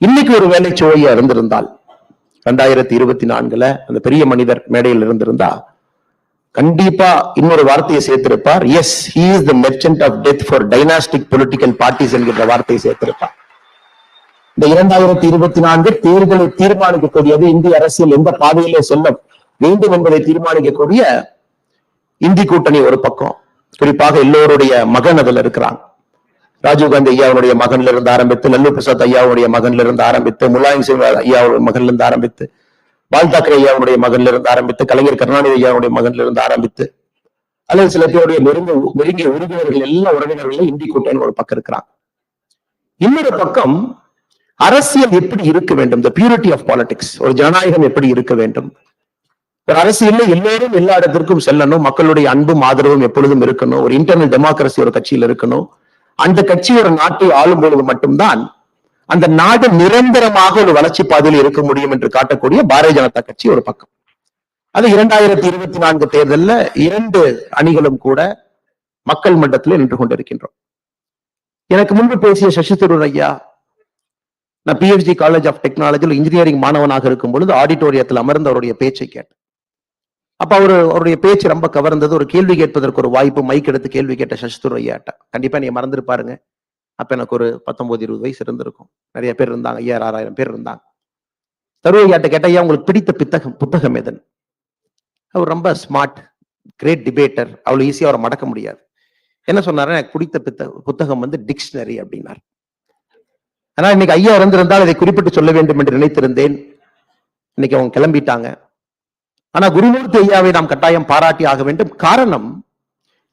இன்னைக்கு ஒரு வேலை சோ ஐயா இருந்திருந்தால், 2024 அந்த பெரிய மனிதர் மேடையில் இருந்திருந்தா, கண்டிப்பா இன்னொரு வார்த்தையை சேர்த்திருப்பார். Yes, he is the merchant of death for dynastic political parties என்கிற வார்த்தையை சேர்த்திருப்பார். இந்த 2024 தேர்தலை தீர்மானிக்கக்கூடியது, இந்திய அரசியல் எந்த பாதையிலே செல்ல வேண்டும் என்பதை தீர்மானிக்கக்கூடிய இந்தி கூட்டணி ஒரு பக்கம், குறிப்பாக எல்லோருடைய மகன் அதுல இருக்கிறாங்க. ராஜீவ்காந்தி ஐயாவுடைய மகன்ல இருந்து ஆரம்பித்து, லல்லு பிரசாத் ஐயாவுடைய மகன்ல இருந்து ஆரம்பித்து, முலாயம் சிங் ஐயாவுடைய மகன்ல இருந்து ஆரம்பித்து, பால் தாக்கரே ஐயாவுடைய மகன்ல இருந்து ஆரம்பித்து, கலைஞர் கருணாநிதி ஐயாவுடைய மகன்ல இருந்து ஆரம்பித்து, அல்லது சில பேருடைய நெருங்கிய உறுப்பினர்கள், எல்லா உறவினர்களும் இந்தி கூட்டணி ஒரு பக்கம் இருக்கிறாங்க. இன்னொரு பக்கம் அரசியல் எப்படி இருக்க வேண்டும், தி பியூரிட்டி ஆஃப் பாலிடிக்ஸ், ஒரு ஜனநாயகம் எப்படி இருக்க வேண்டும், ஒரு அரசியல் எல்லோரும் எல்லா இடத்திற்கும் செல்லணும், மக்களுடைய அன்பும் ஆதரவும் எப்பொழுதும் இருக்கணும், ஒரு இன்டர்னல் டெமோக்ரஸி ஒரு கட்சியில் இருக்கணும். அந்த கட்சி ஒரு நாட்டை ஆளும் பொழுது மட்டும்தான் அந்த நாடு நிரந்தரமாக ஒரு வளர்ச்சி பாதையில் இருக்க முடியும் என்று காட்டக்கூடிய பாரதிய ஜனதா கட்சி ஒரு பக்கம். அது 2024 தேர்தலில் 2 அணிகளும் கூட மக்கள் மன்றத்தில் நின்று கொண்டிருக்கின்றோம். எனக்கு முன்பு பேசிய சசி தரூர் ஐயா, நான் PhD காலேஜ் ஆஃப் டெக்னாலஜியில் இன்ஜினியரிங் மாணவனாக இருக்கும் பொழுது ஆடிட்டோரியத்தில் அமர்ந்து அவருடைய பேச்சை கேட்டேன். அப்ப அவருடைய பேச்சு ரொம்ப கவர்ந்தது. ஒரு கேள்வி கேட்பதற்கு ஒரு வாய்ப்பு, மைக் எடுத்து கேள்வி கேட்ட சசி தரூர் ஐயாட்ட. கண்டிப்பா நீங்க மறந்துருப்பாருங்க, அப்ப எனக்கு ஒரு 19-20 வயசு இருந்திருக்கும். நிறைய பேர் இருந்தாங்க, 5000-6000 பேர் இருந்தாங்க. தரூர் ஐயாட்ட கேட்ட, ஐயா உங்களுக்கு பிடித்த புத்தகம் எதுன்னு? அவர் ரொம்ப ஸ்மார்ட், கிரேட் டிபேட்டர், அவ்வளவு ஈஸியா அவரை மடக்க முடியாது. என்ன சொன்னாரு, எனக்கு பிடித்த புத்தகம் டிக்ஷனரி அப்படின்னாரு. ஆனா இன்னைக்கு ஐயா இருந்திருந்தால் இதை குறிப்பிட்டு சொல்ல வேண்டும் என்று நினைத்திருந்தேன். இன்னைக்கு அவங்க கிளம்பிட்டாங்க. ஆனா குருமூர்த்தி ஐயாவை நாம் கட்டாயம் பாராட்டி ஆக வேண்டும். காரணம்,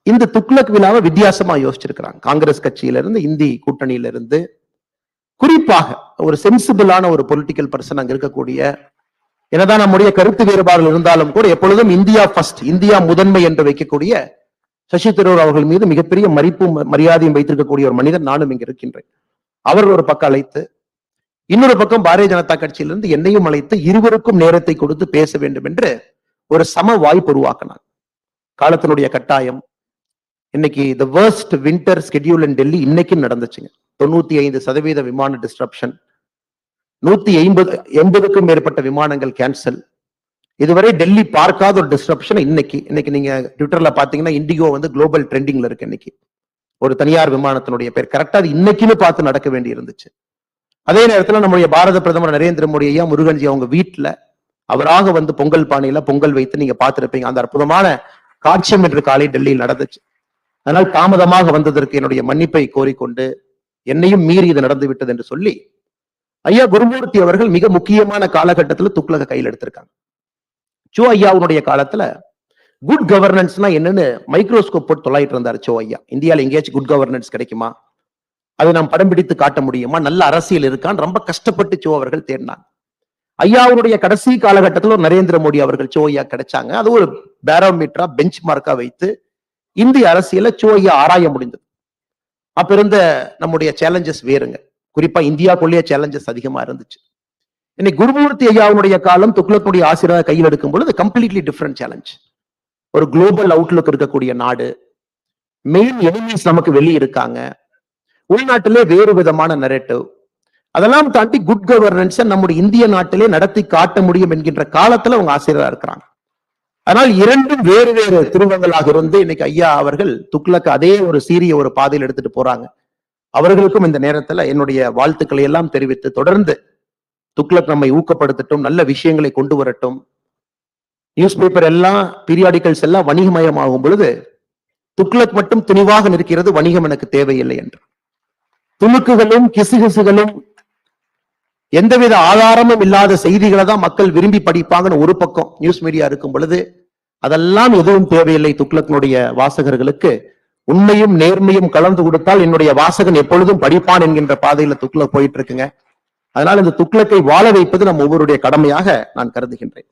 இந்த துக்ளக் விழாவை வித்தியாசமா யோசிச்சிருக்கிறாங்க. காங்கிரஸ் கட்சியிலிருந்து, இந்தி கூட்டணியிலிருந்து, குறிப்பாக ஒரு சென்சிபிளான ஒரு பொலிட்டிக்கல் பர்சன் அங்க இருக்கக்கூடிய, என்னதான் நம்முடைய கருத்து வேறுபாடுகள் இருந்தாலும் கூட எப்பொழுதும் இந்தியா ஃபர்ஸ்ட், இந்தியா முதன்மை என்று வைக்கக்கூடிய சசி தரூர் அவர்கள் மீது மிகப்பெரிய மரியாதையும் வைத்திருக்கக்கூடிய ஒரு மனிதன் நானும் இங்க இருக்கின்றேன். அவர் ஒரு பக்கம் அழைத்து, இன்னொரு பக்கம் பாரதிய ஜனதா கட்சியிலிருந்து என்னையும் அழைத்து, இருவருக்கும் நேரத்தை கொடுத்து பேச வேண்டும் என்று ஒரு சம வாய்ப்பு உருவாக்கினார். காலத்தினுடைய கட்டாயம். இன்னைக்கு தி வர்ஸ்ட் வின்டர் ஸ்கெடியூல் இன் டெல்லி இன்னைக்கும் நடந்துச்சுங்க. 95% விமான டிஸ்ட்ரப்ஷன், 180க்கும் மேற்பட்ட விமானங்கள் கேன்சல். இதுவரை டெல்லி பார்க்காத ஒரு டிஸ்ரப்ஷன் இன்னைக்கு நீங்க ட்விட்டர்ல பாத்தீங்கன்னா இண்டிகோ வந்து குளோபல் ட்ரெண்டிங்ல இருக்கு. இன்னைக்கு ஒரு தனியார் விமானத்தினுடைய பேர் கரெக்டா அது இன்னைக்குன்னு பார்த்து நடக்க வேண்டி இருந்துச்சு. அதே நேரத்துல நம்முடைய பாரத பிரதமர் நரேந்திர மோடி ஐயா முருகன்ஜி அவங்க வீட்டுல அவராக வந்து பொங்கல் பானையில பொங்கல் வைத்து நீங்க பார்த்திருப்பீங்க. அந்த அற்புதமான காட்சியம் இன்று காலை டெல்லியில் நடந்துச்சு. அதனால் தாமதமாக வந்ததற்கு என்னுடைய மன்னிப்பை கோரிக்கொண்டு என்னையும் மீறி இது நடந்து விட்டது என்று சொல்லி ஐயா குருமூர்த்தி அவர்கள் மிக முக்கியமான காலகட்டத்தில் துக்ளக கையில் எடுத்திருக்காங்க. சோ ஐயாவுடைய காலத்துல குட் கவர்னன்ஸ்னா என்னன்னு மைக்ரோஸ்கோப் போட்டு தொலைட்டு இருந்தார் சோ ஐயா. இந்தியாவில் எங்கேயாச்சும் குட் கவர்னன்ஸ் கிடைக்குமா, அதை நாம் படம் பிடித்து காட்ட முடியுமா, நல்ல அரசியல் இருக்கான்னு ரொம்ப கஷ்டப்பட்டு சோ அவர்கள் தேடினாங்க. ஐயாவுடைய கடைசி காலகட்டத்தில் ஒரு நரேந்திர மோடி அவர்கள் சோ ஐயா கிடைச்சாங்க. அது ஒரு பேரோமீட்டரா பெஞ்ச் மார்க்கா வைத்து இந்திய அரசியல சோ ஐயா ஆராய முடிந்தது. அப்ப இருந்த நம்முடைய சேலஞ்சஸ் வேறுங்க. குறிப்பா இந்தியாக்குள்ளேயே சேலஞ்சஸ் அதிகமா இருந்துச்சு. இன்னைக்கு குருமூர்த்தி ஐயாவுடைய காலம் துக்ளக்குடைய ஆசிரியர் கையில் எடுக்கும் பொழுது கம்ப்ளீட்லி டிஃபரெண்ட் சேலஞ்ச். ஒரு குளோபல் அவுட்லுக் இருக்கக்கூடிய நாடு, மெயின் எனிமீஸ் நமக்கு வெளியே இருக்காங்க, உள்நாட்டிலே வேறு விதமான நரேட்டிவ், அதெல்லாம் தாண்டி குட் கவர்னன்ஸ் நம்முடைய இந்திய நாட்டிலே நடத்தி காட்ட முடியும் என்கின்ற காலத்துல அவங்க ஆசிரியரா இருக்கிறாங்க. ஆனால் இரண்டும் வேறு வேறு திருவங்களாக இருந்து இன்னைக்கு ஐயா அவர்கள் துக்ளக் அதே ஒரு சீரிய ஒரு பாதையில் எடுத்துட்டு போறாங்க. அவர்களுக்கும் இந்த நேரத்துல என்னுடைய வாழ்த்துக்களை எல்லாம் தெரிவித்து தொடர்ந்து துக்ளக் நம்மை ஊக்கப்படுத்தட்டும், நல்ல விஷயங்களை கொண்டு வரட்டும். நியூஸ் பேப்பர் எல்லாம் பீரியாடிக்கல்ஸ் எல்லாம் வணிகமயமாகும் பொழுது துக்ளக் மட்டும் துணிவாக நிற்கிறது, வணிகம் எனக்கு தேவையில்லை என்று. துணுக்குகளும் கிசுகிசுகளும் எந்தவித ஆதாரமும் இல்லாத செய்திகளை தான் மக்கள் விரும்பி படிப்பாங்கன்னு ஒரு பக்கம் நியூஸ் மீடியா இருக்கும் பொழுது அதெல்லாம் எதுவும் தேவையில்லை. துக்ளக்னுடைய வாசகர்களுக்கு உண்மையும் நேர்மையும் கலந்து கொடுத்தால் என்னுடைய வாசகன் எப்பொழுதும் படிப்பான் என்கின்ற பாதையில துக்ளக் போயிட்டு இருக்குங்க. அதனால இந்த துக்ளக்கை வாழ வைப்பது நம்ம ஒவ்வொருடைய கடமையாக நான் கருதுகின்றேன்.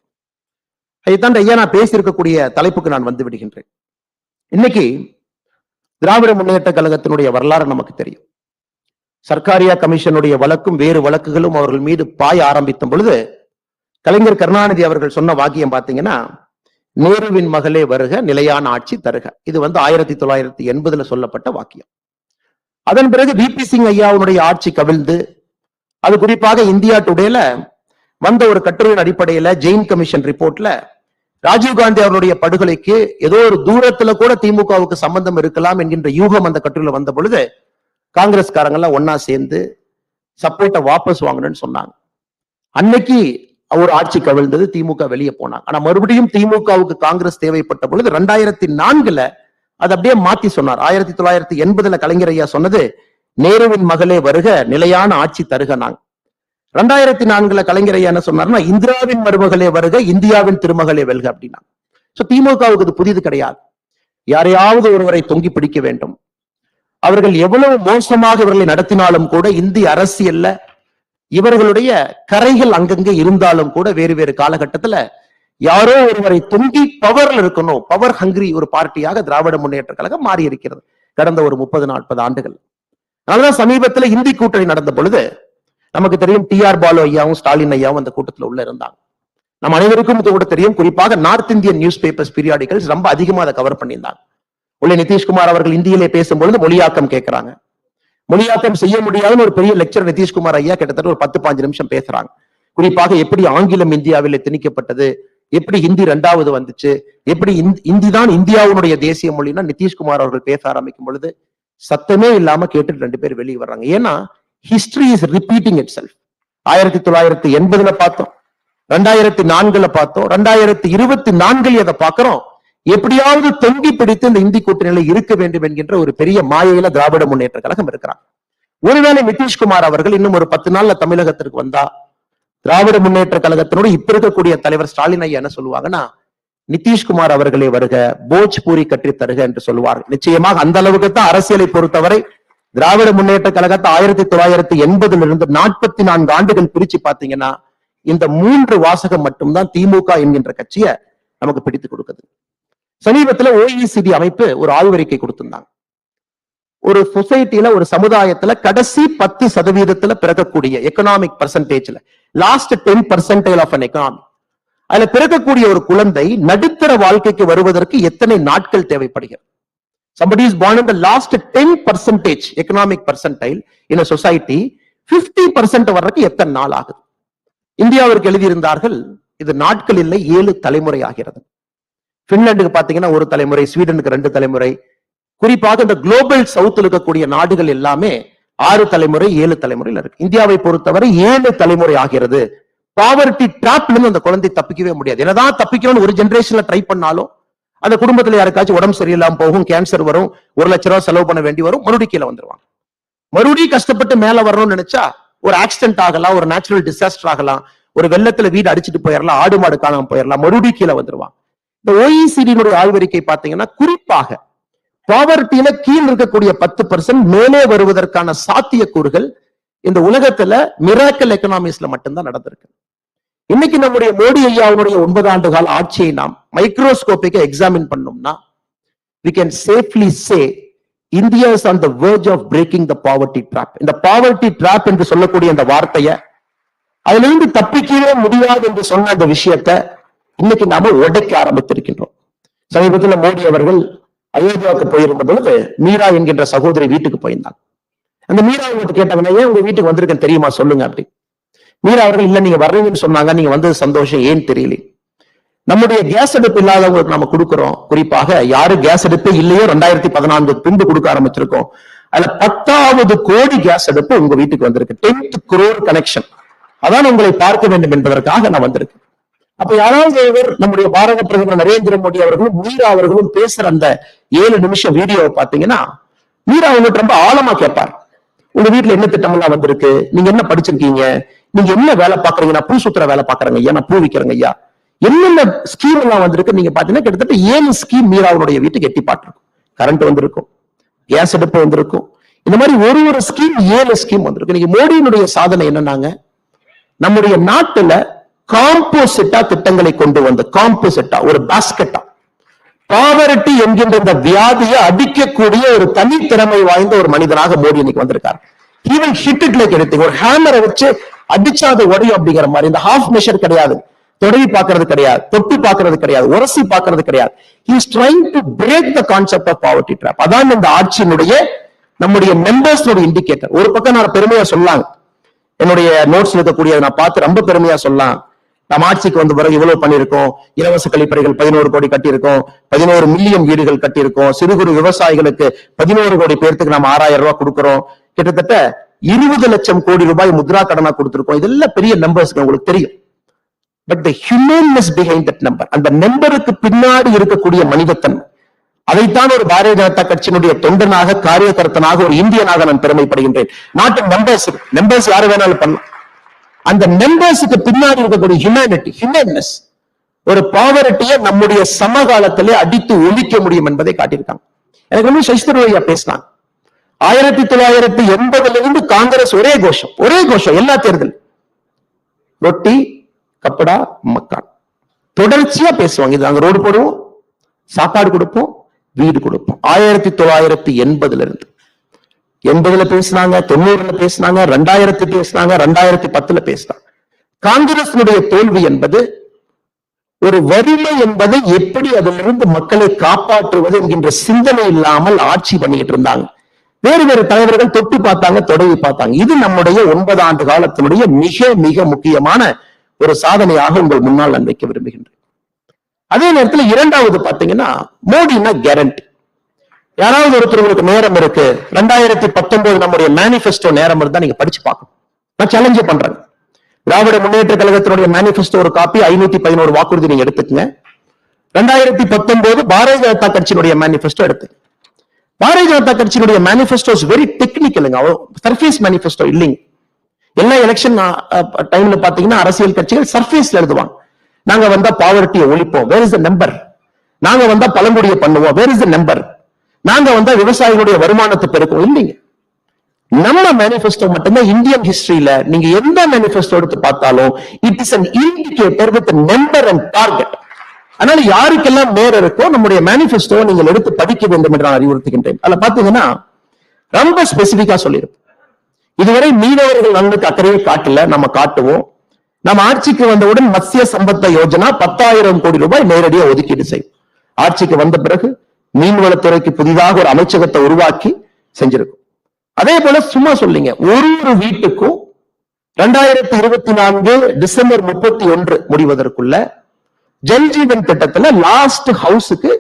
இதைத்தான் ஐயா நான் பேசியிருக்கக்கூடிய தலைப்புக்கு நான் வந்து விடுகின்றேன். இன்னைக்கு திராவிட முன்னேற்ற கழகத்தினுடைய வரலாறு நமக்கு தெரியும். சர்க்காரியா கமிஷனுடைய வழக்கும் வேறு வழக்குகளும் அவர்கள் மீது பாய ஆரம்பித்த பொழுது கலைஞர் கருணாநிதி அவர்கள் சொன்ன வாக்கியம் பாத்தீங்கன்னா, நேருவின் மகளே வருக, நிலையான ஆட்சி தருக. இது வந்து 1980 சொல்லப்பட்ட வாக்கியம். அதன் பிறகு விபி சிங் ஐயாவுடைய ஆட்சி கவிழ்ந்து, அது குறிப்பாக இந்தியா டுடேல வந்த ஒரு கட்டுரையின் அடிப்படையில ஜெயின் கமிஷன் ரிப்போர்ட்ல ராஜீவ்காந்தி அவருடைய படுகொலைக்கு ஏதோ ஒரு தூரத்துல கூட திமுகவுக்கு சம்பந்தம் இருக்கலாம் என்கின்ற யூகம் அந்த கட்டுரையில வந்த பொழுது காங்கிரஸ்காரங்க எல்லாம் ஒன்னா சேர்ந்து சப்போர்ட்டை வாபஸ் வாங்கணும்னு சொன்னாங்க. அன்னைக்கு அவர் ஆட்சி கவிழ்ந்தது, திமுக வெளியே போனாங்க. ஆனா மறுபடியும் திமுகவுக்கு காங்கிரஸ் தேவைப்பட்ட பொழுது 2004 அது அப்படியே மாத்தி சொன்னார். 1980 கலைஞர் ஐயா சொன்னது நேருவின் மகளே வருக, நிலையான ஆட்சி தருக. நாங்க 2004 கலைஞர் ஐயா என்ன சொன்னார்னா, இந்திராவின் மருமகளே வருக, இந்தியாவின் திருமகளே வெல்க அப்படின்னா. திமுகவுக்கு இது புதிது கிடையாது. யாரையாவது ஒருவரை தொங்கி பிடிக்க வேண்டும். அவர்கள் எவ்வளவு மோசமாக இவர்களை நடத்தினாலும் கூட இந்திய அரசியல்ல இவர்களுடைய கரைகள் அங்கங்கே இருந்தாலும் கூட வேறு வேறு காலகட்டத்துல யாரோ ஒருவரை தொங்கி பவர்ல இருக்கணும், பவர் ஹங்கிரி ஒரு பார்ட்டியாக திராவிட முன்னேற்ற கழகம் மாறி இருக்கிறது கடந்த ஒரு 30-40 ஆண்டுகள். அதனாலதான் சமீபத்துல இந்தி கூட்டணி நடந்த பொழுது நமக்கு தெரியும், டிஆர் பாலு ஐயாவும் ஸ்டாலின் ஐயாவும் அந்த கூட்டத்துல உள்ள இருந்தாங்க. நம்ம அனைவருக்கும் கூட தெரியும், குறிப்பாக north Indian news papers periodicals ரொம்ப அதிகமா அதை கவர் பண்ணியிருந்தாங்க. உள்ள நிதிஷ்குமார் அவர்கள் இந்தியிலே பேசும்பொழுது மொழியாக்கம் கேட்கிறாங்க. மொழியாக்கம் செய்ய முடியாதுன்னு ஒரு பெரிய லெக்சர் நிதிஷ்குமார் ஐயா கிட்டத்தட்ட ஒரு 10-15 நிமிஷம் பேசுறாங்க. குறிப்பாக எப்படி ஆங்கிலம் இந்தியாவில் திணிக்கப்பட்டது, எப்படி ஹிந்தி 2வது வந்துச்சு, எப்படி இந்தி தான் இந்தியாவுடைய தேசிய மொழின்னா நிதிஷ்குமார் அவர்கள் பேச ஆரம்பிக்கும் பொழுது சத்தமே இல்லாம கேட்டுட்டு 2 பேர் வெளியே வர்றாங்க. ஏன்னா history is repeating it self. 1980 பார்த்தோம், 2004 பார்த்தோம், 2024 அதை பார்க்கிறோம். எப்படியாவது தொங்கி பிடித்து இந்த இந்தி கூட்டணியில இருக்க வேண்டும் என்கின்ற ஒரு பெரிய மாயையில திராவிட முன்னேற்ற கழகம் இருக்கிறாங்க. ஒருவேளை நிதிஷ்குமார் அவர்கள் இன்னும் ஒரு 10 நாள்ல தமிழகத்திற்கு வந்தா திராவிட முன்னேற்ற கழகத்தினோடு இப்ப இருக்கக்கூடிய தலைவர் ஸ்டாலின் ஐயா என்ன சொல்லுவாங்கன்னா, நிதிஷ்குமார் அவர்களே வருக, போஜ்பூரி கட்டி தருக என்று சொல்லுவார்கள். நிச்சயமாக அந்த அளவுக்கு தான் அரசியலை பொறுத்தவரை திராவிட முன்னேற்ற கழகத்தை 1980 இருந்து 44 ஆண்டுகள் பிரிச்சு பாத்தீங்கன்னா இந்த 3 வாசகம் மட்டும்தான் திமுக என்கின்ற கட்சியை நமக்கு பிடித்து கொடுக்குது. சமீபத்துல OECD அமைப்பு ஒரு ஆய்வறிக்கை கொடுத்திருந்தாங்க. ஒரு சொசைட்டில, ஒரு சமுதாயத்துல கடைசி 10% பிறக்கக்கூடிய எக்கனாமிக் பர்சன்டேஜ்ல லாஸ்ட் 10% ஆஃப் an economy, அதுல பிறக்கக்கூடிய ஒரு குழந்தை நடுத்தர வாழ்க்கைக்கு வருவதற்கு எத்தனை நாட்கள் தேவைப்படுகிறது? Somebody is born in the last 10% economic percentile in a society, 50% வர்றதுக்கு எத்தனை நாள் ஆகுது? இந்தியாவிற்கு எழுதியிருந்தார்கள், இது நாட்கள் இல்லை, 7 தலைமுறை ஆகிறது. பின்லாந்துக்கு பாத்தீங்கன்னா 1 தலைமுறை, ஸ்வீடனுக்கு 2 தலைமுறை, குறிப்பாக இந்த குளோபல் சவுத்தில் இருக்கக்கூடிய நாடுகள் எல்லாமே 6 தலைமுறை 7 தலைமுறையில் இருக்கு. இந்தியாவை பொறுத்தவரை 7 தலைமுறை ஆகிறது. பாவர்ட்டி டிராப்ல இருந்து அந்த குழந்தை தப்பிக்கவே முடியாது. என்னதான் தப்பிக்கணும்னு ஒரு ஜெனரேஷன்ல ட்ரை பண்ணாலும் அந்த குடும்பத்துல யாருக்காச்சும் உடம்பு சரியில்லாம போகும், கேன்சர் வரும், 1 லட்சம் ரூபாய் செலவு பண்ண வேண்டி வரும், மறுபடியும் கீழே வந்துருவாங்க. மறுபடியும் கஷ்டப்பட்டு மேல வரணும்னு நினைச்சா ஒரு ஆக்சிடென்ட் ஆகலாம், ஒரு நேச்சுரல் டிசாஸ்டர் ஆகலாம், ஒரு வெள்ளத்துல வீடு அடிச்சுட்டு போயிடலாம், ஆடு மாடு காணாம போயிடலாம், மறுபடியும் கீழே வந்துருவாங்க. இந்த OECD ஆய்வறிக்கை பாத்தீங்கன்னா குறிப்பாக பாவர்ட்டியில கீழ் இருக்கக்கூடிய 10% மேலே வருவதற்கான சாத்தியக்கூறுகள் இந்த உலகத்துல மிராக்கல் எக்கனாமிக்ஸ்ல மட்டும்தான் நடந்திருக்கு. இன்னைக்கு நம்முடைய மோடி ஐயாவுடைய 9 ஆண்டு கால ஆட்சியை நாம் மைக்ரோஸ்கோபிக்க எக்ஸாமின் பண்ணோம்னா we can safely say India is on the verge of breaking the poverty trap. இந்த poverty trap என்று சொல்லக்கூடிய அந்த வார்த்தையை அதிலிருந்து தப்பிக்கவே முடியாது என்று சொன்ன அந்த விஷயத்தை இன்னைக்கு நாம உடைக்க ஆரம்பித்திருக்கின்றோம். சமீபத்தில் மோடி அவர்கள் அயோத்தியாவுக்கு போயிருந்த பொழுது மீரா என்கின்ற சகோதரி வீட்டுக்கு போயிருந்தாங்க. அந்த மீரா அவங்ககிட்ட கேட்டாங்க, ஏன் உங்க வீட்டுக்கு வந்திருக்கேன் தெரியுமா, சொல்லுங்க அப்படி. மீரா அவர்கள், இல்ல நீங்க வர்றீங்கன்னு சொன்னாங்க, நீங்க வந்தது சந்தோஷம், ஏன் தெரியல. நம்முடைய கேஸ் அடுப்பு இல்லாதவங்களுக்கு நம்ம கொடுக்கிறோம், குறிப்பாக யாரு கேஸ் அடுப்பு இல்லையோ 2014 பின்பு கொடுக்க ஆரம்பிச்சிருக்கோம். அதுல 10வது கோடி கேஸ் அடுப்பு உங்க வீட்டுக்கு வந்திருக்கு. 10th crore connection. அதான் உங்களை பார்க்க வேண்டும் என்பதற்காக நான் வந்திருக்கேன். அப்ப யாராவது இவர் நம்முடைய பாரத பிரதமர் நரேந்திர மோடி அவர்களும் மீரா அவர்களும் பேசுற அந்த 7 நிமிஷம் வீடியோவை பாத்தீங்கன்னா மீரா அவங்ககிட்ட ரொம்ப ஆழமா கேட்பார். உங்க வீட்டுல என்ன திட்டம் எல்லாம் வந்திருக்கு, நீங்க என்ன படிச்சிருக்கீங்க, நீங்க என்ன வேலை பாக்குறீங்க, நான் பூ சுத்துற வேலை பாக்குறேங்க ஐயா, நான் பூ விக்கிறேங்க ஐயா, என்னென்ன ஸ்கீம் எல்லாம் வந்திருக்கு. நீங்க பாத்தீங்கன்னா கிட்டத்தட்ட 7 ஸ்கீம் மீராவுடைய வீட்டுக்கு எட்டி பாட்டிருக்கும். கரண்ட் வந்திருக்கும், கேஸ் அடுப்பு வந்திருக்கும், இந்த மாதிரி ஒரு ஸ்கீம் 7 ஸ்கீம் வந்திருக்கு. இன்னைக்கு மோடியினுடைய சாதனை என்னன்னாங்க, நம்முடைய நாட்டுல காம்போசிட்டா திட்டங்களை கொண்டு வந்து, காம்போசிட்டா ஒரு பாஸ்கெட்டா பாவர்ட்டி என்கின்ற இந்த வியாதியை அடிக்கக்கூடிய ஒரு தனித்திறமை வாய்ந்த ஒரு மனிதனாக மோடி இன்னைக்கு வந்திருக்காரு. He will hit it like anything. ஒரு ஹேமரை வச்சு அடிச்சா அது உடையும் அப்படிங்கிற மாதிரி. இந்த ஹாஃப் மெஷர் கிடையாது, தொடவி பார்க்கறது கிடையாது, தொட்டு பார்க்கறது கிடையாது, உரசி பார்க்கறது கிடையாது. He is trying to break the concept of poverty trap. அதான் இந்த ஆட்சியினுடைய நம்முடைய மெம்பர்ஸ் இண்டிகேட்டர். ஒரு பக்கம் நான் பெருமையா சொல்லலாம், என்னுடைய நோட்ஸ் இருக்கக்கூடிய நான் பார்த்து ரொம்ப பெருமையா சொல்லலாம், நம்ம ஆட்சிக்கு வந்த பிறகு இவ்வளவு பண்ணிருக்கோம், இலவச கழிப்பறைகள் 11 கோடி கட்டியிருக்கோம், 11 மில்லியன் வீடுகள் கட்டியிருக்கோம், சிறு குறு விவசாயிகளுக்கு 11 கோடி பேருக்கு நம்ம 6000 ரூபாய் கொடுக்கிறோம், கிட்டத்தட்ட 20 லட்சம் கோடி ரூபாய் முத்ரா கடனா கொடுத்திருக்கோம். இதெல்லாம் பெரிய நம்பர்ஸ் உங்களுக்கு தெரியும். But the humanness behind that number, அந்த நம்பருக்கு பின்னாடி இருக்கக்கூடிய மனிதத்தன்மை, அதைத்தான் ஒரு பாரதிய ஜனதா கட்சியினுடைய தொண்டனாக, காரியகர்த்தனாக, ஒரு இந்தியனாக நான் பெருமைப்படுகின்றேன். நாட்டு நம்பர்ஸ் யாரு வேணாலும் பண்ணலாம். அந்த நம்பர்ஸுக்கு பின்னாடி இருக்கக்கூடிய ஹியூமனிட்டி, ஹியூமன்னஸ், ஒரு பாவர்ட்டியை நம்முடைய சமகாலத்திலே அடித்து ஒழிக்க முடியும் என்பதை காட்டியிருக்காங்க. எனக்கு வந்து சசிதரூரையா பேசினாங்க. 1980 காங்கிரஸ் ஒரே கோஷம் எல்லா தேர்தல், ரொட்டி கப்படா மக்கான், தொடர்ச்சியா பேசுவாங்க. இது நாங்க ரோடு போடுவோம், சாப்பாடு கொடுப்போம், வீடு கொடுப்போம். 1980 இருந்து 80 பேசினாங்க, 90 பேசினாங்க, 2000 பேசினாங்க, 2010 பேசினாங்க. காங்கிரசினுடைய தோல்வி என்பது ஒரு வறுமை என்பதை எப்படி அதிலிருந்து மக்களை காப்பாற்றுவது என்கின்ற சிந்தனை இல்லாமல் ஆட்சி பண்ணிட்டு இருந்தாங்க. வேறு தலைவர்கள் தொட்டு பார்த்தாங்க, தொடங்கி பார்த்தாங்க. இது நம்முடைய 9 ஆண்டு காலத்தினுடைய மிக மிக முக்கியமான ஒரு சாதனையாக உங்கள் முன்னால் நான் வைக்க விரும்புகின்றேன். அதே நேரத்தில் இரண்டாவது பாத்தீங்கன்னா மோடினா கேரண்டி. யாராவது ஒருத்தருக்கு நேரம் இருக்கு, 2019 நம்முடைய மேனிபெஸ்டோ நேரம் இருந்தா நீங்க படிச்சு பார்க்கணும். நான் சேலஞ்சே பண்றேன். திராவிட முன்னேற்ற கழகத்தினுடைய மேனிபெஸ்டோ ஒரு காப்பி 511 வாக்குறுதி நீங்க எடுத்துக்கங்க. 2019 பாரதிய ஜனதா கட்சியினுடைய மேனிபெஸ்டோ எடுத்து, பாரதிய ஜனதா கட்சியினுடைய மேனிபெஸ்டோ வெரி டெக்னிக்கலுங்க, சர்ஃபேஸ் மேனிபெஸ்டோ இல்லைங்க. எல்லா எலெக்ஷன் டைம்ல பாத்தீங்கன்னா அரசியல் கட்சிகள் சர்ஃபேஸ்ல எழுதுவாங்க. நாங்க வந்தா பாவர்ட்டியை ஒழிப்போம், வேர் இஸ் த நம்பர். நாங்க வந்தா பழங்குடியை பண்ணுவோம், வேர் இஸ் த நம்பர். நாங்க வந்தா விவசாயிகளுடைய வருமானத்தை பெருக்கும், இல்லைங்க. நம்ம மேனிபெஸ்டோ மட்டும்தான் இந்தியன் ஹிஸ்டரியில நீங்க எந்த மேனிபெஸ்டோ எடுத்து பார்த்தாலும் it is an indicator with a number and target. அதனால யாருக்கெல்லாம் நேரம் இருக்கோ நம்முடைய மேனிபெஸ்டோ நீங்கள் எடுத்து படிக்க வேண்டும் என்று நான் அறிவுறுத்துகின்றேன். அதுல பாத்தீங்கன்னா ரொம்ப ஸ்பெசிபிக்கா சொல்லியிருப்போம். இதுவரை மீனவர்கள் நலனுக்கு அக்கறையை காட்டல, நம்ம காட்டுவோம். நம்ம ஆட்சிக்கு வந்தவுடன் மத்ஸ்ய சம்பத்த யோஜனா 10,000 கோடி ரூபாய் நேரடியா ஒதுக்கீடு செய்யும். ஆட்சிக்கு வந்த பிறகு மீன்வளத்துறைக்கு புதிதாக ஒரு அமைச்சகத்தை உருவாக்கி செஞ்சிருக்கும். அதே போல சும்மா சொல்லிங்க, ஒரு வீட்டுக்கும் 2024 டிசம்பர் 31 முடிவதற்குள்ள ஜல்ஜீவன் திட்டத்துல லாஸ்ட் ஹவுஸுக்கு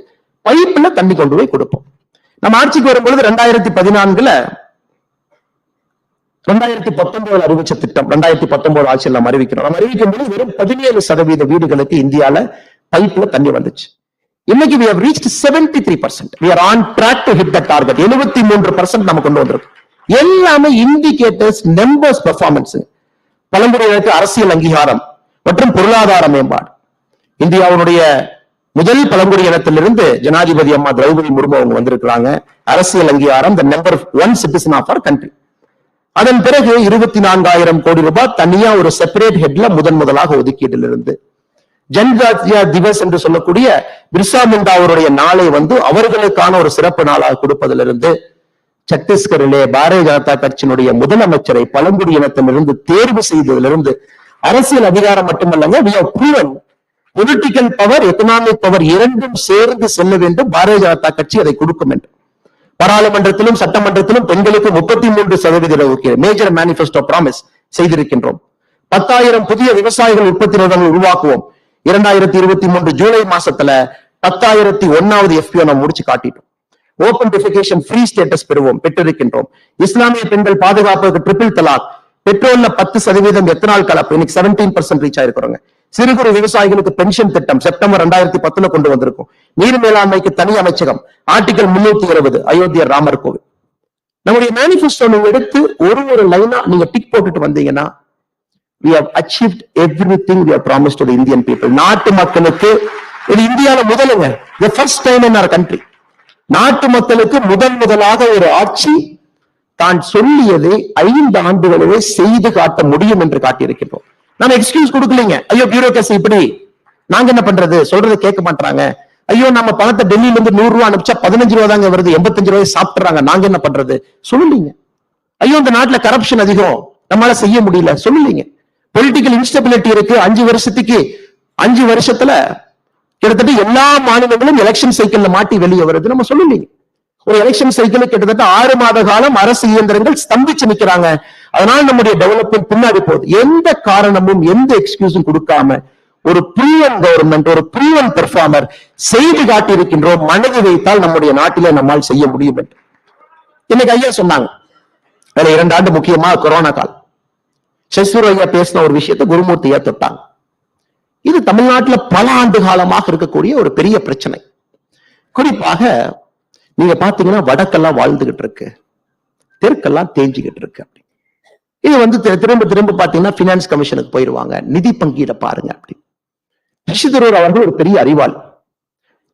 பைப்ல தண்ணி கொண்டு போய் கொடுப்போம். நம்ம ஆட்சிக்கு வரும்பொழுது 2014 2019 அறிவிச்ச திட்டம் 2019 ஆட்சியில் நம்ம அறிவிக்கிறோம். நம்ம அறிவிக்கும் போது வெறும் 17% வீடுகளுக்கு இந்தியால பைப்ல தண்ணி வந்துச்சு. இன்னைக்கு we have reached 73%. We are on track to hit the target. 73% நம்ம கொண்டு வந்திருக்கோம். எல்லாமே இண்டிகேட்டர்ஸ், நம்பர்ஸ், பெர்ஃபார்மன்ஸ். பழங்குடியினருக்கு அரசியல் அங்கீகாரம் மற்றும் பொருளாதார மேம்பாடு. இந்தியாவுடைய முதல் பழங்குடி இனத்திலிருந்து ஜனாதிபதி அம்மா திரௌபதி முர்மு அவங்க வந்திருக்கிறாங்க. அரசியல் அங்கீகாரம், the number 1 citizen of our country. அதன் பிறகு 24,000 கோடி ரூபாய் தனியா ஒரு செப்பரேட் ஹெட்ல முதலாக ஒதுக்கீட்டில் இருந்து ஜன்ஜாத்தியா திவஸ் என்று சொல்லக்கூடிய பிர்சா முண்டா அவருடைய நாளை அவர்களுக்கான ஒரு சிறப்பு நாளாக கொடுப்பதிலிருந்து சத்தீஸ்கரிலே பாரதிய ஜனதா கட்சியினுடைய முதலமைச்சரை பழங்குடி இனத்திலிருந்து தேர்வு செய்ததிலிருந்து அரசியல் அதிகாரம் மட்டுமல்லங்க, we have proven political power, economic power இரண்டும் சேர்ந்து செல்ல வேண்டும். பாரதிய ஜனதா கட்சி அதை கொடுக்கும் என்று பாராளுமன்றத்திலும் சட்டமன்றத்திலும் பெண்களுக்கு 33% ஒதுக்கீடு மேஜர் மேனிபெஸ்டோ ப்ராமிஸ் செய்திருக்கின்றோம். 10,000 புதிய விவசாயிகள் உற்பத்தி நிறுவனங்கள் உருவாக்குவோம். 2023 ஜூலை மாசத்துல 10,001வது FPO நம்ம முடிச்சு காட்டிட்டோம். ஓபன் டிஃபிகேஷன் ஃப்ரீ ஸ்டேட்டஸ் பெற்றிருக்கின்றோம். இஸ்லாமிய பெண்கள் பாதுகாப்புக்கு ட்ரிபிள் தலாக், பெட்ரோல்ல 10% எத்தனால் கலப்பு, இன்னைக்கு 17% ரீச் ஆயிருக்கிறோங்க. சிறு குறு விவசாயிகளுக்கு பென்ஷன் திட்டம் செப்டம்பர் 2010 கொண்டு வந்திருக்கும். நீர் மேலாண்மைக்கு தனி அமைச்சகம், ஆர்டிகல் 320 அயோத்தியா ராமர் கோவில். நம்முடைய மேனிபெஸ்டோ நீங்க எடுத்து ஒரு லைனா நீங்க டிக் போட்டுட்டு வந்தீங்கன்னா we have achieved everything we have promised to the Indian people. நாட்டு மக்களுக்கு இது இந்தியால முதலுங்க, the first time in our country. நாட்டு மக்களுக்கு முதலாக ஒரு ஆட்சி தான் சொல்லியதை 5 ஆண்டுகளிலே செய்து காட்ட முடியும் என்று காட்டியிருக்கின்றோம். நம்ம எக்ஸ்கியூஸ் கொடுக்கலீங்க. ஐயோ பியூரோக்ரசி இப்படி, நாங்க என்ன பண்றது, சொல்றதை கேட்க மாட்டாங்க. ஐயோ நம்ம பணத்தை டெல்லியில இருந்து 100 ரூபாய் அனுப்பிச்சா 15 ரூபாய் தாங்க வருது, 85 ரூபாய் சாப்பிடுறாங்க, நாங்க என்ன பண்றது சொல்லலீங்க. ஐயோ இந்த நாட்டுல கரப்ஷன் அதிகம், நம்மளால செய்ய முடியல சொல்லலீங்க. பொலிட்டிக்கல் இன்ஸ்டபிலிட்டி இருக்கு, 5 வருஷத்துல கிட்டத்தட்ட எல்லா மாநிலங்களும் எலெக்ஷன் சைக்கிள்ல மாட்டி வெளியே வருது, நம்ம சொல்லலீங்க. ஒரு எலெக்ஷன் சைக்கிள் கிட்டத்தட்ட 6 மாத காலம் அரசு இயந்திரங்கள் ஸ்தம்பிச்சு நிக்கிறாங்க. அதனால நம்முடைய டெவலப்மெண்ட் பின்னாடி போகுது. எந்த காரணமும் எந்த எக்ஸ்கியூஸும் கொடுக்காம ஒரு ப்ரூவன் கவர்மெண்ட், ஒரு ப்ரூவன் பெர்ஃபார்மர் செய்து காட்டி இருக்கின்றோம். மனது வைத்தால் நம்முடைய நாட்டிலே நம்மால் செய்ய முடியும் என்று இன்னைக்கு ஐயா சொன்னாங்க. அதுல 2 ஆண்டு முக்கியமா கொரோனா காலம். சசிதரூர் ஐயா பேசின ஒரு விஷயத்தை குருமூர்த்தி ஐயா தொட்டாங்க. இது தமிழ்நாட்டில் பல ஆண்டு காலமாக இருக்கக்கூடிய ஒரு பெரிய பிரச்சனை. குறிப்பாக நீங்க பாத்தீங்கன்னா வடக்கெல்லாம் வாழ்ந்துகிட்டு இருக்கு, தெற்கெல்லாம் தேஞ்சுகிட்டு இருக்கு. இது திரும்ப பாத்தீங்கன்னா பினான்ஸ் கமிஷனுக்கு போயிருவாங்க, நிதி பங்கீட பாருங்க அப்படி. சசிதரூர் அவர்கள் ஒரு பெரிய அறிவாளி,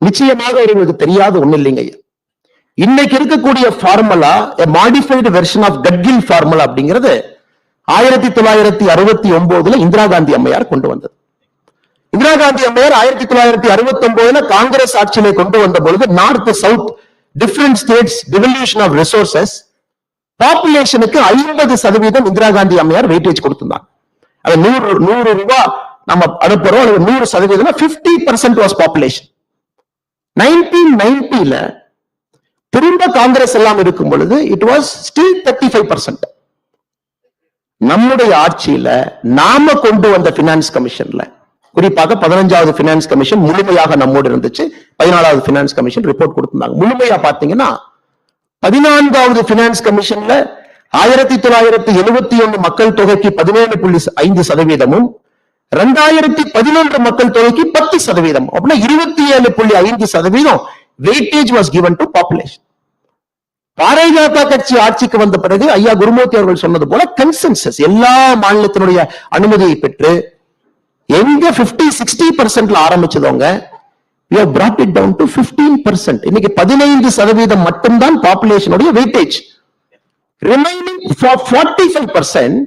நிச்சயமாக அவர்களுக்கு தெரியாத ஒண்ணு இல்லைங்க. இன்னைக்கு இருக்கக்கூடிய formula modified version of Gadgil formula அப்படிங்கிறது 1969 இந்திரா காந்தி அம்மையார் கொண்டு வந்தது. இந்திரா காந்தி அம்மையார் 1969 காங்கிரஸ் ஆட்சியிலே கொண்டு வந்த பொழுது north south different states devolution of resources பாப்புலேஷனுக்கு 50% இந்திரா காந்தி அம்மையார் வெயிட்டேஜ் கொடுத்திருந்தாங்க. அது 100 ரூபாய் நம்ம அனுப்புறோம், அல்லது 100% 50% வாஸ் பாப்புலேஷன். 1990 திரும்ப காங்கிரஸ் எல்லாம் இருக்கும் பொழுது இட் வாஸ் ஸ்டில் 35%. நம்முடைய ஆட்சியில நாம கொண்டு வந்த பினான்ஸ் கமிஷன்ல, குறிப்பாக 15வது பினான்ஸ் கமிஷன் முழுமையாக நம்மோடு இருந்துச்சு. 14வது பினான்ஸ் கமிஷன் ரிப்போர்ட் கொடுத்திருந்தாங்க. முழுமையா பாத்தீங்கன்னா 14வது பினான்ஸ் கமிஷன்ல 1971 மக்கள் தொகைக்கு 17.5%, 2011 மக்கள் தொகைக்கு 10%, அப்படின்னா 27.5% weightage was given to population. Bharatiya Janata கட்சி ஆட்சிக்கு வந்த பிறகு ஐயா குருமூர்த்தி அவர்கள் சொன்னது போல கன்சென்சஸ் எல்லா மாநிலத்தினுடைய அனுமதியை பெற்று எங்க 50-60% ஆரம்பிச்சதவங்க we have brought it down to 15%. இன்னைக்கு 15% மட்டும்தான் பாப்புலேஷனுடைய weightage. Remaining for 45%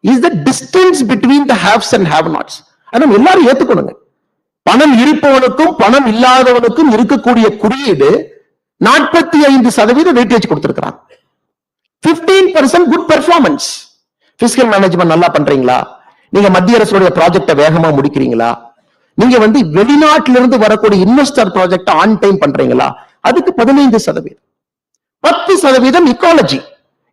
is the distance between the haves and have-nots. அதை எல்லாரும் ஏத்துக்கணுங்க. பணம் இருப்பவனுக்கும் பணம் இல்லாதவனுக்கும் இருக்கக்கூடிய குறியீடு 45% வெயிட்டேஜ் கொடுத்திருக்கிறாங்க. 15% குட் பெர்ஃபார்மன்ஸ். பிஸ்கல் மேனேஜ்மெண்ட் நல்லா பண்றீங்களா, நீங்க மத்திய அரசுடைய ப்ராஜெக்டை வேகமா முடிக்கிறீங்களா, நீங்க வெளிநாட்டிலிருந்து வரக்கூடிய இன்வெஸ்டர் ப்ராஜெக்ட் ஆன் டைம் பண்றீங்களா, அதுக்கு 15%. 10% இக்காலஜி.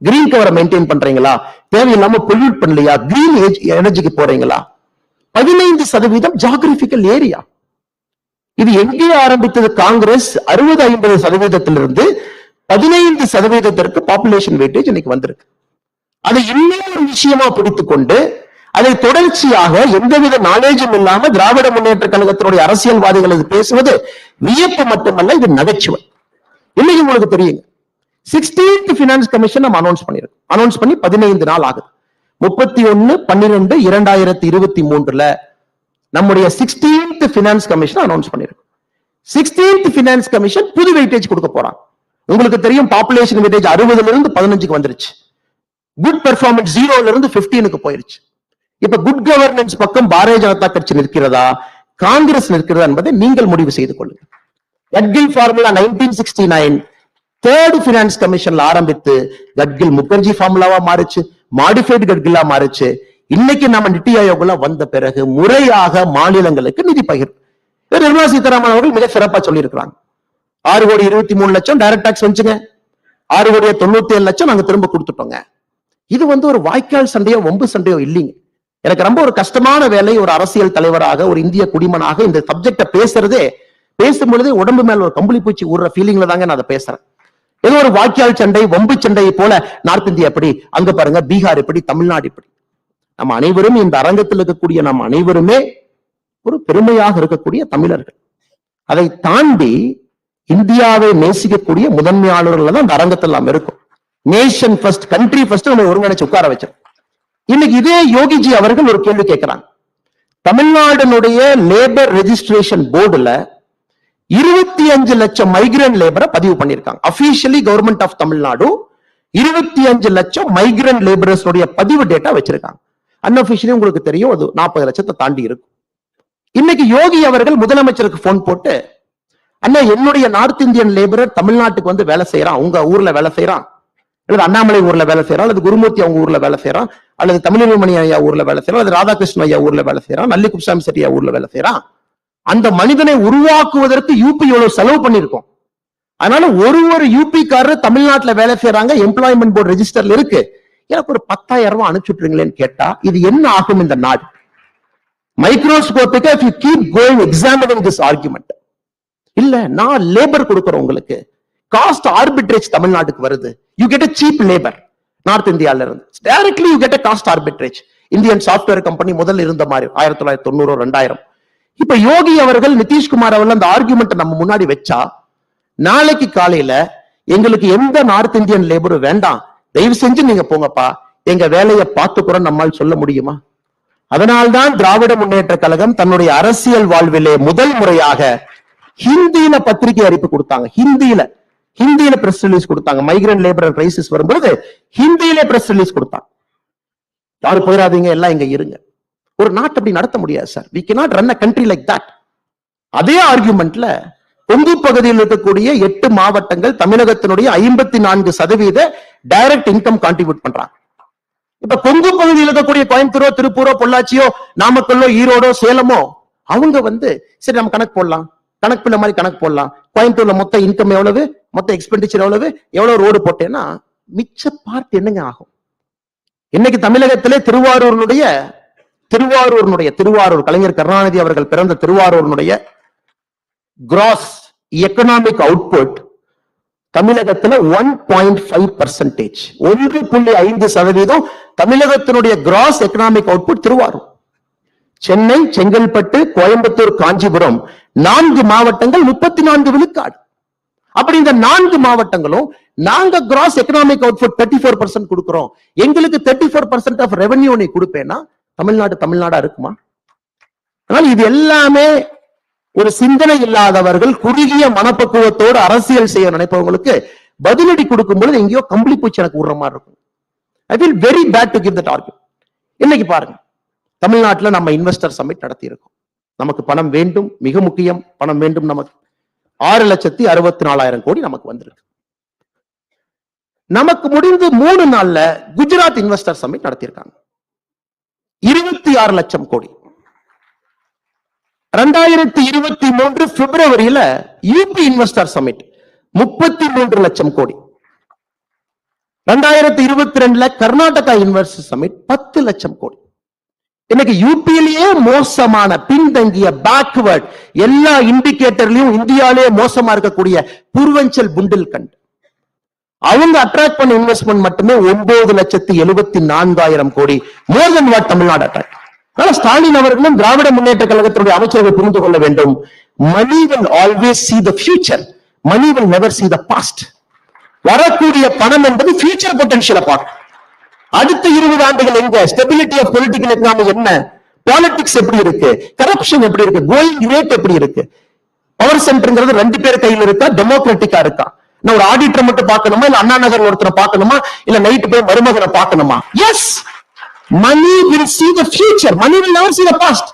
கிரீன் கவரை மெயின்டைன் பண்றீங்களா? தேவையில்லாம பொல்யூட் பண்ணலையா? கிரீன் எனர்ஜிக்கு போறீங்களா? 15% ஜியோகிராபிக்கல் ஏரியா. இது எங்கே ஆரம்பித்தது? காங்கிரஸ் 60-50% 15% பாப்புலேஷன் வெயிட்டேஜ் இன்னைக்கு வந்திருக்கு. அதை இன்னொரு விஷயமா பிடித்துக் கொண்டு அதை தொடர்ச்சியாக எந்தவித நாலேஜும் இல்லாம திராவிட முன்னேற்ற கழகத்தினுடைய அரசியல்வாதிகள் இது பேசுவது வியப்பு மட்டுமல்ல, இது நகைச்சுவை. இன்னைக்கு உங்களுக்கு தெரியுங்க, 16th ஃபினான்ஸ் கமிஷன் நம்ம அனௌன்ஸ் பண்ணிருக்கோம். அனௌன்ஸ் பண்ணி 15 நாள் ஆகுது. 31/12/2023 நம்முடைய 16th ஃபினான்ஸ் கமிஷன் அனௌன்ஸ் பண்ணிருக்கோம். 16th ஃபினான்ஸ் கமிஷன் புது வெயிட்டேஜ் கொடுக்க போறாங்க. உங்களுக்கு தெரியும், பாப்புலேஷன் வெயிட்டேஜ் 60 15 வந்துருச்சு. குட் பெர்ஃபார்மன்ஸ் 0 15 போயிருச்சு. இப்ப குட் கவர்னன்ஸ் பக்கம் பாரதிய ஜனதா கட்சி நிற்கிறதா, காங்கிரஸ் நிற்கிறதா என்பதை நீங்கள் முடிவு செய்து கொள்ளுங்கள். கட்கில் ஃபார்முலா 1969 தேர்ட் பினான்ஸ் கமிஷன்ல ஆரம்பித்து கட்கில் முகர்ஜி ஃபார்முலாவா மாறுச்சு, மாடிஃபைடு கட்கிலா மாறுச்சு. இன்னைக்கு நம்ம நித்தி ஆயோக்ல வந்த பிறகு முறையாக மாநிலங்களுக்கு நிதி பகிர்வு நிர்மலா சீதாராமன் அவர்கள் மிக சிறப்பா சொல்லி இருக்கிறாங்க. 6,23,00,000 டைரக்ட் டாக்ஸ் வந்துச்சுங்க. 6,97,00,000 நாங்க திரும்ப கொடுத்துட்டோங்க. இது ஒரு வாய்க்கால் சண்டையோ வம்பு சண்டையோ இல்லைங்க. எனக்கு ரொம்ப ஒரு கஷ்டமான வேலை, ஒரு அரசியல் தலைவராக, ஒரு இந்திய குடிமனாக இந்த சப்ஜெக்ட பேசும்பொழுது உடம்பு மேல ஒரு கம்பளி பூச்சி ஊடுற ஃபீலிங்ல தாங்க நான் அதை பேசுறேன். ஏதோ ஒரு வாய்க்கால் சண்டை வம்பு சண்டையை போல நார்த் இந்தியா எப்படி, அங்க பாருங்க பீகார் எப்படி, தமிழ்நாடு எப்படி. நம்ம அனைவரும் இந்த அரங்கத்தில் இருக்கக்கூடிய நம்ம அனைவருமே ஒரு பெருமையாக இருக்கக்கூடிய தமிழர்கள். அதை தாண்டி இந்தியாவை நேசிக்கக்கூடிய முதன்மையாளர்கள் தான் இந்த அரங்கத்தில் நாம் இருக்கும். நேஷன் ஃபர்ஸ்ட், கண்ட்ரி ஃபர்ஸ்ட் நம்ம ஒருங்கிணைச்சு உட்கார வச்சோம். இன்னைக்கு இதே யோகிஜி அவர்கள் ஒரு கேள்வி கேட்கிறாங்க. தமிழ்நாடுடைய லேபர் ரெஜிஸ்ட்ரேஷன் போர்டுல 25 லட்சம் மைக்ரண்ட் லேபரை பதிவு பண்ணிருக்காங்க. அபிஷியலி கவர்மெண்ட் ஆஃப் தமிழ்நாடு 25 லட்சம் மைக்ரண்ட் லேபரர்ஸ் பதிவு டேட்டா வச்சிருக்காங்க. அன்அபிஷியலி உங்களுக்கு தெரியும், அது 40 லட்சத்தை தாண்டி இருக்கும். இன்னைக்கு யோகி அவர்கள் முதலமைச்சருக்கு போன் போட்டு, அண்ணா என்னுடைய நார்த் இந்தியன் லேபரர் தமிழ்நாட்டுக்கு வேலை செய்யறான், உங்க ஊர்ல வேலை செய்யறான், அல்லது அண்ணாமலை ஊர்ல வேலை செய்யறான், அல்லது குருமூர்த்தி அவங்க ஊர்ல வேலை செய்யறான், அல்லது தமிழ்மணி ஐயா ஊர்ல வேலை செய்யறான், அல்லது ராதாகிருஷ்ணன் ஐயா ஊர்ல வேலை செய்யறான், நல்லி குப்சாமி செட்டியா ஊர்ல வேலை செய்யறான். அந்த மனிதனை உருவாக்குவதற்கு யூபி எவ்வளவு செலவு பண்ணிருக்கோம். அதனால ஒரு யூபிக்காரர் தமிழ்நாட்டுல வேலை செய்யறாங்க, எம்ப்ளாய்மெண்ட் போர்டு ரெஜிஸ்டர்ல இருக்கு, எனக்கு ஒரு 10,000 ரூபாய் அனுப்பிச்சுட்றீங்களேன்னு கேட்டா இது என்ன ஆகும் இந்த நாடு? மைக்ரோஸ்கோபிக்கா if you keep going examining this argument, இல்ல நான் லேபர் கொடுக்கறோம் உங்களுக்கு, காஸ்ட் ஆர்பிட்ரேஜ் தமிழ்நாட்டுக்கு வருது, you get a cheap labor north இந்தியால இருந்து directly you get a cost arbitrage. Indian software company முதல்ல இருந்த மாதிரி 1990 2000. இப்ப யோகி அவர்கள் நிதிஷ்குமார் அவர்கள் அந்த ஆர்குமெண்ட் நம்ம முன்னாடி வச்சா, நாளைக்கு காலையில எங்களுக்கு எந்த நார்த் இந்தியன் லேபரும் வேண்டாம், தயவு செஞ்சு நீங்க போங்கப்பா, எங்க வேலையை பார்த்துக்கிறோம் நம்மால் சொல்ல முடியுமா? அதனால்தான் திராவிட முன்னேற்ற கழகம் தன்னுடைய அரசியல் வாழ்விலே முதல் முறையாக ஹிந்தியில பத்திரிகை அறிப்பு கொடுத்தாங்க. ஹிந்தியில பிரஸ் ரிலீஸ் கொடுத்தாங்க. மைக்ரண்ட் லேபர் கிரைசிஸ் வரும்போது ஹிந்தியில பிரஸ் ரிலீஸ் கொடுத்தாங்க. யாரும் போயிடாதீங்க, எல்லாம் இங்க இருங்க. ஒரு நாட்டை அப்படி நடத்த முடியாது sir. we cannot run a country like that. அதே ஆர்குமெண்ட்ல கொங்கு பகுதியில் இருக்கக்கூடிய 8 மாவட்டங்கள் தமிழகத்தினுடைய 54% டைரக்ட் இன்கம் கான்ட்ரிபியூட் பண்றாங்க. இப்ப கொங்கு பகுதியில் இருக்கக்கூடிய கோயம்புத்தூரோ, திருப்பூரோ, பொள்ளாச்சியோ, நாமக்கல்லோ, ஈரோடோ, சேலமோ அவங்க சரி நம்ம கணக்கு போடலாம், கணக்கு பிள்ளை மாதிரி கணக்கு போடலாம். கோயம்புத்தூர்ல மொத்த இன்கம் எவ்வளவு, மொத்த எக்ஸ்பெண்டிச்சர் எவ்வளவு ரோடு போட்டேன்னா மிச்ச பார்ட் என்னங்க ஆகும்? இன்னைக்கு தமிழகத்திலே திருவாரூர் கலைஞர் கருணாநிதி அவர்கள் பிறந்த திருவாரூருடைய கிராஸ் எக்கனாமிக் அவுட்புட் தமிழகத்துல 1.5%, 1.5% தமிழகத்தினுடைய gross economic output Thiruvarur. Chennai, Chengalpattu, Coimbatore, Kanchipuram 4 மாவட்டங்கள் 34 விழுக்காடு. அப்படி இந்த 4 மாவட்டங்களும் நாங்க கிராஸ் எக்கனாமிக் அவுட்புட் 34% கொடுக்கிறோம், எங்களுக்கு 34% ஆஃப் ரெவென்யூ நீ கொடுப்பேன்னா தமிழ்நாடா இருக்குமா? அதனால இது எல்லாமே ஒரு சிந்தனை இல்லாதவர்கள், குறுகிய மனப்பக்குவத்தோடு அரசியல் செய்ய நினைப்பவங்களுக்கு பதிலடி கொடுக்கும் பொழுது எங்கேயோ கம்பளி பூச்சி எனக்கு விடுற மாதிரி இருக்கும். I feel very bad to give that argument. இன்னைக்கு பாருங்க, தமிழ்நாட்டில் நம்ம இன்வெஸ்டர் சமிட் நடத்தி இருக்கோம். நமக்கு பணம் வேண்டும், மிக முக்கியம், பணம் வேண்டும். நமக்கு 6,64,000 கோடி நமக்கு வந்திருக்கு. நமக்கு முடிந்து 3 நாள்ல குஜராத் இன்வெஸ்டர் சமிட் நடத்தியிருக்காங்க, 26 லட்சம் கோடி. 2023 பிப்ரவரியில யூபி இன்வெஸ்டர் சமிட் 33 லட்சம் கோடி. 2022 கர்நாடகா யூனிவர்சிட்டி சமிட் 10 லட்சம் கோடி. இன்னைக்கு யூபியிலேயே மோசமான பின்தங்கிய பேக்வர்ட் எல்லா இண்டிகேட்டர்லயும் இந்தியாவிலேயே மோசமா இருக்கக்கூடிய பூர்வஞ்சல் புண்டில்கண்ட் அவங்க அட்ராக்ட் பண்ண இன்வெஸ்ட்மெண்ட் மட்டுமே 9,74,000 கோடி, மோர் தென் வாட் தமிழ்நாடு அட்ராக்ட். அதனால ஸ்டாலின் அவர்களும் திராவிட முன்னேற்ற கழகத்தினுடைய அமைச்சர்கள் புரிந்து கொள்ள வேண்டும். மணி will always see the future, money will never see the past. வரக்கூடிய பணம் என்பது ஃபியூச்சர் பொட்டன்ஷியலை பார்க்கும். அடுத்த 20 ஆண்டுகள் எங்க ஸ்டெபிலிட்டி ஆஃப் பொலிட்டிக்கல் எக்கனாமி என்ன, பாலிடிக்ஸ் எப்படி இருக்கு, கரப்ஷன் எப்படி இருக்கு, கோயிங் ரேட் எப்படி இருக்கு, பவர் சென்டர்ங்கிறது 2 பேர் கையில் இருக்கா, டெமோக்ராட்டிக்கா இருக்கா, நான் ஒரு ஆடிட்டர் மட்டும் பார்க்கணுமா, இல்ல அண்ணா நகர் ஒருத்தரை பார்க்கணுமா, இல்ல நைட்டு போய் மருமகனை பார்க்கணுமா? Yes, Mani will see the future, money will never see the past.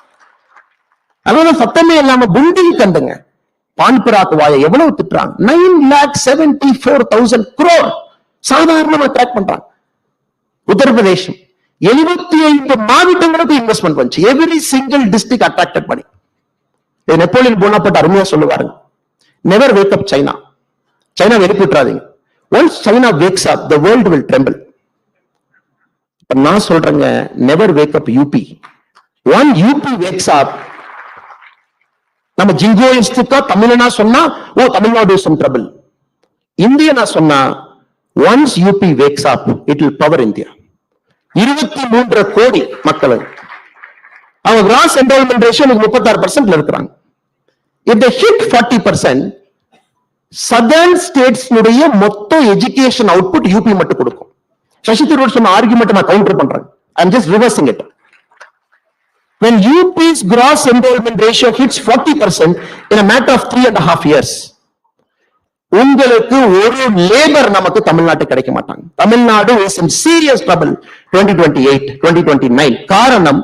அதனால சத்தமே இல்லாம புண்டில் கண்டுங்க பான்பராக் வாய எவ்வளவு திட்டுறாங்க. 9,74,000 crore சாதாரணமா ட்ராக் பண்றாங்க. உத்தரப்பிரதேசம் 75 மாவட்டங்களுக்கு இன்வெஸ்ட்மெண்ட் வந்துச்சு. எவ்ரி சிங்கிள் டிஸ்ட்ரிக்ட் அட்ராக்டட் பண்ணி. நெப்போலியன் போனாப்பட்ட அருமையா சொல்லுவாருங்க, never wake up China. China வெளிப்பிட்டுறாதீங்க. Once China wakes up the world will tremble. நான் சொல்றேங்க, never wake up UP. One UP wakes up, நம்ம ஜிங்கோயிஸ்டுக்கா தமிழனா சொன்னா oh Tamil Nadu is in trouble. இந்தியனா சொன்னா once UP wakes up it will power India. 23 கோடி மக்கள் அவங்க கிராஸ் என்ரோல்மெண்ட் ரேஷியோ 36% இருக்கிறாங்க. If they hit 40%, southern states மொத்த எஜுகேஷன் அவுட்புட் யூபி மட்டும் கொடுக்கும். சசி தரூர் சொன்ன ஆர்குமெண்ட் நான் கவுண்டர் பண்றேன். I am just reversing it. When UP's gross enrollment ratio hits 40% in a matter of 3.5 years, உங்களுக்கு ஒரு லேபர் நமக்கு தமிழ்நாட்டுக்கு கிடைக்க மாட்டாங்க. Tamil Nadu is in serious trouble 2028, 2029. காரணம்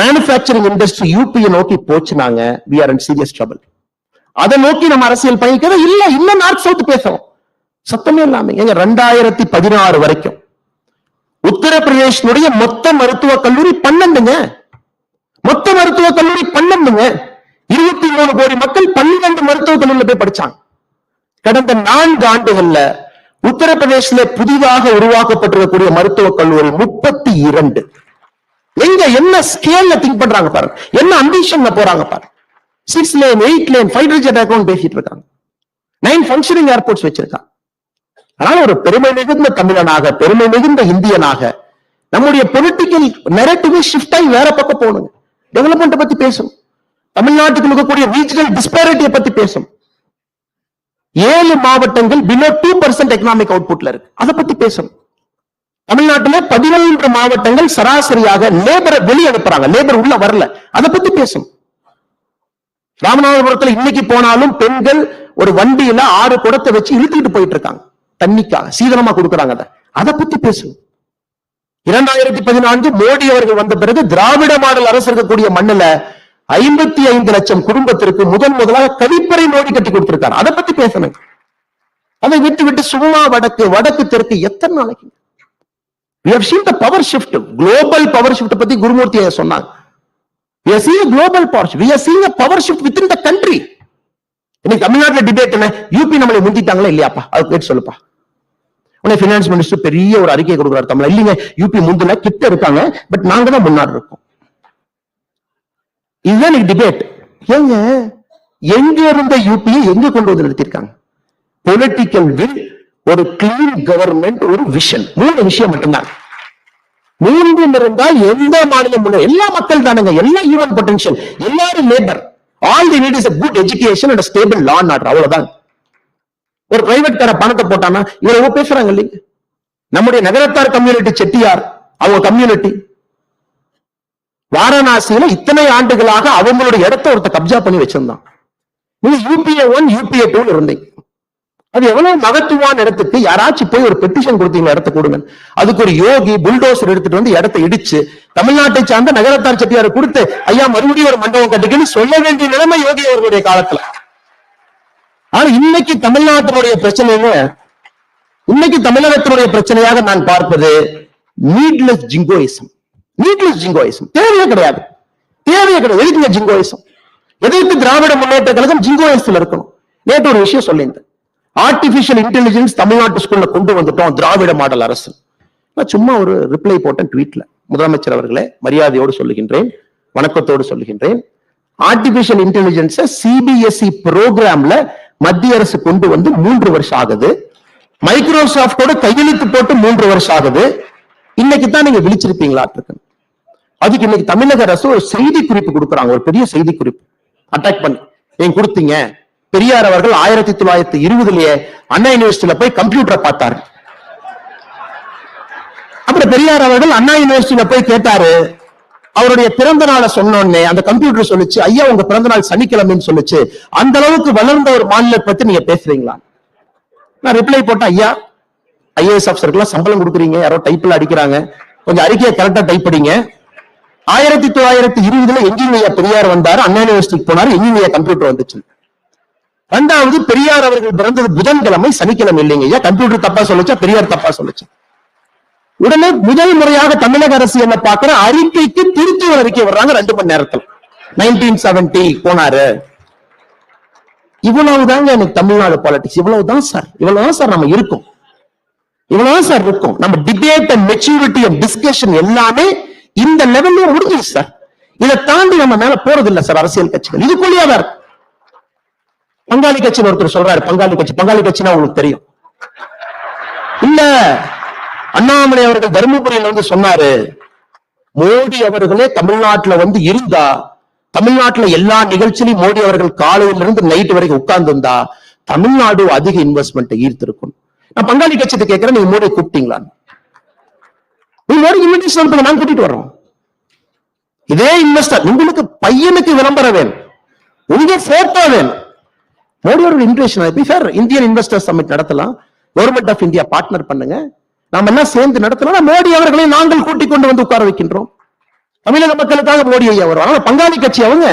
மேனுஃபேக்சரிங் இண்டஸ்ட்ரி யூபியை நோக்கி போச்சுனாங்க, we are in serious trouble. அதை நோக்கி நம்ம அரசியல் பயணிக்கிறத இல்ல, இன்னும் நார்த் சவுத் பேசுறோம் சத்தமே இல்லாம. எங்க 2016 வரைக்கும் உத்தரப்பிரதேசனுடைய மொத்த மருத்துவக் கல்லூரி 12ங்க. மொத்த மருத்துவக் கல்லூரி 12ங்க. 23 கோடி மக்கள் 12 மருத்துவக் கல்லூரியில் போய் படிச்சாங்க. கடந்த 4 ஆண்டுகள்ல உத்தரப்பிரதேசல புதிதாக உருவாக்கப்பட்டிருக்கக்கூடிய மருத்துவக் கல்லூரி 32. எங்க என்ன ஸ்கேல்ல திங்க் பண்றாங்க பாருங்க, என்ன அம்பிஷன்ல போறாங்க பாருங்க. 6 lane 8 lane fighter jet account பேசிட்டு இருக்காங்க. 9 ஃபங்க்ஷனிங் ஏர்போர்ட்ஸ் வச்சிருக்காங்க. அதனால ஒரு பெருமை மிகுந்த தமிழனாக, பெருமை மிகுந்த இந்தியனாக நம்முடைய பொலிட்டிக்கல் நெரேட்டிவ் ஷிஃப்ட் ஆகி வேற பக்கம் போகணுங்க. டெவலப்மெண்ட் பத்தி பேசும், தமிழ்நாட்டுக்கு இருக்கக்கூடிய ரீஜனல் டிஸ்பாரிட்டியை பத்தி பேசும். 7 மாவட்டங்கள் பிலோ 2% எக்கனாமிக் அவுட்புட்ல இருக்கு, அதை பத்தி பேசும். தமிழ்நாட்டில் 11 மாவட்டங்கள் சராசரியாக லேபரை வெளியே அனுப்புறாங்க, லேபர் உள்ள வரல, அதை பத்தி பேசும். ராமநாதபுரத்தில் இன்னைக்கு போனாலும் பெண்கள் ஒரு வண்டியில 6 குடத்தை வச்சு இழுத்துட்டு போயிட்டு இருக்காங்க, தண்ணிக்காக சீதனமா கொடுக்குறாங்க. அதை பத்தி பேசும். 2014 மோடி அவர்கள் வந்த பிறகு திராவிட மாடல் அரசு இருக்கக்கூடிய மண்ணுல 55 லட்சம் குடும்பத்திற்கு முதலாக கழிப்பறை மோடி கட்டி கொடுத்திருக்காரு, அதை பத்தி பேசணும். அதை விட்டு சும்மா வடக்கு தெற்கு எத்தனை நாளைக்கு? We have seen the power shift, global power shift பத்தி குருமூர்த்தி சொன்னாங்க. We are seeing a global power shift, we are seeing a power shift within the country. இன்னைக்கு தமிழ்நாட்டில் டிபேட் என்ன, யூபி நம்மளை முந்திட்டாங்களா இல்லையாப்பா, அது கேட்டு சொல்லுப்பா. உடனே பினான்ஸ் மினிஸ்டர் பெரிய ஒரு அறிக்கை கொடுக்கிறார் தமிழ், இல்லைங்க யூபி முந்தின கிட்ட இருக்காங்க, பட் நாங்க தான் முன்னாடி இருக்கோம். இதுதான் டிபேட். ஏங்க எங்க இருந்த யூபியை எங்க கொண்டு வந்து நிறுத்திருக்காங்க? பொலிட்டிக்கல் வில், ஒரு கிளீன் கவர்மெண்ட், ஒரு விஷன், 3 விஷயம் மட்டும்தான். 3 இருந்தால் எந்த மாநிலம் எல்லா மக்கள் தானுங்க, எல்லா ஹியூமன் பொட்டன்ஷியல், எல்லாரும் labour. All the need is a good education and a stable law and order, அவ்வளவுதான். ஒரு பிரைவேட் கார பணத்தை போட்டானா இவங்க பேசுறாங்க இல்லைங்க. நம்முடைய நகரத்தார் கம்யூனிட்டி, செட்டியார் அவங்க கம்யூனிட்டி வாரணாசியில இத்தனை ஆண்டுகளாக அவங்களுடைய இடத்தை ஒருத்த கப்ஜா பண்ணி வச்சிருந்தான். நீங்க UPA 1 UPA 2 இருந்தீங்க. அது எவ்வளவு மகத்துவான இடத்துக்கு யாராச்சும் போய் ஒரு பெட்டிஷன் கொடுத்தீங்க, இடத்த கொடுங்க. அதுக்கு ஒரு யோகி புல்டோசர் எடுத்துட்டு வந்து இடத்தை இடிச்சு தமிழ்நாட்டை சார்ந்த நகரத்தார் செட்டியார் கொடுத்து ஐயா மறுபடியும் ஒரு மண்டபம் கட்டுக்குன்னு சொல்ல வேண்டிய நிலைமை யோகி அவர்களுடைய காலத்துல. ஆனா இன்னைக்கு தமிழ்நாட்டினுடைய பிரச்சனைங்க, இன்னைக்கு தமிழகத்தினுடைய பிரச்சனையாக நான் பார்ப்பது நீட்லெஸ் ஜிங்கோயிசம். நீட்லெஸ் ஜிங்கோயிசம் தேவையே கிடையாது, தேவையே கிடையாது. எதுக்குங்க ஜிங்கோயிசம்? எதற்கு திராவிட முன்னேற்ற கழகம் ஜிங்கோயிசத்துல இருக்கணும்? நேற்று ஒரு விஷயம் சொல்லியிருந்தேன். ஆர்டிபிஷியல் இன்டெலிஜென்ஸ் தமிழ்நாட்டு ஸ்கூல்ல கொண்டு வந்துட்டோம் திராவிட மாடல் அரசு. நான் சும்மா ஒரு ரிப்ளை போட்டேன் ட்வீட்ல. முதலமைச்சர் அவர்களே, மரியாதையோடு சொல்லுகின்றேன், வணக்கத்தோடு சொல்லுகின்றேன், ஆர்டிபிஷியல் இன்டெலிஜென்ஸ் சிபிஎஸ்இ புரோகிராம்ல மத்திய அரசு கொண்டு வந்து 3 வருஷம் ஆகுது. மைக்ரோசாப்டோட கையெழுத்து போட்டு 3 வருஷம் ஆகுது. இன்னைக்கு தான் நீங்க விழிச்சிருப்பீங்களா? அதுக்கு இன்னைக்கு தமிழக அரசு ஒரு செய்தி குறிப்பு கொடுக்குறாங்க, ஒரு பெரிய செய்தி குறிப்பு அட்டாக் பண்ணி நீங்க கொடுத்தீங்க. பெரியார் அவர்கள் 1920 அண்ணா யூனிவர்சிட்டியில போய் கம்ப்யூட்டரை பார்த்தாரு. அப்புறம் பெரியார் அவர்கள் அண்ணா யூனிவர்சிட்டியில போய் கேட்டாரு. அவருடைய பிறந்த நாளை சொன்னோன்னே அந்த கம்ப்யூட்டர் சொல்லுச்சு, ஐயா உங்க பிறந்த நாள் சனிக்கிழமைன்னு சொல்லுச்சு. அந்த அளவுக்கு வளர்ந்த ஒரு மாநிலத்தை பத்தி நீங்க பேசுறீங்களா? நான் ரிப்ளை போட்டேன், ஐயா ஐஏஎஸ் ஆஃபீஸருக்குலாம் சம்பளம் கொடுக்குறீங்க, யாரோ டைப்ல அடிக்கிறாங்க, கொஞ்சம் அறிக்கையை கரெக்டா டைப் படிங்க. 1920 எங்கேயும் பெரியார் வந்தாரு, அண்ணா யூனிவர்சிட்டிக்கு போனாரு, எங்கேயும் கம்ப்யூட்டர் வந்துச்சு. ரெண்டாவது, பெரியார் அவர்கள் பிறந்தது புதன்கிழமை, சனிக்கிழமை இல்லைங்க ஐயா. கம்ப்யூட்டர் தப்பா சொல்லுச்சா, பெரியார் தப்பா சொல்லுச்சு. உடனே முதல் முறையாக தமிழக அரசு என்ன பார்க்கிற அறிக்கைக்கு திருத்தி ஒரு அறிக்கை வர்றாங்க 2 மணி நேரத்தில். 1970 போனாரு. இவ்வளவுதாங்க எனக்கு தமிழ்நாடு பாலிடிக்ஸ். இவ்வளவுதான் சார் நம்ம இருக்கும். இவ்வளவுதான் சார் இருக்கும். நம்ம debate and maturity and discussion எல்லாமே இந்த லெவல்ல முடிஞ்சிச்சு சார். இதை தாண்டி நம்ம மேல போறது இல்ல சார் அரசியல் கட்சிகள். இதுக்குள்ளேயே தான் இருக்கு. பங்காளி கட்சின்னு ஒருத்தர் சொல்றாரு, பங்காளி கட்சினா உங்களுக்கு தெரியும் இல்ல? அண்ணாமலை அவர்கள் தர்மபுரியில் வந்து சொன்னாரு, மோடி அவர்களே தமிழ்நாட்டுல வந்து இருந்தா, தமிழ்நாட்டுல எல்லா நிகழ்ச்சியிலும் மோடி அவர்கள் காலையிலிருந்து நைட் வரைக்கும் உட்கார்ந்து இருந்தா தமிழ்நாடு அதிக இன்வெஸ்ட்மெண்ட் ஈர்த்திருக்கும். நான் பங்காளி கட்சியை கேட்கிறேன், நீங்க மோடி கூப்பிட்டீங்களா? நான் கூட்டிட்டு வர்றோம். இதே இன்வெஸ்டர் உங்களுக்கு பையனுக்கு விளம்பரம் வேணும், உங்க போட்டோ வேணும். மோடி அவர்கள் இன்வெஸ்டர் இந்தியன் இன்வெஸ்டர் சமிட் நடத்தலாம், கவர்மெண்ட் ஆஃப் இந்தியா பார்ட்னர் பண்ணுங்க, நாம எல்லாம் சேர்ந்து நடத்தலாம். மோடி அவர்களை நாங்கள் கூட்டிக் கொண்டு வந்து உட்கார வைக்கின்றோம். தமிழக மக்களுக்காக மோடி ஐயா வருவாங்க. பங்காளி கட்சி அவங்க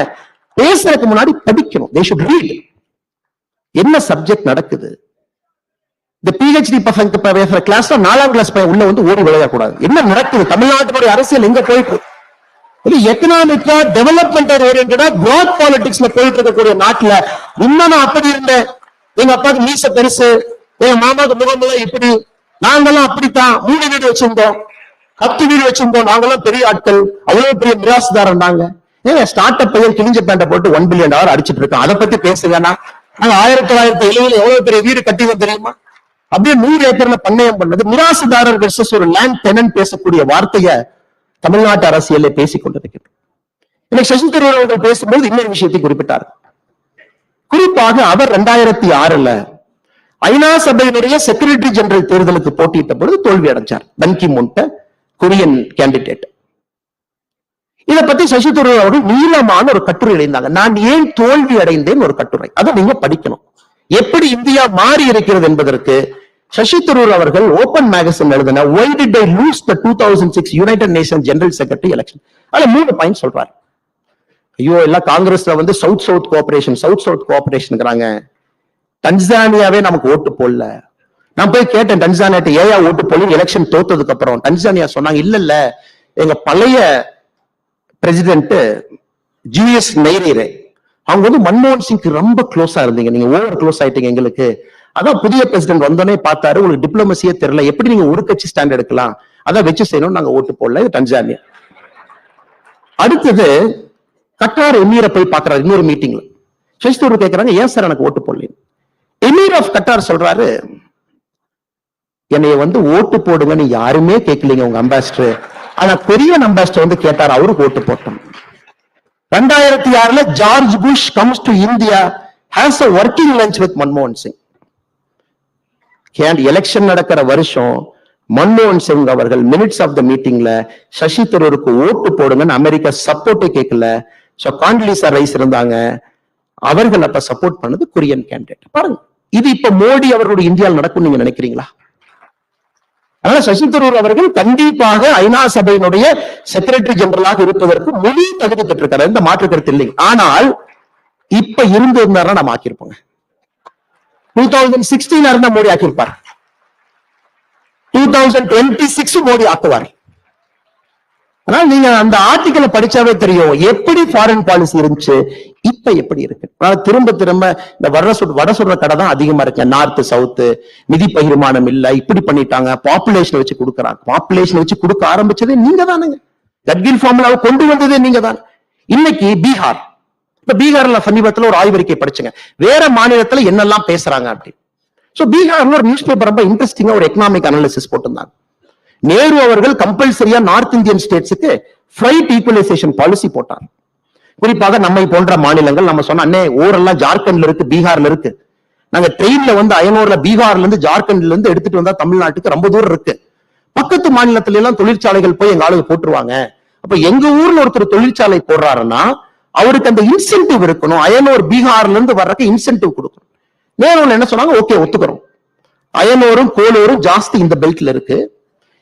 பேசுறதுக்கு முன்னாடி படிக்கணும். They should read. என்ன சப்ஜெக்ட் நடக்குது? இந்த PhD பசங்க பேசுற கிளாஸ்ல 4ஆம் கிளாஸ் பையன் உள்ள வந்து ஓடி விளையாடக்கூடாது. என்ன நடக்குது? தமிழ்நாட்டுடைய அரசியல் எங்க போயிட்டு இது எக்கனாமிக்கா டெவலப்மெண்ட் ஓரியன்டா கிராத் பாலிடிக்ஸ்ல போயிட்டு இருக்கக்கூடிய நாட்டுல இன்னும் நான் அப்படி இருந்தேன், எங்க அப்பாவுக்கு மீச பெருசு, எங்க மாமாவுக்கு முகமெல்லாம் இப்படி, நாங்கெல்லாம் அப்படித்தான் 3 வீடு வச்சிருந்தோம், 10 வீடு வச்சிருந்தோம், நாங்கெல்லாம் பெரிய ஆட்கள், அவ்வளவு பெரிய மிராசுதாரன் நாங்க. ஏங்க ஸ்டார்ட் அப் பையன் கிழிஞ்ச பேண்ட போட்டு $1 பில்லியன் அடிச்சிட்டு இருக்கோம். அதை பத்தி பேசுவேனா? நாங்க 1970 எவ்வளவு பெரிய வீடு கட்டிவோம் தெரியுமா? அப்படியே 100 ஏக்கர்ல பண்ணையம் பண்ணது. மிராசுதாரர் வெர்சஸ் ஒரு லேண்ட் டெனன்ட் பேசக்கூடிய வார்த்தைய தமிழ்நாட்டு அரசியலை பேசிக் கொண்டிருக்கிறோம். இன்னைக்கு சசி தரூர் அவர்கள் பேசும்போது இன்னொரு விஷயத்தை குறிப்பிட்டார். குறிப்பாக அவர் 2006 ஐநா சபையினுடைய செக்ரட்டரி ஜெனரல் தேர்தலுக்கு போட்டியிட்ட பொழுது தோல்வி அடைஞ்சார். பன் கி மூன் கொரியன் கேண்டிடேட். இதை பத்தி சசி தரூர் அவர்கள் நீளமான ஒரு கட்டுரை எழுந்தாங்க. நான் ஏன் தோல்வி அடைந்தேன் ஒரு கட்டுரை. அதை நீங்க படிக்கணும். எப்படி இந்தியா மாறி இருக்கிறது என்பதற்கு சசி தரூர் அவர்கள் ஓபன் மேகசின் எழுதின Why did I lose the 2006 United Nations General Secretary election? அதுல 3 பாயிண்ட் சொல்றாரு. ஐயோ எல்லாம் காங்கிரஸ்ல வந்து சவுத் கோஆபரேஷன்ங்கிறாங்க. டன்சானியாவே நமக்கு ஓட்டு போடல. நான் போய் கேட்டேன் டன்சானியா ஏயா ஓட்டு போடல எலெக்ஷன் தோத்ததுக்கு அப்புறம். டன்சானியா சொன்னாங்க, இல்ல எங்க பழைய பிரசிடென்ட் ஜூலியஸ் நைரீரே அவங்க வந்து மன்மோகன் சிங்க்கு ரொம்ப க்ளோஸா இருந்தீங்க, நீங்க ஓவர் க்ளோஸ் ஆயிட்டீங்க எங்களுக்கு. அதான் புதிய பிரசிடென்ட் வந்தோடனே பார்த்தாரு, உங்களுக்கு டிப்ளமசியே தெரியல, எப்படி நீங்க ஒரு கட்சி ஸ்டாண்ட் எடுக்கலாம், அதான் வச்சு செய்யணும், நாங்க ஓட்டு போடல. இது டன்சானியா. அடுத்தது கட்டார் எமீரை போய் பாக்குறாரு இன்னொரு மீட்டிங்ல. சசி தரூர் கேட்கறாங்க, ஏன் சார் எனக்கு ஓட்டு போடல? எமீர் ஆஃப் கட்டார் சொல்றாரு, என்னைய வந்து ஓட்டு போடுங்கன்னு யாருமே கேட்கலீங்க உங்க அம்பாசிடர், ஆனா பெரிய அம்பாசிடர் வந்து கேட்டார், அவருக்கு ஓட்டு போட்டோம். 2006 George Bush comes to India, has a working lunch with மன்மோகன் சிங். எலெக்ஷன் நடக்கிற வருஷம் மன்மோகன் சிங் அவர்கள் மினிட்ஸ் ஆஃப் த மீட்டிங்ல சசி தரூருக்கு ஓட்டு போடுங்கன்னு அமெரிக்கா சப்போர்ட்டே கேட்கல. சோ காண்டிலிசா ரைஸ் இருந்தாங்க, அவர்கள் அப்ப சப்போர்ட் பண்ணது கொரியன் கேண்டிடேட். பாருங்க, இது இப்ப மோடி அவர்களுடைய இந்தியாவில் நடக்கும் நீங்க நினைக்கிறீங்களா? அதனால சசி தரூர் அவர்கள் கண்டிப்பாக ஐநா சபையினுடைய செக்ரட்டரி ஜெனரலாக இருப்பதற்கு முழு தகுதி பெற்றிருக்காரு, எந்த மாற்று கருத்து இல்லை. ஆனால் இப்ப இருந்தாருன்னா நம்ம ஆக்கியிருப்போங்க. 2016 இருந்தா மோடி ஆக்கியிருப்பார், 2026 மோடி ஆக்குவார். ஆனால் நீங்க அந்த ஆர்டிக்கலை படிச்சாவே தெரியும் எப்படி ஃபாரின் பாலிசி இருந்துச்சு, இப்ப எப்படி இருக்கு? திரும்ப திரும்ப இந்த வட சொல்ற கடை தான் அதிகமா இருக்கு. நார்த் சவுத் நிதி பகிர்மானம் இல்ல, இப்படி பண்ணிட்டாங்க, பாப்புலேஷன் வச்சு கொடுக்குறாங்க. பாப்புலேஷன் வச்சு கொடுக்க ஆரம்பிச்சதே நீங்க தானுங்க. கட்கில் ஃபார்முலாவை கொண்டு வந்ததே நீங்க தான். இன்னைக்கு பீகார், இப்ப பீகார்ல சமீபத்துல ஒரு ஆய்வறிக்கை படிச்சுங்க, வேற மாநிலத்துல என்னெல்லாம் பேசுறாங்க அப்படி. சோ பீகார்ல ஒரு நியூஸ் பேப்பர் ரொம்ப இன்ட்ரெஸ்டிங்கா ஒரு எக்கனாமிக் அனாலிசிஸ் போட்டிருந்தாங்க. நேரு அவர்கள் கம்பல்சரியா நார்த் இந்தியன் ஸ்டேட்ஸுக்கு ஃபிளைட் ஈக்குவலைசேஷன் பாலிசி போட்டார். குறிப்பாக நம்மை போன்ற மாநிலங்கள், நம்ம சொன்ன அண்ணே ஊரெல்லாம் ஜார்க்கண்ட்ல இருக்கு, பீகார்ல இருக்கு. நாங்க ட்ரெயின்ல வந்து அயனூர்ல பீகார்ல இருந்து ஜார்க்கண்ட்ல இருந்து எடுத்துட்டு வந்தா தமிழ்நாட்டுக்கு ரொம்ப தூரம் இருக்கு. பக்கத்து மாநிலத்தில எல்லாம் தொழிற்சாலைகள் போய் எங்க ஆளுங்க போட்டுருவாங்க. அப்ப எங்க ஊர்ல ஒருத்தர் தொழிற்சாலை போடுறாருன்னா அவருக்கு அந்த இன்சென்டிவ் இருக்கணும். அயனூர் பீகார்ல இருந்து வர்றதுக்கு இன்சென்டிவ் கொடுக்கணும். நேரு என்ன சொன்னாங்க, ஓகே ஒத்துக்கிறோம், அயனூரும் கோலூரும் ஜாஸ்தி இந்த பெல்ட்ல இருக்கு,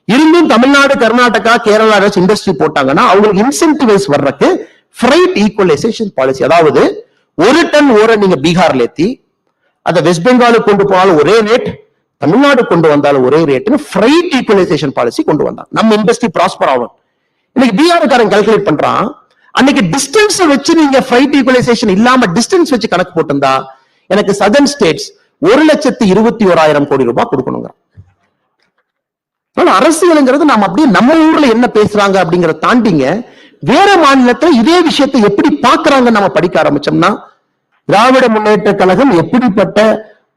இருந்தும் தமிழ்நாடு கர்நாடகா கேரளா இண்டஸ்ட்ரி போட்டாங்கன்னா அவங்களுக்கு இன்சென்டிவைஸ் வர்றதுக்கு ஃப்ரைட் ஈக்குவலைசேஷன் பாலிசி, அதாவது ஒரு டன் ஓர நீங்க பீகார்ல ஏத்தி அதை வெஸ்ட் பெங்காலுக்கு கொண்டு போனாலும் ஒரே ரேட், தமிழ்நாடு கொண்டு வந்தாலும் ஒரே ரேட்னு ஃப்ரைட் ஈக்குவலைசேஷன் பாலிசி கொண்டு வந்தாங்க. நம்ம இண்டஸ்ட்ரி ப்ராஸ்பர் ஆகும். இன்னைக்கு பீகார்காரன் கால்குலேட் பண்றான், அன்னைக்கு டிஸ்டன்ஸ் வச்சு நீங்க ஃப்ரைட் ஈக்குவலைசேஷன் இல்லாம டிஸ்டன்ஸ் வச்சு கணக்கு போட்டிருந்தா எனக்கு சதர்ன் ஸ்டேட்ஸ் 1,21,000 கோடி ரூபாய் கொடுக்கணுங்க. அரசியலுங்கிறது நாம அப்படியே நம்ம ஊர்ல என்ன பேசுறாங்க அப்படிங்கறத தாண்டிங்க வேற மாநிலத்துல இதே விஷயத்தை எப்படி பாக்குறாங்க நம்ம படிக்க ஆரம்பிச்சோம்னா, திராவிட முன்னேற்ற கழகம் எப்படிப்பட்ட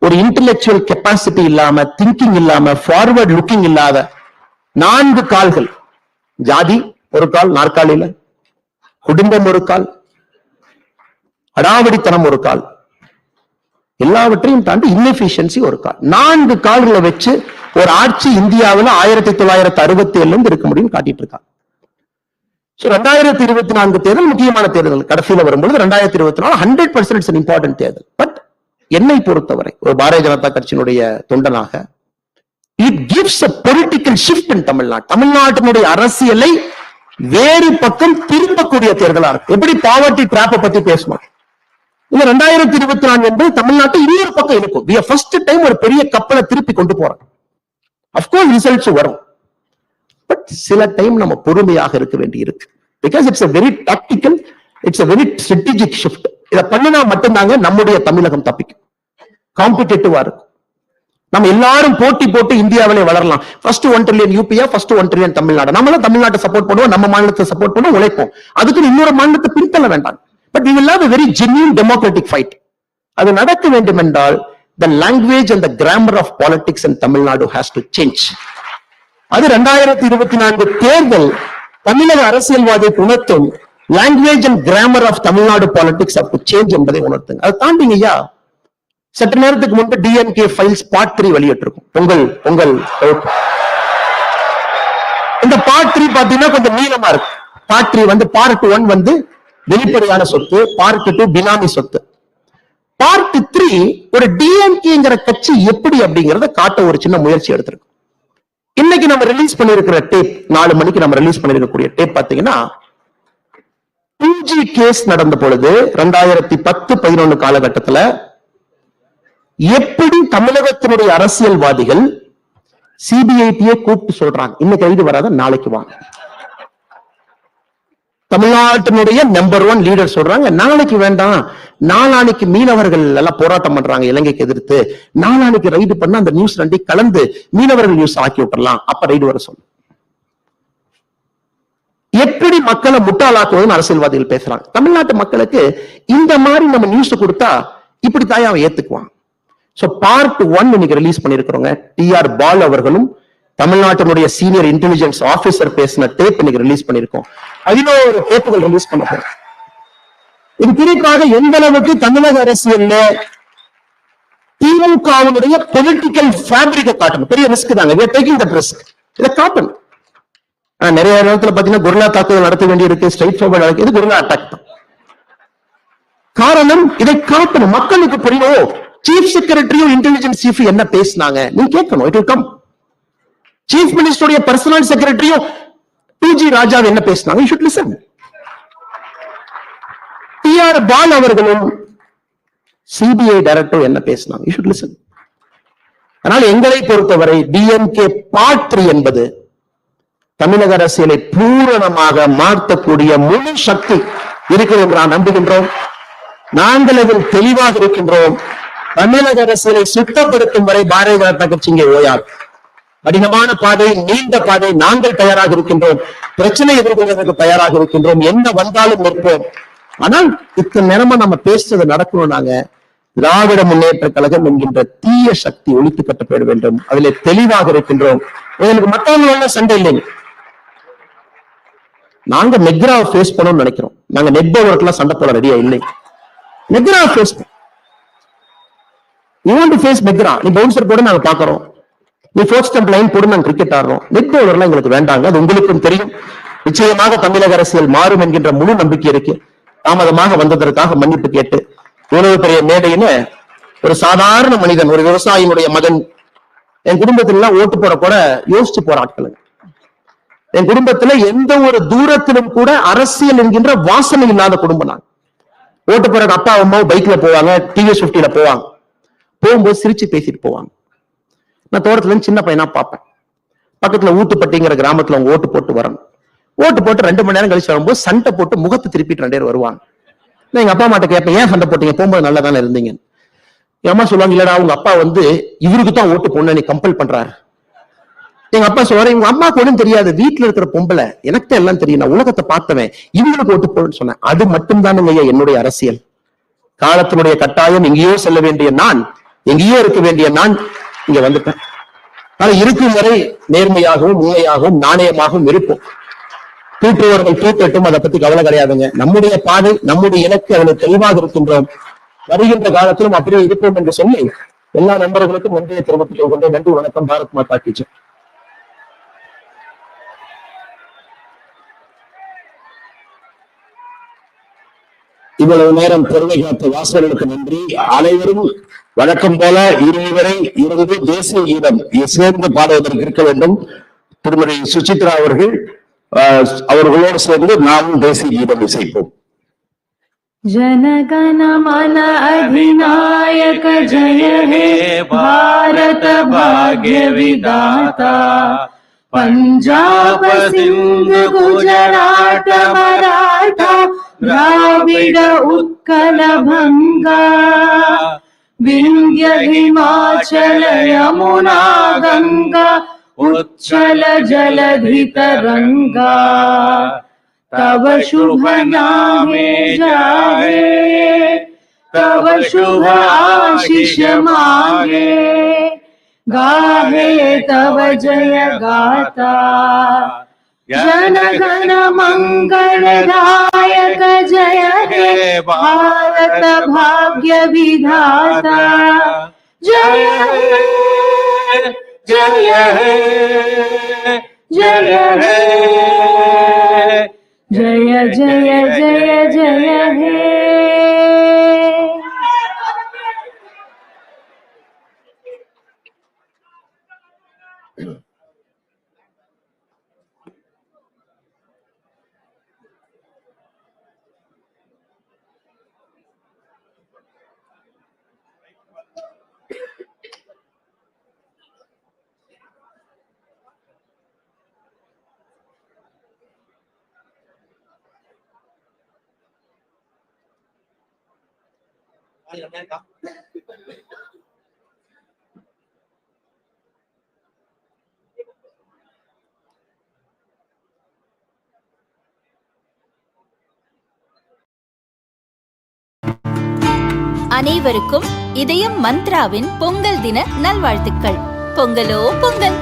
ஒரு இன்டெலெக்சுவல் கெப்பாசிட்டி இல்லாம, திங்கிங் இல்லாம, ஃபார்வர்ட் லுக்கிங் இல்லாத 4 கால்கள், ஜாதி ஒரு கால் நாற்காலியில, குடும்பம் ஒரு கால், அடாவடித்தனம் ஒரு கால், எல்லாவற்றையும் தாண்டி இன்னெஃபிஷியன்சி ஒரு கால், 4 கால்களை வச்சு ஒரு ஆட்சி இந்தியாவில் 1967 இருந்து இருக்க முடியும் காட்டிட்டு இருக்காங்க. 2024 தேர்தல் முக்கியமான தேர்தல் கடைசியில் வரும்போது 2024 100% இம்பார்ட்டன்ட் தேர்தல். பட் என்னை பொறுத்தவரை ஒரு பாரதிய ஜனதா கட்சியினுடைய தொண்டனாக it gives a political shift in Tamil Nadu. தமிழ்நாட்டினுடைய அரசியலை வேறு பக்கம் திரும்பக்கூடிய தேர்தலா இருக்கு. எப்படி பாவர்ட்டி டிராப்பை பத்தி பேசணும், இந்த 2024 என்பது தமிழ்நாட்டை இன்னொரு பக்கம் இருக்கும். ஃபர்ஸ்ட் டைம் ஒரு பெரிய கப்பலை திருப்பி கொண்டு போறோம். அப்கோர்ஸ் ரிசல்ட்ஸ் வரும், பட் சில டைம் நம்ம பொறுமையாக இருக்க வேண்டி இருக்கு. Because it's a very tactical, it's a very strategic shift. இதை பண்ணினா மட்டும்தாங்க நம்முடைய தமிழகம் தப்பிக்கும், காம்படிட்டிவா இருக்கும். நம்ம எல்லாரும் போட்டி போட்டு இந்தியாவிலே வளரலாம். ஃபர்ஸ்ட் 1 trillion யூபியா, ஃபர்ஸ்ட் 1 trillion தமிழ்நாடு. நம்ம தான் தமிழ்நாட்டை சப்போர்ட் பண்ணுவோம், நம்ம மாநிலத்தை சப்போர்ட் பண்ணுவோம், உழைப்போம். அதுக்கு இன்னொரு மாநிலத்தை பிரித்தள்ள வேண்டாம். But we will have a very genuine democratic fight. அது நடக்க வேண்டும் என்றால் the language and the grammar of politics in Tamil Nadu has to change. அது 2024 தேர்தல் தமிழக அரசியல்வாதிக்கு உணர்த்தும். language and grammar of Tamil Nadu politics have to change என்பதை உணர்த்துங்க. அது தாண்டிங்கய்யா, சற்று நேரத்துக்கு முன்பு டிஎன்கே ஃபைல்ஸ் பார்ட் 3 வெளியிட்டிருக்கும். பொங்கல் இந்த பார்ட் 3 பாத்தீங்கன்னா கொஞ்சம் நீளமா இருக்கு. பார்ட் 3 வந்து பார்ட் 1 வந்து வெளிப்படையான சொத்து, பார்ட் 2 பினாமி சொத்து, பார்ட் 3 ஒரு டிஎம்கேங்கிற கட்சி எப்படி அப்படிங்கறத காட்ட ஒரு சின்ன முயற்சி எடுத்திருக்கு. இன்னைக்கு நம்ம ரிலீஸ் பண்ணிருக்கிற டேப், 4 மணிக்கு நம்ம ரிலீஸ் பண்ணிருக்கக்கூடிய டேப் பாத்தீங்கன்னா 2G கேஸ் நடந்த பொழுது 2010-11 காலகட்டத்துல எப்படி தமிழகத்தினுடைய அரசியல்வாதிகள் சிபிஐடியை கூப்பிட்டு சொல்றாங்க, இன்னைக்கு கைது வராத நாளைக்கு வாங்க. தமிழ்நாட்டினுடைய நம்பர் 1 லீடர் சொல்றாங்க நாளைக்கு வேண்டாம், நாளானைக்கு மீனவர்கள் எல்லாம் போராட்டம் பண்றாங்க இலங்கைக்கு எதிர்த்து, நாளானைக்கு ரைடு பண்ண அந்த நியூஸ் 2 கலந்து மீனவர்கள் நியூஸ் ஆக்கி விட்டுறலாம், அப்ப ரைடு வர சொல்லு. எப்படி மக்களை முட்டாளாக்குவதுன்னு அரசியல்வாதிகள் பேசுறாங்க. தமிழ்நாட்டு மக்களுக்கு இந்த மாதிரி நம்ம நியூஸ் கொடுத்தா இப்படி தாயா அவன் ஏத்துக்குவான். சோ பார்ட் 1 இன்னைக்கு ரிலீஸ் பண்ணிருக்கிறோங்க. TR பால் அவர்களும் தமிழ்நாட்டினுடைய சீனியர் இன்டெலிஜென்ஸ் ஆபீசர் பேசின டேப் இன்னைக்கு ரிலீஸ் பண்ணிருக்கோம். 11 டேப்புகள் ரிலீஸ் பண்ண போறோம். இது குறிப்பாக எந்த அளவுக்கு தமிழக அரசியல்ல திமுகவினுடைய பொலிட்டிக்கல் ஃபேப்ரிக்கை காட்டணும். பெரிய ரிஸ்க் தாங்க, we are taking that risk. இதை காட்டணும். நிறைய நேரத்துல பாத்தீங்கன்னா குர்லா தாக்குதல் நடத்த வேண்டி இருக்கு, ஸ்ட்ரைட் ஃபார்வர்ட் நடக்குது, இது குர்லா அட்டாக் தான். காரணம் இதை காட்டணும், மக்களுக்கு புரியும். சீஃப் செக்ரட்டரியும் இன்டெலிஜென்ஸ் சீஃப் என்ன பேசினாங்க நீ கேட்கணும். It will come. சீஃப் மினிஸ்டருடைய பர்சனல் செக்ரட்டரியும் 2G ராஜா என்ன பேசினாங்க, you should listen. TR பால் அவர்களும் சிபிஐ டைரக்டர் என்ன பேசினாங்க, you should listen. அதனால எங்களை பொறுத்தவரை டிஎம்கே பார்ட் 3 என்பது தமிழக அரசியலை பூரணமாக மாற்றக்கூடிய முழு சக்தி இருக்கிறது என்று நான் நம்புகின்றோம். நாங்கள் அதில் தெளிவாக இருக்கின்றோம். தமிழக அரசியலை சுத்தப்படுத்தும் வரை பாரதிய ஜனதா கட்சி இங்கே ஓயாது. கடினமான பாதை, நீண்ட பாதை. நாங்கள் தயாராக இருக்கின்றோம். பிரச்சனை எதிர்கொள்வதற்கு தயாராக இருக்கின்றோம். என்ன வந்தாலும் நிற்போம். ஆனால் இத்தனை நேரமா நம்ம பேசுறது நடக்கணும். நாங்க திராவிட முன்னேற்ற கழகம் என்கின்ற தீய சக்தி ஒழித்து கட்டப்பட வேண்டும். அதிலே தெளிவாக இருக்கின்றோம். எங்களுக்கு மற்றவங்களோட சண்டை இல்லைங்க. நாங்க மெக்ராவை ஃபேஸ் பண்ணணும்னு நினைக்கிறோம். நாங்க நெட் ஓவருக்குலாம் சண்டை போட ரெடியா இல்லை. McGrath face you want to face McGrath. நீ பவுன்சர் போட நாங்க பாக்குறோம். நீ ஃபோர்த் ஸ்டம்ப் லைன் போடு, நாங்க கிரிக்கெட் ஆடுறோம். நெட் ஓவர்லாம் எங்களுக்கு வேண்டாங்க. அது உங்களுக்கும் தெரியும். நிச்சயமாக தமிழக அரசியல் மாறும் என்கின்ற முழு நம்பிக்கை இருக்கு. தாமதமாக வந்ததற்காக மன்னிப்பு கேட்டு இவ்வளவு பெரிய மேடையில ஒரு சாதாரண மனிதன், ஒரு விவசாயினுடைய மகன், என் குடும்பத்தில ஓட்டு போட கூட யோசிச்சு போற ஆட்கள். என் குடும்பத்துல எந்த ஒரு தூரத்திலும் கூட அரசியல் என்கின்ற வாசனை இல்லாத குடும்பம். நான் ஓட்டு போற அப்பா அம்மாவும் பைக்ல போவாங்க, டிவிஎஸ் 50ல போவாங்க. போகும்போது சிரிச்சு பேசிட்டு போவாங்க. நான் தோட்டத்துல இருந்து சின்ன பையனா பார்ப்பேன். பக்கத்துல ஊத்துப்பட்டிங்கிற கிராமத்துல அவங்க ஓட்டு போட்டு வரணும். ஓட்டு போட்டு 2 மணி நேரம் கழிச்சு வரும்போது சண்டை போட்டு முகத்தை திருப்பிட்டு 2 பேர் வருவாங்க. நான் எங்க அப்பா அம்மாட்ட கேட்பேன், ஏன் சண்டை போட்டீங்க? போகும்போது நல்லா தானே இருந்தீங்க. என் அம்மா சொல்லுவாங்க, இல்லடா அவங்க அப்பா இவருக்கு தான் ஓட்டு போடணும் நீ கம்பல் பண்றாரு. எங்க அப்பா சொல்றாரு, இவங்க அம்மாக்கு ஒன்றும் தெரியாது, வீட்டுல இருக்கிற பொம்பளை, எனக்கு தான் எல்லாம் தெரியும், நான் உலகத்தை பார்த்தவன், இவங்களுக்கு ஓட்டு போடுன்னு சொன்னேன். அது மட்டும்தான் என்னுடைய அரசியல். காலத்தினுடைய கட்டாயம், எங்கேயோ செல்ல வேண்டிய நான், எங்கேயோ இருக்க வேண்டிய நான் இங்க வந்துட்டேன். ஆனா இருக்கும் வரை நேர்மையாகவும் உண்மையாகவும் நாணயமாகவும் இருப்போம். தூற்றுவர்கள் தூக்கட்டும், அதை பத்தி கவலை கிடையாதுங்க. நம்முடைய பாதை, நம்முடைய இலக்கு, அதில் தெளிவாக இருக்கின்றோம். வருகின்ற காலத்திலும் அப்படியே இருப்போம் என்று சொல்லி எல்லா நண்பர்களுக்கும் நன்றியை தெரிவித்துக் கொண்டே நன்றி, வணக்கம். பாரத் மாதா கி ஜெய். இவ்வளவு நேரம் பொருளை காத்த வாசகர்களுக்கு நன்றி. அனைவரும் வழக்கம் போல இருவரை இருந்து தேசிய கீதம் சேர்ந்து பாடுவதற்கு இருக்க வேண்டும். திருமதி சுசித்ரா அவர்களோடு சேர்ந்து நாமும் தேசிய கீதம் இசைப்போம். जनगण मन अधिनायक जय हे भारत भाग्य विधाता, पंजाब सिंध गुजरात मराठा द्राविड उत्कल भंगा, विंध्य हिमाचल यमुना गंगा उच्चल जलधि तरंगा, तव शुभ नामे जाहे, तव शुभ आशीष मांगे, गाहे तव जय गाता, जनगण मंगलदायक जय हे भारत भाग्य विधाता, जय हे जय हे जय हे जय जय जय जय हे। அனைவருக்கும் இதயம் மந்த்ராவின் பொங்கல் தின நல்வாழ்த்துக்கள். பொங்கலோ பொங்கல்.